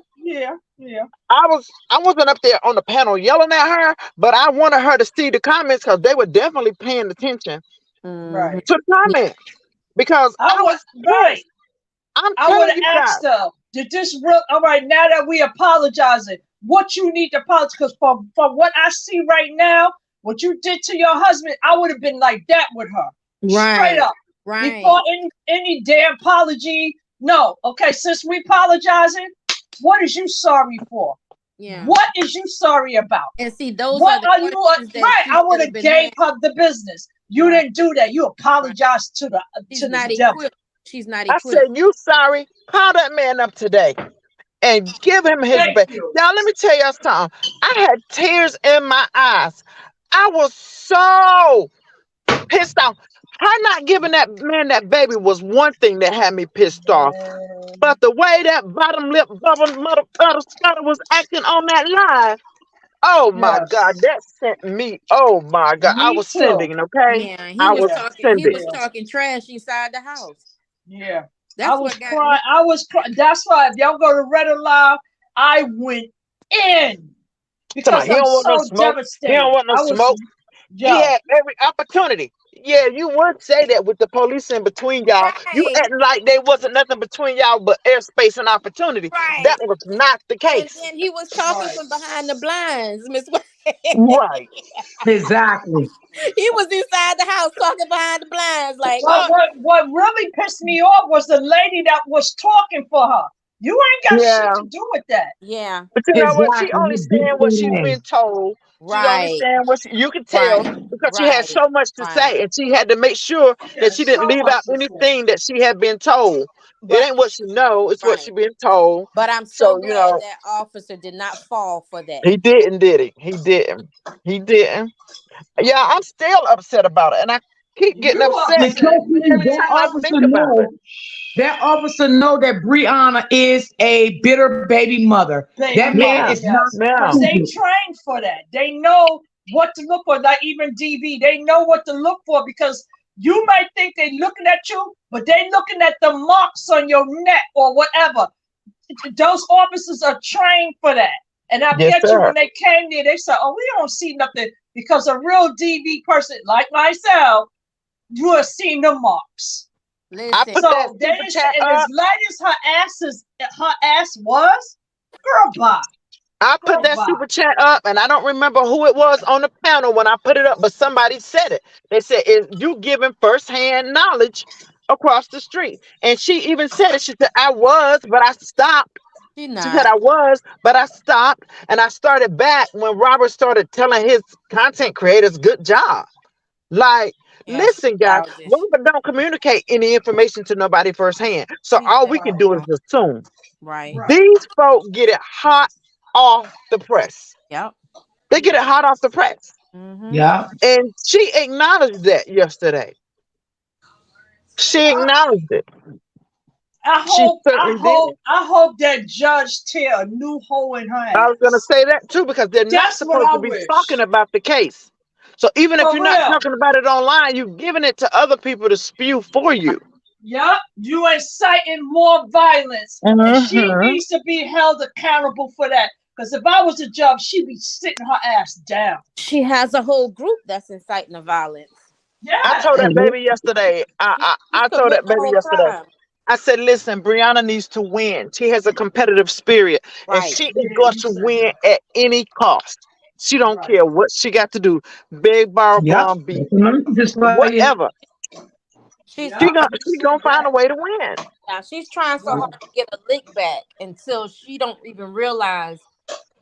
I wasn't up there on the panel yelling at her, but I wanted her to see the comments because they were definitely paying attention to the comments. Because I was right. I would have asked her, did this real? All right, now that we apologizing, what you need to apologize? Because from what I see right now, what you did to your husband, I would have been like that with her, straight up, before any damn apology. No, okay, since we apologizing, what is you sorry for? Yeah. What is you sorry about? And see, those what are the questions that I would have gave her the business. You didn't do that. You apologized to the devil. She's not equipped. I said, you sorry. Call that man up today and give him his baby. Now, let me tell you something. I had tears in my eyes. I was so pissed off. Her not giving that man that baby was one thing that had me pissed off. But the way that bottom lip bubble mother was acting on that live, oh my God, that sent me. Oh my God, I was sending, okay? Yeah, he was talking trash inside the house. Yeah, I was crying. That's why if y'all go to Reddit Live, I went in because he don't want no smoke. He don't want no smoke. He had every opportunity. Yeah, you would say that with the police in between y'all. Right. You acting like there wasn't nothing between y'all but airspace and opportunity. Right. That was not the case. And then he was talking from behind the blinds, Miss. Right. Exactly. He was inside the house talking behind the blinds. Like, what really pissed me off was the lady that was talking for her. You ain't got shit to do with that. Yeah. But you know what? She only saying what she's been told. Right. She understand what you can tell because she had so much to say, and she had to make sure that she didn't leave out anything that she had been told. It ain't what she know; it's what she been told. But I'm so glad that officer did not fall for that. He didn't, did he? He didn't. He didn't. Yeah, I'm still upset about it, and I keep getting upset. That officer know that Brianna is a bitter baby mother. That man is not. They trained for that. They know what to look for. Like even DV, they know what to look for because you might think they're looking at you, but they're looking at the marks on your neck or whatever. Those officers are trained for that. And I bet you when they came there, they said, "Oh, we don't see nothing," because a real DV person like myself, you have seen the marks. Listen. So they and as light as her ass was, girl, bye. I put that super chat up, and I don't remember who it was on the panel when I put it up, but somebody said it. They said, "Is you giving firsthand knowledge across the street?" And she even said it. She said, "I was, but I stopped." She said, "I was, but I stopped, and I started back when Robert started telling his content creators, good job." Like. Listen, guys, Robert don't communicate any information to nobody firsthand. So all we can do is assume. Right. These folk get it hot off the press. Yep. They get it hot off the press. Mm-hmm. Yeah. And she acknowledged that yesterday. She acknowledged it. I hope that judge tear a new hole in her ass. I was gonna say that too, because they're not supposed to be talking about the case. So even if you're not talking about it online, you're giving it to other people to spew for you. Yep, you inciting more violence. And she needs to be held accountable for that. Because if I was a judge, she'd be sitting her ass down. She has a whole group that's inciting the violence. Yeah. I told that baby yesterday. I told that baby yesterday. I said, listen, Brianna needs to win. She has a competitive spirit, and she is going to win at any cost. She don't care what she got to do. Big, borrow, bomb, beat, whatever. She's gonna find a way to win. Now she's trying so hard to get a lick back until she don't even realize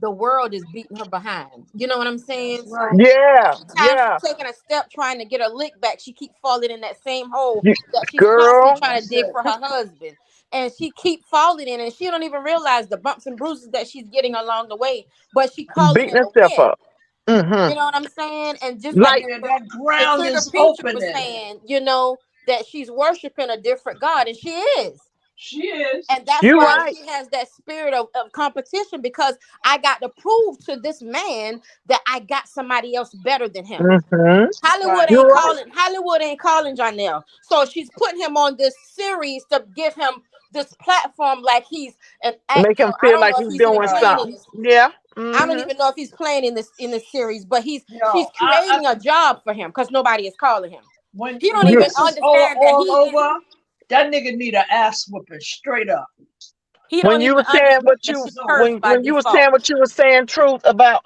the world is beating her behind. You know what I'm saying? Yeah. She's taking a step trying to get a lick back. She keep falling in that same hole that she's constantly trying to dig for her husband. And she keep falling in, and she don't even realize the bumps and bruises that she's getting along the way. But she calling beating herself up. You know what I'm saying? And just like that ground is opening. Saying, you know, that she's worshiping a different God, and she is. She is. And that's why she has that spirit of competition, because I got to prove to this man that I got somebody else better than him. Hollywood ain't calling Janelle. So she's putting him on this series to give him this platform like he's an actor. Make him feel like he's doing something. Yeah. I don't even know if he's playing in this series, but she's creating a job for him because nobody is calling him. When he don't even understand that that nigga need an ass whooping straight up. When you were saying what you were saying, Truth, about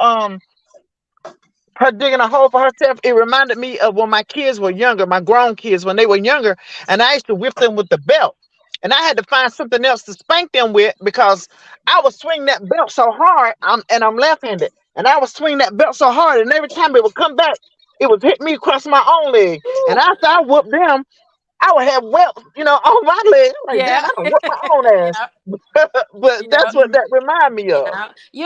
her digging a hole for herself, it reminded me of when my kids were younger, my grown kids when they were younger, and I used to whip them with the belt. And I had to find something else to spank them with because I was swinging that belt so hard. I'm left-handed, and I was swinging that belt so hard, and every time it would come back, it would hit me across my own leg. And after I whooped them, I would have welts, on my leg. Like, I don't whoop my own ass. But that's what that reminded me of.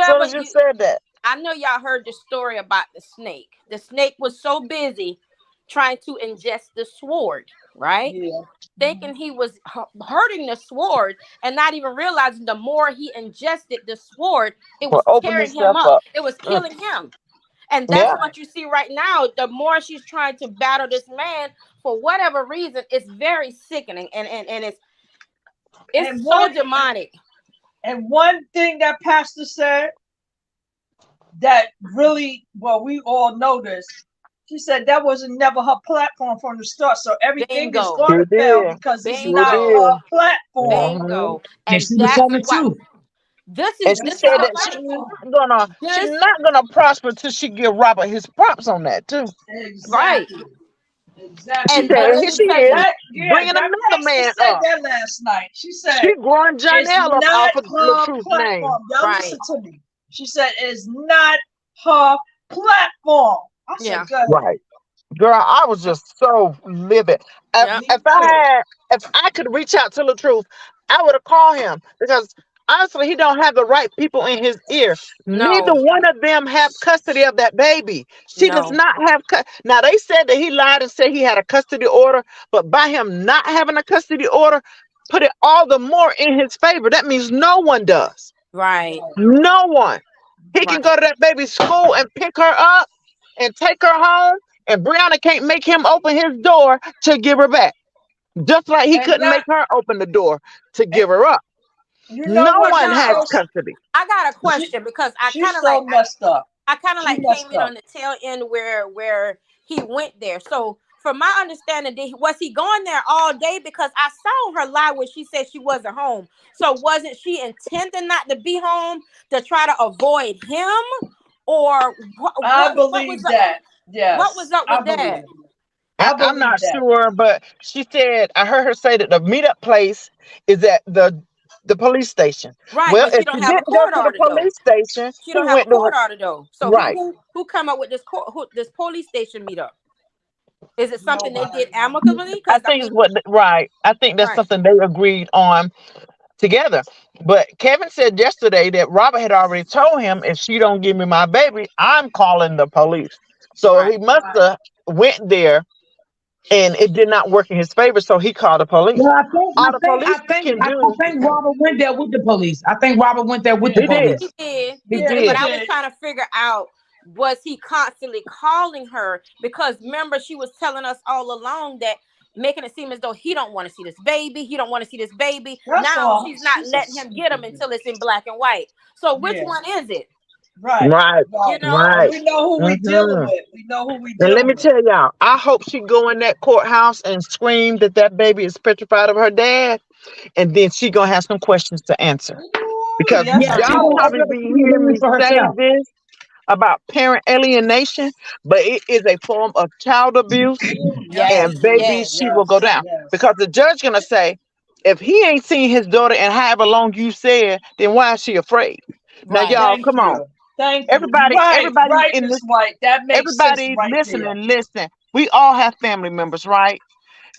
So you said that. I know y'all heard the story about the snake. The snake was so busy trying to ingest the sword, right? Yeah. Thinking he was hurting the sword and not even realizing the more he ingested the sword, it was tearing him up. It was killing him. And that's what you see right now. The more she's trying to battle this man, for whatever reason, it's very sickening and it's so demonic. And one thing that Pastor said that really, we all know this. She said that wasn't never her platform from the start. So everything is going to fail because it's not her platform. Bingo. And she was telling the truth. She said that she's not gonna prosper till she give Robert his props on that too. Exactly. Right. Exactly. And here she is bringing another man up. That last night, she said she growing Janelle up off of the truth name. Y'all listen to me. She said it's not her platform. I said, right. Girl, I was just so livid. If I could reach out to the truth, I would have called him because honestly, he don't have the right people in his ear. No. Neither one of them have custody of that baby. She does not have. Now they said that he lied and said he had a custody order, but by him not having a custody order, put it all the more in his favor. That means no one does. Right. No one. He can go to that baby's school and pick her up and take her home, and Brianna can't make him open his door to give her back. Just like he couldn't make her open the door to give her up. No one has custody. I got a question because I kind of messed up. I kind of came in on the tail end where he went there. So from my understanding, was he going there all day? Because I saw her lie when she said she wasn't home. So wasn't she intending not to be home to try to avoid him? Or I believe that. Yes. What was up with that? I'm not sure, but she said I heard her say that the meetup place is at the police station. Right. Well, if she don't have a court order, police station, she don't have a court order though. So who come up with this police station meetup? Is it something they did amicably? I think I think that's something they agreed on together. But Kevin said yesterday that Robert had already told him, if she don't give me my baby, I'm calling the police. So he must have went there and it did not work in his favor, so he called the police. Well, All the police can I do. think Robert went there with the police. I think Robert went there with the He did. police. He did. He He did. did. But I was trying to figure out, was he constantly calling her? Because remember, she was telling us all along that, making it seem as though he don't want to see this baby. He don't want to see this baby. That's Now all. she's not letting him get him until it's in black and white. So which one is it? Right. Right. You know, Right. We know who we dealing with. We know who we And dealing let me with. tell y'all, I hope she go in that courthouse and scream that that baby is petrified of her dad, and then she gonna have some questions to answer. Because yes, Yeah, she y'all gonna probably open up be a can of hearing me worms for say herself. this about parent alienation, but it is a form of child abuse, Yes, and baby, she will go down. Because the judge gonna say, if he ain't seen his daughter in however long you said, then why is she afraid? Now, Right. y'all, Thank come on. you. Thank Everybody, you. Right, everybody right, in Miss this, White. That makes sense everybody right listening, listen. We all have family members, right?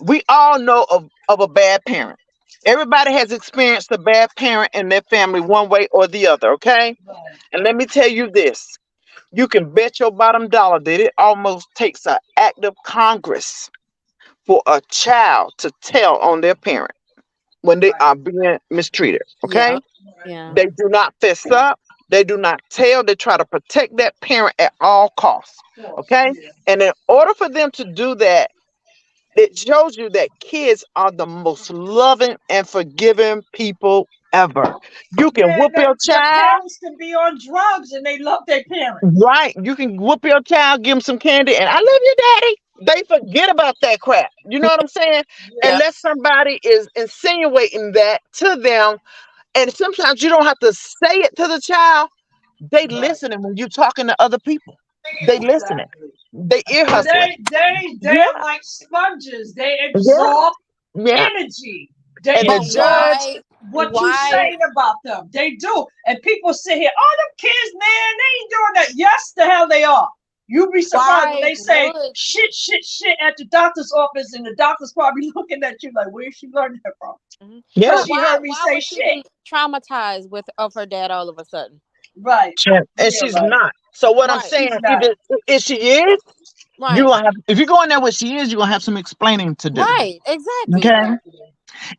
We all know of a bad parent. Everybody has experienced a bad parent in their family one way or the other, okay? there. And let me tell you this. You can bet your bottom dollar that it almost takes an act of Congress for a child to tell on their parent when they are being mistreated, okay? Yeah. They do not fess up. They do not tell. They try to protect that parent at all costs, okay? And in order for them to do that, it shows you that kids are the most loving and forgiving people ever. You can whoop your The child. parents can be on drugs and they love their parents. Right. You can whoop your child, give them some candy, and I love you, daddy. They forget about that crap. You know what I'm saying? Yeah. Unless somebody is insinuating that to them. And sometimes you don't have to say it to the child. They listening when you're talking to other people. They listening. They ear So hustling. they're like sponges. They absorb energy. They And the absorb judge, what you saying about them. They do. And people sit here, oh, them kids, man, they ain't doing that. Yes, the hell they are. You'd be surprised when they say shit at the doctor's office, and the doctor's probably looking at you like, where she learned that from? Yeah. She heard me say was she shit. traumatized of her dad all of a sudden? Right. and she's not. So what I'm Right. saying, She's not. if she is, Right. you gonna have. If you go in there where she is, you're gonna have some explaining to do. Right. Exactly. Okay.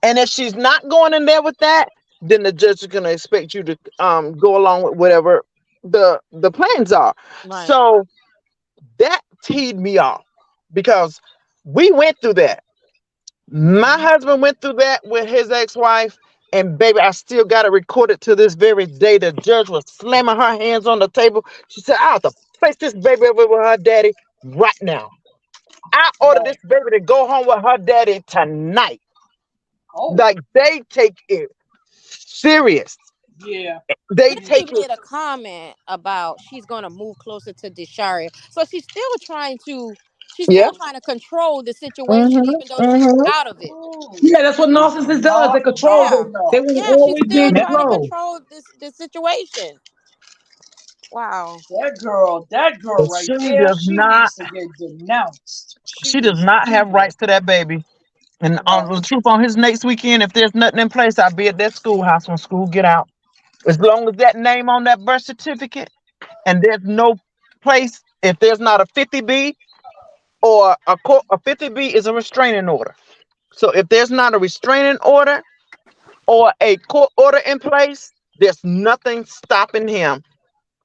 And if she's not going in there with that, then the judge is gonna expect you to go along with whatever the plans are. Right. So that teed me off because we went through that. My husband went through that with his ex-wife, and baby, I still got it recorded to this very day. The judge was slamming her hands on the table. She said, I have to place this baby over with her daddy right now. I ordered this baby to go home with her daddy tonight. Oh. Like, they take it serious. Yeah. They Then take she made it. a comment about she's gonna move closer to Desharia. So she's still trying to control the situation, even though she's out of it. Yeah, that's what narcissists does. They control them. They will always she's be still in trying to control. control this situation. Wow. That girl right She there, does she not. needs to get denounced. She does not have rights to that baby. And on the truth, on his next weekend, if there's nothing in place, I'll be at that schoolhouse when school get out. As long as that name on that birth certificate, and there's no place, if there's not a 50B or a 50B is a restraining order. So if there's not a restraining order or a court order in place, there's nothing stopping him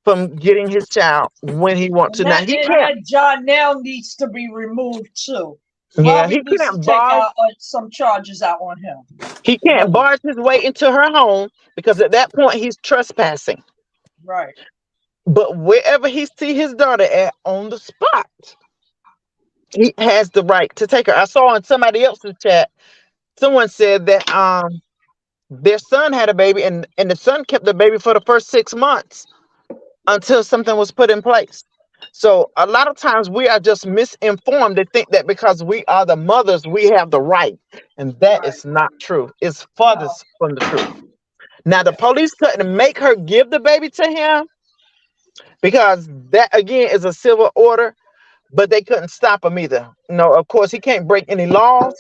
from getting his child when he wants to. Now he can't. That John Nell needs to be removed too. Yeah, Bobby he needs to can't take barge. some charges out on him. He can't barge his way into her home because at that point he's trespassing. Right. But wherever he see his daughter at on the spot, he has the right to take her. I saw in somebody else's chat, someone said that their son had a baby and the son kept the baby for the first 6 months until something was put in place. So a lot of times we are just misinformed to think that because we are the mothers, we have the right. And that is not true. It's farthest from the truth. Now the police couldn't make her give the baby to him because that again is a civil order, but they couldn't stop him either. No, of course he can't break any laws,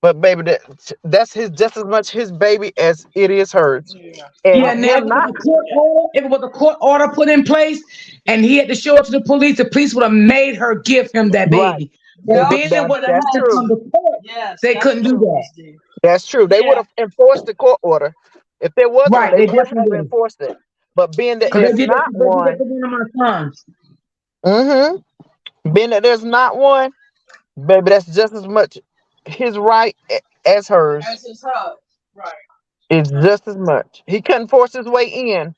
but baby, that's just as much his baby as it is hers. Yeah, now if it was a court order put in place and he had to show it to the police would have made her give him that baby. But being it would have had That's to come true. to court, Yes, they that's couldn't do true, that. Miss D. That's true. They would Yeah. have enforced the court order. If there was one, Right, they they would definitely have would have. enforced it. But being that Because there's they not did one, that to one of my sons. being that there's not one, baby, that's just as much his right as hers. As his hub. Right. It's just as much. He couldn't force his way in,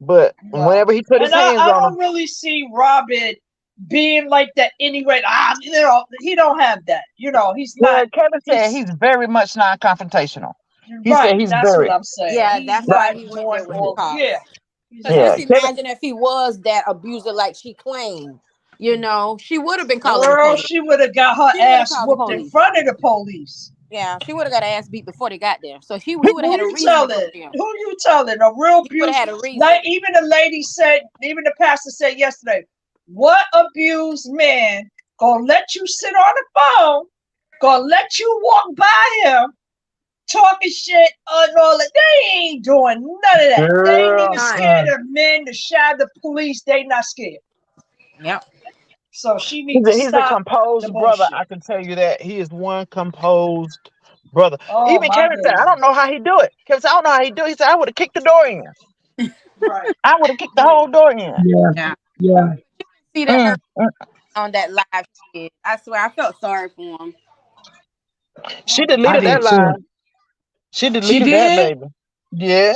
but No. whenever he put his And hands I on don't him, really see Robin being like that anyway. You know, he don't have that. You know, he's well, not. Kevin said he's very much non-confrontational. He Right. said he's That's very what I'm saying. Yeah, He's that's not why he went there doing with all. the cops. Yeah. Because yeah. just imagine if he was that abuser like she claimed. You know, she would have been calling the Girl, police. she would have got her She would have ass called the whooped in police. front of the police. Yeah, she would have got her ass beat before they got there. So he Who would have had a you reason to telling? go there. Who you telling? A real He would abuse. have had a reason. Like even the lady said, even the pastor said yesterday, what abused man gonna let you sit on the phone, gonna let you walk by him, talking shit and all that? They ain't doing none of that. They ain't even scared of men to shout the police. They not scared. Yep. So she needs to He's a stop composed the brother. bullshit. I can tell you that he is one composed brother. Oh Even my Kevin said, "I don't know how he do it." Kevin said, "I don't know how he do it." He said, "I would have kicked the door in. Right. I would have kicked the whole door in." Yeah, Yeah. yeah. See that her on that live shit. I swear I felt sorry for him. She I deleted that did too. live. She She deleted that, did, baby. Yeah.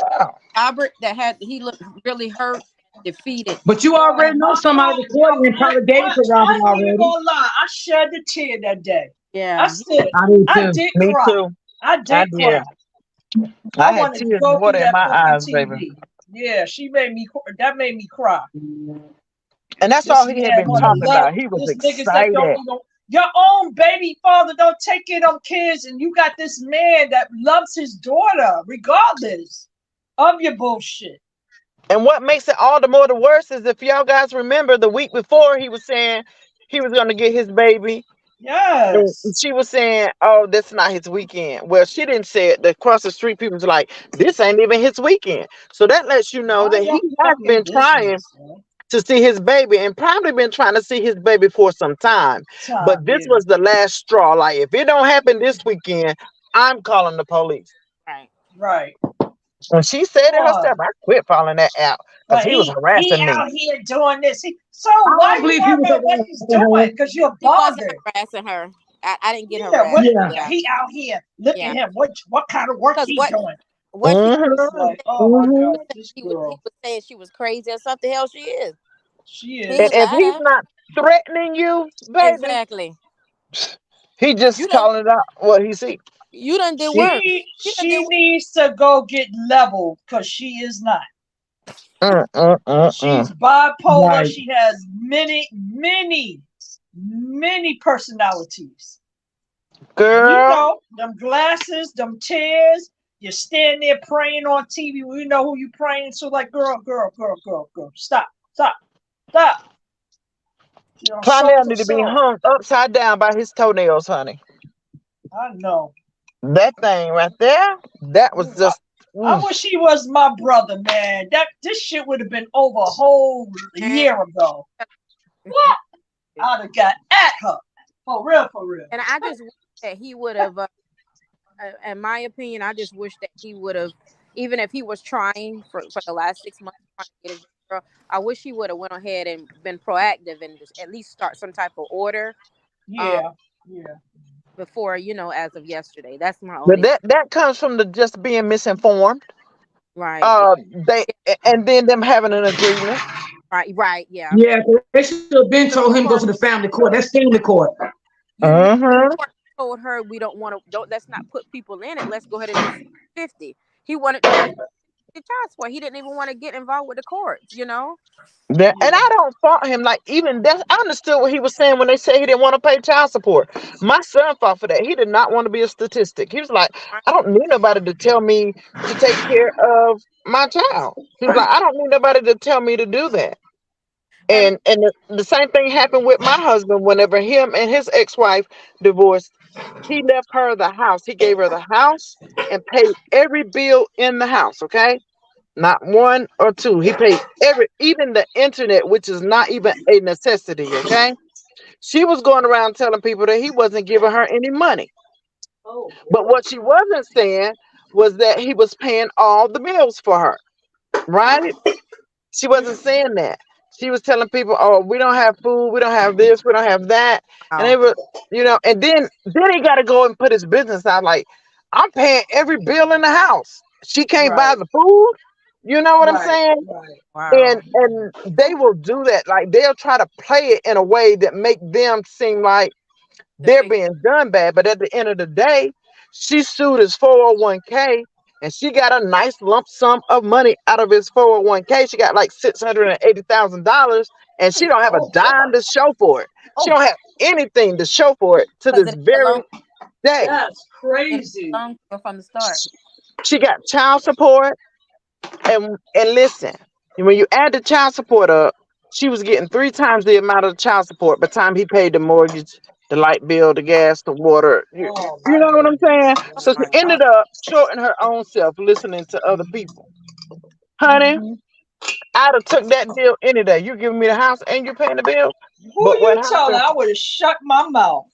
Robert he looked really hurt, defeated. but you already know somebody recorded and probably gave it to Robin I ain't even already. gonna lie. I shed a tear that day. Yeah. I said, I did I too. did Me cry. too. I I did did. cry. I I had wanted to tears go of water through in that my fucking eyes, baby. TV. Yeah, she made me. That made me cry. And that's This all he had man been wanna talking love about. He was this niggas that don't excited. even. Your own baby father don't take care of them kids, and you got this man that loves his daughter regardless of your bullshit. And what makes it all the more the worse is if y'all guys remember the week before he was saying he was going to get his baby. And Yes. she was saying, "Oh, that's not his weekend." Well, she didn't say it. The across the street people was like, "This ain't even his weekend." So that lets you know that Mind your he has fucking been trying business, man. to see his baby and probably been trying to see his baby for some time. But this Yeah. was the last straw. Like, if it don't happen this weekend, I'm calling the police. Right. Right. And she said it herself. I quit following that out because But he was he harassing me. out here doing this. So I why don't you believe he was worry about what he's harassing her. doing? Because you're He wasn't bothered. harassing her. I didn't get Yeah, harassed. what Yeah. he out here. Look Yeah. at him. What kind of work Because he what doing? what he It's like, oh my God, this he girl. was saying she was crazy or something. Hell, she is. She He is. ain't And if he's lying. not threatening you, baby, Exactly. he You just done calling it out what he see. you done did worse. She needs to go get leveled because she is not. She's bipolar. Right. She has many personalities. Girl. You know, them glasses, them tears. You stand there praying on TV. We know who you praying to. Like, girl. Stop. Your Clonell shoulders need are to be sore. hung upside down by his toenails, honey. I know. That thing right there, that was just. I wish he was my brother, man. This shit would have been over a whole year ago. What? I'd have got at her. For real. And I just wish that he would have, in my opinion, I just wish that he would have, even if he was trying for the last 6 months trying to get his girl, I wish he would have went ahead and been proactive and just at least start some type of order. Yeah. Before, as of yesterday. That's my only. But that comes from the just being misinformed. Right. And then them having an agreement. Right. Yeah. Yeah, they should have been told him to go to the family court. That's family court. The court told her we don't let's not put people in it. Let's go ahead and do 50. He wanted to get child support. He didn't even want to get involved with the courts, And I don't fault him. Like, even that, I understood what he was saying when they said he didn't want to pay child support. My son fought for that. He did not want to be a statistic. He was like, I don't need nobody to tell me to take care of my child. He was like, I don't need nobody to tell me to do that. And the same thing happened with my husband. Whenever him and his ex-wife divorced, he left her the house. He gave her the house and paid every bill in the house. Okay. Not one or two. He paid even the internet, which is not even a necessity. Okay. She was going around telling people that he wasn't giving her any money. Oh, but what she wasn't saying was that he was paying all the bills for her, right? She wasn't saying that. She was telling people, "Oh, we don't have food, we don't have this, we don't have that," and they were, And then he got to go and put his business out. Like, I'm paying every bill in the house. She can't buy the food. You know what I'm saying? Right. Wow. And they will do that. Like, they'll try to play it in a way that make them seem like they're being done bad. But at the end of the day, she sued his 401k. And she got a nice lump sum of money out of his 401k. She got like $680,000, and she don't have a dime to show for it. She don't have anything to show for it to this very day. That's crazy. From the start. She got child support, and listen, when you add the child support up, she was getting 3 times the amount of child support by the time he paid the mortgage, the light bill, the gas, the water. You know what I'm saying? So she ended up shorting her own self, listening to other people. Honey, I'd have took that deal any day. You giving me the house and you paying the bill. Who you telling? I would have shut my mouth.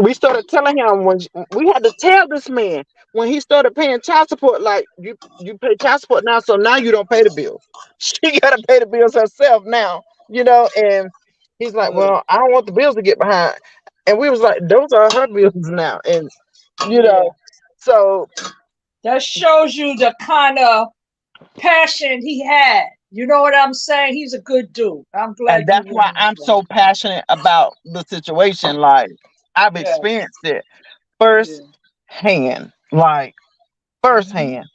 We started telling him when we had to tell this man when he started paying child support, like you pay child support now, so now you don't pay the bills. She got to pay the bills herself now, and he's like, well, I don't want the bills to get behind. And we was like, those are her bills now. And, so. That shows you the kind of passion he had. You know what I'm saying? He's a good dude. I'm glad. And that's why I'm so passionate about the situation. Like, I've experienced it firsthand. Like, firsthand.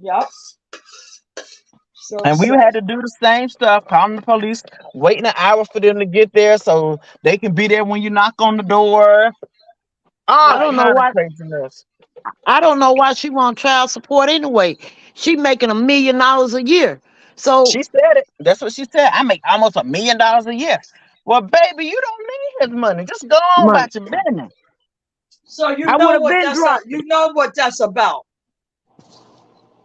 Yep. And we had to do the same stuff, calling the police, waiting an hour for them to get there so they can be there when you knock on the door. I don't know why. I don't know why she want child support anyway. She making $1 million a year. So she said it. That's what she said. I make almost $1 million a year. Well, baby, you don't need his money. Just go on about your business. So you know what that's about.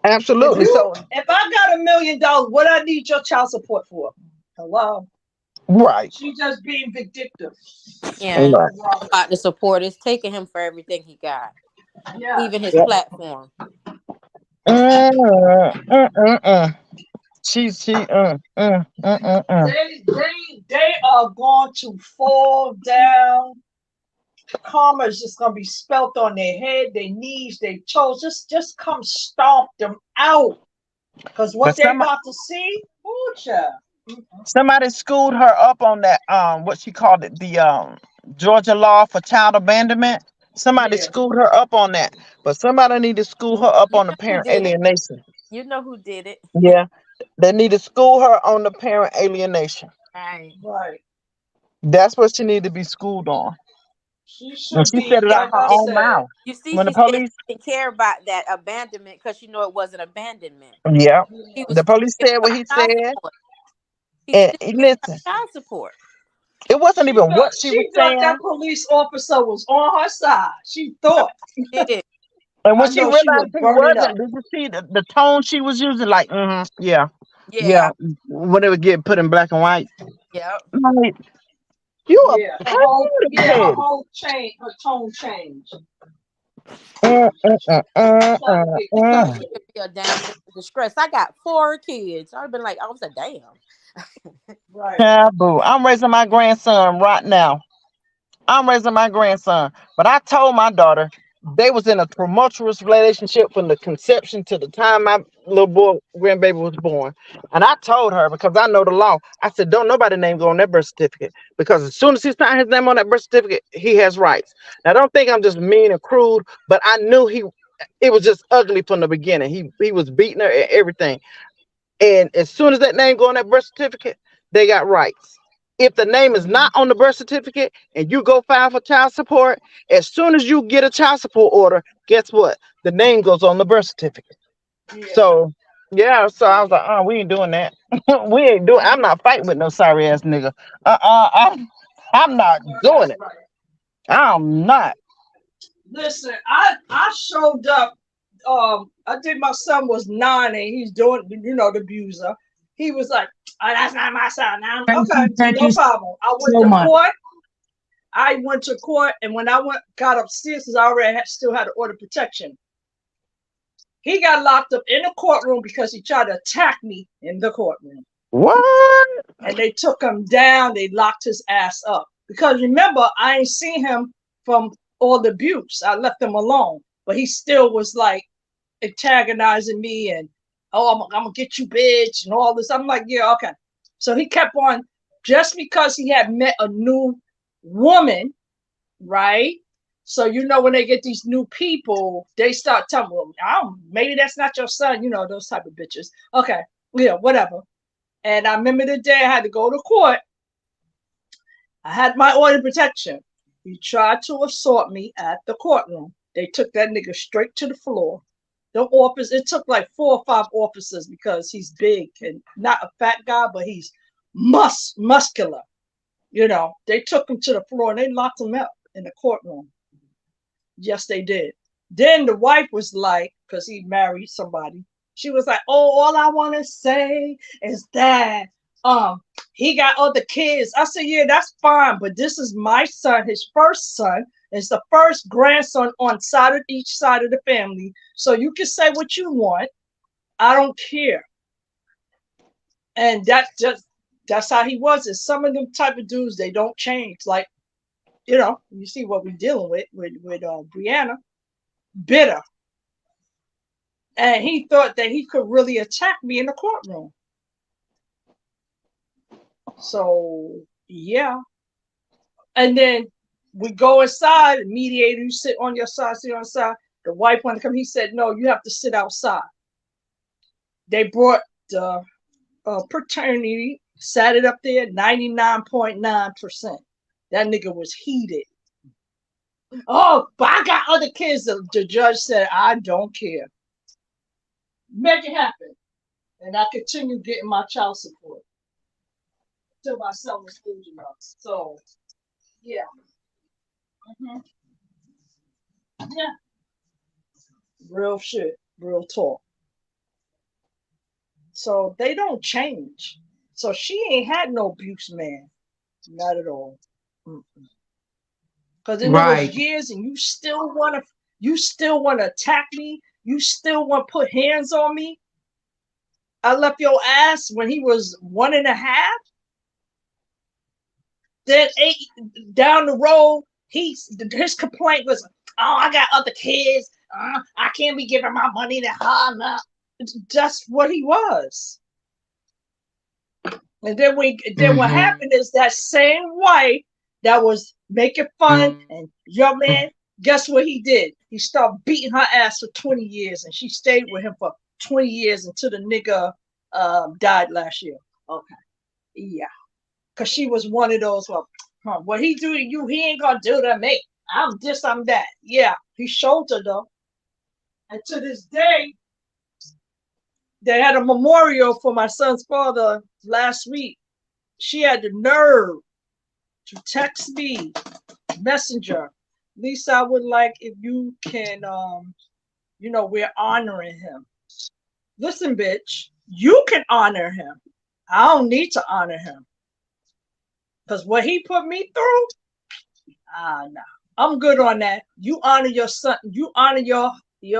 Absolutely. If I got $1 million, what I need your child support for? Hello. Right. She's just being vindictive. Yeah. About the support is taking him for everything he got. Yeah. Even his platform. They are going to fall down. Karma is just gonna be spelt on their head, their knees, their toes. Just come stomp them out. Because what they're about to see, somebody schooled her up on that what she called it, the Georgia law for child abandonment. Somebody schooled her up on that, but somebody need to school her up on the parent alienation. You know who did it. Yeah, they need to school her on the parent alienation. Right. That's what she need to be schooled on. She said it out her own mouth. You see, when the police didn't care about that abandonment because it wasn't abandonment. Yeah, the police said what he said. And listen, child support. It wasn't even what she was saying. That police officer was on her side. She thought. And when she realized he wasn't, did you see the tone she was using? Like, yeah. When it would get put in black and white. Yeah. Like, her whole her tone changed. Distress. I got 4 kids. I've been like, I was like, damn. Right. Taboo. I'm raising my grandson right now. But I told my daughter they was in a tumultuous relationship from the conception to the time my little boy grandbaby was born. And I told her, because I know the law, I said, don't nobody name go on that birth certificate, because as soon as he signed his name on that birth certificate, he has rights. Now, don't think I'm just mean and crude, but I knew it was just ugly from the beginning. He was beating her and everything. And as soon as that name go on that birth certificate, they got rights. If the name is not on the birth certificate and you go file for child support, as soon as you get a child support order, guess what? The name goes on the birth certificate. So I was like, we ain't doing that. I'm not fighting with no sorry ass nigga. I'm not doing it. I'm not. Listen, I showed up. I think my son was 9 and he's doing, the abuser. He was like, Oh, that's not my son. Now, Thank okay, you. Thank no you problem. I went so to much. court. I went to court, and when I got upstairs, because I already still had to order protection, he got locked up in the courtroom because he tried to attack me in the courtroom. What? And they took him down. They locked his ass up. Because remember, I ain't seen him from all the abuse. I left him alone. But he still was like antagonizing me and, oh, I'm going to get you, bitch, and all this. I'm like, yeah, okay. So he kept on, just because he had met a new woman, right? So, you know, when they get these new people, they start telling them, oh, maybe that's not your son, you know, those type of bitches. Okay, yeah, whatever. And I remember the day I had to go to court. I had my order of protection. He tried to assault me at the courtroom. They took that nigga straight to the floor. The office, it took like 4 or 5 officers because he's big and not a fat guy, but he's muscular. You know, they took him to the floor and they locked him up in the courtroom. Yes, they did. Then the wife was like, because he married somebody, she was like, oh, all I want to say is that he got other kids. I said, yeah, that's fine, but this is my son, his first son. It's the first grandson on each side of the family. So you can say what you want. I don't care. And that's how he was. And some of them type of dudes, they don't change. Like, you know, you see what we're dealing with Brianna, bitter. And he thought that he could really attack me in the courtroom. So, yeah. And then we go inside, the mediator, you sit on your side, sit on the side. The wife wanted to come. He said, no, you have to sit outside. They brought the paternity, sat it up there, 99.9%. That nigga was heated. Oh, but I got other kids. The judge said, I don't care. Make it happen. And I continue getting my child support till my son was old enough. So, yeah. Yeah. Real shit. Real talk. So they don't change. So she ain't had no abuse, man. Not at all. Because in those years, and you still want to attack me. You still want to put hands on me. I left your ass when he was 1.5. Then 8 down the road, his complaint was, oh, I got other kids. I can't be giving my money to her. No. That's what he was. And then what happened is that same wife that was making fun and your man, guess what he did? He started beating her ass for 20 years, and she stayed with him for 20 years until the nigga died last year. Okay. Yeah. Because she was one of those, what he do to you, he ain't gonna do to me. I'm this, I'm that. Yeah, he showed her though. And to this day, they had a memorial for my son's father last week. She had the nerve to text me, messenger. Lisa, I would like if you can, we're honoring him. Listen, bitch, you can honor him. I don't need to honor him. Because what he put me through, no. I'm good on that. You honor your son. You honor your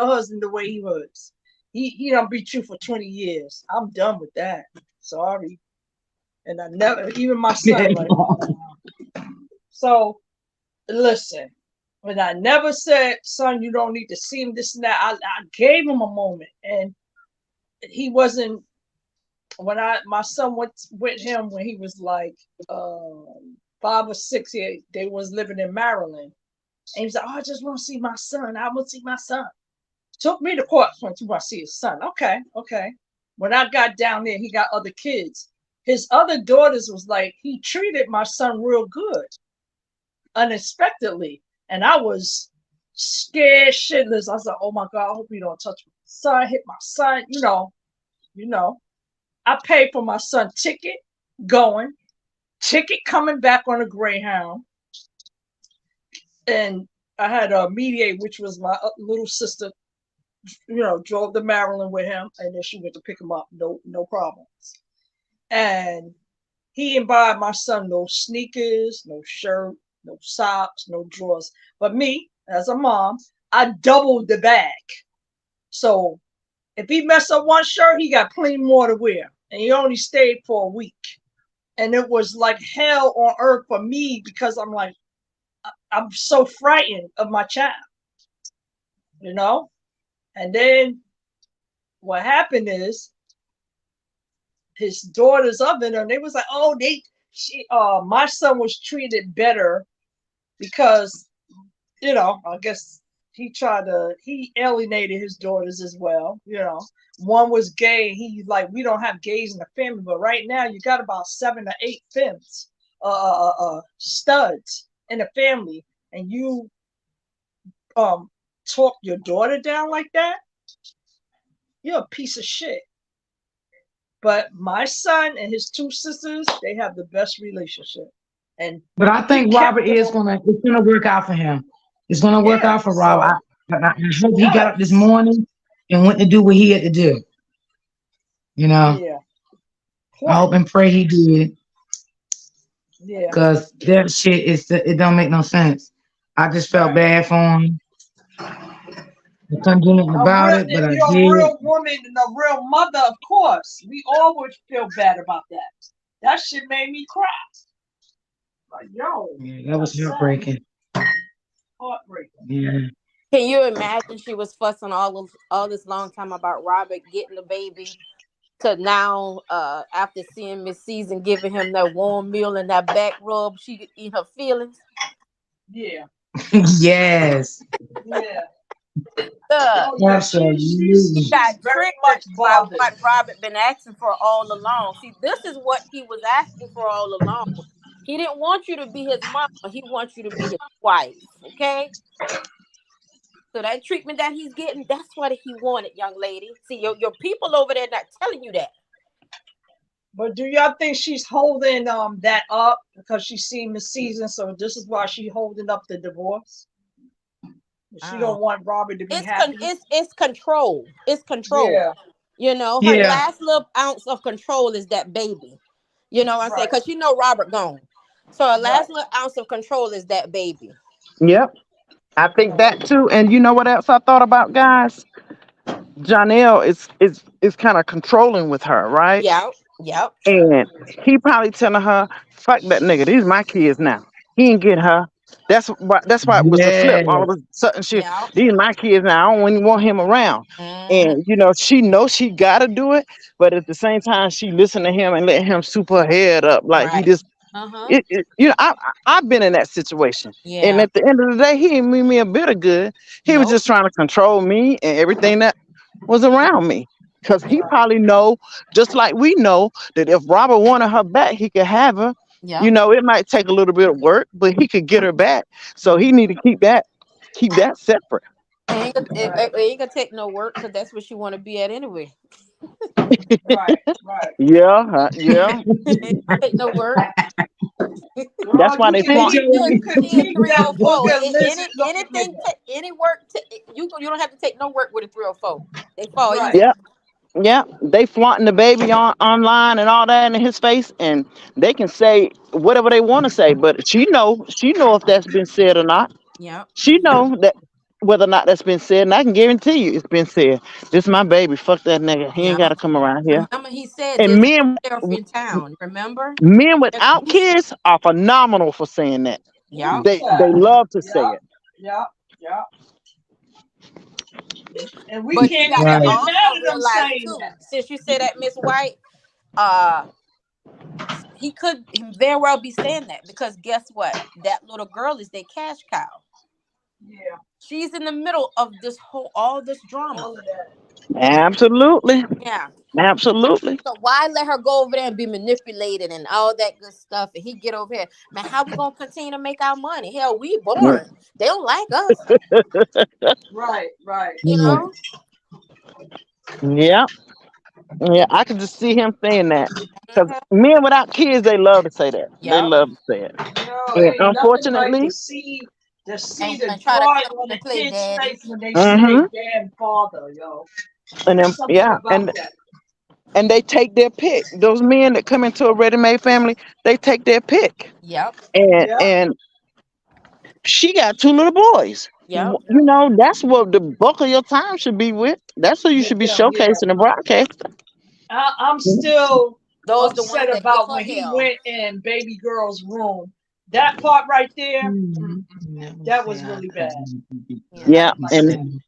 husband the way he was. He done beat you for 20 years. I'm done with that. Sorry. And I never, even my son. Like, so, listen. When I never said, son, you don't need to see him, this and that, I gave him a moment. And he wasn't, my son went with him when he was like 5 or 6, they was living in Maryland. And he was like, oh, I just want to see my son. I want to see my son. Took me to court when you want to see his son. Okay. When I got down there, he got other kids. His other daughters was like, he treated my son real good, unexpectedly. And I was scared shitless. I was like, oh my God, I hope you don't touch my son, hit my son. You know. I paid for my son ticket going, ticket coming back on a Greyhound. And I had a mediator, which was my little sister, drove to Maryland with him. And then she went to pick him up. No problems. And he didn't buy my son no sneakers, no shirt, no socks, no drawers. But me, as a mom, I doubled the bag. So if he messed up one shirt, he got plenty more to wear. And he only stayed for a week. And it was like hell on earth for me because I'm like, I'm so frightened of my child, you know? And then what happened is his daughter's of it, and they was like, oh, my son was treated better because, you know, I guess he alienated his daughters as well, you know. One was gay, and he like, we don't have gays in the family, but right now you got about 7 or 8 femmes, studs in the family, and you talk your daughter down like that, you're a piece of shit. But my son and his 2 sisters, they have the best relationship. But I think Robert it's gonna work out for him. It's gonna work out for Robert. I hope he got up this morning and went to do what he had to do. You know? Yeah. I hope and pray he did. Yeah. Because that shit it don't make no sense. I just felt bad for him. I couldn't do nothing about it, but I did. You're a real woman and a real mother, of course. We all would feel bad about that. That shit made me cry. Like, yo. Yeah, that was heartbreaking. Heartbreaking. Yeah. Can you imagine she was fussing all this long time about Robert getting the baby to now after seeing Miss Season giving him that warm meal and that back rub, she could eat her feelings? Yeah. Yes. Yeah. Absolutely. She got triggered by what Robert been asking for all along. See, this is what he was asking for all along. He didn't want you to be his mama. He wants you to be his wife. Okay? So that treatment that he's getting, that's what he wanted, young lady. See, your people over there not telling you that. But do y'all think she's holding that up because she's seen Miss Season, so this is why she's holding up the divorce? She don't want Robert to be happy. It's control. It's control. Yeah. You know, her last little ounce of control is that baby. You know what I'm saying? Because you know Robert gone. So her last little ounce of control is that baby. Yep. I think that too. And you know what else I thought about, guys? Janelle is kind of controlling with her, right? Yep. And he probably telling her, fuck that nigga. These my kids now. He ain't get her. That's why it was a flip. All of a sudden, these my kids now. I don't even want him around. And you know, she knows she gotta do it, but at the same time, she listen to him and let him soup her head up like he just. You know, I've been in that situation, and at the end of the day, he didn't mean me a bit of good. He was just trying to control me and everything that was around me. Because he probably know, just like we know, that if Robert wanted her back, he could have her. You know, it might take a little bit of work, but he could get her back. So he need to keep that separate. It ain't gonna take no work because that's what she want to be at anyway. Right. Yeah. Take no work. That's why they flaunt. Any work, you don't have to take no work with a 304. They fall. Yeah, they flaunting the baby online and all that in his face, and they can say whatever they want to say, but she know if that's been said or not. Yeah, she know that whether or not that's been said, and I can guarantee you it's been said. This is my baby. Fuck that nigga. He ain't got to come around here. Remember, he said, and men in town. Remember, men without kids are phenomenal for saying that. Yeah, they love to say it. Yeah. And we can't get mad at them saying that. Since you say that, Miss White, he could very well be saying that because guess what? That little girl is their cash cow. Yeah, she's in the middle of all this drama. Absolutely. Yeah. Absolutely. So why let her go over there and be manipulated and all that good stuff? And he get over here, man. How we gonna continue to make our money? Hell, we born. They don't like us. Right. You know. Yeah. I can just see him saying that because men without kids, they love to say that. They love to say it. And unfortunately, like to see the joy on the kids' face when they see their damn father, yo. And then, and and they take their pick. Those men that come into a ready-made family, they take their pick. Yep. And she got 2 little boys. Yep. You know, that's what the bulk of your time should be with. That's what you should be showcasing and broadcasting. I'm still Those the ones upset that about give when her he hell. went in baby girl's room. That part right there, that was really bad. Yeah, and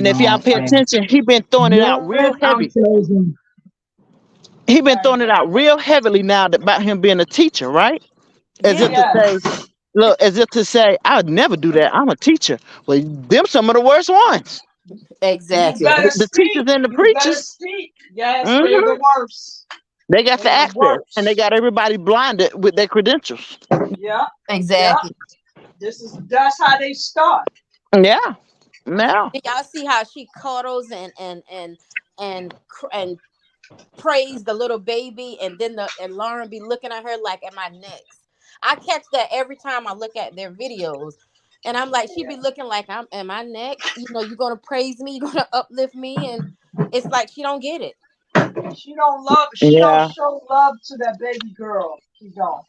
if y'all pay attention, he been throwing it out real heavy. He been throwing it out real heavily now about him being a teacher, right? As if to say, look, as if to say, I'd never do that. I'm a teacher. Well, them some of the worst ones. Exactly. The teachers and the preachers. Yes, they're the worst. They got the access, and they got everybody blinded with their credentials. Yeah, exactly. Yeah. That's how they start. Yeah. Now. Y'all see how she cuddles and praise the little baby, and then and Lauren be looking at her like, "Am I next?" I catch that every time I look at their videos, and I'm like, she be looking like, "Am I next? You know, you're gonna praise me, you're gonna uplift me," and it's like she don't get it. She don't love. She don't show love to that baby girl. She don't.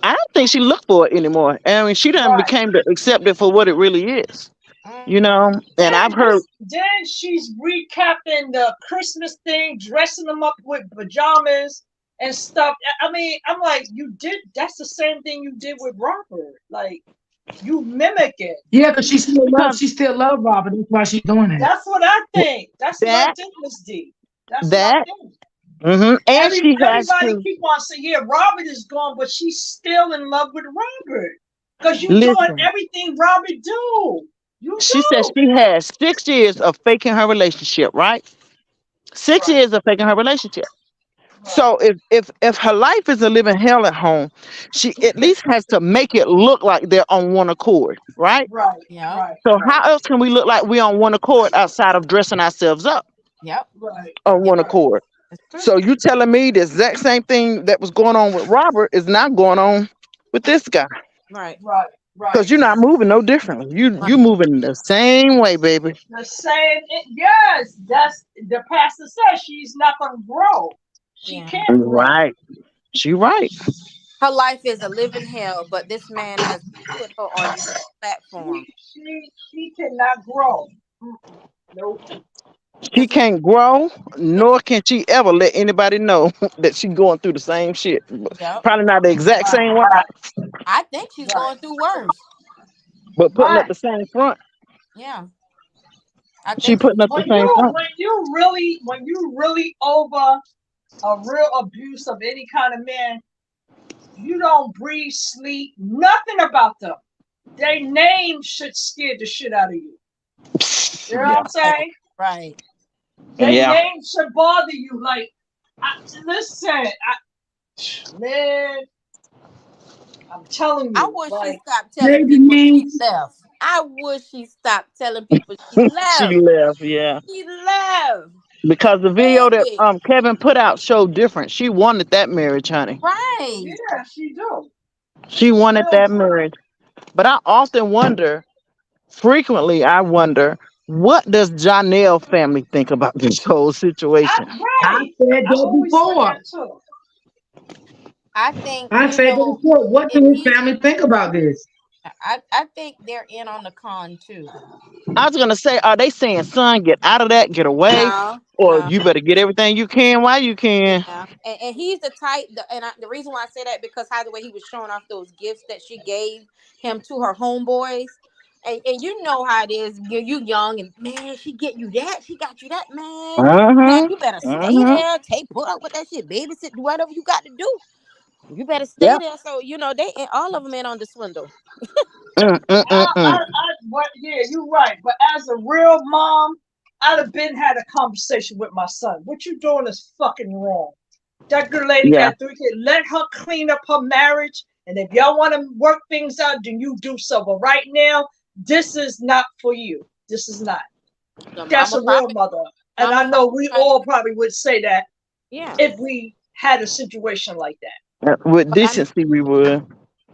I don't think she looked for it anymore. I mean, she done became to accept it for what it really is. You know, and I've heard. Then she's recapping the Christmas thing, dressing them up with pajamas and stuff. I mean, I'm like, that's the same thing you did with Robert. Like, you mimic it. Yeah, but she still loves Robert. That's why she's doing it. That's what I think. That's what I think, Miss D. That's what I think. And everybody keep on saying, yeah, Robert is gone, but she's still in love with Robert. Because you're doing everything Robert do. She said she has 6 years of faking her relationship, right? 6 years of faking her relationship. So if her life is a living hell at home, she at least has to make it look like they're on one accord, right? Right. Yeah. So how else can we look like we're on one accord outside of dressing ourselves up? Yep. Right. On one accord. So you telling me the exact same thing that was going on with Robert is not going on with this guy? Right. Right. Right. Because you're not moving no differently. You moving the same way, baby. The same. Yes, that's the pastor says she's not gonna grow. She can't grow. Right. She right. Her life is a living hell, but this man has put her on this platform. She cannot grow. Nope. She can't grow, nor can she ever let anybody know that she's going through the same shit. Yep. Probably not the exact same way. I think she's going through worse. But putting up the same front. Yeah. She putting up the same front. When you really over a real abuse of any kind of man, you don't breathe, sleep, nothing about them. Their name should scare the shit out of you. You know what I'm saying? Right. Their name should bother you. Like, man, I'm telling you. I wish she stopped telling people she left. I wish she stopped telling people she left. She left, yeah. She left. Because the video that Kevin put out showed different. She wanted that marriage, honey. Right. Yeah, she do. She wanted that marriage. But I often wonder, frequently I wonder, what does Janelle family think about this whole situation? I said that before. I think I said that before. What do his family think about this? I think they're in on the con too. I was gonna say, are they saying, son, get out of that, get away, or you better get everything you can while you can? Yeah. And he's the type, the reason why I say that because how the way he was showing off those gifts that she gave him to her homeboys, and you know how it is. You young and man, she get you that, she got you that, man. Man, you better stay there, put up with that shit, babysit, do whatever you got to do. You better stay there. So you know they all of them in on the swindle. Yeah, you're right. But as a real mom, I'd have had a conversation with my son. What you doing is fucking wrong. That good lady got 3 kids. Let her clean up her marriage. And if y'all want to work things out, then you do so. But right now, this is not for you. This is not. That's a real mother. And I know we all probably would say that if we had a situation like that. With decency, we would.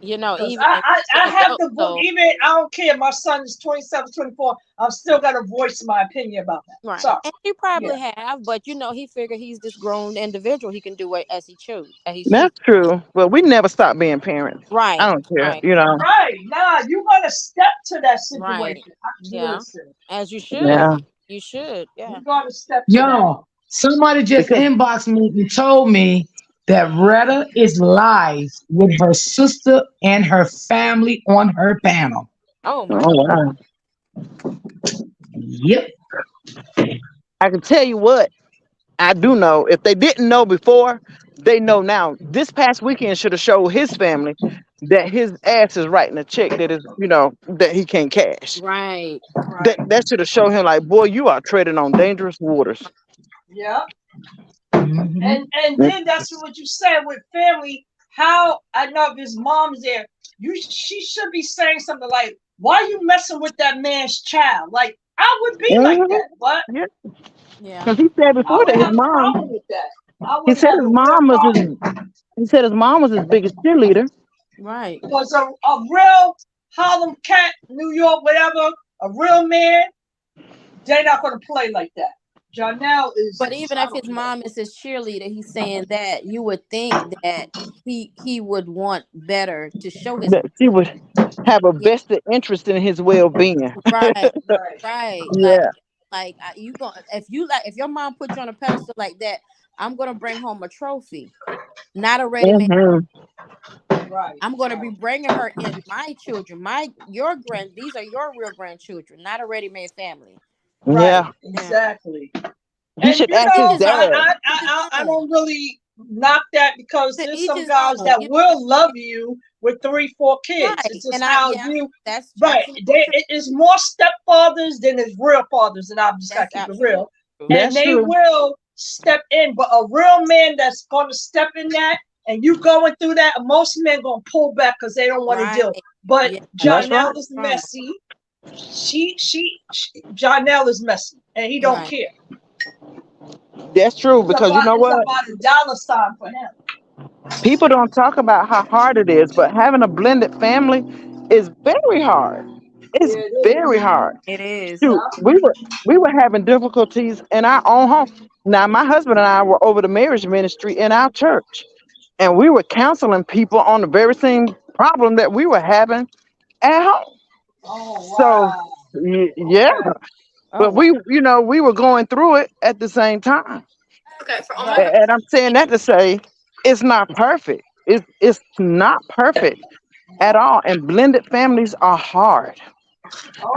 You know, even I have the book. Even I don't care. My son is 27, 24. I've still got to voice my opinion about that. Right. Sorry. And he probably have, but you know, he figured he's this grown individual. He can do it as he choose. That's true. But we never stop being parents. Right. I don't care. Right. You know. Right. Nah, you gotta step to that situation. Right. Yeah. Listen. As you should. Yeah. You should. Yeah. You gotta step to Yo, somebody just inboxed me and told me that Retta is live with her sister and her family on her panel. Oh my wow. Yep. I can tell you what, I do know. If they didn't know before, they know now. This past weekend should have showed his family that his ass is writing a check that is, you know, that he can't cash. Right. That should have showed him like, boy, you are treading on dangerous waters. Yeah. And then that's what you said with family. How I know if his mom's there, she should be saying something like, "Why are you messing with that man's child?" Like I would be like that. What? Yeah. Because he said before that his mom. He said his mom was his biggest cheerleader. Right. Was a real Harlem cat, New York, whatever, a real man. They're not going to play like that. Janelle is. But even if his mom is his cheerleader, he's saying that you would think that he would want better to show his. That she would have a vested interest in his well-being. Right. Yeah. Like you go if your mom put you on a pedestal like that, I'm gonna bring home a trophy, not a ready-made. Right. I'm gonna be bringing her in my children, these are your real grandchildren, not a ready-made family. Right. Yeah. Exactly. You should ask his dad. I don't really knock that because there's some guys that will love you with 3-4 kids. Right. It's just that's right. It is more stepfathers than is real fathers, and I'm just gotta keep it real. And they will step in, but a real man that's gonna step in that, and you going through that, most men gonna pull back because they don't want to deal. But Janelle is messy. Janelle is messy, and he don't care. That's true, because you know what? It's about a dollar sign for him. People don't talk about how hard it is, but having a blended family is very hard. It's very hard. It is. Shoot, we were having difficulties in our own home. Now, my husband and I were over the marriage ministry in our church, and we were counseling people on the very same problem that we were having at home. Oh, wow. So, yeah. But we were going through it at the same time. Okay. And I'm saying that to say it's not perfect. It's not perfect at all. And blended families are hard.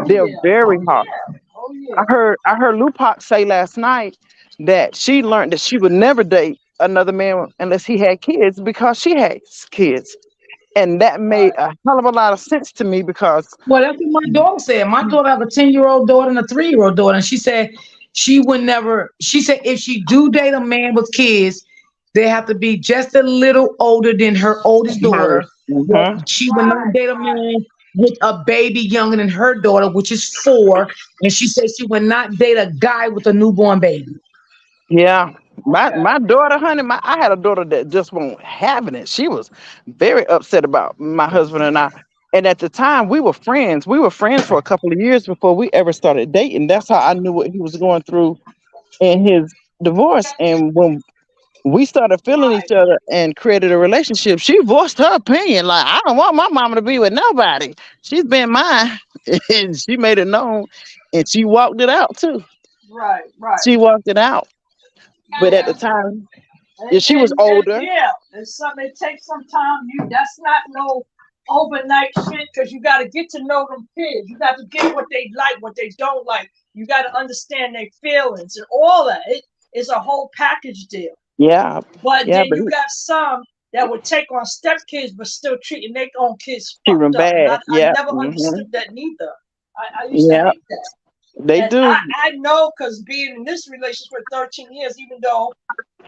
They're very hard. I heard Lupac say last night that she learned that she would never date another man unless he had kids because she has kids. And that made a hell of a lot of sense to me because. Well, that's what my daughter said. My daughter has a 10-year-old daughter and a 3-year-old daughter. And she said she would never, she said if she do date a man with kids, they have to be just a little older than her oldest daughter. Mm-hmm. She would not date a man with a baby younger than her daughter, which is 4. And she said she would not date a guy with a newborn baby. Yeah. My daughter, honey, I had a daughter that just won't having it. She was very upset about my husband and I. And at the time, we were friends. We were friends for a couple of years before we ever started dating. That's how I knew what he was going through in his divorce. And when we started feeling each other and created a relationship, she voiced her opinion. Like, I don't want my mama to be with nobody. She's been mine. And she made it known. And she walked it out, too. Right. She walked it out. But at the time, she was older. Yeah, it takes some time. That's not no overnight shit because you got to get to know them kids. You got to get what they like, what they don't like. You got to understand their feelings and all that. It's a whole package deal. Yeah. But then you got some that would take on stepkids but still treating their own kids bad. I never understood that neither. I used to hate that. They do. I know because being in this relationship for 13 years, even though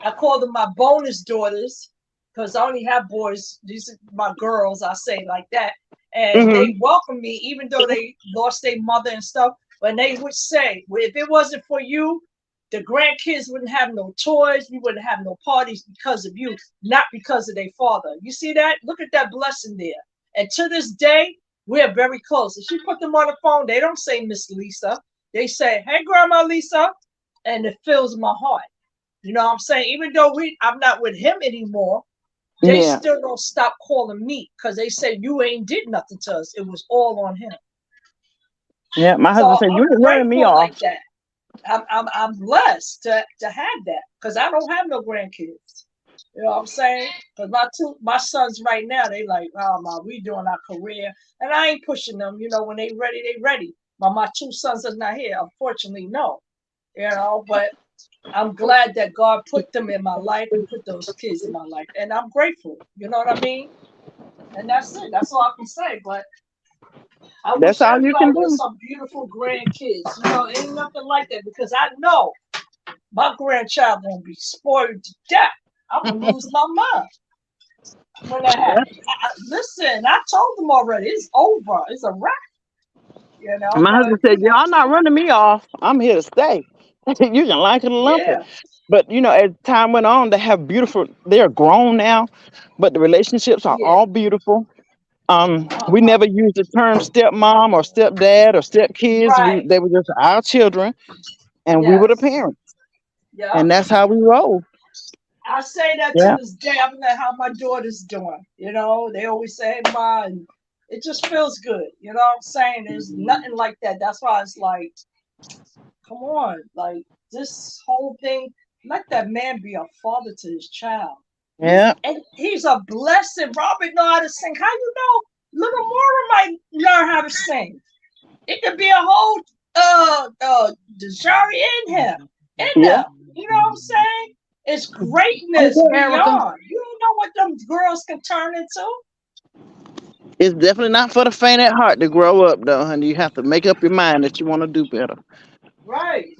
I call them my bonus daughters, because I only have boys, these are my girls, I say like that. And they welcome me, even though they lost their mother and stuff. But they would say, well, if it wasn't for you, the grandkids wouldn't have no toys. We wouldn't have no parties because of you, not because of their father. You see that? Look at that blessing there. And to this day, we're very close. If she put them on the phone, they don't say Miss Lisa. They say, hey, Grandma Lisa. And it fills my heart. You know what I'm saying? Even though I'm not with him anymore, they still don't stop calling me because they say you ain't did nothing to us. It was all on him. Yeah, my husband said, you ain't running me off. Like that. I'm blessed to have that because I don't have no grandkids. You know what I'm saying? Because my sons right now, they like, oh, Mom, we doing our career. And I ain't pushing them. You know, when they ready, they ready. But my 2 sons are not here. Unfortunately, no. You know, but I'm glad that God put them in my life and put those kids in my life. And I'm grateful. You know what I mean? And that's it. That's all I can say. But I wish everybody with some beautiful grandkids. You know, ain't nothing like that because I know my grandchild gonna be spoiled to death. I'm gonna lose my mind when that happens. Listen, I told them already. It's over. It's a wrap. You know. My husband said, y'all not running me off. I'm here to stay. You can like it or lump it. But you know, as time went on, they're grown now, but the relationships are all beautiful. We never used the term stepmom or stepdad or stepkids. They were just our children, and we were the parents. And that's how we roll. I say that to this day. I'm like, how my daughter's doing. You know, they always say, hey, Ma, and it just feels good. You know what I'm saying? There's nothing like that. That's why it's like, come on, like this whole thing, let that man be a father to his child. Yeah. And he's a blessing. Robert know how to sing. How you know? Little Mora might learn how to sing. It could be a whole Dejari in him. You know what I'm saying? It's greatness beyond. You don't know what them girls can turn into. It's definitely not for the faint at heart to grow up, though, honey. You have to make up your mind that you want to do better. Right.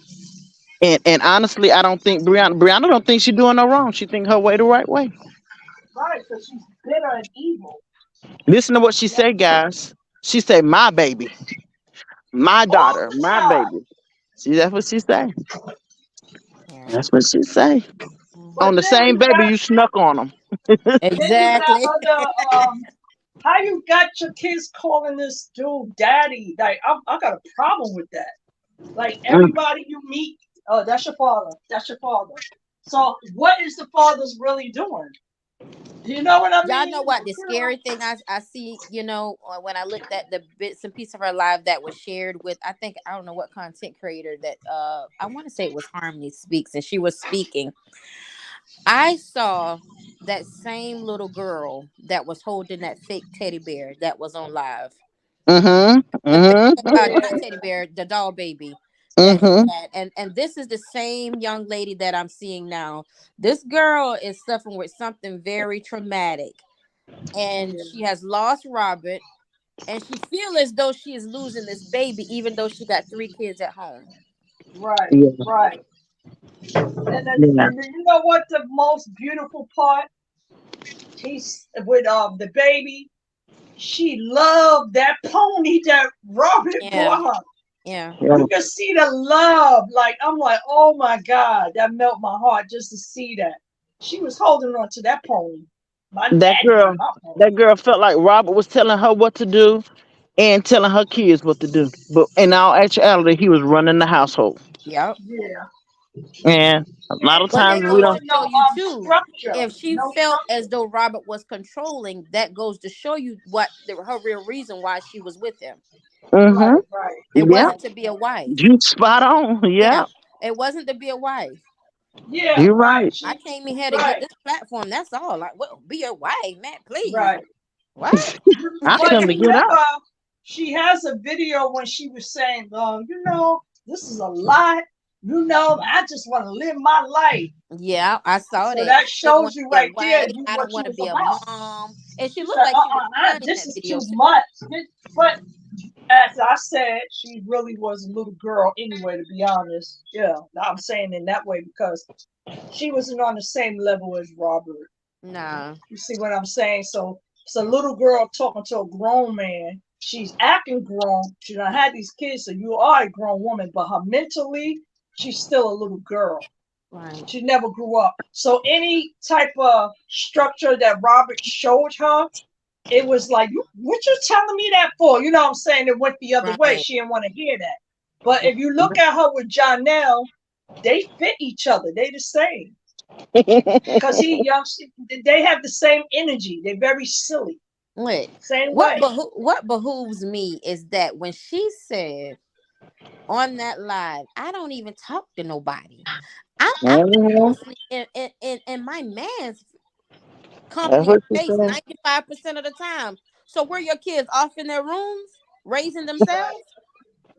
And honestly, I don't think Brianna don't think she's doing no wrong. She think her way the right way. Right, because she's bitter and evil. Listen to what she said, guys. She said, my baby, my daughter, my baby. See, that's what she say. That's what she say. On the same baby, you snuck on them. Exactly. How you got your kids calling this dude daddy? Like, I got a problem with that. Like, everybody you meet, oh, that's your father. That's your father. So what is the fathers really doing? You know what I mean? Y'all know what the scary thing I see, you know, when I looked at the bits and pieces of her live that was shared with, I don't know what content creator that I want to say it was Harmony Speaks, and she was speaking. I saw that same little girl that was holding that fake teddy bear that was on live. Not teddy bear, the doll baby. And this is the same young lady that I'm seeing now. This girl is suffering with something very traumatic, and she has lost Robert, and she feels as though she is losing this baby, even though she got 3 kids at home. Right, right. And then you know what the most beautiful part? He's with the baby. She loved that pony that Robert bought her. Yeah. You can see the love. Like, I'm like, oh my God, that melt my heart just to see that. She was holding on to that pony. That girl felt like Robert was telling her what to do and telling her kids what to do. But in all actuality, he was running the household. Yep. Yeah. And a lot of times we don't show you too. If she felt as though Robert was controlling, that goes to show you what her real reason why she was with him. Right. It wasn't to be a wife. You spot on. Yeah. It wasn't to be a wife. Yeah. You're right. I came in here to get this platform. That's all. Like, well, be a wife, man, please. Right. What? I come to get out. She has a video when she was saying, you know, this is a lot. You know, I just want to live my life. Yeah, I saw that. So that shows you right there. I don't want to be a mom. And she looked like this is too much. But as I said, she really was a little girl anyway, to be honest. Yeah, I'm saying in that way because she wasn't on the same level as Robert. No. You see what I'm saying? So it's a little girl talking to a grown man. She's acting grown. She done had these kids, so you are a grown woman. But her mentally, she's still a little girl. Right. She never grew up. So any type of structure that Robert showed her, it was like, what you telling me that for? You know what I'm saying? It went the other way. Right. She didn't want to hear that. But if you look at her with Janelle, they fit each other. They the same. Because he young, they have the same energy. They're very silly. Look, Same way. What behooves me is that when she said on that live, I don't even talk to nobody. I'm mostly in my man's company space 95% of the time. So were your kids off in their rooms raising themselves?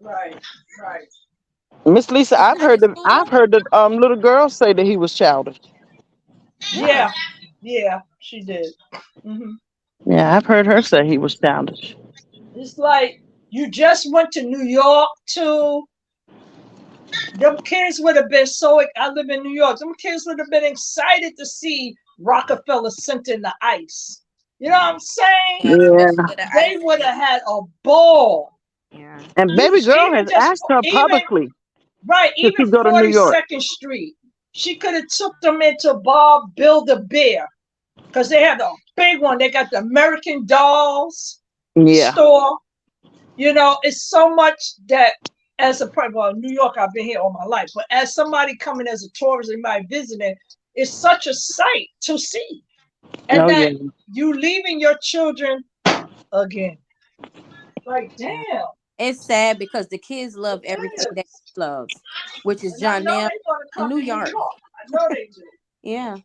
Right. Miss Lisa, I've heard the little girl say that he was childish. Yeah, she did. Yeah, I've heard her say he was childish. It's like you just went to New York too. Them kids would have been I live in New York. Them kids would have been excited to see Rockefeller Center in the ice. You know what I'm saying? Yeah. They would have had a ball. Yeah. And baby girl has asked her publicly. Right, even go to New York. 42nd Street. She could have took them into Bob Build-A-Bear. Because they have a big one. They got the American Dolls store. You know, it's so much that New York, I've been here all my life, but as somebody coming as a tourist, anybody visiting, it's such a sight to see. And you leaving your children again. Like, damn. It's sad because the kids love everything that he loves, which is Janelle in New York. I know they do. Yeah.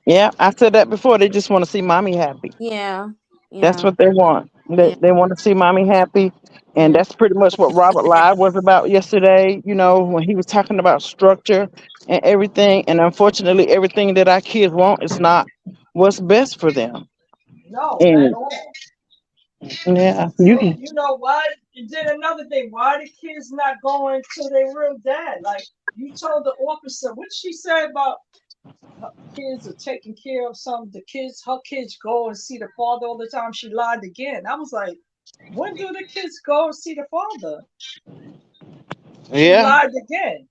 Yeah, I said that before. They just want to see mommy happy. Yeah. That's what they want. They want to see mommy happy. And that's pretty much what Robert Live was about yesterday, you know, when he was talking about structure and everything. And unfortunately, everything that our kids want is not what's best for them. No, and, at all. Yeah. You know what? Then another thing, why the kids not going to their real dad? Like, you told the officer, what she said about her kids are taking care of her kids go and see the father all the time. She lied again. I was like, when do the kids go and see the father? She lied again.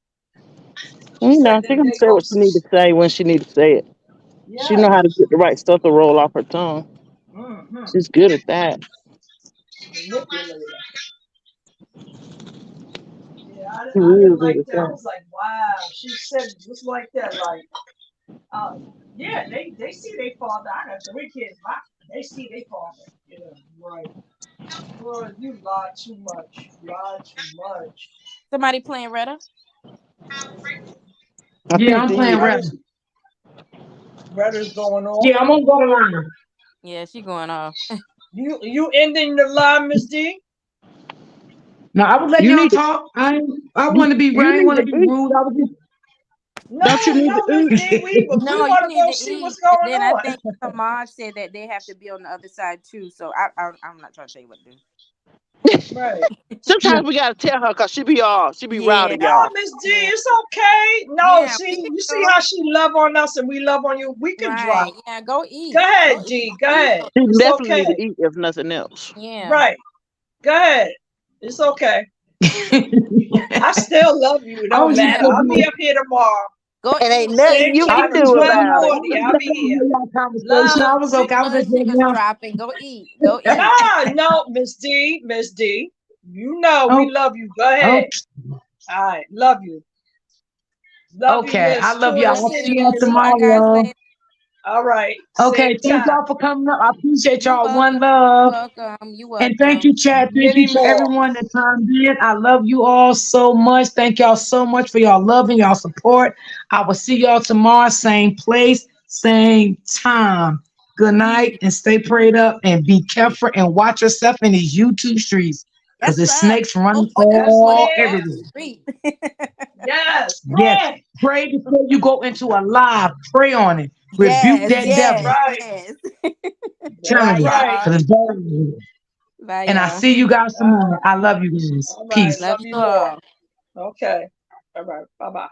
You know, she can say what she need to say when she need to say it. Yeah. She know how to get the right stuff to roll off her tongue. She's good at that. Manipulator. Yeah, I didn't like that. I was like, wow. She said just like that, like, yeah, they see their father. I got 3 kids. They see their father. Yeah, right. Well, you lie too much. Somebody playing Retta? Yeah, I'm playing Retta. Retta's going on. Yeah, I'm gonna go around. Yeah, she going off. You ending the line, Miss D? No, I was letting y'all talk. I want to be right. I want to be rude. I was just. Don't you need to eat? We want to go see what's going on. Then I think Samaj said that they have to be on the other side too. So I'm not trying to tell you what to do. Right. Sometimes we gotta tell her because she be rowdy, y'all. No, Miss D, it's okay. No, you see how she love on us and we love on you. We can drop. Yeah, go eat. Go ahead, D. Go ahead. She definitely need to eat if nothing else. Yeah. Right. Go ahead. It's okay. I still love you. No matter. I'll be up here tomorrow. Go. It ain't nothing you can do about it. I'll be here. I was okay. I was just dropping. Go eat. Go eat. No, Miss D. You know we love you. Go ahead. All right, love you. Okay, I love y'all. I'll see y'all tomorrow. All right. Okay, thank y'all for coming up. I appreciate y'all. One love. Welcome. You welcome. And thank you, Chad. Thank you to everyone that chimed in. I love you all so much. Thank y'all so much for y'all love and y'all support. I will see y'all tomorrow, same place, same time. Good night and stay prayed up and be careful and watch yourself in these YouTube streets because there's snakes running all everywhere. Yes. Yes. Pray before you go into a live. Pray on it. Rebuke that devil. Right. Bye, and I see you guys tomorrow. I love you guys. Peace. Love you all. Okay. All right. Bye-bye.